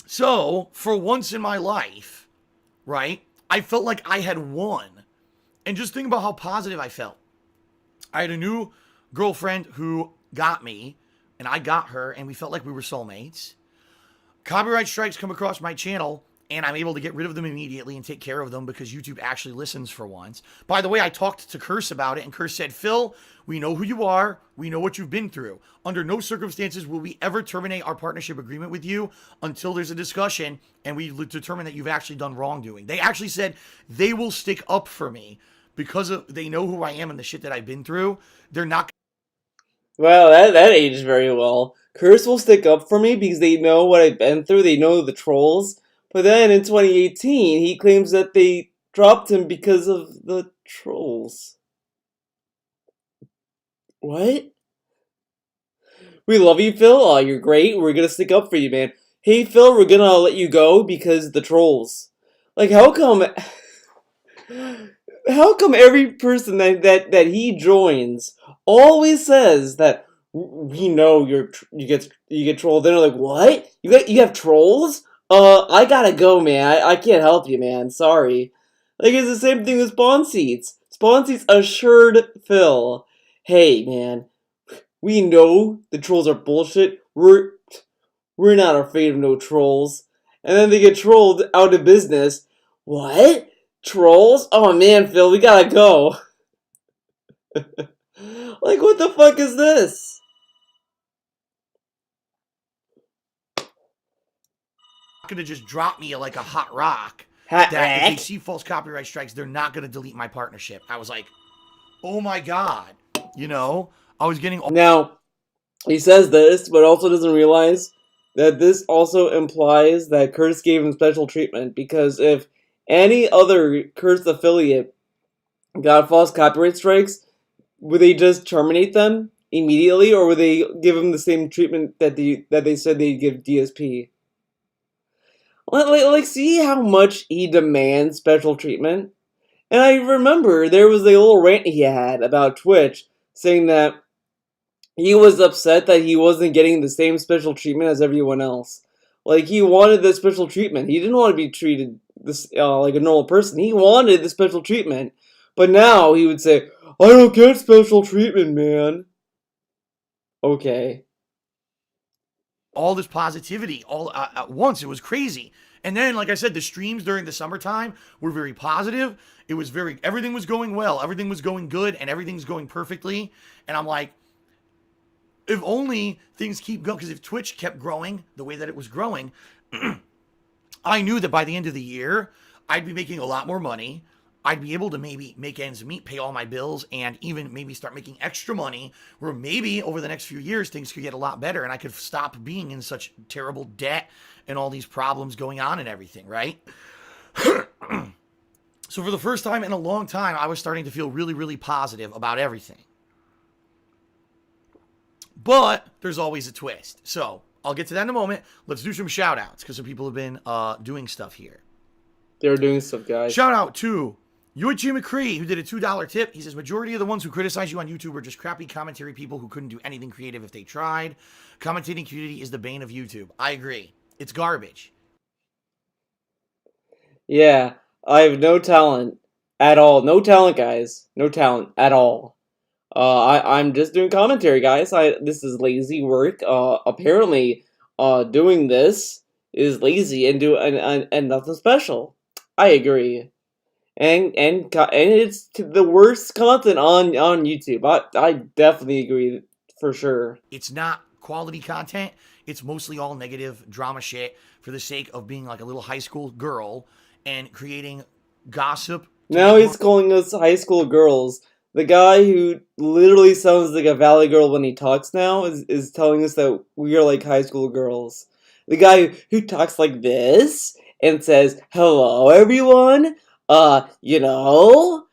So, for once in my life, right, I felt like I had won. And just think about how positive I felt. I had a new girlfriend who got me, and I got her, and we felt like we were soulmates. Copyright strikes come across my channel, and I'm able to get rid of them immediately and take care of them because YouTube actually listens for once. By the way, I talked to Curse about it, and Curse said, Phil, we know who you are. We know what you've been through. Under no circumstances will we ever terminate our partnership agreement with you until there's a discussion and we determine that you've actually done wrongdoing. They actually said they will stick up for me because they know who I am and the shit that I've been through. They're not. Well, that aged very well. Curse will stick up for me because they know what I've been through. They know the trolls. But then in 2018, he claims that they dropped him because of the trolls. What? We love you, Phil. Oh, you're great. We're gonna stick up for you, man. Hey, Phil, we're gonna let you go because the trolls. Like, how come every person that he joins always says that we know you get trolled? Then they're like, what? You have trolls? I gotta go, man. I can't help you, man. Sorry. Like, it's the same thing with Spawn Seats. Spawn Seats assured Phil, hey, man, we know the trolls are bullshit. We're not afraid of no trolls. And then they get trolled out of business. What? Trolls? Oh man, Phil, we gotta go. Like, what the fuck is this? Going to just drop me like a hot rock. Hot That if rock? they see false copyright strikes, they're not going to delete my partnership. I was like, oh my God. You know, I was getting. Now, he says this, but also doesn't realize that this also implies that Curtis gave him special treatment, because if any other Curtis affiliate got false copyright strikes, would they just terminate them immediately, or would they give him the same treatment that they said they'd give DSP? Like, see how much he demands special treatment? And I remember there was a little rant he had about Twitch, saying that he was upset that he wasn't getting the same special treatment as everyone else. Like, he wanted the special treatment. He didn't want to be treated like a normal person. He wanted the special treatment. But now he would say, I don't get special treatment, man. Okay. All this positivity all at once. It was crazy. And then, like I said, the streams during the summertime were very positive. It was everything was going well. Everything was going good, and everything's going perfectly. And I'm like, if only things keep going, because if Twitch kept growing the way that it was growing, I knew that by the end of the year, I'd be making a lot more money. I'd be able to maybe make ends meet, pay all my bills, and even maybe start making extra money, where maybe over the next few years, things could get a lot better and I could stop being in such terrible debt and all these problems going on and everything, right? So So for the first time in a long time, I was starting to feel really, really positive about everything. But there's always a twist. So I'll get to that in a moment. Let's do some shout outs because some people have been doing stuff here. They're doing stuff, guys. Shout out to Yoichi McCree, who did a $2 tip. He says, majority of the ones who criticize you on YouTube are just crappy commentary people who couldn't do anything creative if they tried. Commentating community is the bane of YouTube. I agree. It's garbage. Yeah, I have no talent at all. No talent, guys. No talent at all. I'm just doing commentary, guys. This is lazy work. Apparently, doing this is lazy and nothing special. I agree. And it's the worst content on YouTube. I definitely agree for sure. It's not quality content. It's mostly all negative drama shit for the sake of being like a little high school girl and creating gossip. Now he's calling us high school girls. The guy who literally sounds like a valley girl when he talks now is telling us that we are like high school girls. The guy who talks like this and says, "Hello, everyone," you know,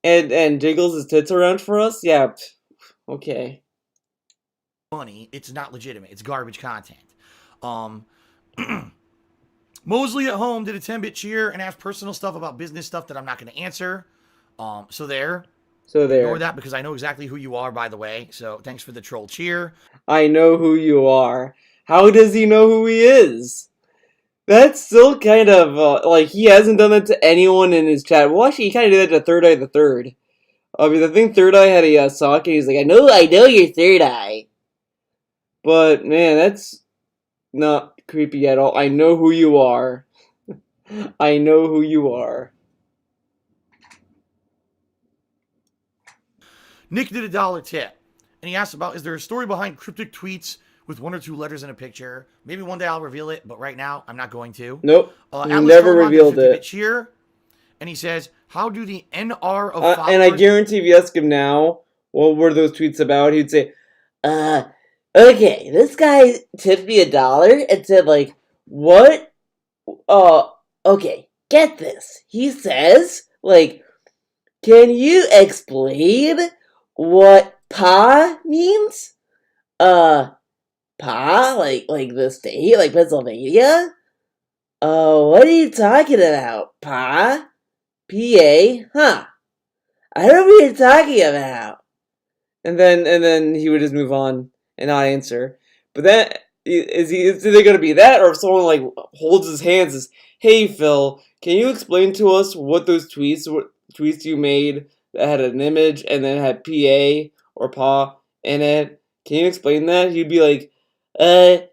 and jiggles his tits around for us. Yeah, okay. Money, it's not legitimate. It's garbage content. Mosley at home did a 10-bit cheer and asked personal stuff about business stuff that I'm not going to answer. So there. Ignore that because I know exactly who you are, by the way. So thanks for the troll cheer. I know who you are. How does he know who he is? That's still kind of, like, he hasn't done that to anyone in his chat. Well, actually, he kind of did that to Third Eye the Third. I mean, I think Third Eye had a sock, and he's like, I know you're Third Eye. But, man, that's not creepy at all. I know who you are. I know who you are. Nick did a $1 tip, and he asked about, is there a story behind cryptic tweets with 1 or 2 letters in a picture? Maybe one day I'll reveal it, but right now I'm not going to. Nope. Atlas Never revealed it. Cheer, and he says, how do the NR of followers... And I guarantee if you ask him now, what were those tweets about, he'd say, okay, this guy tipped me $1 and said, like, what? Okay, get this. He says, like, can you explain what pa means? Pa, like the state, like Pennsylvania? What are you talking about? Pa? P-A? Huh. I don't know what you're talking about. And then he would just move on and not answer. But that is either going to be that, or if someone like holds his hands and says, "Hey Phil, can you explain to us what those tweets you made that had an image and then had PA or PA in it? Can you explain that?" He'd be like, no,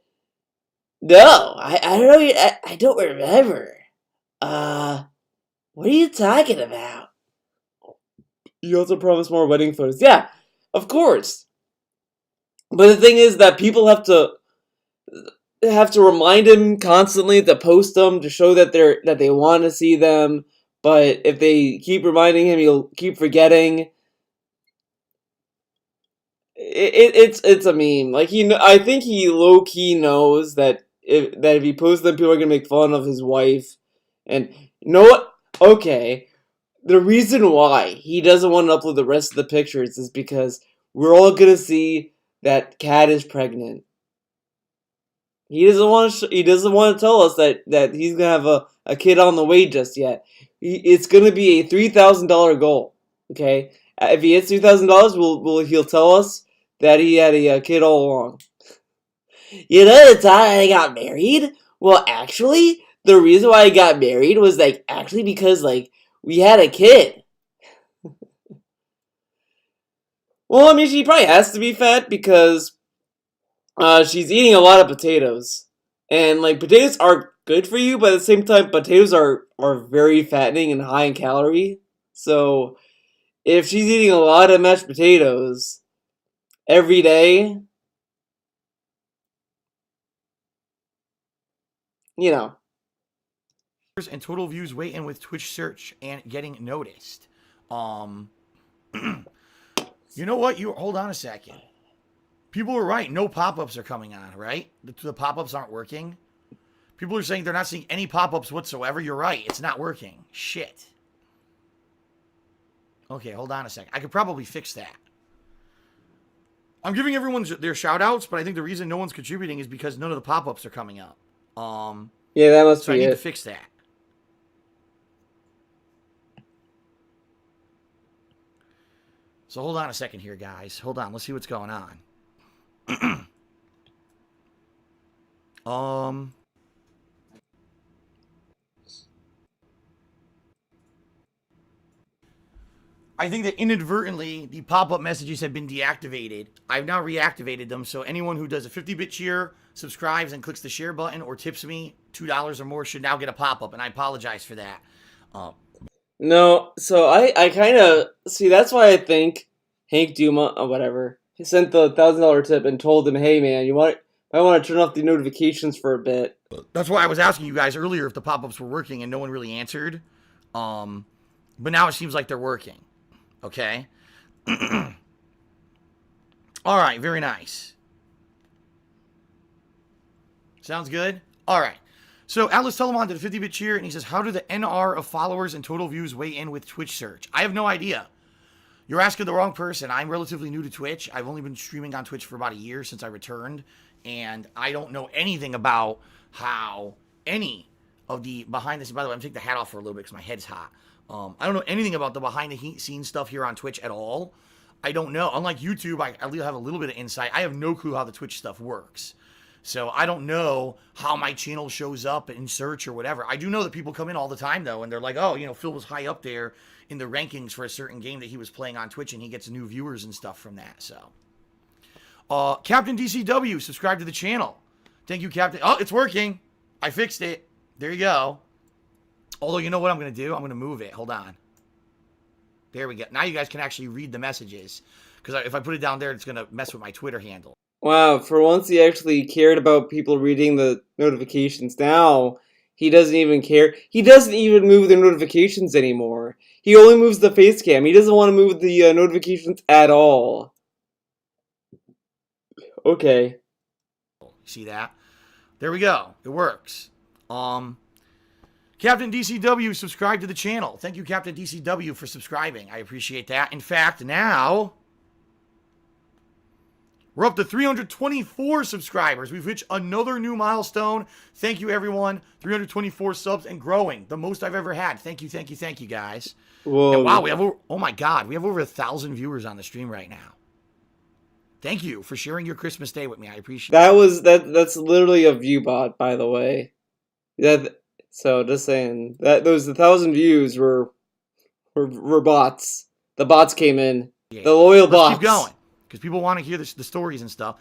I don't know, I don't remember. What are you talking about? You also promised more wedding photos. Yeah, of course. But the thing is that people have to remind him constantly to post them to show that they want to see them. But if they keep reminding him, he'll keep forgetting. It's a meme. Like I think he low key knows that if he posts them, people are gonna make fun of his wife. And you know what? Okay, the reason why he doesn't want to upload the rest of the pictures is because we're all gonna see that Kat is pregnant. He doesn't want to tell us that he's gonna have a kid on the way just yet. It's gonna be a $3,000 goal. Okay, if he hits $3,000, he'll tell us that he had a kid all along. You know the time I got married? Well, actually, the reason why I got married was because we had a kid. Well, I mean, she probably has to be fat because she's eating a lot of potatoes. And, potatoes are good for you, but at the same time, potatoes are very fattening and high in calorie. So, if she's eating a lot of mashed potatoes every day, you know. And total views waiting with Twitch search and getting noticed. You know what? Hold on a second. People were right. No pop-ups are coming on, right? The pop-ups aren't working. People are saying they're not seeing any pop-ups whatsoever. You're right. It's not working. Shit. Okay, hold on a second. I could probably fix that. I'm giving everyone their shout outs, but I think the reason no one's contributing is because none of the pop-ups are coming up. Yeah, that must So be I need to it. fix that. So hold on a second here, guys. Hold on. Let's see what's going on. I think that inadvertently the pop-up messages have been deactivated. I've now reactivated them, so anyone who does a 50-bit cheer, subscribes, and clicks the share button or tips me $2 or more should now get a pop-up, and I apologize for that. No, so I kind of see. That's why I think Hank Duma or whatever he sent the $1,000 tip and told him, "Hey man, I want to turn off the notifications for a bit." That's why I was asking you guys earlier if the pop-ups were working, and no one really answered. But now it seems like they're working. Okay. All right. Very nice. Sounds good. All right. So Atlas Telemon did a 50-bit cheer, and he says, how do the NR of followers and total views weigh in with Twitch search? I have no idea. You're asking the wrong person. I'm relatively new to Twitch. I've only been streaming on Twitch for about a year since I returned, and I don't know anything about how any of the behind the scenes. By the way, I'm taking the hat off for a little bit because my head's hot. I don't know anything about the behind the scenes stuff here on Twitch at all. I don't know. Unlike YouTube, I have a little bit of insight. I have no clue how the Twitch stuff works. So I don't know how my channel shows up in search or whatever. I do know that people come in all the time, though, and they're like, oh, Phil was high up there in the rankings for a certain game that he was playing on Twitch, and he gets new viewers and stuff from that. So, Captain DCW, subscribe to the channel. Thank you, Captain. Oh, it's working. I fixed it. There you go. Although, you know what I'm going to do? I'm going to move it. Hold on. There we go. Now you guys can actually read the messages. Because if I put it down there, it's going to mess with my Twitter handle. Wow, for once he actually cared about people reading the notifications. Now he doesn't even care. He doesn't even move the notifications anymore. He only moves the face cam. He doesn't want to move the notifications at all. Okay. See that? There we go. It works. Captain DCW, subscribe to the channel. Thank you, Captain DCW, for subscribing. I appreciate that. In fact, now we're up to 324 subscribers. We've reached another new milestone. Thank you, everyone. 324 subs and growing. The most I've ever had. Thank you, guys. Whoa. And wow, we have oh my God, we have over 1,000 viewers on the stream right now. Thank you for sharing your Christmas day with me. I appreciate it. That's literally a view bot, by the way. So just saying that those 1,000 views were bots. The bots came in. Yeah. The loyal Let's bots. keep going because people want to hear the stories and stuff.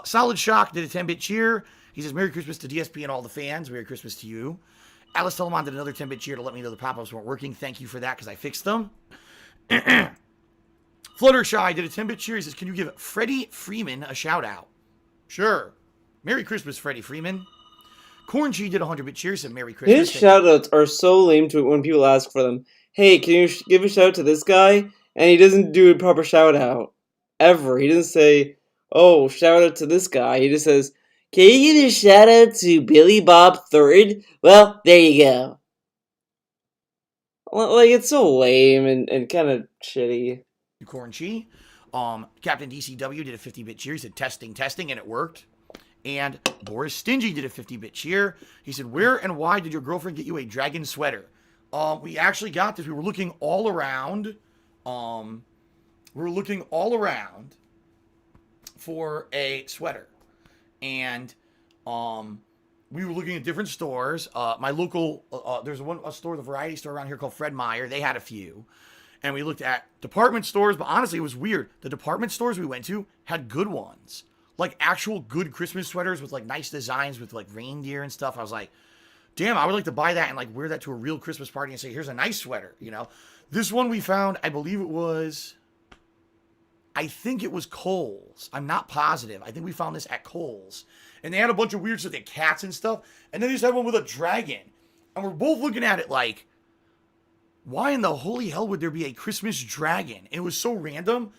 Solid Shock did a 10-bit cheer. He says, Merry Christmas to DSP and all the fans. Merry Christmas to you. Alice Telemon did another 10-bit cheer to let me know the pop-ups weren't working. Thank you for that because I fixed them. Fluttershy did a 10-bit cheer. He says, can you give Freddie Freeman a shout-out? Sure. Merry Christmas, Freddie Freeman. Corn G did a 100-bit cheer. Said, Merry Christmas. His shoutouts are so lame to when people ask for them. Hey, can you give a shout out to this guy? And he doesn't do a proper shout out. Ever. He doesn't say, oh, shout out to this guy. He just says, can you give a shout out to Billy Bob III? Well, there you go. Like, it's so lame and kind of shitty. Corn Chi. Captain DCW did a 50-bit cheer. He said, testing, and it worked. And Boris Stingy did a 50-bit cheer. He said, where and why did your girlfriend get you a dragon sweater? We actually got this. We were looking all around. For a sweater. And we were looking at different stores. My local, there's a store, the variety store around here called Fred Meyer. They had a few. And we looked at department stores, but honestly, it was weird. The department stores we went to had good ones. Like actual good Christmas sweaters with like nice designs with like reindeer and stuff. I was like, damn, I would like to buy that and like wear that to a real Christmas party and say, here's a nice sweater, you know? This one we found, I think it was Kohl's. I'm not positive. I think we found this at Kohl's. And they had a bunch of weird stuff, like cats and stuff. And then they just had one with a dragon. And we're both looking at it like, why in the holy hell would there be a Christmas dragon? It was so random.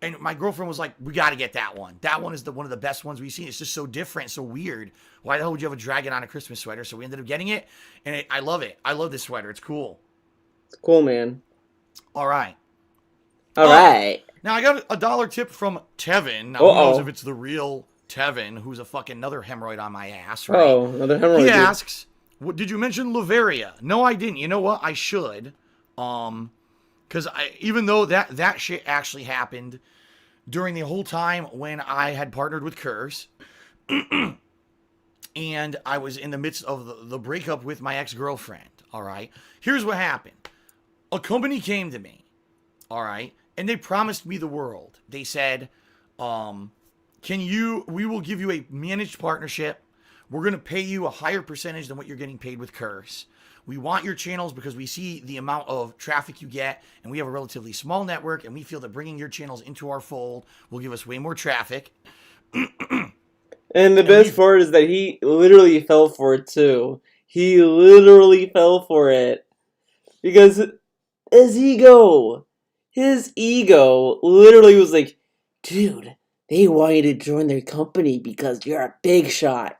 And my girlfriend was like, we got to get that one. That one is one of the best ones we've seen. It's just so different, so weird. Why the hell would you have a dragon on a Christmas sweater? So we ended up getting it. And I love it. I love this sweater. It's cool. It's cool, man. All right. All right. Now, I got a dollar tip from Tevin. Now, who knows Uh-oh. if it's the real Tevin, who's a fucking another hemorrhoid on my ass, right? Oh, another hemorrhoid. He dude. asks, did you mention Lavaria? No, I didn't. You know what? I should. Because even though that shit actually happened during the whole time when I had partnered with Curse, and I was in the midst of the breakup with my ex-girlfriend, all right? Here's what happened. A company came to me, all right? And they promised me the world. They said, we will give you a managed partnership. We're going to pay you a higher percentage than what you're getting paid with Curse. We want your channels because we see the amount of traffic you get, and we have a relatively small network, and we feel that bringing your channels into our fold will give us way more traffic. And the best part is that he literally fell for it too. He literally fell for it. Because his ego literally was like, dude, they want you to join their company because you're a big shot.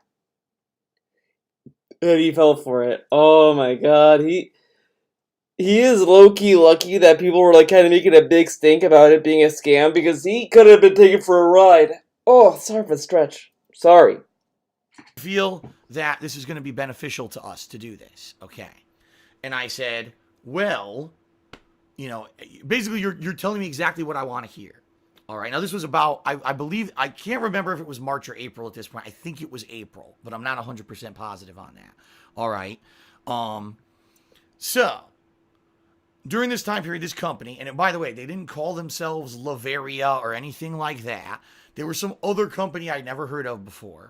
And he fell for it. Oh my god. He is low-key lucky that people were like kind of making a big stink about it being a scam because he could have been taken for a ride. Oh, sorry for the stretch. Sorry. Feel that this is going to be beneficial to us to do this, okay? And I said, well, you know, basically you're telling me exactly what I want to hear. All right. Now this was about, I believe, I can't remember if it was March or April at this point. I think it was April, but I'm not 100% positive on that. All right. So during this time period, this company, and by the way, they didn't call themselves Lavaria or anything like that. There was some other company I'd never heard of before.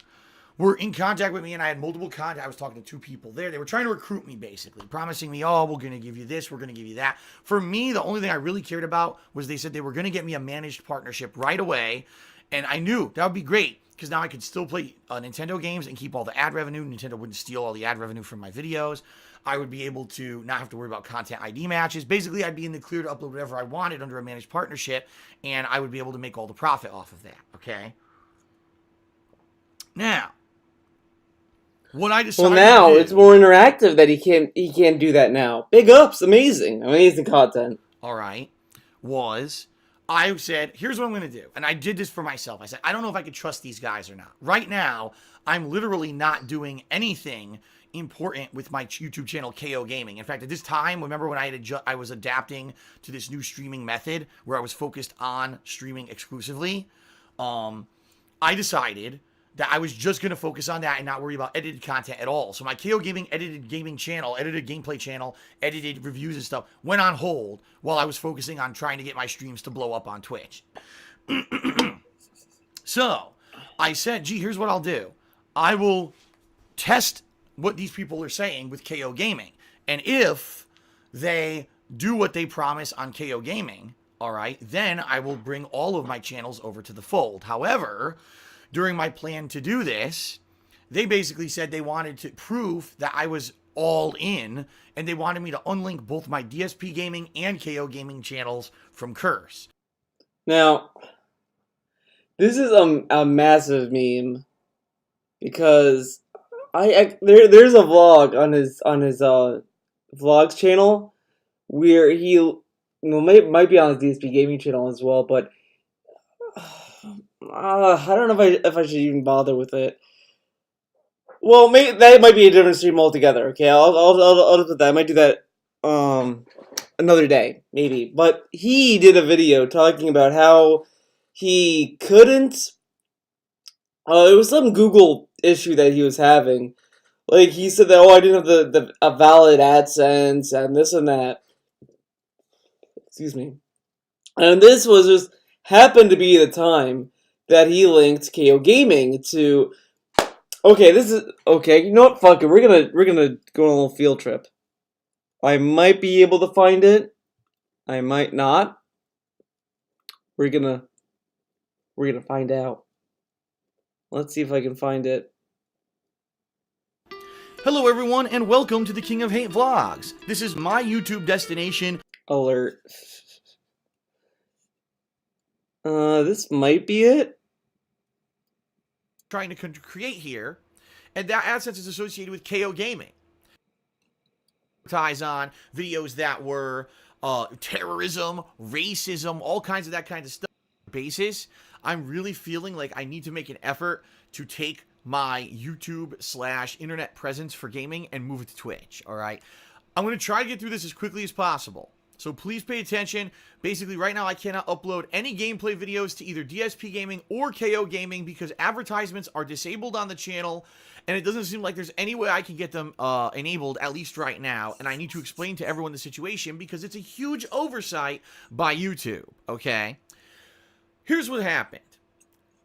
Were in contact with me, and I had multiple contacts. I was talking to 2 people there. They were trying to recruit me, basically, promising me, oh, we're going to give you this, we're going to give you that. For me, the only thing I really cared about was they said they were going to get me a managed partnership right away, and I knew that would be great, because now I could still play Nintendo games and keep all the ad revenue. Nintendo wouldn't steal all the ad revenue from my videos. I would be able to not have to worry about content ID matches. Basically, I'd be in the clear to upload whatever I wanted under a managed partnership, and I would be able to make all the profit off of that, okay? Now, what I decided Well, now to do, it's more interactive that he can't do that now. Big ups, amazing content. all right, was I said, here's what I'm going to do. And I did this for myself. I said, I don't know if I could trust these guys or not. Right now, I'm literally not doing anything important with my YouTube channel, KO Gaming. In fact, at this time, remember when I was adapting to this new streaming method where I was focused on streaming exclusively? I decided that I was just going to focus on that and not worry about edited content at all. So my KO Gaming edited gaming channel, edited gameplay channel, edited reviews and stuff went on hold while I was focusing on trying to get my streams to blow up on Twitch. So I said, gee, here's what I'll do. I will test what these people are saying with KO Gaming. And if they do what they promise on KO Gaming, all right, then I will bring all of my channels over to the fold. However, during my plan to do this, they basically said they wanted to prove that I was all in, and they wanted me to unlink both my DSP Gaming and KO Gaming channels from Curse. Now, this is a massive meme because there's a vlog on his vlogs channel where he might be on his DSP Gaming channel as well, but I don't know if I should even bother with it. Well, maybe that might be a different stream altogether. Okay, I'll put that. I might do that another day, maybe. But he did a video talking about how he couldn't. It was some Google issue that he was having. Like he said that I didn't have a valid AdSense and this and that. Excuse me. And this was just happened to be the time that he linked KO Gaming to. Okay, this is okay. You know what? Fuck it. We're gonna go on a little field trip. I might be able to find it. I might not. We're gonna find out. Let's see if I can find it. Hello, everyone, and welcome to the King of Hate Vlogs. This is my YouTube destination. Alert. This might be it. Trying to create here, and that AdSense is associated with KO Gaming. Ties on videos that were terrorism, racism, all kinds of that kind of stuff basis, I'm really feeling like I need to make an effort to take my YouTube/internet presence for gaming and move it to Twitch. All right. I'm going to try to get through this as quickly as possible. So please pay attention. Basically, right now I cannot upload any gameplay videos to either DSP Gaming or KO Gaming because advertisements are disabled on the channel, and it doesn't seem like there's any way I can get them enabled, at least right now. And I need to explain to everyone the situation because it's a huge oversight by YouTube, okay? Here's what happened.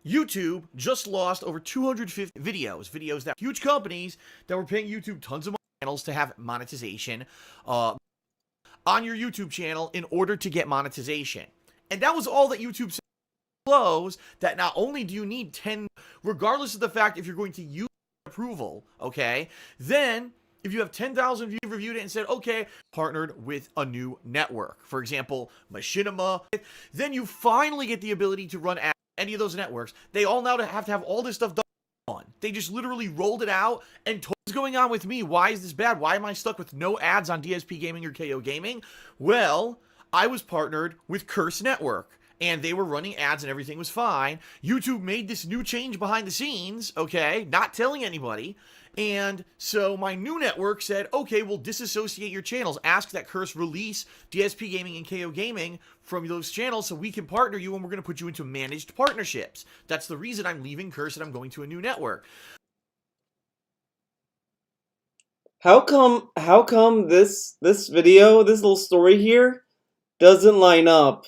YouTube just lost over 250 videos that huge companies that were paying YouTube tons of money channels to have monetization on your YouTube channel in order to get monetization. And that was all that YouTube said. Close that not only do you need 10, regardless of the fact if you're going to use approval, okay, then if you have 10,000 views reviewed it and said, okay, partnered with a new network, for example, Machinima, then you finally get the ability to run ads on any of those networks. They all now have to have all this stuff done on. They just literally rolled it out and told what's going on with me. Why is this bad? Why am I stuck with no ads on DSP Gaming or KO Gaming? Well, I was partnered with Curse Network, and they were running ads and everything was fine. YouTube made this new change behind the scenes, okay, not telling anybody. And so my new network said, okay, we'll disassociate your channels. Ask that Curse release DSP Gaming and KO Gaming from those channels so we can partner you and we're going to put you into managed partnerships. That's the reason I'm leaving Curse and I'm going to a new network. How come this video, this little story here, doesn't line up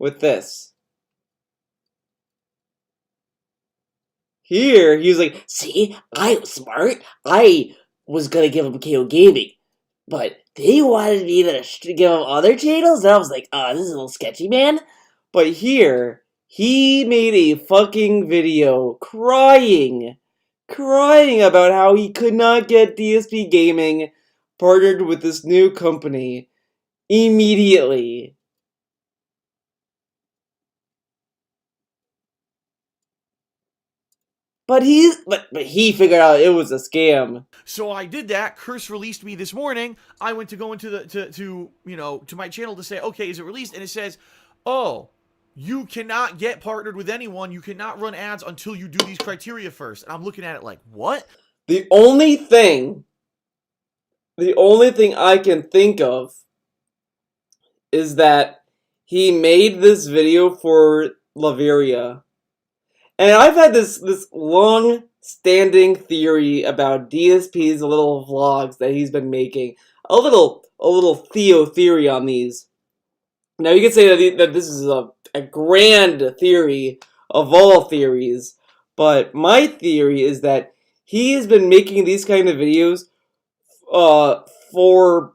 with this? Here, he was like, see, I was smart. I was gonna give him KO Gaming, but they wanted me to give him other channels, and I was like, this is a little sketchy, man. But here, he made a fucking video crying about how he could not get DSP Gaming partnered with this new company immediately. But he figured out it was a scam. So I did that. Curse released me this morning. I went to go into to my channel to say, okay, is it released? And it says, oh, you cannot get partnered with anyone. You cannot run ads until you do these criteria first. And I'm looking at it like, what? The only thing I can think of is that he made this video for Laveria. And I've had this long-standing theory about DSP's little vlogs that he's been making. A little Theo theory on these. Now you can say that this is a grand theory of all theories, but my theory is that he has been making these kind of videos for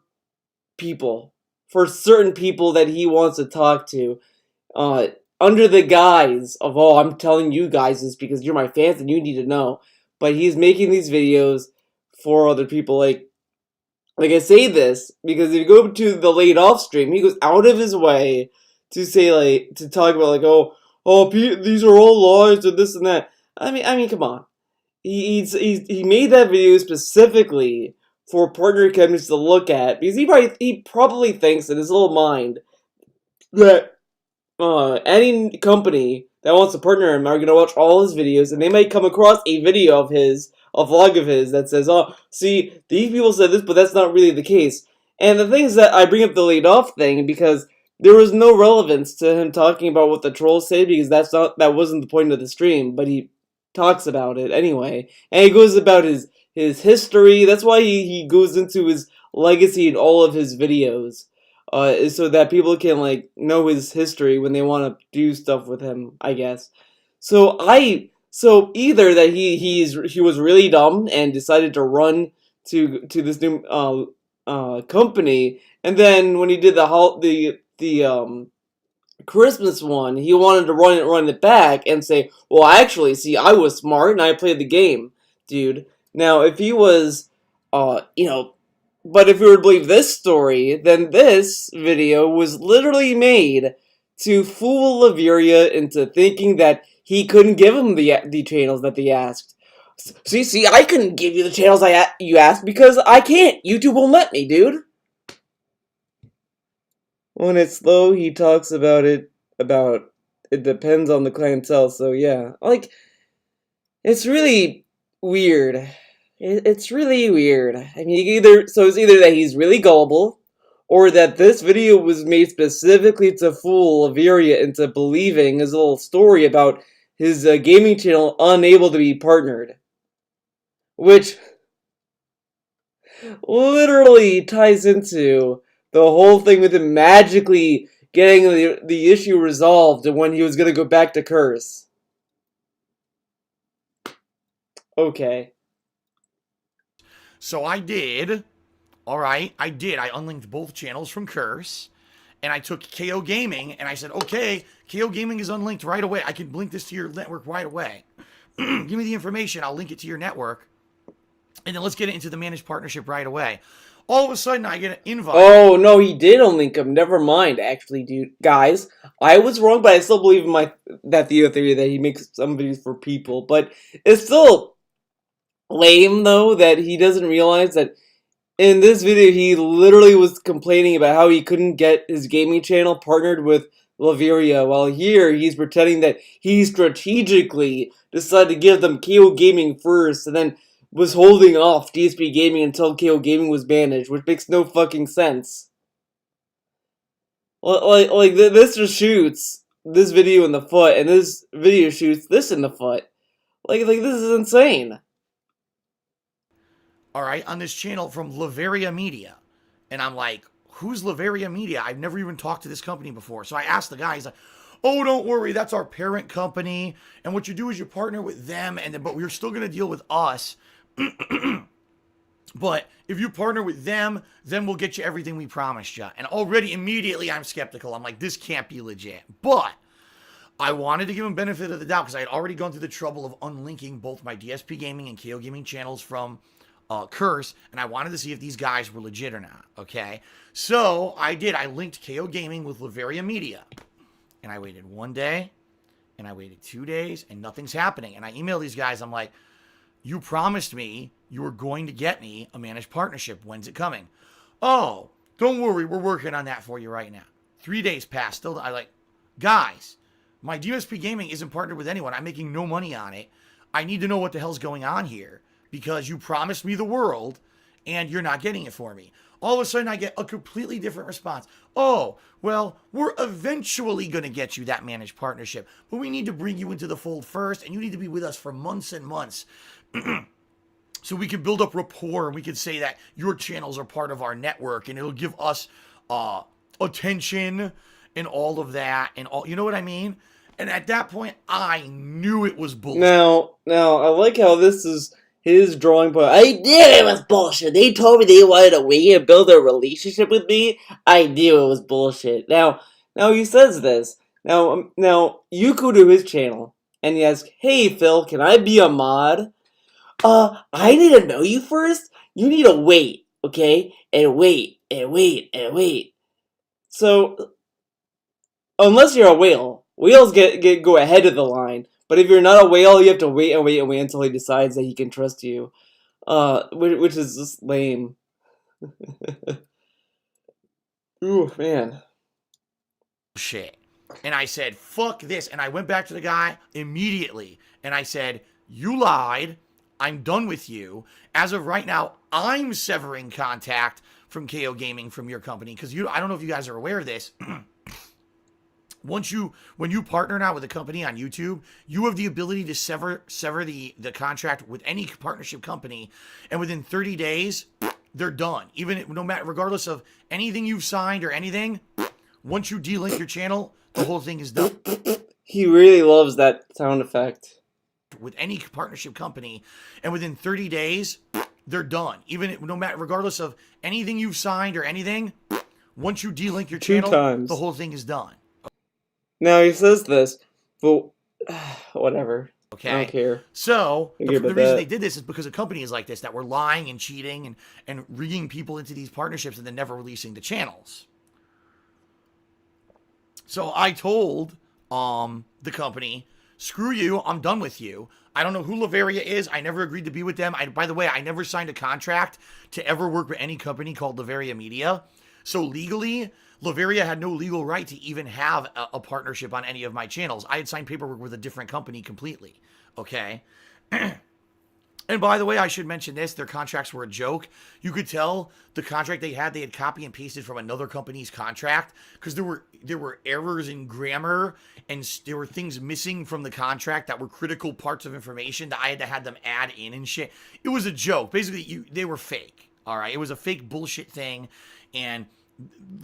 people, for certain people that he wants to talk to, under the guise of, oh, I'm telling you guys this because you're my fans and you need to know. But he's making these videos for other people. Like I say this because if you go to the laid off stream, he goes out of his way to say to talk about these are all lies and this and that. I mean, come on. He made that video specifically for partner companies to look at because he probably thinks in his little mind that any company that wants to partner him are going to watch all his videos, and they might come across a video of his, a vlog of his that says, oh, see, these people said this, but that's not really the case. And the thing is that I bring up the laid off thing because there was no relevance to him talking about what the trolls say because that wasn't the point of the stream, but he talks about it anyway. And he goes about his history. That's why he goes into his legacy in all of his videos. Is so that people can know his history when they want to do stuff with him, I guess. So either that he was really dumb and decided to run to this new company, and then when he did the Christmas one, he wanted to run it back and say, well, actually, see, I was smart and I played the game, dude. Now, if he was, but if we were to believe this story, then this video was literally made to fool Laveria into thinking that he couldn't give him the channels that they asked. See, I couldn't give you the channels you asked because I can't. YouTube won't let me, dude. When it's slow, he talks about it depends on the clientele. So yeah, like it's really weird. It's really weird. I mean, it's either that he's really gullible, or that this video was made specifically to fool Laveria into believing his little story about his gaming channel unable to be partnered, which literally ties into the whole thing with him magically getting the issue resolved when he was gonna go back to Curse. Okay. So I did. All right, I did. I unlinked both channels from Curse, and I took KO Gaming, and I said, okay, KO Gaming is unlinked right away. I can link this to your network right away. Give me the information. I'll link it to your network, and then let's get it into the managed partnership right away. All of a sudden, I get an invite. Oh, no, he did unlink him. Never mind, actually, dude. Guys, I was wrong, but I still believe in that theory that he makes some videos for people. But it's still lame, though, that he doesn't realize that in this video, he literally was complaining about how he couldn't get his gaming channel partnered with Laveria, while here, he's pretending that he strategically decided to give them KO Gaming first, and then was holding off DSP Gaming until KO Gaming was managed, which makes no fucking sense. This just shoots this video in the foot, and this video shoots this in the foot. Like this is insane. All right, on this channel from Laveria Media. And I'm like, who's Laveria Media? I've never even talked to this company before. So I asked the guy, he's like, oh, don't worry, that's our parent company. And what you do is you partner with them, but we're still going to deal with us. But if you partner with them, then we'll get you everything we promised you. And already, immediately, I'm skeptical. I'm like, this can't be legit. But I wanted to give him benefit of the doubt because I had already gone through the trouble of unlinking both my DSP Gaming and KO Gaming channels from Curse, and I wanted to see if these guys were legit or not, okay? So I did. I linked KO Gaming with Laveria Media, and I waited 1 day, and I waited 2 days, and nothing's happening. And I emailed these guys. I'm like, you promised me you were going to get me a managed partnership. When's it coming? Oh, don't worry. We're working on that for you right now. 3 days passed. Still, I like, guys, my DSP Gaming isn't partnered with anyone. I'm making no money on it. I need to know what the hell's going on here, because you promised me the world and you're not getting it for me. All of a sudden, I get a completely different response. Oh, well, we're eventually going to get you that managed partnership, but we need to bring you into the fold first, and you need to be with us for months and months. So we can build up rapport, and we can say that your channels are part of our network, and it'll give us attention and all of that, and all, you know what I mean? And at that point, I knew it was bullshit. Now, I like how this is his drawing point. I knew it was bullshit. They told me they wanted to wait and build a relationship with me. I knew it was bullshit. Now he says this. Now you go to his channel and he asks, "Hey Phil, can I be a mod?" I need to know you first. You need to wait, okay? And wait, and wait, and wait. So, unless you're a whale, whales go ahead of the line. But if you're not a whale, you have to wait and wait and wait until he decides that he can trust you. Which is just lame. Ooh, man. Shit. And I said, fuck this. And I went back to the guy immediately. And I said, you lied. I'm done with you. As of right now, I'm severing contact from KO Gaming from your company. Because I don't know if you guys are aware of this. When you partner now with a company on YouTube, you have the ability to sever the contract with any partnership company, and within 30 days, they're done. Even no matter, regardless of anything you've signed or anything, once you delink your channel, the whole thing is done. He really loves that sound effect. With any partnership company, and within 30 days, they're done. Even no matter, regardless of anything you've signed or anything, once you delink your channel, the whole thing is done. Now he says this, but whatever. Okay. I don't care. So the reason they did this is because a company is like this, that were lying and cheating and rigging people into these partnerships and then never releasing the channels. So I told the company, screw you, I'm done with you. I don't know who Laveria is. I never agreed to be with them. By the way, I never signed a contract to ever work with any company called Laveria Media. So legally, Laveria had no legal right to even have a partnership on any of my channels. I had signed paperwork with a different company completely. Okay. And by the way, I should mention this, their contracts were a joke. You could tell the contract they had copy and pasted from another company's contract because there were errors in grammar and there were things missing from the contract that were critical parts of information that I had to have them add in and shit. It was a joke. Basically, they were fake. All right. It was a fake bullshit thing. And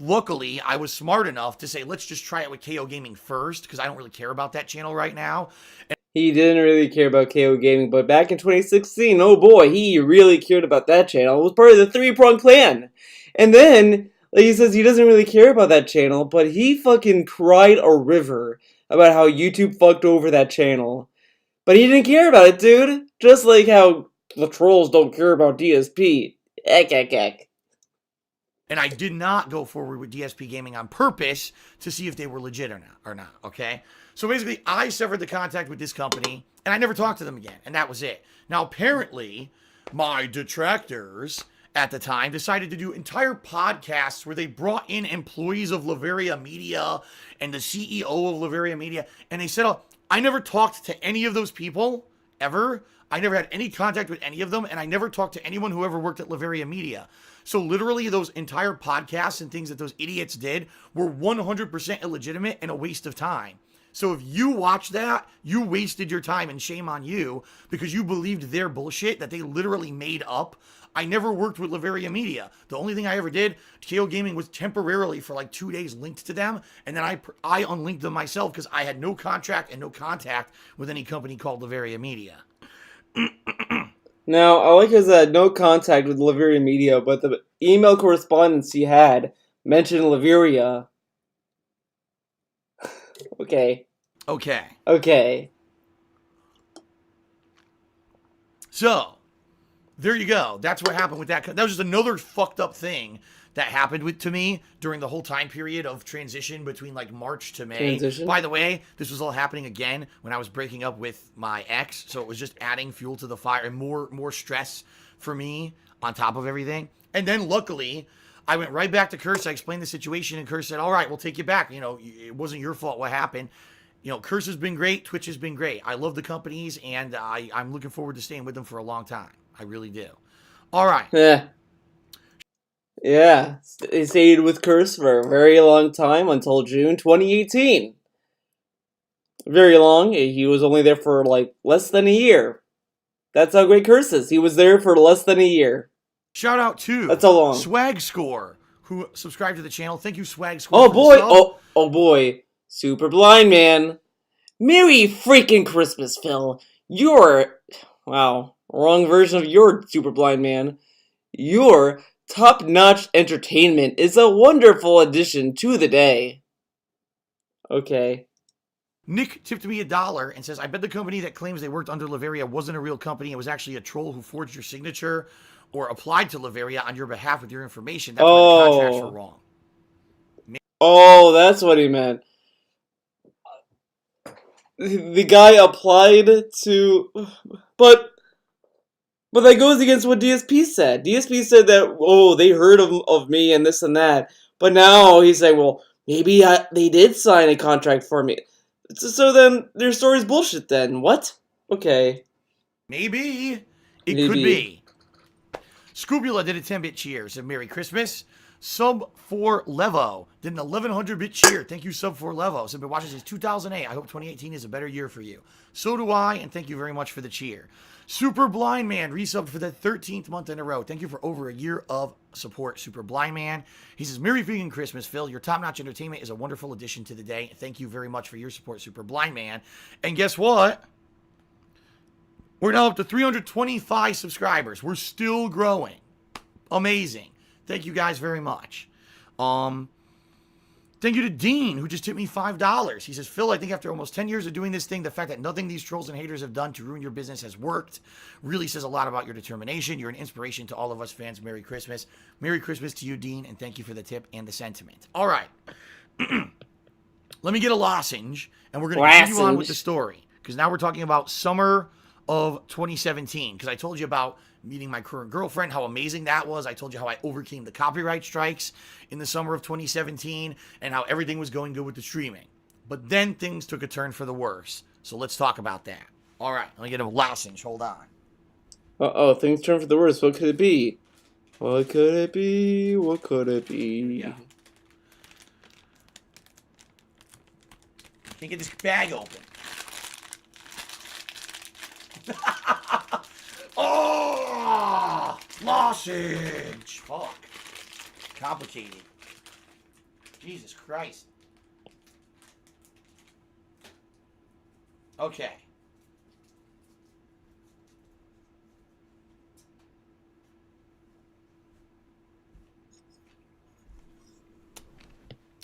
luckily, I was smart enough to say, let's just try it with KO Gaming first because I don't really care about that channel right now. He didn't really care about KO Gaming, but back in 2016, oh boy, he really cared about that channel. It was part of the three-prong plan. And then, like he says, he doesn't really care about that channel, but he fucking cried a river about how YouTube fucked over that channel. But he didn't care about it, dude. Just like how the trolls don't care about DSP. Eck, eck, eck. And I did not go forward with DSP Gaming on purpose to see if they were legit or not, okay? So basically, I severed the contact with this company, and I never talked to them again, and that was it. Now, apparently, my detractors at the time decided to do entire podcasts where they brought in employees of Laveria Media and the CEO of Laveria Media, and they said, oh, I never talked to any of those people, ever. I never had any contact with any of them, and I never talked to anyone who ever worked at Laveria Media. So literally those entire podcasts and things that those idiots did were 100% illegitimate and a waste of time. So if you watch that, you wasted your time and shame on you because you believed their bullshit that they literally made up. I never worked with Laveria Media. The only thing I ever did, KO Gaming was temporarily for like 2 days linked to them. And then I unlinked them myself because I had no contract and no contact with any company called Laveria Media. Now, I like his no contact with Laveria Media, but the email correspondence he had mentioned Laveria. Okay. So, there you go. That's what happened with that. That was just another fucked up thing that happened to me during the whole time period of transition between like March to May. By the way, this was all happening again when I was breaking up with my ex, so it was just adding fuel to the fire and more stress for me on top of everything. And then luckily, I went right back to Curse. I explained the situation, and Curse said, all right, we'll take you back. You know, it wasn't your fault what happened. You know, Curse has been great. Twitch has been great. I love the companies, and I'm looking forward to staying with them for a long time. I really do. All right. Yeah, he stayed with Curse for a very long time until June 2018. Very long. He was only there for like less than a year. That's how great Curse is. He was there for less than a year. Shout out to That's how long. Swag Score, who subscribed to the channel. Thank you, Swag Score. Oh boy! Oh boy! Super Blind Man. Merry freaking Christmas, Phil. Wow, wrong version of your Super Blind Man. Your top-notch entertainment is a wonderful addition to the day. Okay. Nick tipped me $1 and says, I bet the company that claims they worked under Laveria wasn't a real company. It was actually a troll who forged your signature or applied to Laveria on your behalf with your information. That's why the contracts were wrong. Oh, that's what he meant. The guy applied to... But that goes against what DSP said. DSP said that, oh, they heard of me and this and that. But now he's saying, well, maybe they did sign a contract for me. So then their story's bullshit then. What? Okay. Maybe. It could be. Scrupula did a 10-bit cheer. Said Merry Christmas. Sub 4 Levo did an 1100-bit cheer. Thank you, Sub 4 Levo. Said been watching since 2008. I hope 2018 is a better year for you. So do I, and thank you very much for the cheer. Super Blind Man resubbed for the 13th month in a row. Thank you for over a year of support, Super Blind Man. He says, Merry freaking Christmas, Phil. Your top-notch entertainment is a wonderful addition to the day. Thank you very much for your support, Super Blind Man. And guess what? We're now up to 325 subscribers. We're still growing. Amazing. Thank you guys very much. Thank you to Dean, who just tipped me $5. He says, Phil, I think after almost 10 years of doing this thing, the fact that nothing these trolls and haters have done to ruin your business has worked really says a lot about your determination. You're an inspiration to all of us fans. Merry Christmas. Merry Christmas to you, Dean, and thank you for the tip and the sentiment. All right. Let me get a lozenge, and we're going to continue on with the story, because now we're talking about summer of 2017, because I told you about meeting my current girlfriend, how amazing that was. I told you how I overcame the copyright strikes in the summer of 2017 and how everything was going good with the streaming. But then things took a turn for the worse. So let's talk about that. All right, let me get a lozenge. Hold on. Uh-oh, things turned for the worse. What could it be? What could it be? What could it be? Yeah. Can't get this bag open. Oh, lozenge. Fuck. Complicated. Jesus Christ. Okay.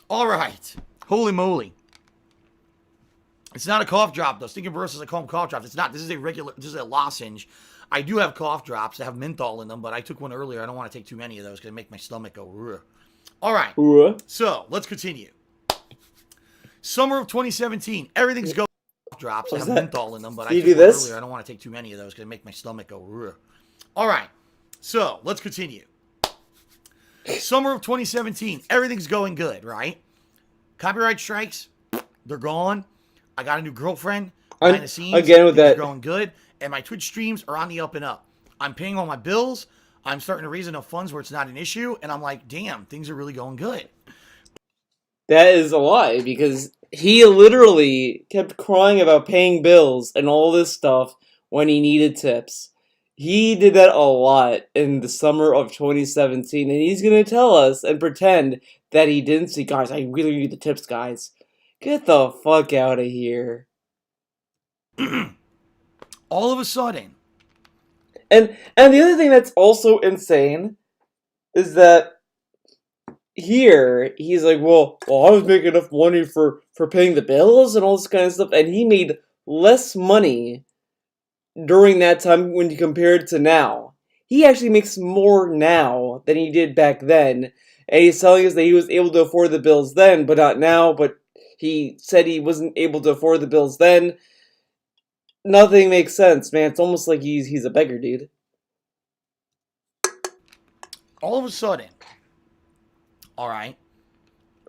All right. Holy moly. It's not a cough drop, though. Stinking Baristas, I call them cough drops. It's not. This is a lozenge. I do have cough drops that have menthol in them, but I took one earlier. I don't want to take too many of those because it make my stomach go, ugh. All right. So, let's continue. Summer of 2017. Everything's going. Cough drops that have menthol in them, but I took one earlier. I don't want to take too many of those because it make my stomach go, ugh. All right. So, let's continue. Summer of 2017. Everything's going good, right? Copyright strikes, they're gone. I got a new girlfriend. Behind the scenes, again with that, going good, and my Twitch streams are on the up and up. I'm paying all my bills. I'm starting to raise enough funds where it's not an issue, and I'm like, damn, things are really going good. That is a lie, because he literally kept crying about paying bills and all this stuff when he needed tips. He did that a lot in the summer of 2017, and he's gonna tell us and pretend that he didn't see. Guys, I really need the tips, guys. Get the fuck out of here. All of a sudden. And the other thing that's also insane is that here he's like, well, I was making enough money for paying the bills and all this kind of stuff, and he made less money during that time when you compare it to now. He actually makes more now than he did back then, and he's telling us that he was able to afford the bills then, but not now, but he said he wasn't able to afford the bills then. Nothing makes sense, man. It's almost like he's a beggar, dude. All of a sudden, all right,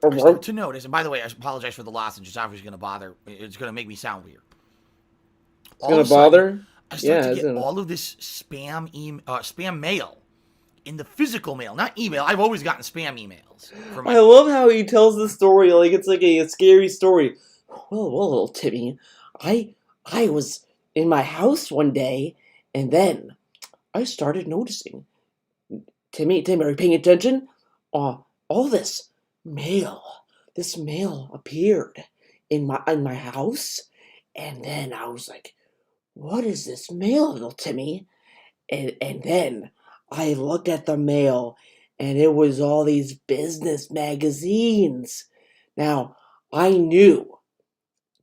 I start to notice, and by the way, I apologize for the lozenge. It's obviously going to bother. It's going to make me sound weird. It's going to bother? I start to get all of this spam mail in the physical mail, not email. I've always gotten spam emails. I love how he tells the story like it's like a scary story. Well, little Timmy, I was in my house one day, and then I started noticing. Timmy, are you paying attention? All this mail appeared in my house, and then I was like, what is this mail, little Timmy? And then I looked at the mail, and it was all these business magazines. Now, I knew,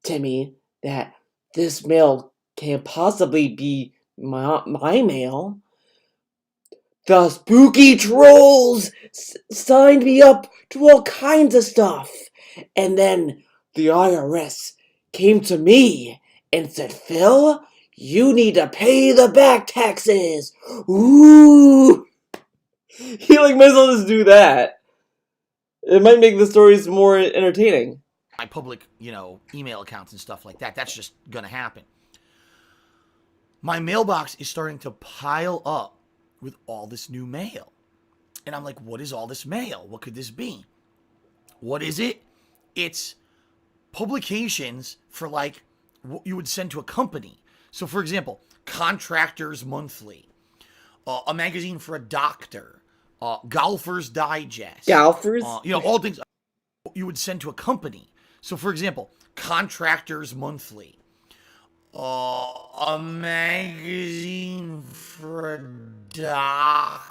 Timmy, that this mail can't possibly be my mail. The spooky trolls signed me up to all kinds of stuff. And then the IRS came to me and said, Phil, you need to pay the back taxes. Ooh. He might as well just do that. It might make the stories more entertaining. My public, email accounts and stuff like that. That's just going to happen. My mailbox is starting to pile up with all this new mail. And I'm like, what is all this mail? What could this be? What is it? It's publications for like what you would send to a company. So for example, Contractors Monthly, a magazine for a doctor, Golfer's Digest. Golfers? All things you would send to a company. So for example, Contractors Monthly, a magazine for a doctor,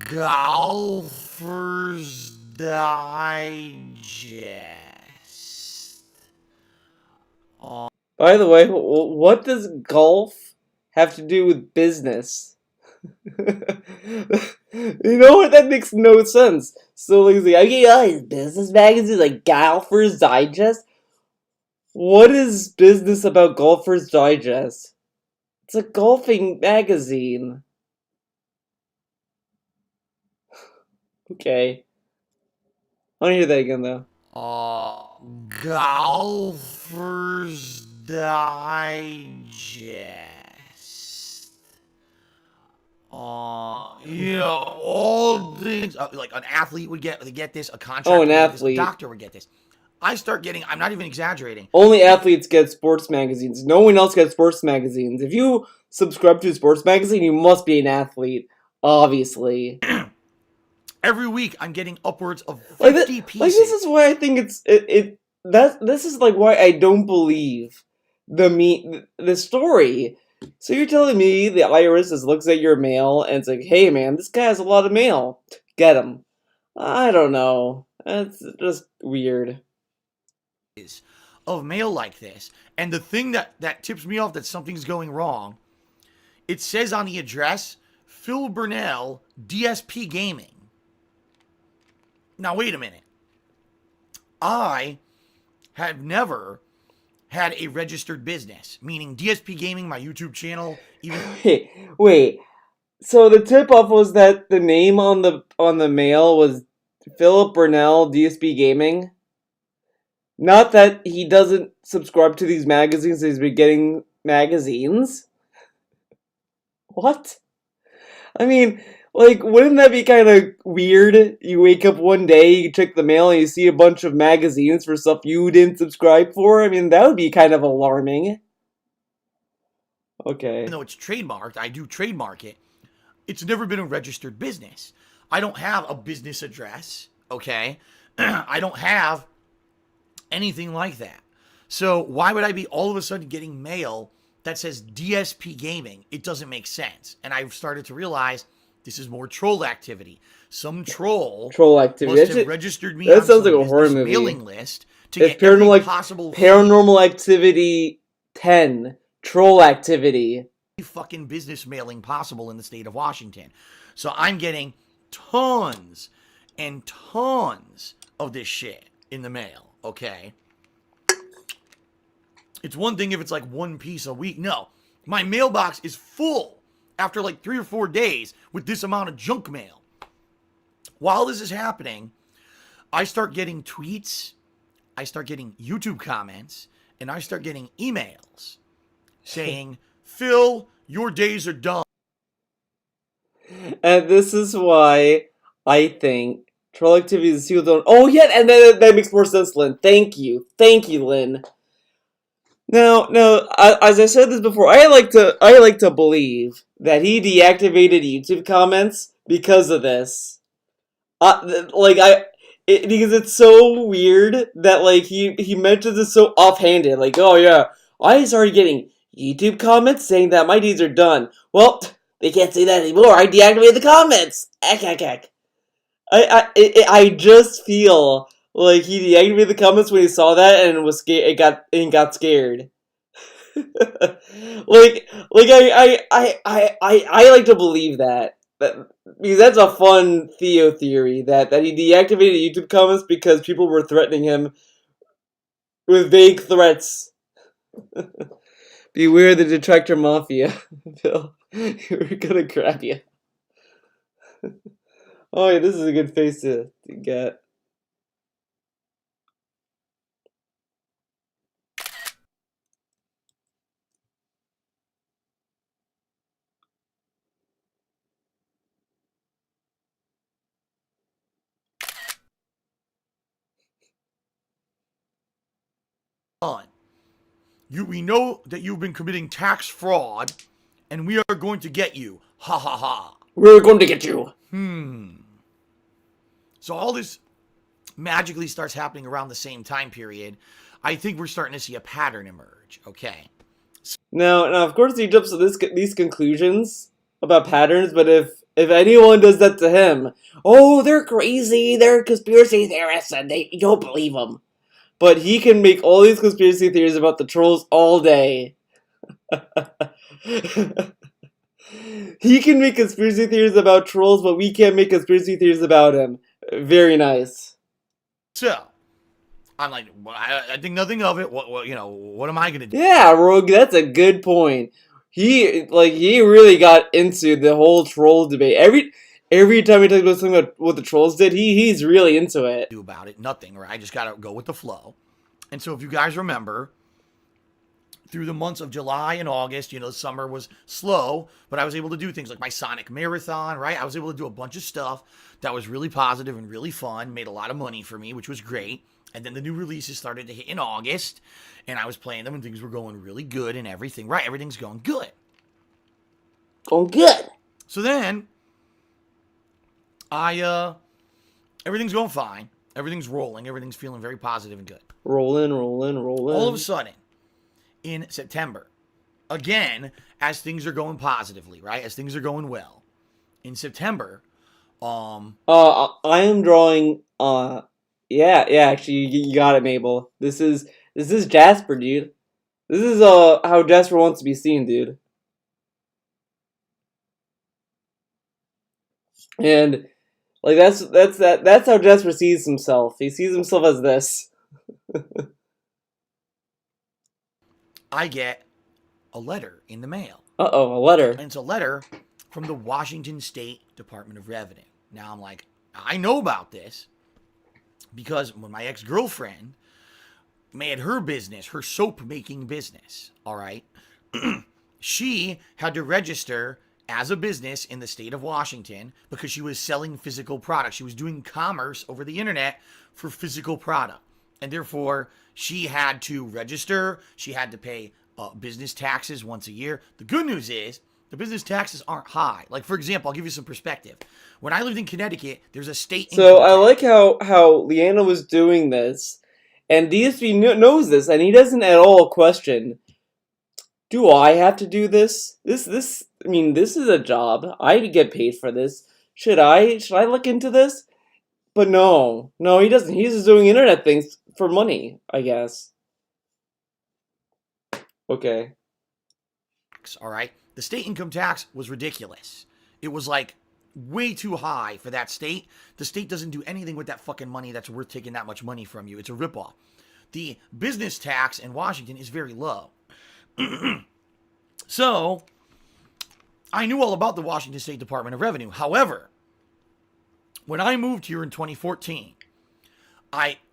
Golfer's Digest. By the way, what does golf have to do with business? You know what? That makes no sense. So like, business magazines like Golfer's Digest. What is Business About Golfers Digest? It's a golfing magazine. Okay. I want to hear that again, though. Golfers Digest. All things like an athlete would get this, a contractor would get this, a doctor would get this. I start getting, I'm not even exaggerating. Only athletes get sports magazines. No one else gets sports magazines. If you subscribe to a sports magazine, you must be an athlete, obviously. Every week, I'm getting upwards of 50 pieces. Like, this is why I think this is like why I don't believe the story. So you're telling me the IRS just looks at your mail and it's like, hey man, this guy has a lot of mail. Get him. I don't know. That's just weird. Of mail like this. And the thing that tips me off that something's going wrong, it says on the address, Phil Burnell, DSP Gaming. Now, wait a minute. I have never had a registered business, meaning DSP Gaming, my YouTube channel, even... Wait. So the tip-off was that the name on the mail was Philip Burnell, DSP Gaming? Not that he doesn't subscribe to these magazines, he's been getting magazines? What? I mean, like, wouldn't that be kind of weird? You wake up one day, you check the mail, and you see a bunch of magazines for stuff you didn't subscribe for? I mean, that would be kind of alarming. Okay. Even though it's trademarked, I do trademark it. It's never been a registered business. I don't have a business address, okay? I don't have anything like that. So why would I be all of a sudden getting mail that says DSP Gaming? It doesn't make sense. And I've started to realize this is more troll activity. Some troll activity. must have registered me that on sounds some like a horror movie mailing list to it's get every possible Paranormal Activity 10. Troll activity. Fucking business mailing possible in the state of Washington. So I'm getting tons and tons of this shit in the mail, okay? It's one thing if it's like one piece a week. No, my mailbox is full after like 3 or 4 days with this amount of junk mail. While this is happening, I start getting tweets, I start getting YouTube comments, and I start getting emails saying, Phil, your days are done. And this is why I think troll activity is sealed on. Oh, yeah, and then that makes more sense, Lynn. Thank you, Lynn. Now, as I said this before, I like to believe that he deactivated YouTube comments because of this. Because it's so weird that like he mentions it so offhanded, like, oh yeah, I started getting YouTube comments saying that my deeds are done. Well, they can't say that anymore. I deactivated the comments. Heck. I just feel like he deactivated the comments when he saw that and was scared. Got scared. I like to believe that because that's a fun Theo theory that he deactivated YouTube comments because people were threatening him with vague threats. Beware the detractor mafia, Bill. We're gonna grab you. Oh yeah, this is a good face to get. We know that you've been committing tax fraud, and we are going to get you. Ha ha ha. We're going to get you. So all this magically starts happening around the same time period. I think we're starting to see a pattern emerge, okay? Now, of course, he jumps to these conclusions about patterns, but if anyone does that to him, oh, they're crazy, they're conspiracy theorists, and you don't believe them. But he can make all these conspiracy theories about the trolls all day. He can make conspiracy theories about trolls, but we can't make conspiracy theories about him. Very nice. So, I'm like, well, I think nothing of it. What am I gonna do? Yeah, Rogue, that's a good point. He really got into the whole troll debate. Every time he talks about something about what the trolls did, he's really into it. Do about it? Nothing, right? I just gotta go with the flow. And so if you guys remember, through the months of July and August, summer was slow, but I was able to do things like my Sonic Marathon, right? I was able to do a bunch of stuff that was really positive and really fun, made a lot of money for me, which was great. And then the new releases started to hit in August, and I was playing them, and things were going really good and everything, right? Everything's going good. Going good. So then, everything's going fine. Everything's rolling. Everything's feeling very positive and good. Rolling. All of a sudden, in September, again, as things are going positively, right? As things are going well, in September, I am drawing. Yeah. Actually, you got it, Mabel. This is Jasper, dude. This is how Jasper wants to be seen, dude. And like that's how Jasper sees himself. He sees himself as this. I get a letter in the mail. Uh-oh, a letter. And it's a letter from the Washington State Department of Revenue. Now I'm like, I know about this because when my ex-girlfriend made her business, her soap making business, all right, she had to register as a business in the state of Washington because she was selling physical products. She was doing commerce over the internet for physical product. And therefore, she had to register. She had to pay business taxes once a year. The good news is the business taxes aren't high. Like, for example, I'll give you some perspective. When I lived in Connecticut, there's a state So income I tax. like how Leanna was doing this, and DSP knows this, and he doesn't at all question, do I have to do this? This is a job. I get paid for this. Should I look into this? But no, he doesn't. He's just doing internet things for money, I guess. Okay. All right. The state income tax was ridiculous. It was like way too high for that state. The state doesn't do anything with that fucking money that's worth taking that much money from you. It's a ripoff. The business tax in Washington is very low. So, I knew all about the Washington State Department of Revenue. However, when I moved here in 2014,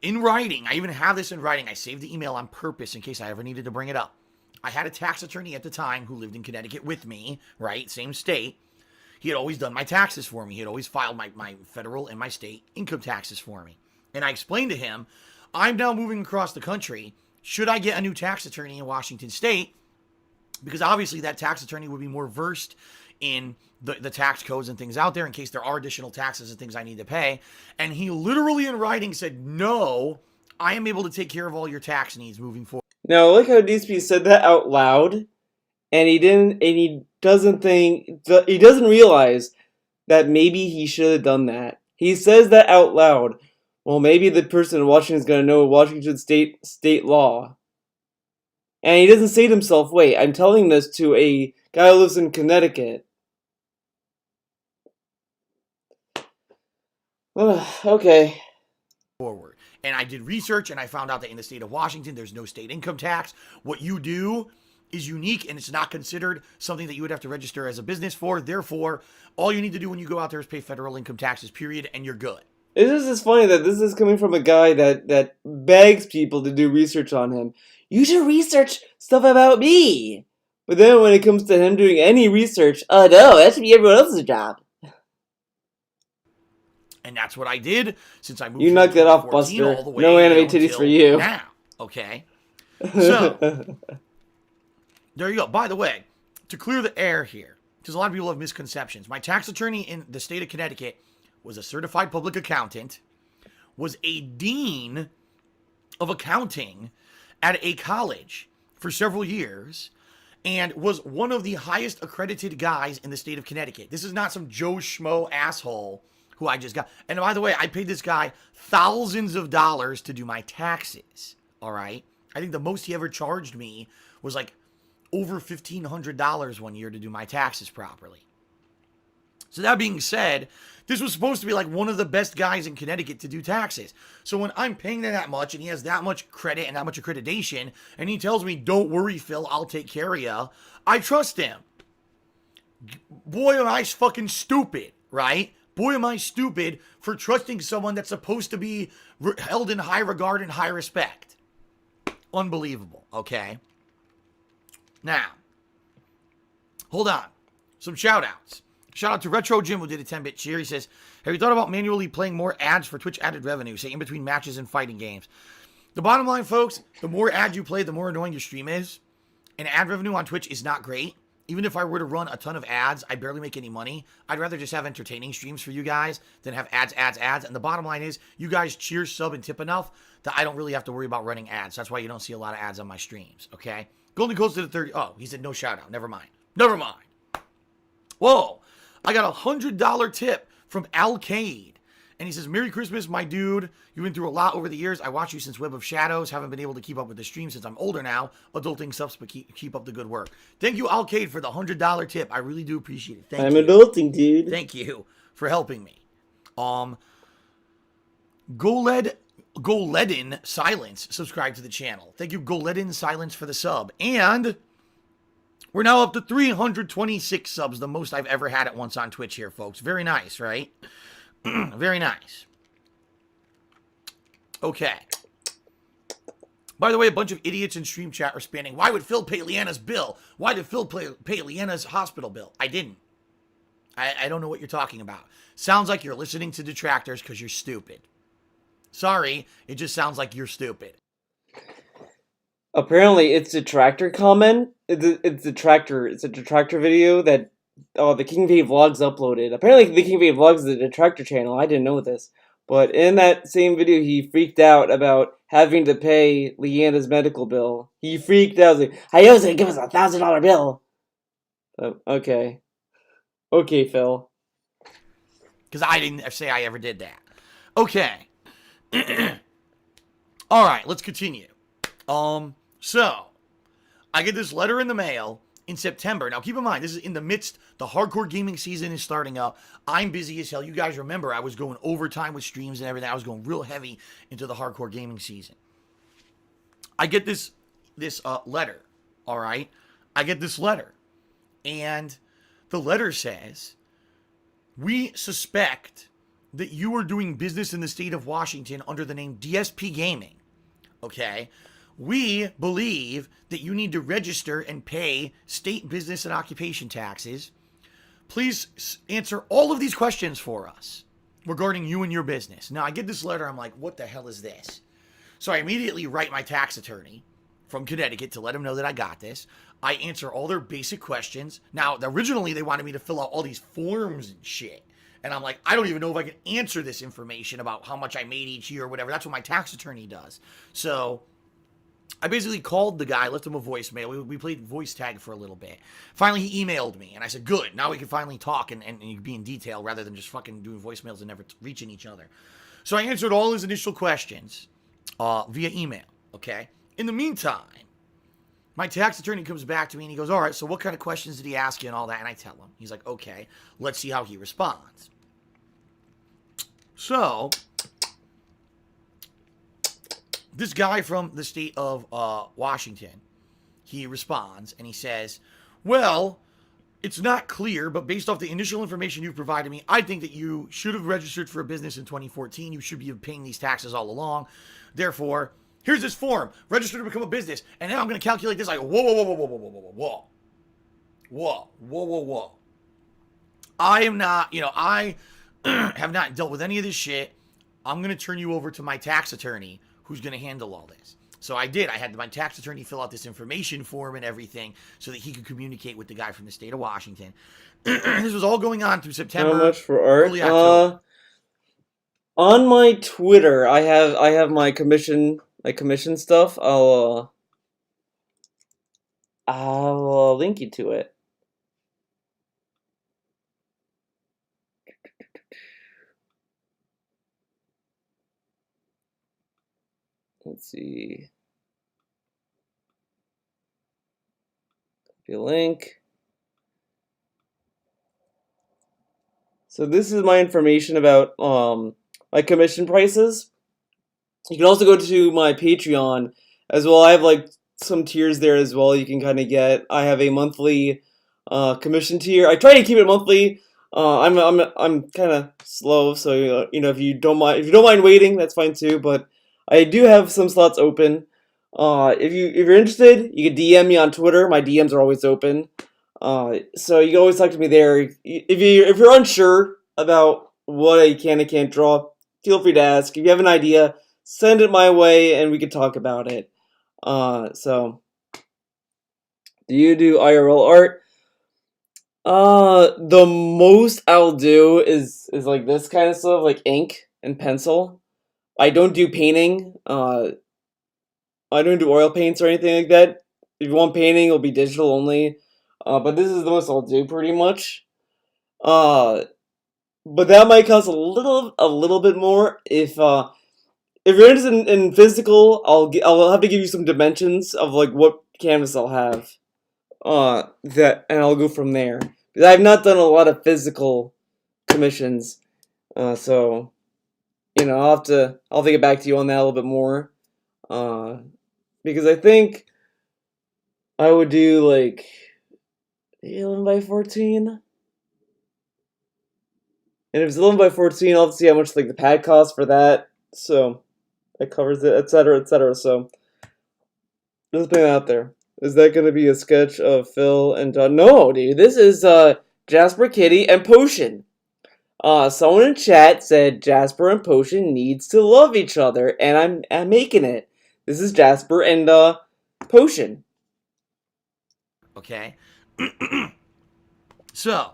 in writing, I even have this in writing. I saved the email on purpose in case I ever needed to bring it up. I had a tax attorney at the time who lived in Connecticut with me, right? Same state. He had always done my taxes for me. He had always filed my federal and my state income taxes for me. And I explained to him, I'm now moving across the country. Should I get a new tax attorney in Washington State? Because obviously that tax attorney would be more versed in the tax codes and things out there in case there are additional taxes and things I need to pay. And he literally in writing said, no, I am able to take care of all your tax needs moving forward. Now, look how DSP said that out loud, and he doesn't realize that maybe he should have done that. He says that out loud. Well, maybe the person in Washington is going to know Washington state law. And he doesn't say to himself, wait, I'm telling this to a guy who lives in Connecticut. Okay. Forward. And I did research and I found out that in the state of Washington, there's no state income tax. What you do is unique and it's not considered something that you would have to register as a business for. Therefore, all you need to do when you go out there is pay federal income taxes, period, and you're good. This is funny that this is coming from a guy that begs people to do research on him. You should research stuff about me. But then when it comes to him doing any research, oh no, that should be everyone else's job. And that's what I did since I moved. You knocked it off, Buster. No anime titties for you. Now, okay. So there you go. By the way, to clear the air here, because a lot of people have misconceptions. My tax attorney in the state of Connecticut was a certified public accountant, was a dean of accounting at a college for several years, and was one of the highest accredited guys in the state of Connecticut. This is not some Joe Schmo asshole who I just got. And by the way, I paid this guy thousands of dollars to do my taxes, all right? I think the most he ever charged me was like over $1,500 one year to do my taxes properly. So that being said, this was supposed to be like one of the best guys in Connecticut to do taxes. So when I'm paying that much and he has that much credit and that much accreditation, and he tells me, don't worry, Phil, I'll take care of you, I trust him. Boy, am I fucking stupid, right? Boy, am I stupid for trusting someone that's supposed to be held in high regard and high respect. Unbelievable, okay? Now, hold on. Some shout outs. Shout out to Retro Jim who did a 10-bit cheer. He says, have you thought about manually playing more ads for Twitch added revenue, say in between matches and fighting games? The bottom line, folks, the more ads you play, the more annoying your stream is. And ad revenue on Twitch is not great. Even if I were to run a ton of ads, I barely make any money. I'd rather just have entertaining streams for you guys than have ads. And the bottom line is, you guys cheer, sub, and tip enough that I don't really have to worry about running ads. That's why you don't see a lot of ads on my streams, okay? Golden Coast to the 30. Oh, he said no shout out. Never mind. Whoa. I got a $100 tip from Alcade. And he says, Merry Christmas, my dude. You've been through a lot over the years. I watched you since Web of Shadows. Haven't been able to keep up with the stream since I'm older now. Adulting sucks, but keep up the good work. Thank you, Alcade, for the $100 tip. I really do appreciate it. Thank you. I'm adulting, dude. Thank you for helping me. Goledin Silence subscribe to the channel. Thank you, Goledin Silence, for the sub. And we're now up to 326 subs, the most I've ever had at once on Twitch here, folks. Very nice, right? Very nice. Okay. By the way, a bunch of idiots in stream chat are spamming, why would Phil pay Leanna's bill? Why did Phil pay Leanna's hospital bill? I didn't. I don't know what you're talking about. Sounds like you're listening to detractors because you're stupid. Sorry, it just sounds like you're stupid. Apparently, it's a detractor comment. It's a detractor video that the King V Vlogs uploaded. Apparently, the King V Vlogs is a detractor channel. I didn't know this. But in that same video, he freaked out about having to pay Leanna's medical bill. He freaked out. He was like, I was going to give us a $1,000 bill. Okay. Okay, Phil. Because I didn't say I ever did that. Okay. All right, let's continue. So, I get this letter in the mail in September. Now, keep in mind, this is in the midst, the hardcore gaming season is starting up. I'm busy as hell. You guys remember, I was going overtime with streams and everything. I was going real heavy into the hardcore gaming season. I get this letter, all right? I get this letter. And the letter says, we suspect that you are doing business in the state of Washington under the name DSP Gaming, okay? We believe that you need to register and pay state business and occupation taxes. Please answer all of these questions for us regarding you and your business. Now, I get this letter. I'm like, what the hell is this? So I immediately write my tax attorney from Connecticut to let him know that I got this. I answer all their basic questions. Now, originally, they wanted me to fill out all these forms and shit. And I'm like, I don't even know if I can answer this information about how much I made each year or whatever. That's what my tax attorney does. So I basically called the guy, left him a voicemail. We played voice tag for a little bit. Finally, he emailed me, and I said, good, now we can finally talk and be in detail rather than just fucking doing voicemails and never reaching each other. So I answered all his initial questions via email, okay? In the meantime, my tax attorney comes back to me, and he goes, all right, so what kind of questions did he ask you and all that? And I tell him. He's like, okay, let's see how he responds. So this guy from the state of Washington, he responds and he says, well, it's not clear, but based off the initial information you've provided me, I think that you should have registered for a business in 2014. You should be paying these taxes all along. Therefore, here's this form, register to become a business. And now I'm going to calculate this. Like, whoa. I am not, I have not dealt with any of this shit. I'm going to turn you over to my tax attorney who's going to handle all this. So I did. I had my tax attorney fill out this information form and everything so that he could communicate with the guy from the state of Washington. This was all going on through September. How much for art? On my Twitter, I have my commission stuff. I'll link you to it. Let's see. Copy a link. So this is my information about my commission prices. You can also go to my Patreon as well. I have like some tiers there as well. You can kind of get. I have a monthly commission tier. I try to keep it monthly. I'm kind of slow, so if you don't mind waiting, that's fine too. But I do have some slots open. If you're interested, you can DM me on Twitter. My DMs are always open. So you can always talk to me there. If you're unsure about what I can and can't draw, feel free to ask. If you have an idea, send it my way and we can talk about it. So do you do IRL art? The most I'll do is like this kind of stuff, like ink and pencil. I don't do painting. I don't do oil paints or anything like that. If you want painting, it'll be digital only. But this is the most I'll do pretty much. Uh, but that might cost a little bit more if you're interested in physical. I'll have to give you some dimensions of like what canvas I'll have. And I'll go from there. Because I've not done a lot of physical commissions. So I'll have to get back to you on that a little bit more. Because I think I would do like 11x14. And if it's 11x14, I'll have to see how much like the pad costs for that. So that covers it, etc., etc. So just putting that out there. Is that going to be a sketch of Phil and Don? No, dude. This is Jasper, Kitty, and Potion. Someone in chat said Jasper and Potion needs to love each other, and I'm making it. This is Jasper and Potion. Okay. So,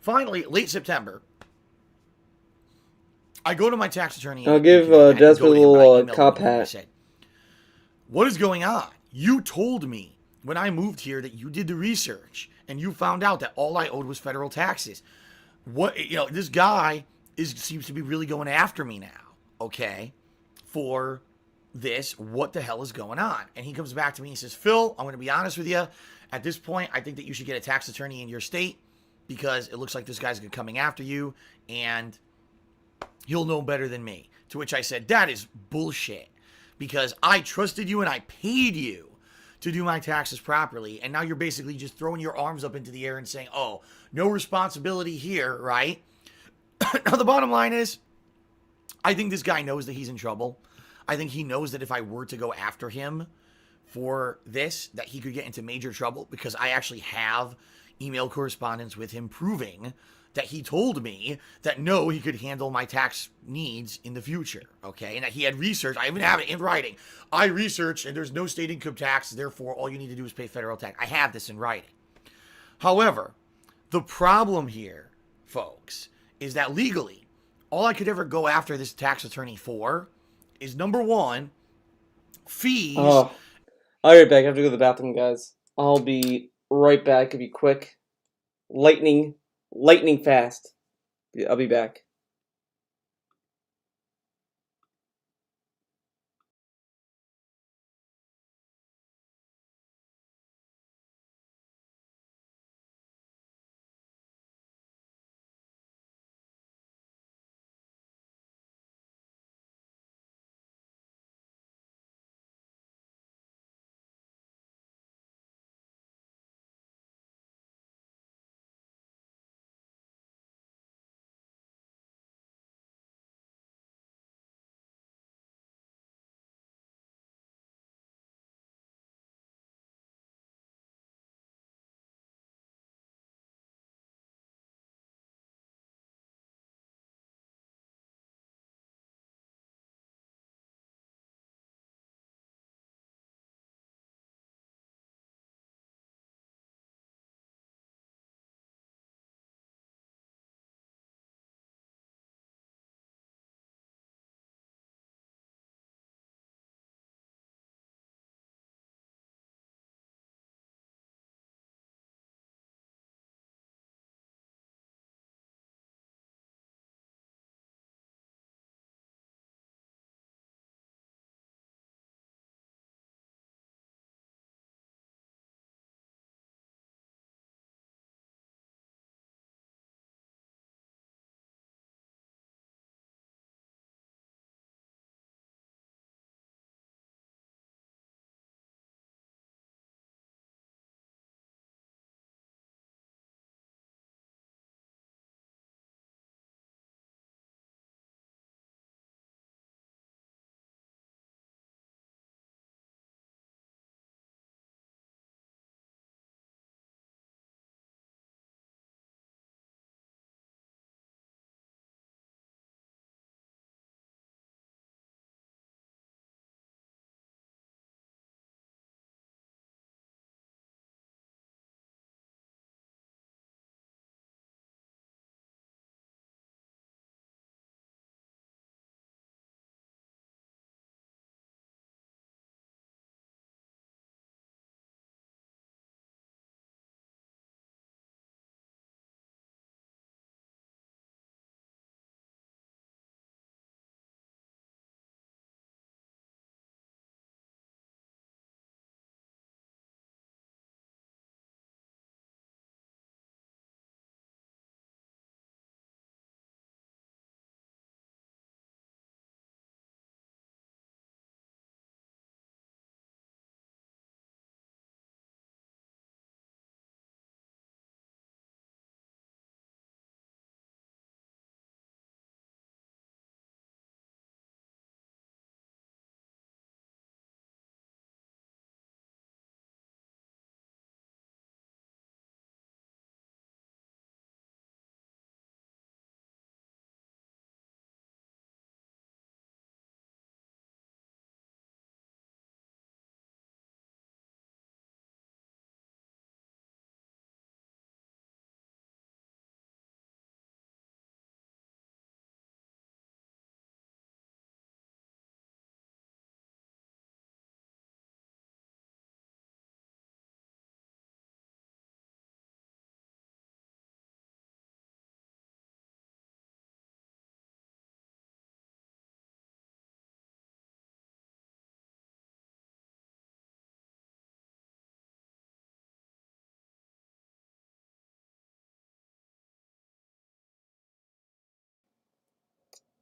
finally, late September, I go to my tax attorney. I'll give Jasper a little cop hat. I said, "What is going on? You told me when I moved here that you did the research and you found out that all I owed was federal taxes. What this guy seems to be really going after me now. Okay, for this, what the hell is going on?" And he comes back to me and he says, "Phil, I'm going to be honest with you. At this point, I think that you should get a tax attorney in your state because it looks like this guy's coming after you and he'll know better than me." To which I said, "That is bullshit because I trusted you and I paid you to do my taxes properly. And now you're basically just throwing your arms up into the air and saying, oh, no responsibility here, right?" Now, the bottom line is, I think this guy knows that he's in trouble. I think he knows that if I were to go after him for this, that he could get into major trouble because I actually have email correspondence with him proving that he told me that no, he could handle my tax needs in the future, okay? And that he had researched. I even have it in writing. I researched, and there's no state income tax, therefore all you need to do is pay federal tax. I have this in writing. However, the problem here, folks, is that legally, all I could ever go after this tax attorney for is, number one, fees. Oh, I'll be right back. I have to go to the bathroom, guys. I'll be right back. It'll be quick. Lightning fast. I'll be back.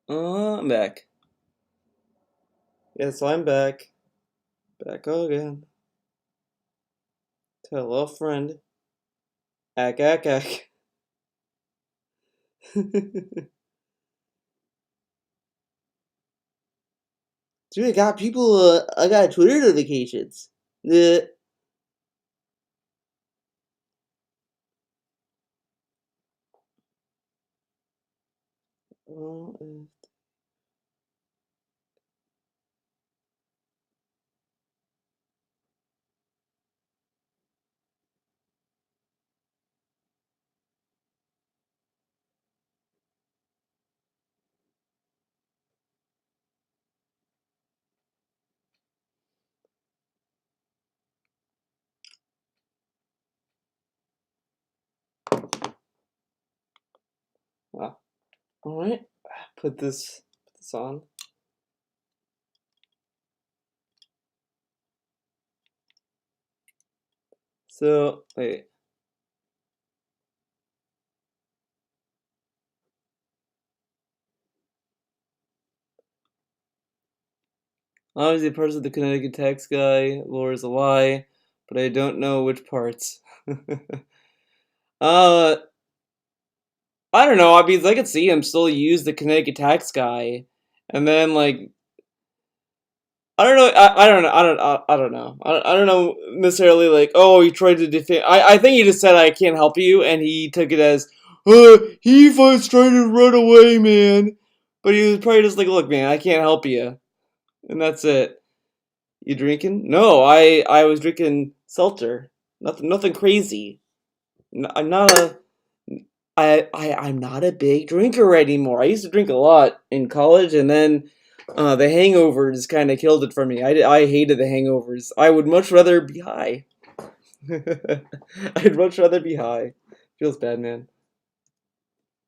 I'm back. Yes, I'm back. Back again. Hello, friend. Ack, ack, ack. Dude, I got people, I got Twitter notifications. The wow. Alright. Put this on. So, wait. Obviously, parts of the Connecticut tax guy lore is a lie, but I don't know which parts. uh, I don't know. I mean, I could see him still use the Connecticut tax guy, and then like I don't know. I don't know. I don't know. I don't know necessarily. Like, oh, he tried to defend. I think he just said I can't help you, and he took it as, he was trying to run away, man. But he was probably just like, look, man, I can't help you, and that's it. You drinking? No, I was drinking seltzer. Nothing crazy. I'm not a I'm not a big drinker anymore. I used to drink a lot in college, and then the hangovers kind of killed it for me. I hated the hangovers. I would much rather be high. I'd much rather be high. Feels bad, man.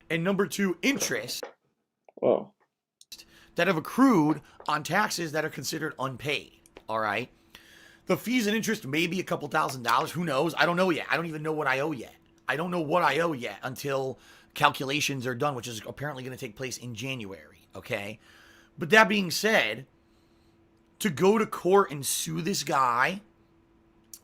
And number two, interest Whoa. that have accrued on taxes that are considered unpaid. All right. The fees and interest may be a couple $1,000s. Who knows? I don't know yet. I don't even know what I owe yet. I don't know what I owe yet until calculations are done, which is apparently going to take place in January. Okay. But that being said, to go to court and sue this guy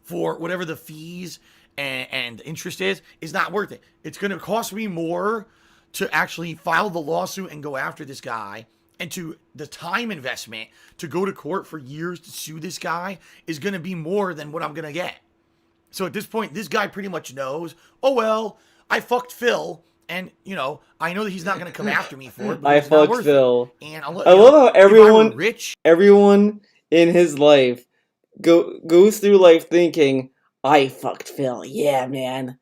for whatever the fees and interest is not worth it. It's going to cost me more to actually file the lawsuit and go after this guy, and to the time investment to go to court for years to sue this guy is going to be more than what I'm going to get. So at this point, this guy pretty much knows, oh, well, I fucked Phil. And, you know, I know that he's not going to come after me for it. But I it's not fucked worth Phil. it. And I love how rich, everyone in his life goes through life thinking, I fucked Phil. Yeah, man.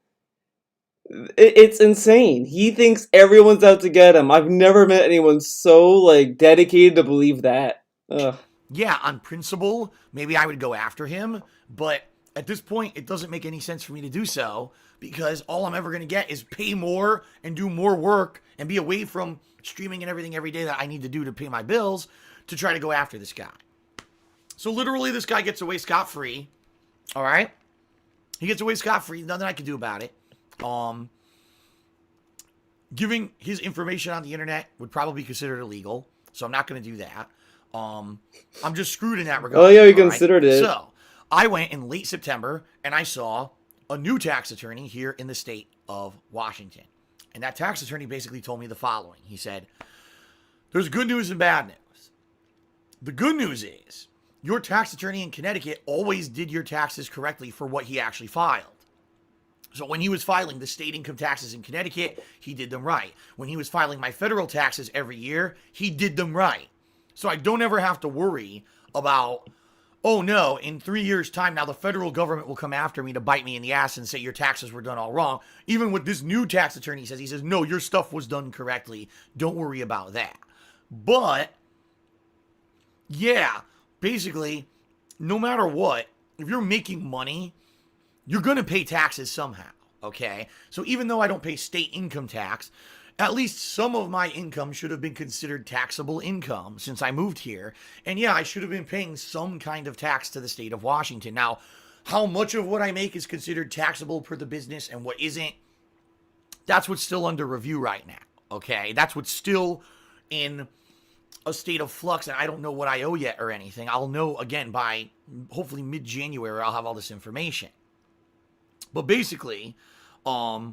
It's insane. He thinks everyone's out to get him. I've never met anyone so, like, dedicated to believe that. Ugh. yeah, on principle, maybe I would go after him. But at this point, it doesn't make any sense for me to do so, because all I'm ever going to get is pay more and do more work and be away from streaming and everything every day that I need to do to pay my bills to try to go after this guy. So literally, this guy gets away scot-free. All right? He gets away scot-free. Nothing I can do about it. Giving his information on the internet would probably be considered illegal, so I'm not going to do that. I'm just screwed in that regard. Oh yeah, you considered it. So I went in late September and I saw a new tax attorney here in the state of Washington, and that tax attorney basically told me the following. He said, "There's good news and bad news. The good news is your tax attorney in Connecticut always did your taxes correctly for what he actually filed. So when he was filing the state income taxes in Connecticut, he did them right. When he was filing my federal taxes every year, he did them right. So I don't ever have to worry about, oh no, in 3 years' time, now the federal government will come after me to bite me in the ass and say your taxes were done all wrong. Even with this new tax attorney he says, no, your stuff was done correctly. Don't worry about that. But, yeah, basically, no matter what, if you're making money, you're going to pay taxes somehow, okay? So even though I don't pay state income tax, at least some of my income should have been considered taxable income since I moved here. And yeah, I should have been paying some kind of tax to the state of Washington. Now, how much of what I make is considered taxable per the business and what isn't, that's what's still under review right now, okay? That's what's still in a state of flux and I don't know what I owe yet or anything. I'll know again by hopefully mid-January. I'll have all this information. But basically, I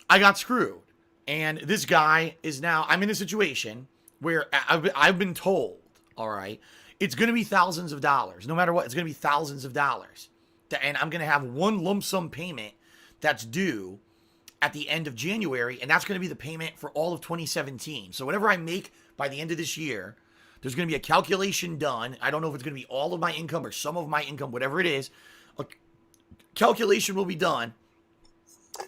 got screwed. And this guy is now, I'm in a situation where I've been told, all right, it's going to be thousands of dollars. No matter what, it's going to be thousands of dollars. And I'm going to have one lump sum payment that's due at the end of January. And that's going to be the payment for all of 2017. So whatever I make by the end of this year, there's going to be a calculation done. I don't know if it's going to be all of my income or some of my income, whatever it is. A calculation will be done.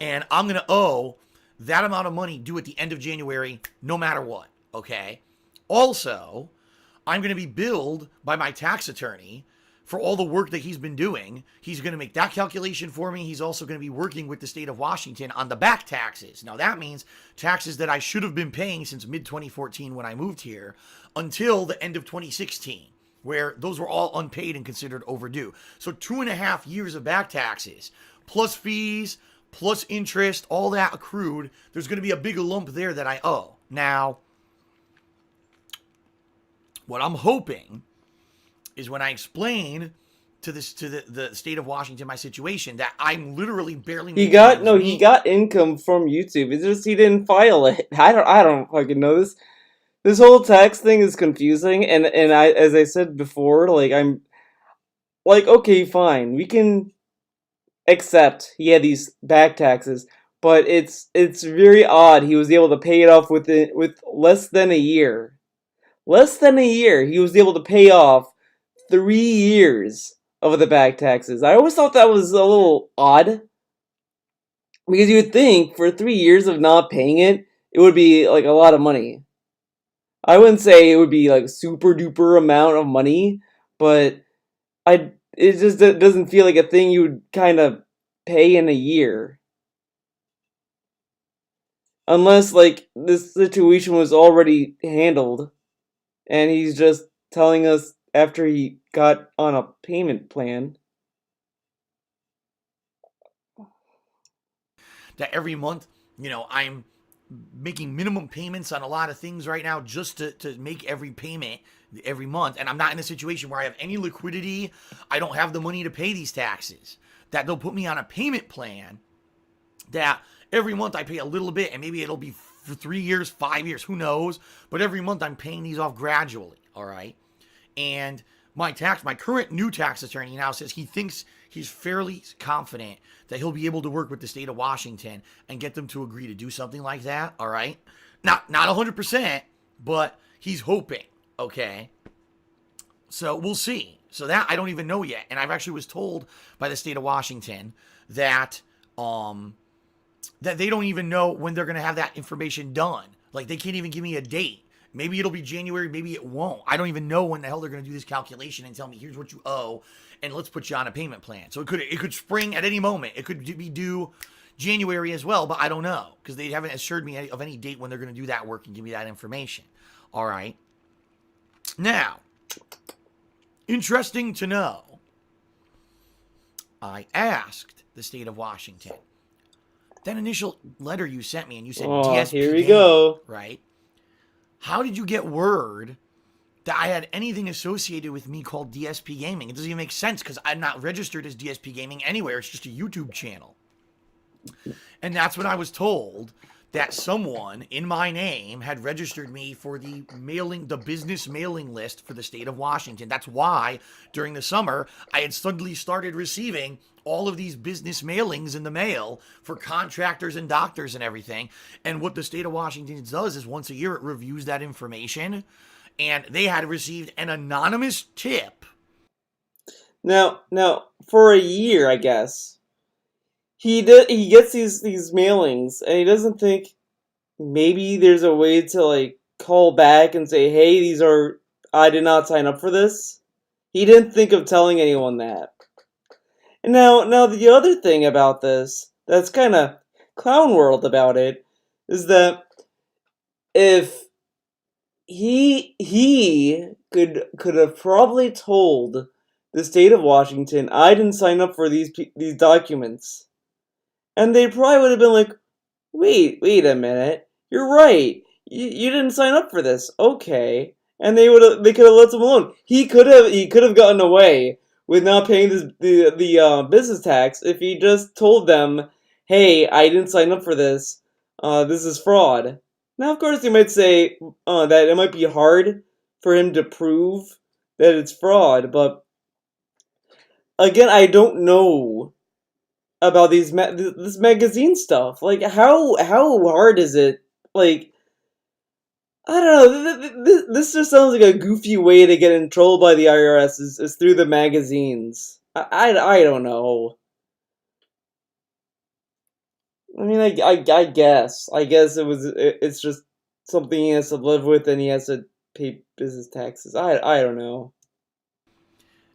And I'm going to owe that amount of money due at the end of January, no matter what, okay? Also, I'm going to be billed by my tax attorney for all the work that he's been doing. He's going to make that calculation for me. He's also going to be working with the state of Washington on the back taxes. Now, that means taxes that I should have been paying since mid-2014 when I moved here until the end of 2016, where those were all unpaid and considered overdue. So 2.5 years of back taxes, plus fees, plus interest, all that accrued. There's going to be a big lump there that I owe. Now, what I'm hoping is when I explain to the state of Washington my situation, that I'm literally barely He got income from YouTube. It's just he didn't file it. I don't fucking know this. This whole tax thing is confusing, and I, as I said before, like I'm like, okay, fine, we can accept he had these back taxes, but it's very odd he was able to pay it off with less than a year. Less than a year, he was able to pay off 3 years of the back taxes. I always thought that was a little odd, because you would think for 3 years of not paying it, it would be like a lot of money. I wouldn't say it would be like super duper amount of money, but it just doesn't feel like a thing you would kind of pay in a year. Unless, like, this situation was already handled, and he's just telling us after he got on a payment plan. That every month, I'm making minimum payments on a lot of things right now just to make every payment every month. And I'm not in a situation where I have any liquidity. I don't have the money to pay these taxes. That they'll put me on a payment plan that every month I pay a little bit, and maybe it'll be for 3 years, 5 years, who knows? But every month I'm paying these off gradually, all right? And my current new tax attorney now says he thinks he's fairly confident that he'll be able to work with the state of Washington and get them to agree to do something like that, all right? Not 100%, but he's hoping, okay? So we'll see. So that I don't even know yet. And I've actually was told by the state of Washington that that they don't even know when they're going to have that information done. Like, they can't even give me a date. Maybe it'll be January, maybe it won't. I don't even know when the hell they're going to do this calculation and tell me, here's what you owe, and let's put you on a payment plan. So it could spring at any moment. It could be due January as well, but I don't know, because they haven't assured me of any date when they're going to do that work and give me that information. All right. Now, interesting to know, I asked the state of Washington, that initial letter you sent me, and you said DSP here we go. Right? How did you get word that I had anything associated with me called DSP Gaming? It doesn't even make sense, because I'm not registered as DSP Gaming anywhere. It's just a YouTube channel. And that's when I was told that someone in my name had registered me for the business mailing list for the state of Washington. That's why during the summer I had suddenly started receiving all of these business mailings in the mail for contractors and doctors and everything. And what the state of Washington does is once a year it reviews that information, and they had received an anonymous tip. Now, for a year, I guess, he gets these mailings, and he doesn't think maybe there's a way to, like, call back and say, hey, I did not sign up for this. He didn't think of telling anyone that. And now the other thing about this that's kind of clown world about it is that if he could have probably told the state of Washington, I didn't sign up for these documents, and they probably would have been like, wait a minute, you're right, you didn't sign up for this, okay, and they could have let him alone. He could have gotten away with not paying the business tax if he just told them, "Hey, I didn't sign up for this. This is fraud." Now, of course, you might say that it might be hard for him to prove that it's fraud, but again, I don't know about this magazine stuff. Like, how hard is it? Like, I don't know. This just sounds like a goofy way to get in trouble by the IRS is through the magazines. I don't know. I mean, I guess it's just something he has to live with, and he has to pay business taxes. I don't know.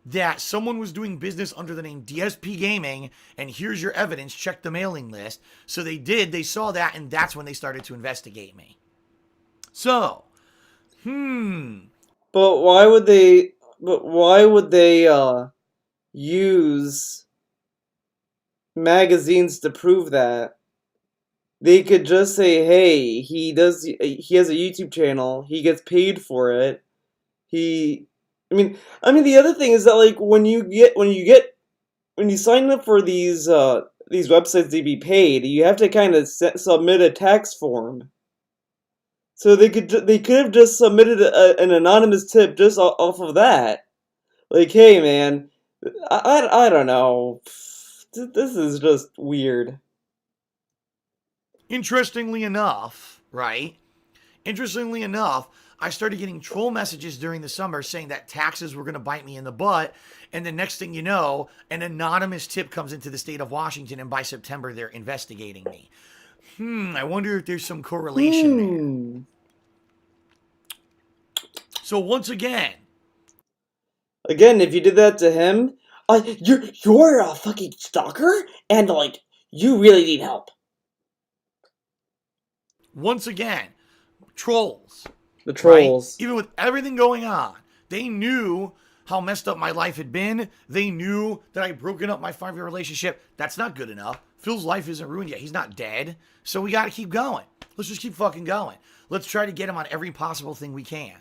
That someone was doing business under the name DSP Gaming, and here's your evidence, check the mailing list. So they saw that, and that's when they started to investigate me. So, But why would they use magazines to prove that? They could just say, "Hey, he has a YouTube channel. He gets paid for it. I mean, the other thing is that, like, when you sign up for these websites to be paid, you have to kind of submit a tax form. So they could have just submitted an anonymous tip just off of that. Like, hey, man, I don't know. This is just weird. interestingly enough, I started getting troll messages during the summer saying that taxes were going to bite me in the butt. And the next thing you know, an anonymous tip comes into the state of Washington, and by September, they're investigating me. I wonder if there's some correlation there. So once again, if you did that to him, you're a fucking stalker, and like you really need help. Once again, trolls. The trolls. Right? Even with everything going on, they knew how messed up my life had been. They knew that I had broken up my 5-year relationship. That's not good enough. Phil's life isn't ruined yet. He's not dead. So we got to keep going. Let's just keep fucking going. Let's try to get him on every possible thing we can.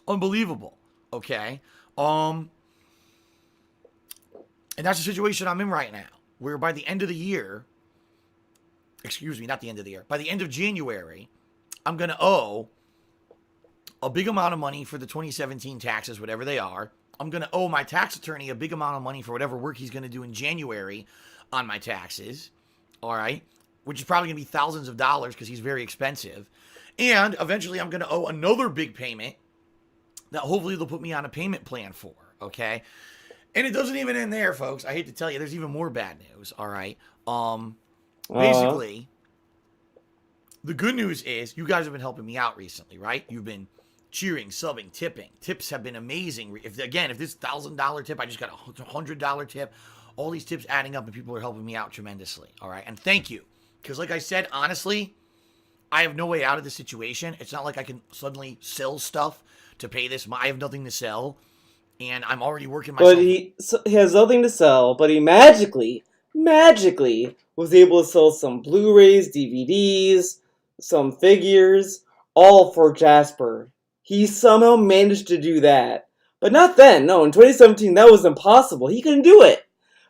Unbelievable. Okay? And that's the situation I'm in right now. Where by the end of the year, not the end of the year, by the end of January, I'm going to owe a big amount of money for the 2017 taxes, whatever they are. I'm going to owe my tax attorney a big amount of money for whatever work he's going to do in January on my taxes. All right? Which is probably going to be thousands of dollars because he's very expensive. And eventually I'm going to owe another big payment that hopefully they'll put me on a payment plan for. Okay? And it doesn't even end there, folks. I hate to tell you, there's even more bad news. All right? Basically, the good news is you guys have been helping me out recently, right? You've been cheering, subbing, tipping. Tips have been amazing. If this $1,000 tip, I just got a $100 tip. All these tips adding up, and people are helping me out tremendously. All right, and thank you, because like I said, honestly, I have no way out of this situation. It's not like I can suddenly sell stuff to pay this. I have nothing to sell, and I'm already working myself. But he has nothing to sell. But he magically was able to sell some Blu-rays, DVDs, some figures, all for Jasper. He somehow managed to do that. But not then. No, in 2017, that was impossible. He couldn't do it.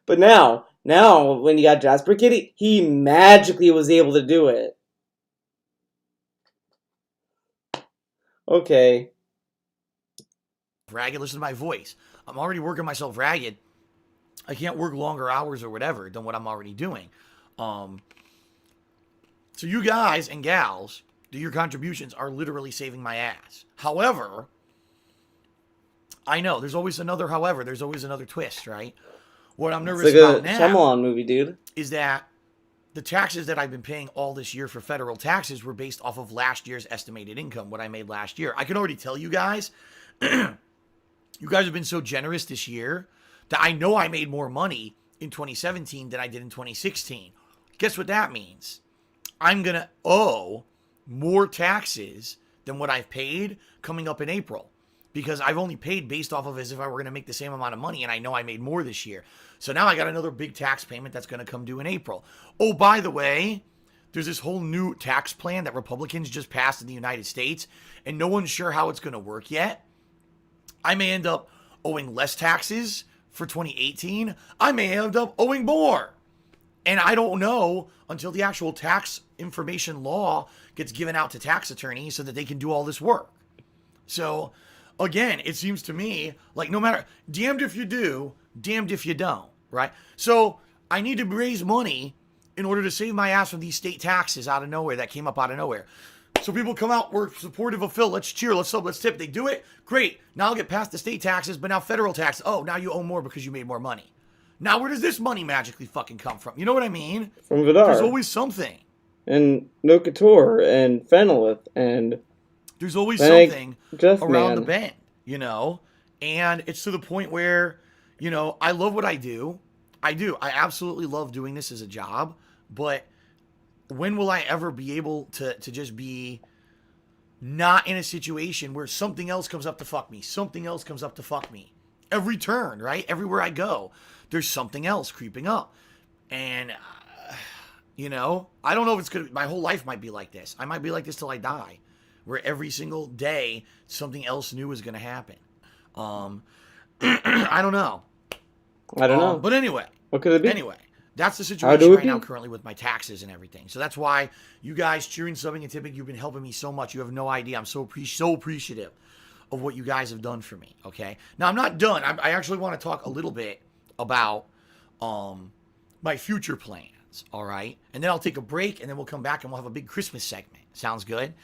But now when he got Jasper Kitty, he magically was able to do it. Okay. Ragged, listen to my voice. I'm already working myself ragged. I can't work longer hours or whatever than what I'm already doing. So you guys and gals, your contributions are literally saving my ass. However, I know there's always another however. There's always another twist, right? What I'm nervous about now, it's like a Shyamalan movie, dude, is that the taxes that I've been paying all this year for federal taxes were based off of last year's estimated income, what I made last year. I can already tell you guys, you guys have been so generous this year that I know I made more money in 2017 than I did in 2016. Guess what that means? I'm going to owe more taxes than what I've paid coming up in April, because I've only paid based off of as if I were going to make the same amount of money, and I know I made more this year. So now I got another big tax payment that's going to come due in April. Oh, by the way, there's this whole new tax plan that Republicans just passed in the United States, and no one's sure how it's going to work yet. I may end up owing less taxes for 2018. I may end up owing more. And I don't know until the actual tax information law gets given out to tax attorneys so that they can do all this work. So, again, it seems to me like no matter, damned if you do, damned if you don't, right? So, I need to raise money in order to save my ass from these state taxes out of nowhere that came up out of nowhere. So people come out, we're supportive of Phil, let's cheer, let's sub, let's tip. They do it, great. Now I'll get past the state taxes, but now federal tax. Oh, now you owe more because you made more money. Now where does this money magically fucking come from? You know what I mean? From Vidar. There's always something. And No Couture and Fenolith and... There's always Thank something Just around Man. the bend, you know? And it's to the point where, you know, I love what I do. I do. I absolutely love doing this as a job. But when will I ever be able to just be not in a situation where something else comes up to fuck me? Something else comes up to fuck me. Every turn, right? Everywhere I go, there's something else creeping up. And, you know, I don't know if it's going to, my whole life might be like this. I might be like this till I die, where every single day something else new is going to happen. I don't know. I don't know. But anyway. What could it be? Anyway. That's the How situation do it right now be? currently with my taxes and everything. So that's why you guys cheering, subbing, and tipping, you've been helping me so much. You have no idea. I'm so appreciative of what you guys have done for me, okay? Now, I'm not done. I actually want to talk a little bit about my future plans, all right? And then I'll take a break, and then we'll come back, and we'll have a big Christmas segment. Sounds good?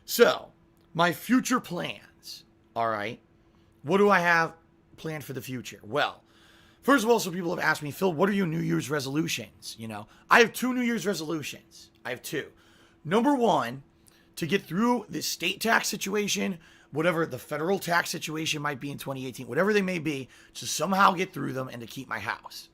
So, my future plans, all right? What do I have planned for the future? Well, first of all, some people have asked me, Phil, what are your New Year's resolutions? You know, I have 2 New Year's resolutions. I have 2. Number 1, to get through this state tax situation, whatever the federal tax situation might be in 2018, whatever they may be, to somehow get through them and to keep my house.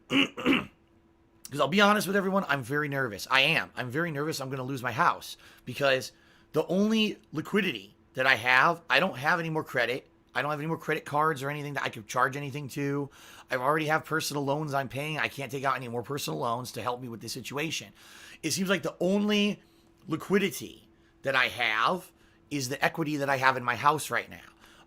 Because I'll be honest with everyone, I'm very nervous. I'm very nervous I'm going to lose my house because the only liquidity that I don't have any more credit. I don't have any more credit cards or anything that I could charge anything to. I already have personal loans I'm paying. I can't take out any more personal loans to help me with this situation. It seems like the only liquidity that I have is the equity that I have in my house right now.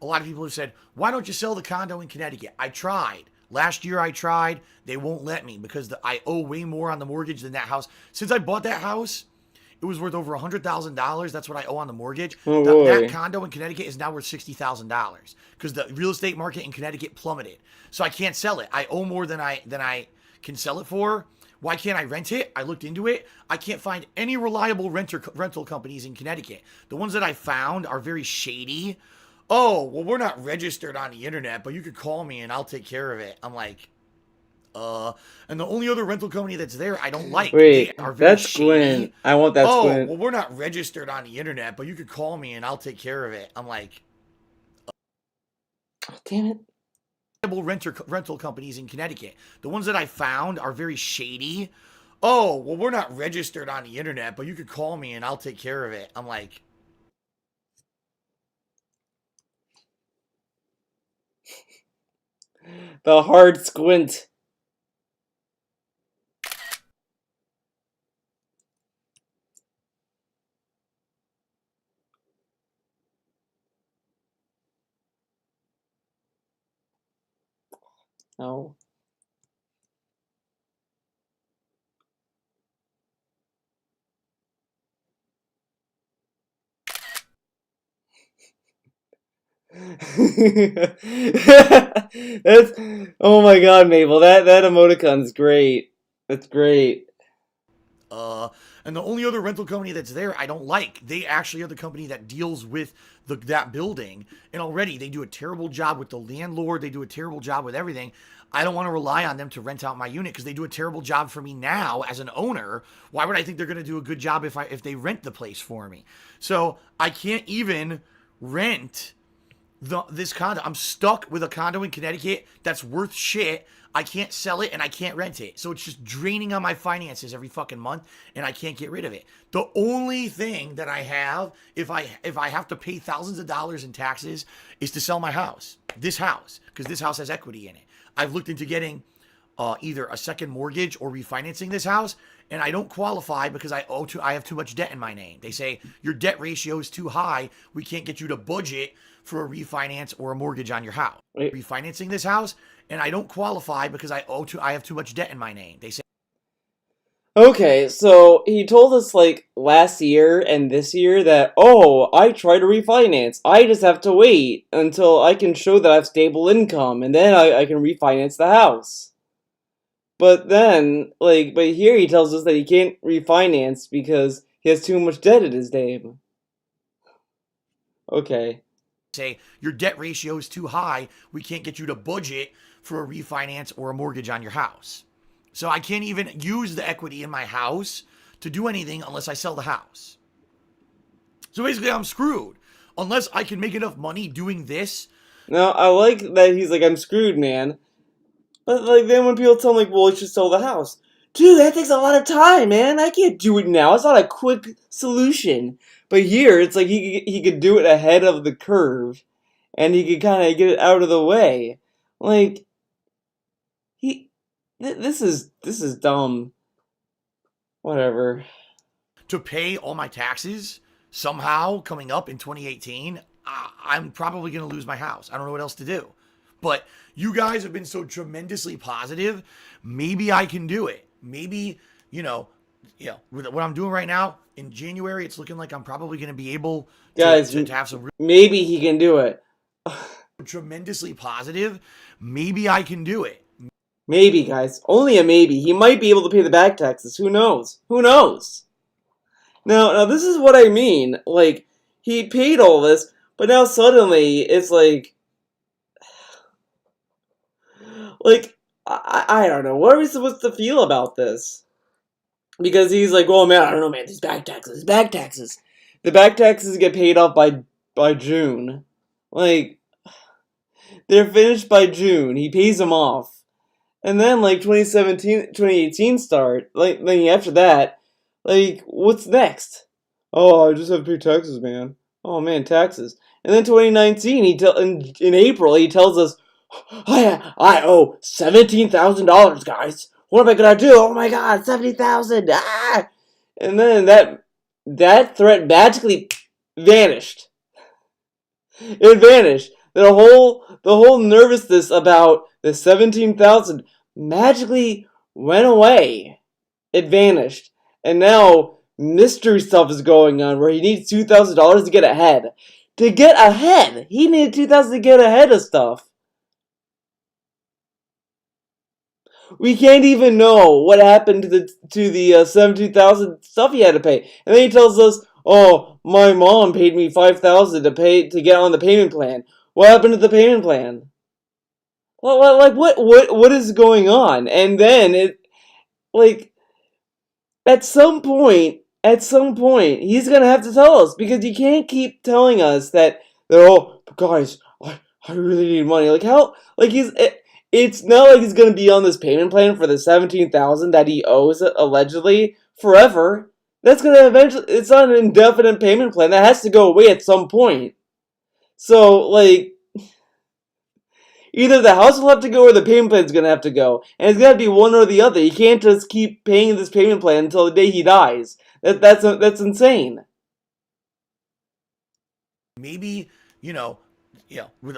A lot of people have said, why don't you sell the condo in Connecticut? I tried. Last year I tried. They won't let me because I owe way more on the mortgage than that house. Since I bought that house, it was worth over $100,000. That's what I owe on the mortgage. Oh, boy. That condo in Connecticut is now worth $60,000 because the real estate market in Connecticut plummeted. So I can't sell it. I owe more than I can sell it for. Why can't I rent it? I looked into it. I can't find any reliable rental companies in Connecticut. The ones that I found are very shady. Oh, well, we're not registered on the internet, but you could call me and I'll take care of it. I'm like, and the only other rental company that's there I don't like. Wait, They are very that's shady. Gwen. I want that Oh, Gwen. well, we're not registered on the internet, but you could call me and I'll take care of it. I'm like, Oh, damn it. rental companies in Connecticut. The ones that I found are very shady. Oh, well, we're not registered on the internet, but you could call me and I'll take care of it. I'm like, The hard squint. No. That's, oh my god, Mabel, that emoticon's great. That's great. and the only other rental company that's there I don't like. They actually are the company that deals with that building, and already they do a terrible job with the landlord. They do a terrible job with everything. I don't want to rely on them to rent out my unit because they do a terrible job for me now as an owner. Why would I think they're going to do a good job if they rent the place for me? So I can't even rent this condo. I'm stuck with a condo in Connecticut that's worth shit. I can't sell it and I can't rent it. So it's just draining on my finances every fucking month and I can't get rid of it. The only thing that I have, if I have to pay thousands of dollars in taxes, is to sell my house. This house, because this house has equity in it. I've looked into getting either a second mortgage or refinancing this house, and I don't qualify because I have too much debt in my name. They say your debt ratio is too high. We can't get you to budget for a refinance or a mortgage on your house. Wait. Refinancing this house, and I don't qualify because I have too much debt in my name. They say. Okay, so he told us like last year and this year that, oh, I try to refinance. I just have to wait until I can show that I have stable income, and then I can refinance the house. But then, but here he tells us that he can't refinance because he has too much debt in his name. Okay. Say your debt ratio is too high. We can't get you to budget for a refinance or a mortgage on your house. So I can't even use the equity in my house to do anything unless I sell the house. So basically I'm screwed. Unless I can make enough money doing this. Now, I like that he's like, I'm screwed, man. But then when people tell him, well, you should sell the house. Dude, that takes a lot of time, man. I can't do it now. It's not a quick solution. But here, it's like he could do it ahead of the curve. And he could kind of get it out of the way. This is dumb. Whatever. To pay all my taxes somehow coming up in 2018, I'm probably going to lose my house. I don't know what else to do. But you guys have been so tremendously positive. Maybe I can do it. Maybe, with what I'm doing right now in January, it's looking like I'm probably going to be able to have some. Maybe he can do it. Tremendously positive. Maybe I can do it. Maybe, guys. Only a maybe. He might be able to pay the back taxes. Who knows? Who knows? Now this is what I mean. He paid all this, but now suddenly it's I don't know. What are we supposed to feel about this? Because he's like, oh man, I don't know, man. These back taxes. The back taxes get paid off by June. They're finished by June. He pays them off. And then, 2018 start, then after that, what's next? Oh, I just have to pay taxes, man. Oh, man, taxes. And then 2019, in April, he tells us, I owe $17,000, guys. What am I gonna do? Oh my God, $70,000! Ah! And then that threat magically vanished. It vanished. The whole nervousness about the 17,000 magically went away. It vanished. And now mystery stuff is going on where he needs $2,000 to get ahead. To get ahead! He needed $2,000 to get ahead of stuff. We can't even know what happened to the 17,000 stuff he had to pay. And then he tells us, oh, my mom paid me $5,000 to get on the payment plan. What happened to the payment plan? What is going on? And then at some point, he's gonna have to tell us, because you can't keep telling us that guys, I really need money. It's not like he's gonna be on this payment plan for the 17,000 that he owes allegedly forever. That's gonna eventually. It's not an indefinite payment plan. That has to go away at some point. So either the house will have to go or the payment plan is going to have to go. And it's got to be one or the other. You can't just keep paying this payment plan until the day he dies. That's insane. Maybe, with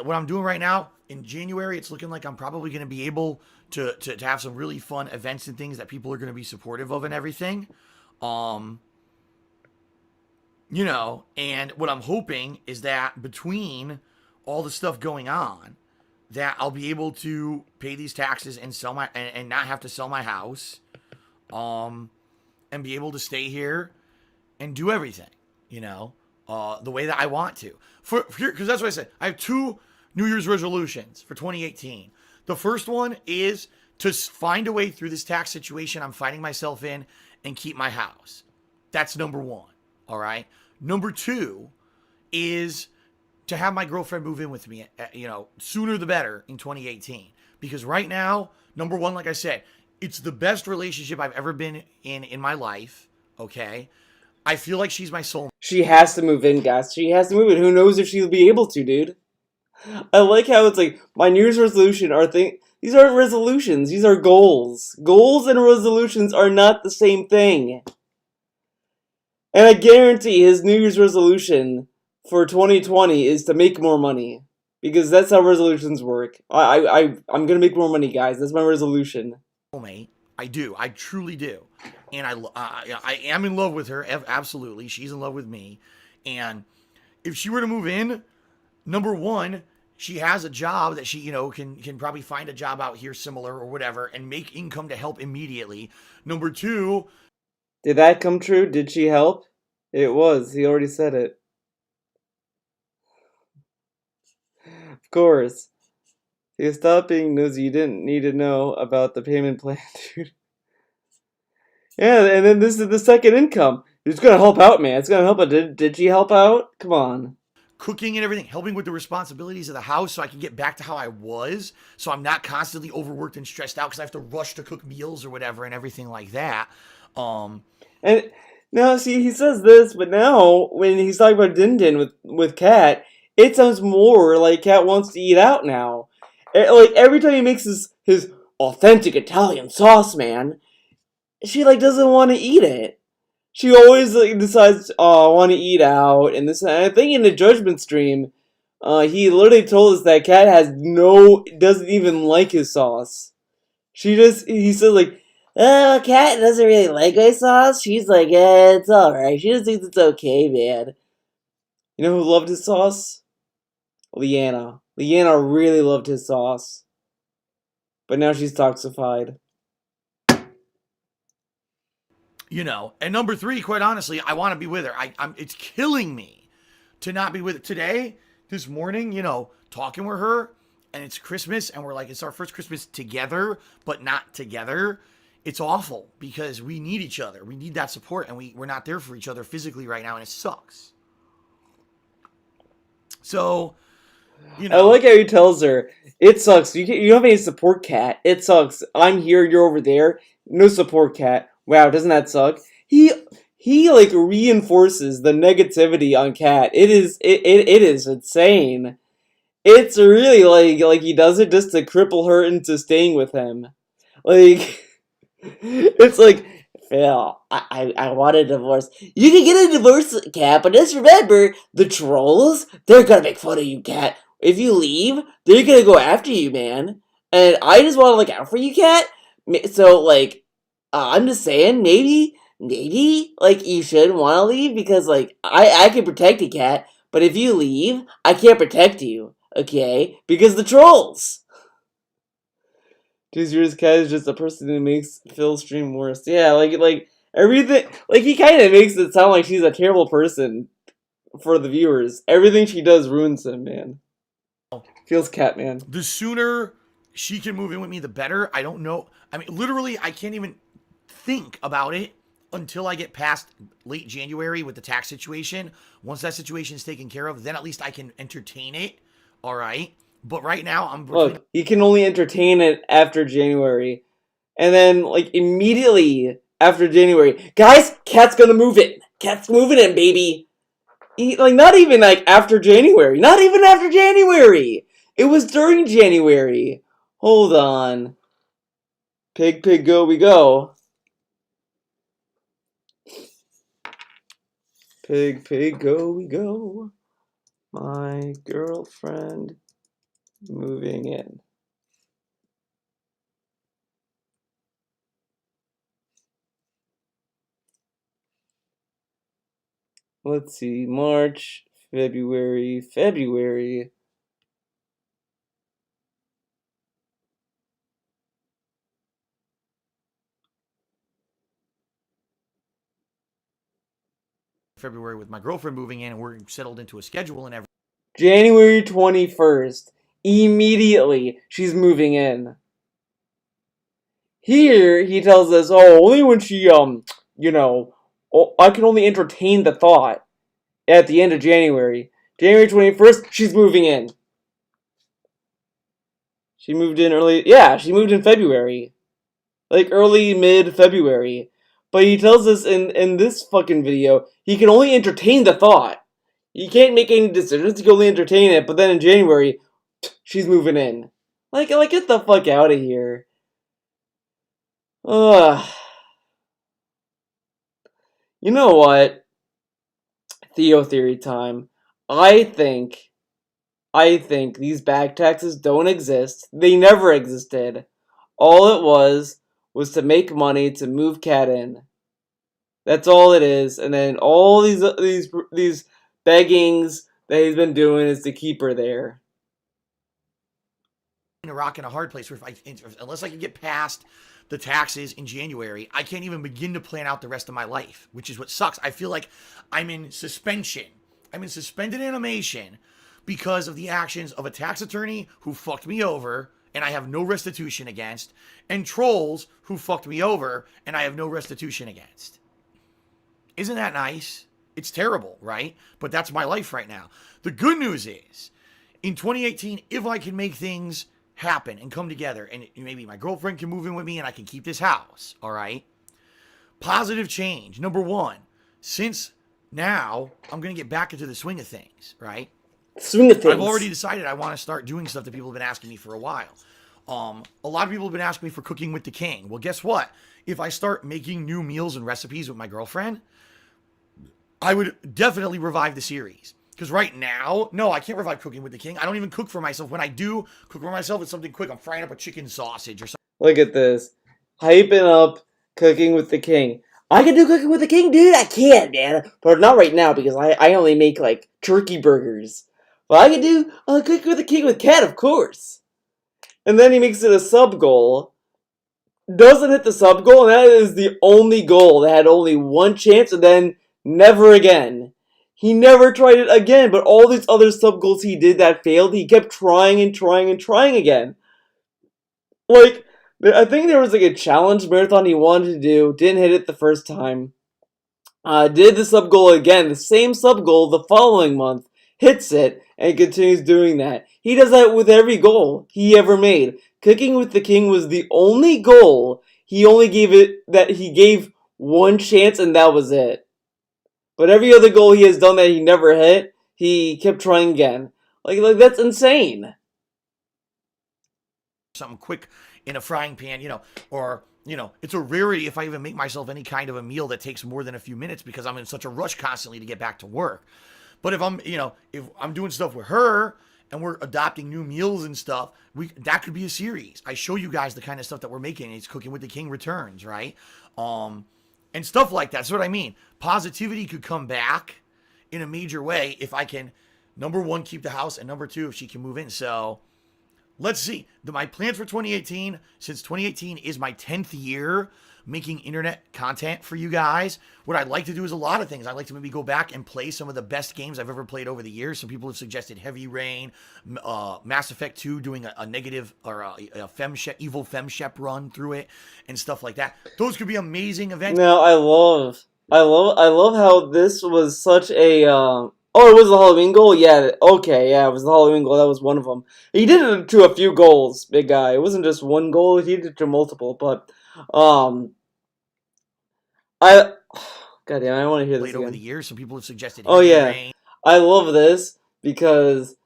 what I'm doing right now, in January, it's looking like I'm probably going to be able to have some really fun events and things that people are going to be supportive of and everything. And what I'm hoping is that between all the stuff going on, that I'll be able to pay these taxes and sell and not have to sell my house, and be able to stay here and do everything, the way that I want to. Because that's what I said. I have 2 New Year's resolutions for 2018. The first one is to find a way through this tax situation I'm finding myself in and keep my house. That's number 1. All right. Number 2 is to have my girlfriend move in with me, sooner the better in 2018. Because right now, number 1, like I said, it's the best relationship I've ever been in my life, okay? I feel like she's my soulmate. She has to move in, guys. She has to move in. Who knows if she'll be able to, dude? I like how it's my New Year's resolution are These aren't resolutions. These are goals. Goals and resolutions are not the same thing. And I guarantee his New Year's resolution for 2020 is to make more money. Because that's how resolutions work. I'm gonna make more money, guys. That's my resolution. Mate, I do. I truly do. And I am in love with her. Absolutely. She's in love with me. And if she were to move in, number one, she has a job that she, can probably find a job out here similar or whatever and make income to help immediately. Number two, did that come true? Did she help? It was. He already said it. Of course. You stop being nosy. You didn't need to know about the payment plan, dude. Yeah, and then this is the second income. It's gonna help out, man. It's gonna help out. Did she help out? Come on. Cooking and everything, helping with the responsibilities of the house so I can get back to how I was, so I'm not constantly overworked and stressed out because I have to rush to cook meals or whatever and everything like that. And now, see, he says this, but now when he's talking about Din Din with Kat, it sounds more like Kat wants to eat out now. Like every time he makes his authentic Italian sauce, man, she doesn't want to eat it. She always decides, oh, I want to eat out, and this. And I think in the Judgment stream, he literally told us that Kat doesn't even like his sauce. He says oh, Kat doesn't really like my sauce. She's like, it's alright. She just thinks it's okay, man. You know who loved his sauce? Leanna. Leanna really loved his sauce. But now she's toxified. And number three, quite honestly, I want to be with her. It's killing me to not be with her. Today, this morning, talking with her, and it's Christmas, and it's our first Christmas together, but not together. It's awful because we need each other. We need that support, and we're not there for each other physically right now, and it sucks. So, I like how he tells her, it sucks. You don't have any support, Kat. It sucks. I'm here, you're over there. No support, Kat. Wow, doesn't that suck? He reinforces the negativity on Kat. It is insane. It's really like he does it just to cripple her into staying with him. It's like, Phil, I want a divorce. You can get a divorce, Kat, but just remember, the trolls, they're gonna make fun of you, Kat. If you leave, they're gonna go after you, man. And I just want to look out for you, Kat. So, I'm just saying, maybe, you shouldn't want to leave because, I can protect you, Kat. But if you leave, I can't protect you, okay? Because the trolls. 2 years, Kat is just a person who makes Phil's stream worse. Yeah, everything, he kind of makes it sound like she's a terrible person for the viewers. Everything she does ruins him, man. Feels Kat, man. The sooner she can move in with me, the better. I don't know. I mean, literally, I can't even think about it until I get past late January with the tax situation. Once that situation is taken care of, then at least I can entertain it. All right. But right now, Look, you can only entertain it after January. And then, immediately after January, guys, Kat's gonna move in. Kat's moving in, baby. Not even, after January. Not even after January. It was during January. Hold on. Pig, go, we go. Pig, go, we go. My girlfriend moving in. Let's see, March, February. February with my girlfriend moving in and we're settled into a schedule and everything. January 21st. Immediately, she's moving in. Here, he tells us, only when she, I can only entertain the thought at the end of January. January 21st, she's moving in. She moved in she moved in February. Early, mid-February. But he tells us in this fucking video, he can only entertain the thought. He can't make any decisions, he can only entertain it, but then in January, she's moving in. Like, get the fuck out of here. Ugh. You know what? Theo theory time. I think these back taxes don't exist. They never existed. All it was to make money to move Cat in. That's all it is. And then all these beggings that he's been doing is to keep her there. A rock and a hard place where unless I can get past the taxes in January, I can't even begin to plan out the rest of my life, which is what sucks. I feel like I'm in suspension. I'm in suspended animation because of the actions of a tax attorney who fucked me over and I have no restitution against, and trolls who fucked me over and I have no restitution against. Isn't that nice? It's terrible, right? But that's my life right now. The good news is, in 2018, if I can make things happen and come together, and maybe my girlfriend can move in with me and I can keep this house, all right? Positive change. Number one, since now I'm going to get back into the swing of things, right? Swing of things. I've already decided I want to start doing stuff that people have been asking me for a while. A lot of people have been asking me for Cooking with the King. Well, guess what? If I start making new meals and recipes with my girlfriend, I would definitely revive the series. Because right now, no, I can't revive Cooking with the King. I don't even cook for myself. When I do cook for myself, it's something quick. I'm frying up a chicken sausage or something. Look at this. Hyping up Cooking with the King. I can do Cooking with the King, dude. I can, man. But not right now because I only make, like, turkey burgers. But I can do Cooking with the King with Cat, of course. And then he makes it a sub-goal. Doesn't hit the sub-goal, and that is the only goal that had only one chance, and then never again. He never tried it again, but all these other sub-goals he did that failed, he kept trying and trying and trying again. Like, I think there was like a challenge marathon he wanted to do, didn't hit it the first time. Did the sub-goal again, the same sub-goal the following month, hits it, and continues doing that. He does that with every goal he ever made. Cooking with the King was the only goal he gave one chance, and that was it. But every other goal he has done that he never hit, he kept trying again. Like that's insane. Something quick in a frying pan, or, it's a rarity if I even make myself any kind of a meal that takes more than a few minutes because I'm in such a rush constantly to get back to work. But if I'm doing stuff with her and we're adopting new meals and stuff, that could be a series. I show you guys the kind of stuff that we're making. It's Cooking with the King returns, right? And stuff like that. That's what I mean. Positivity could come back in a major way if I can, number one, keep the house, and number two, if she can move in. So let's see. My plans for 2018, since 2018 is my 10th year making internet content for you guys, what I'd like to do is a lot of things. I'd like to maybe go back and play some of the best games I've ever played over the years. Some people have suggested Heavy Rain, Mass Effect 2, doing a negative or a evil femshep run through it and stuff like that. Those could be amazing events. Now I love how this was such a oh, it was the Halloween goal? Yeah, okay, yeah, it was the Halloween goal. That was one of them. He did it to a few goals, big guy. It wasn't just one goal. He did it to multiple, but goddamn, I want to hear this again. Over the years, some people have suggested. Oh yeah, I love this because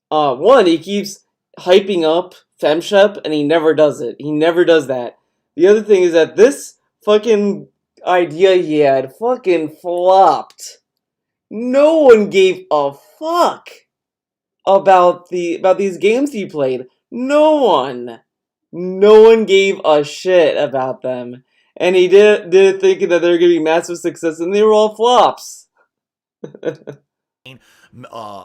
one, he keeps hyping up femshep, and he never does it. He never does that. The other thing is that this fucking idea he had fucking flopped. No one gave a fuck about these games he played. No one gave a shit about them. And he did it thinking that they were going to be massive success, and they were all flops.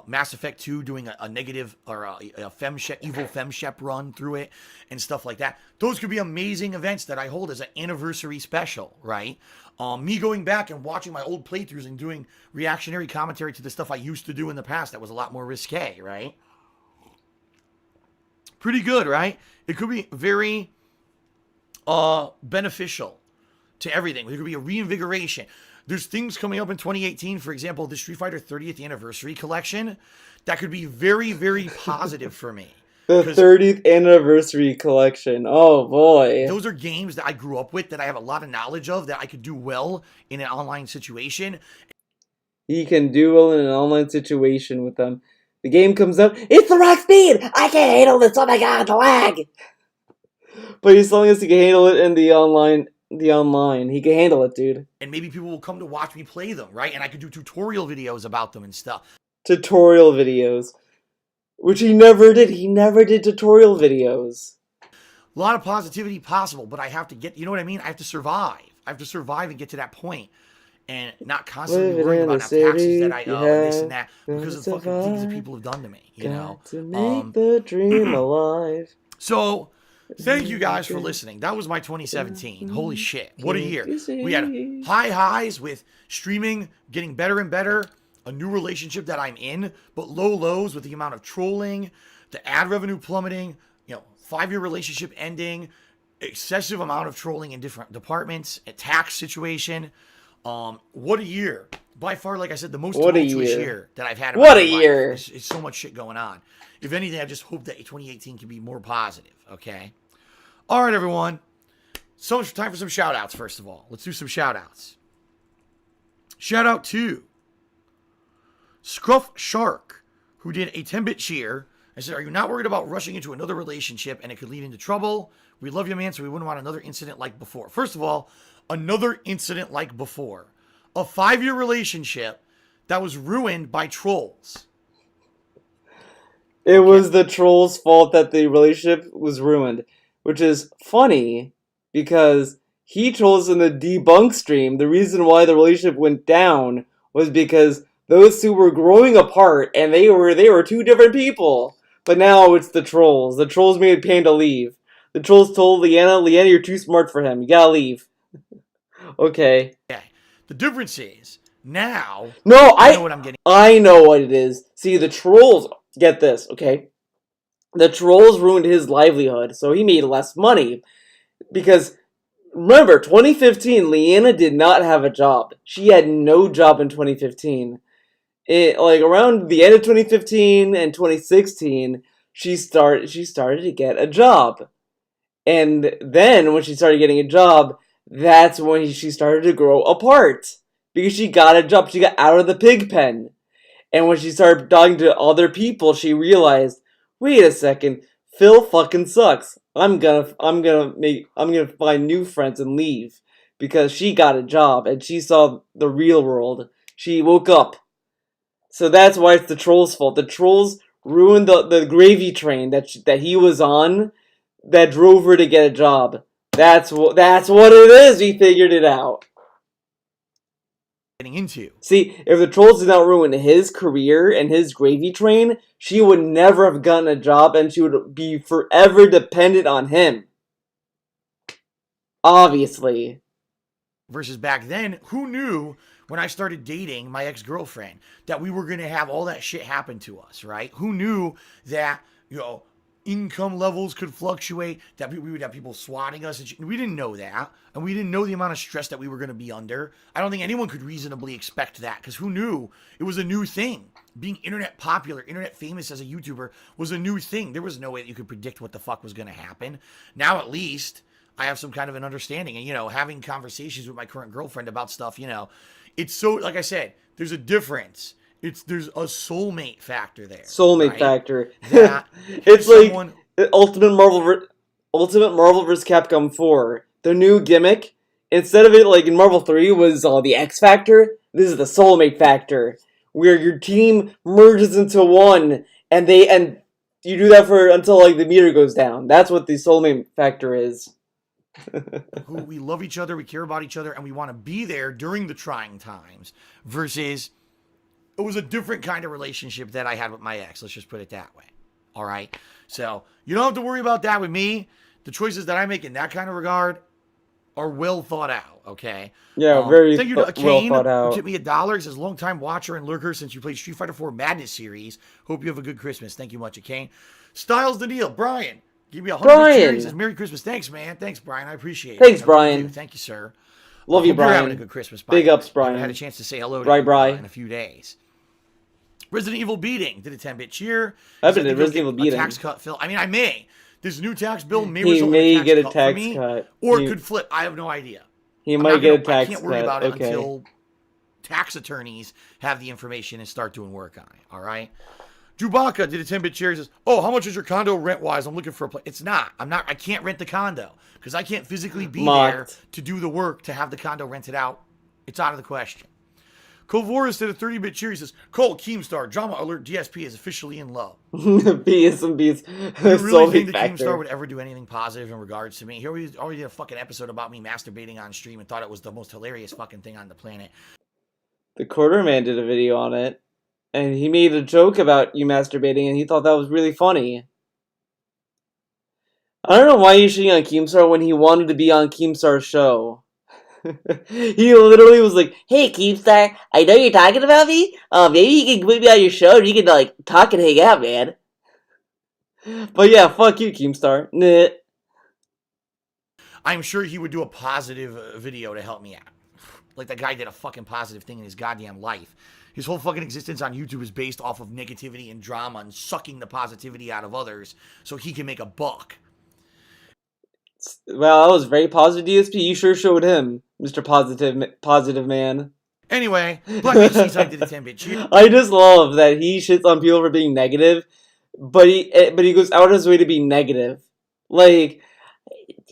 Mass Effect 2, doing a negative or a evil femshep run through it and stuff like that. Those could be amazing events that I hold as an anniversary special, right? Me going back and watching my old playthroughs and doing reactionary commentary to the stuff I used to do in the past that was a lot more risque, right? Pretty good, right? It could be very beneficial to everything. There could be a reinvigoration. There's things coming up in 2018, for example, the Street Fighter 30th Anniversary Collection, that could be very, very positive for me. The 30th Anniversary Collection. Oh, boy. Those are games that I grew up with, that I have a lot of knowledge of, that I could do well in an online situation. He can do well in an online situation with them. The game comes out. It's the wrong speed. I can't handle this. Oh my god, the lag. But he's telling us he can handle it in the online. The online, he can handle it, dude. And maybe people will come to watch me play them, right? And I could do tutorial videos about them and stuff. Tutorial videos, which he never did. He never did tutorial videos. A lot of positivity possible, but I have to get, you know what I mean? I have to survive. I have to survive and get to that point, and not constantly Living worrying in about the taxes that city, I you owe and this and have that because of to the fucking things that survive. people have done to me, you know? Got to make the dream alive. So, thank you guys for listening. That was my 2017. Holy shit. What a year. We had high highs with streaming getting better and better, a new relationship that I'm in, but low lows with the amount of trolling, the ad revenue plummeting, 5-year relationship ending, excessive amount of trolling in different departments, a tax situation. What a year. By far, like I said, the most tumultuous year that I've had in my life. It's so much shit going on. If anything, I just hope that 2018 can be more positive, okay? All right, everyone. So much time for some shout-outs, first of all. Let's do some shout-outs. Shout-out to Scruff Shark, who did a 10-bit cheer. I said, are you not worried about rushing into another relationship and it could lead into trouble? We love you, man, so we wouldn't want another incident like before. First of all, another incident like before. A 5-year relationship that was ruined by trolls. It was the troll's fault that the relationship was ruined, which is funny because he told us in the debunk stream the reason why the relationship went down was because those two were growing apart and they were two different people. But now it's the trolls. The trolls made Panda leave. The trolls told Leanna, you're too smart for him. You gotta leave. Okay. The difference is, now, no, I know what I'm getting. I know what it is. See, the trolls, get this, okay? The trolls ruined his livelihood, so he made less money. Because, remember, 2015, Leanna did not have a job. She had no job in 2015. Around the end of 2015 and 2016, she started to get a job. And then, when she started getting a job, that's when she started to grow apart. Because she got a job. She got out of the pig pen. And when she started talking to other people, she realized, wait a second, Phil fucking sucks. I'm gonna find new friends and leave. Because she got a job and she saw the real world. She woke up. So that's why it's the trolls' fault. The trolls ruined the gravy train that he was on that drove her to get a job. That's what it is. We figured it out. Getting into. See, if the trolls did not ruin his career and his gravy train, she would never have gotten a job and she would be forever dependent on him. Obviously. Versus back then, who knew when I started dating my ex-girlfriend that we were going to have all that shit happen to us, right? Who knew that, income levels could fluctuate, that we would have people swatting us. And we didn't know that. And we didn't know the amount of stress that we were going to be under. I don't think anyone could reasonably expect that because who knew it was a new thing. Being internet popular, internet famous as a YouTuber was a new thing. There was no way that you could predict what the fuck was going to happen. Now at least I have some kind of an understanding. And, having conversations with my current girlfriend about stuff, it's so, like I said, there's a difference. There's a soulmate factor there. Soulmate factor. That it's like Ultimate Marvel vs. Capcom 4. The new gimmick, instead of it like in Marvel 3 was the X Factor, this is the soulmate factor. Where your team merges into one and you do that until the meter goes down. That's what the soulmate factor is. We love each other, we care about each other, and we want to be there during the trying times versus it was a different kind of relationship that I had with my ex. Let's just put it that way. All right. So you don't have to worry about that with me. The choices that I make in that kind of regard are well thought out. Okay. Yeah, very thank you to Kane, well thought out. who tipped me $1. He says, long-time watcher and lurker since you played Street Fighter 4 Madness series. Hope you have a good Christmas. Thank you much, Kane. Styles Daniil, Brian, give me 100 cheers. He says, Merry Christmas. Thanks, man. Thanks, Brian. I appreciate it. Thanks, Brian. Thank you, sir. Love you, Brian. You're having a good Christmas. Big ups, Brian. I had a chance to say hello to you in a few days. Resident Evil Beating did a 10-bit cheer. I've been Resident Evil Beating. Tax cut, Phil. I mean, I may. This new tax bill may he result may in a get a tax tax for me, cut. or it could flip. I have no idea. He might get a tax cut. I can't worry about it until tax attorneys have the information and start doing work on it. All right. Chewbacca did a 10-bit cherry. Says, "Oh, how much is your condo rent-wise? I'm looking for a place." It's not. I can't rent the condo because I can't physically be there to do the work to have the condo rented out. It's out of the question. Kovoris did a 30-bit cherry. Says, "Cole Keemstar, drama alert. DSP is officially in love." Bees and bees. You really think that Keemstar would ever do anything positive in regards to me? He already did a fucking episode about me masturbating on stream and thought it was the most hilarious fucking thing on the planet. The Quarterman did a video on it, and he made a joke about you masturbating, and he thought that was really funny. I don't know why he's shitting on Keemstar when he wanted to be on Keemstar's show. He literally was like, "Hey Keemstar, I know you're talking about me. Maybe you can put me on your show and you can like talk and hang out, man." But yeah, fuck you, Keemstar. Nah. I'm sure he would do a positive video to help me out. Like that guy did a fucking positive thing in his goddamn life. His whole fucking existence on YouTube is based off of negativity and drama and sucking the positivity out of others so he can make a buck. Well, that was very positive, DSP. You sure showed him, Mr. Positive Man. Anyway, Black Machine Side did a 10-bit cheer. I just love that he shits on people for being negative, but he goes out of his way to be negative. Like,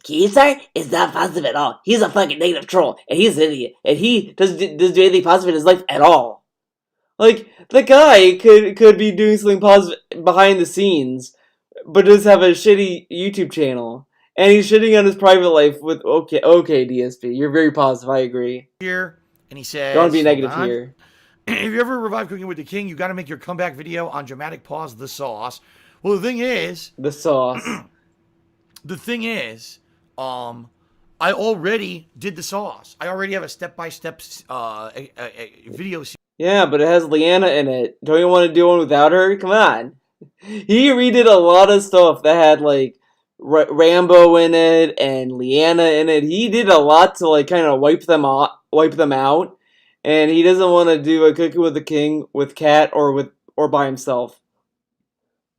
Keemstar is not positive at all. He's a fucking negative troll, and he's an idiot, and he doesn't do anything positive in his life at all. Like, the guy could be doing something positive behind the scenes, but does have a shitty YouTube channel. And he's shitting on his private life with, okay, DSP. You're very positive, I agree. Here, and he says, "Don't be negative here." If you ever revive Cooking with the King, you got to make your comeback video on Dramatic Pause the Sauce. Well, the thing is... The sauce. The thing is, I already did the sauce. I already have a step-by-step video series. Yeah, but it has Leanna in it. Don't you want to do one without her? Come on. He redid a lot of stuff that had, like, Rambo in it and Leanna in it. He did a lot to like kind of wipe them out, and he doesn't want to do a Cooking with the King with Kat or by himself.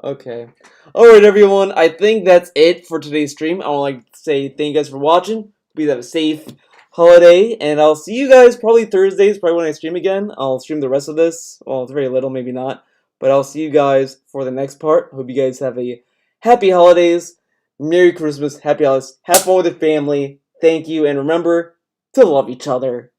Okay, all right, everyone. I think that's it for today's stream. I would like to say thank you guys for watching. Please have a safe holiday, and I'll see you guys probably Thursdays. Probably when I stream again, I'll stream the rest of this. Well, it's very little, maybe not, but I'll see you guys for the next part. Hope you guys have a happy holidays. Merry Christmas, happy holidays, have fun with your family, thank you, and remember to love each other.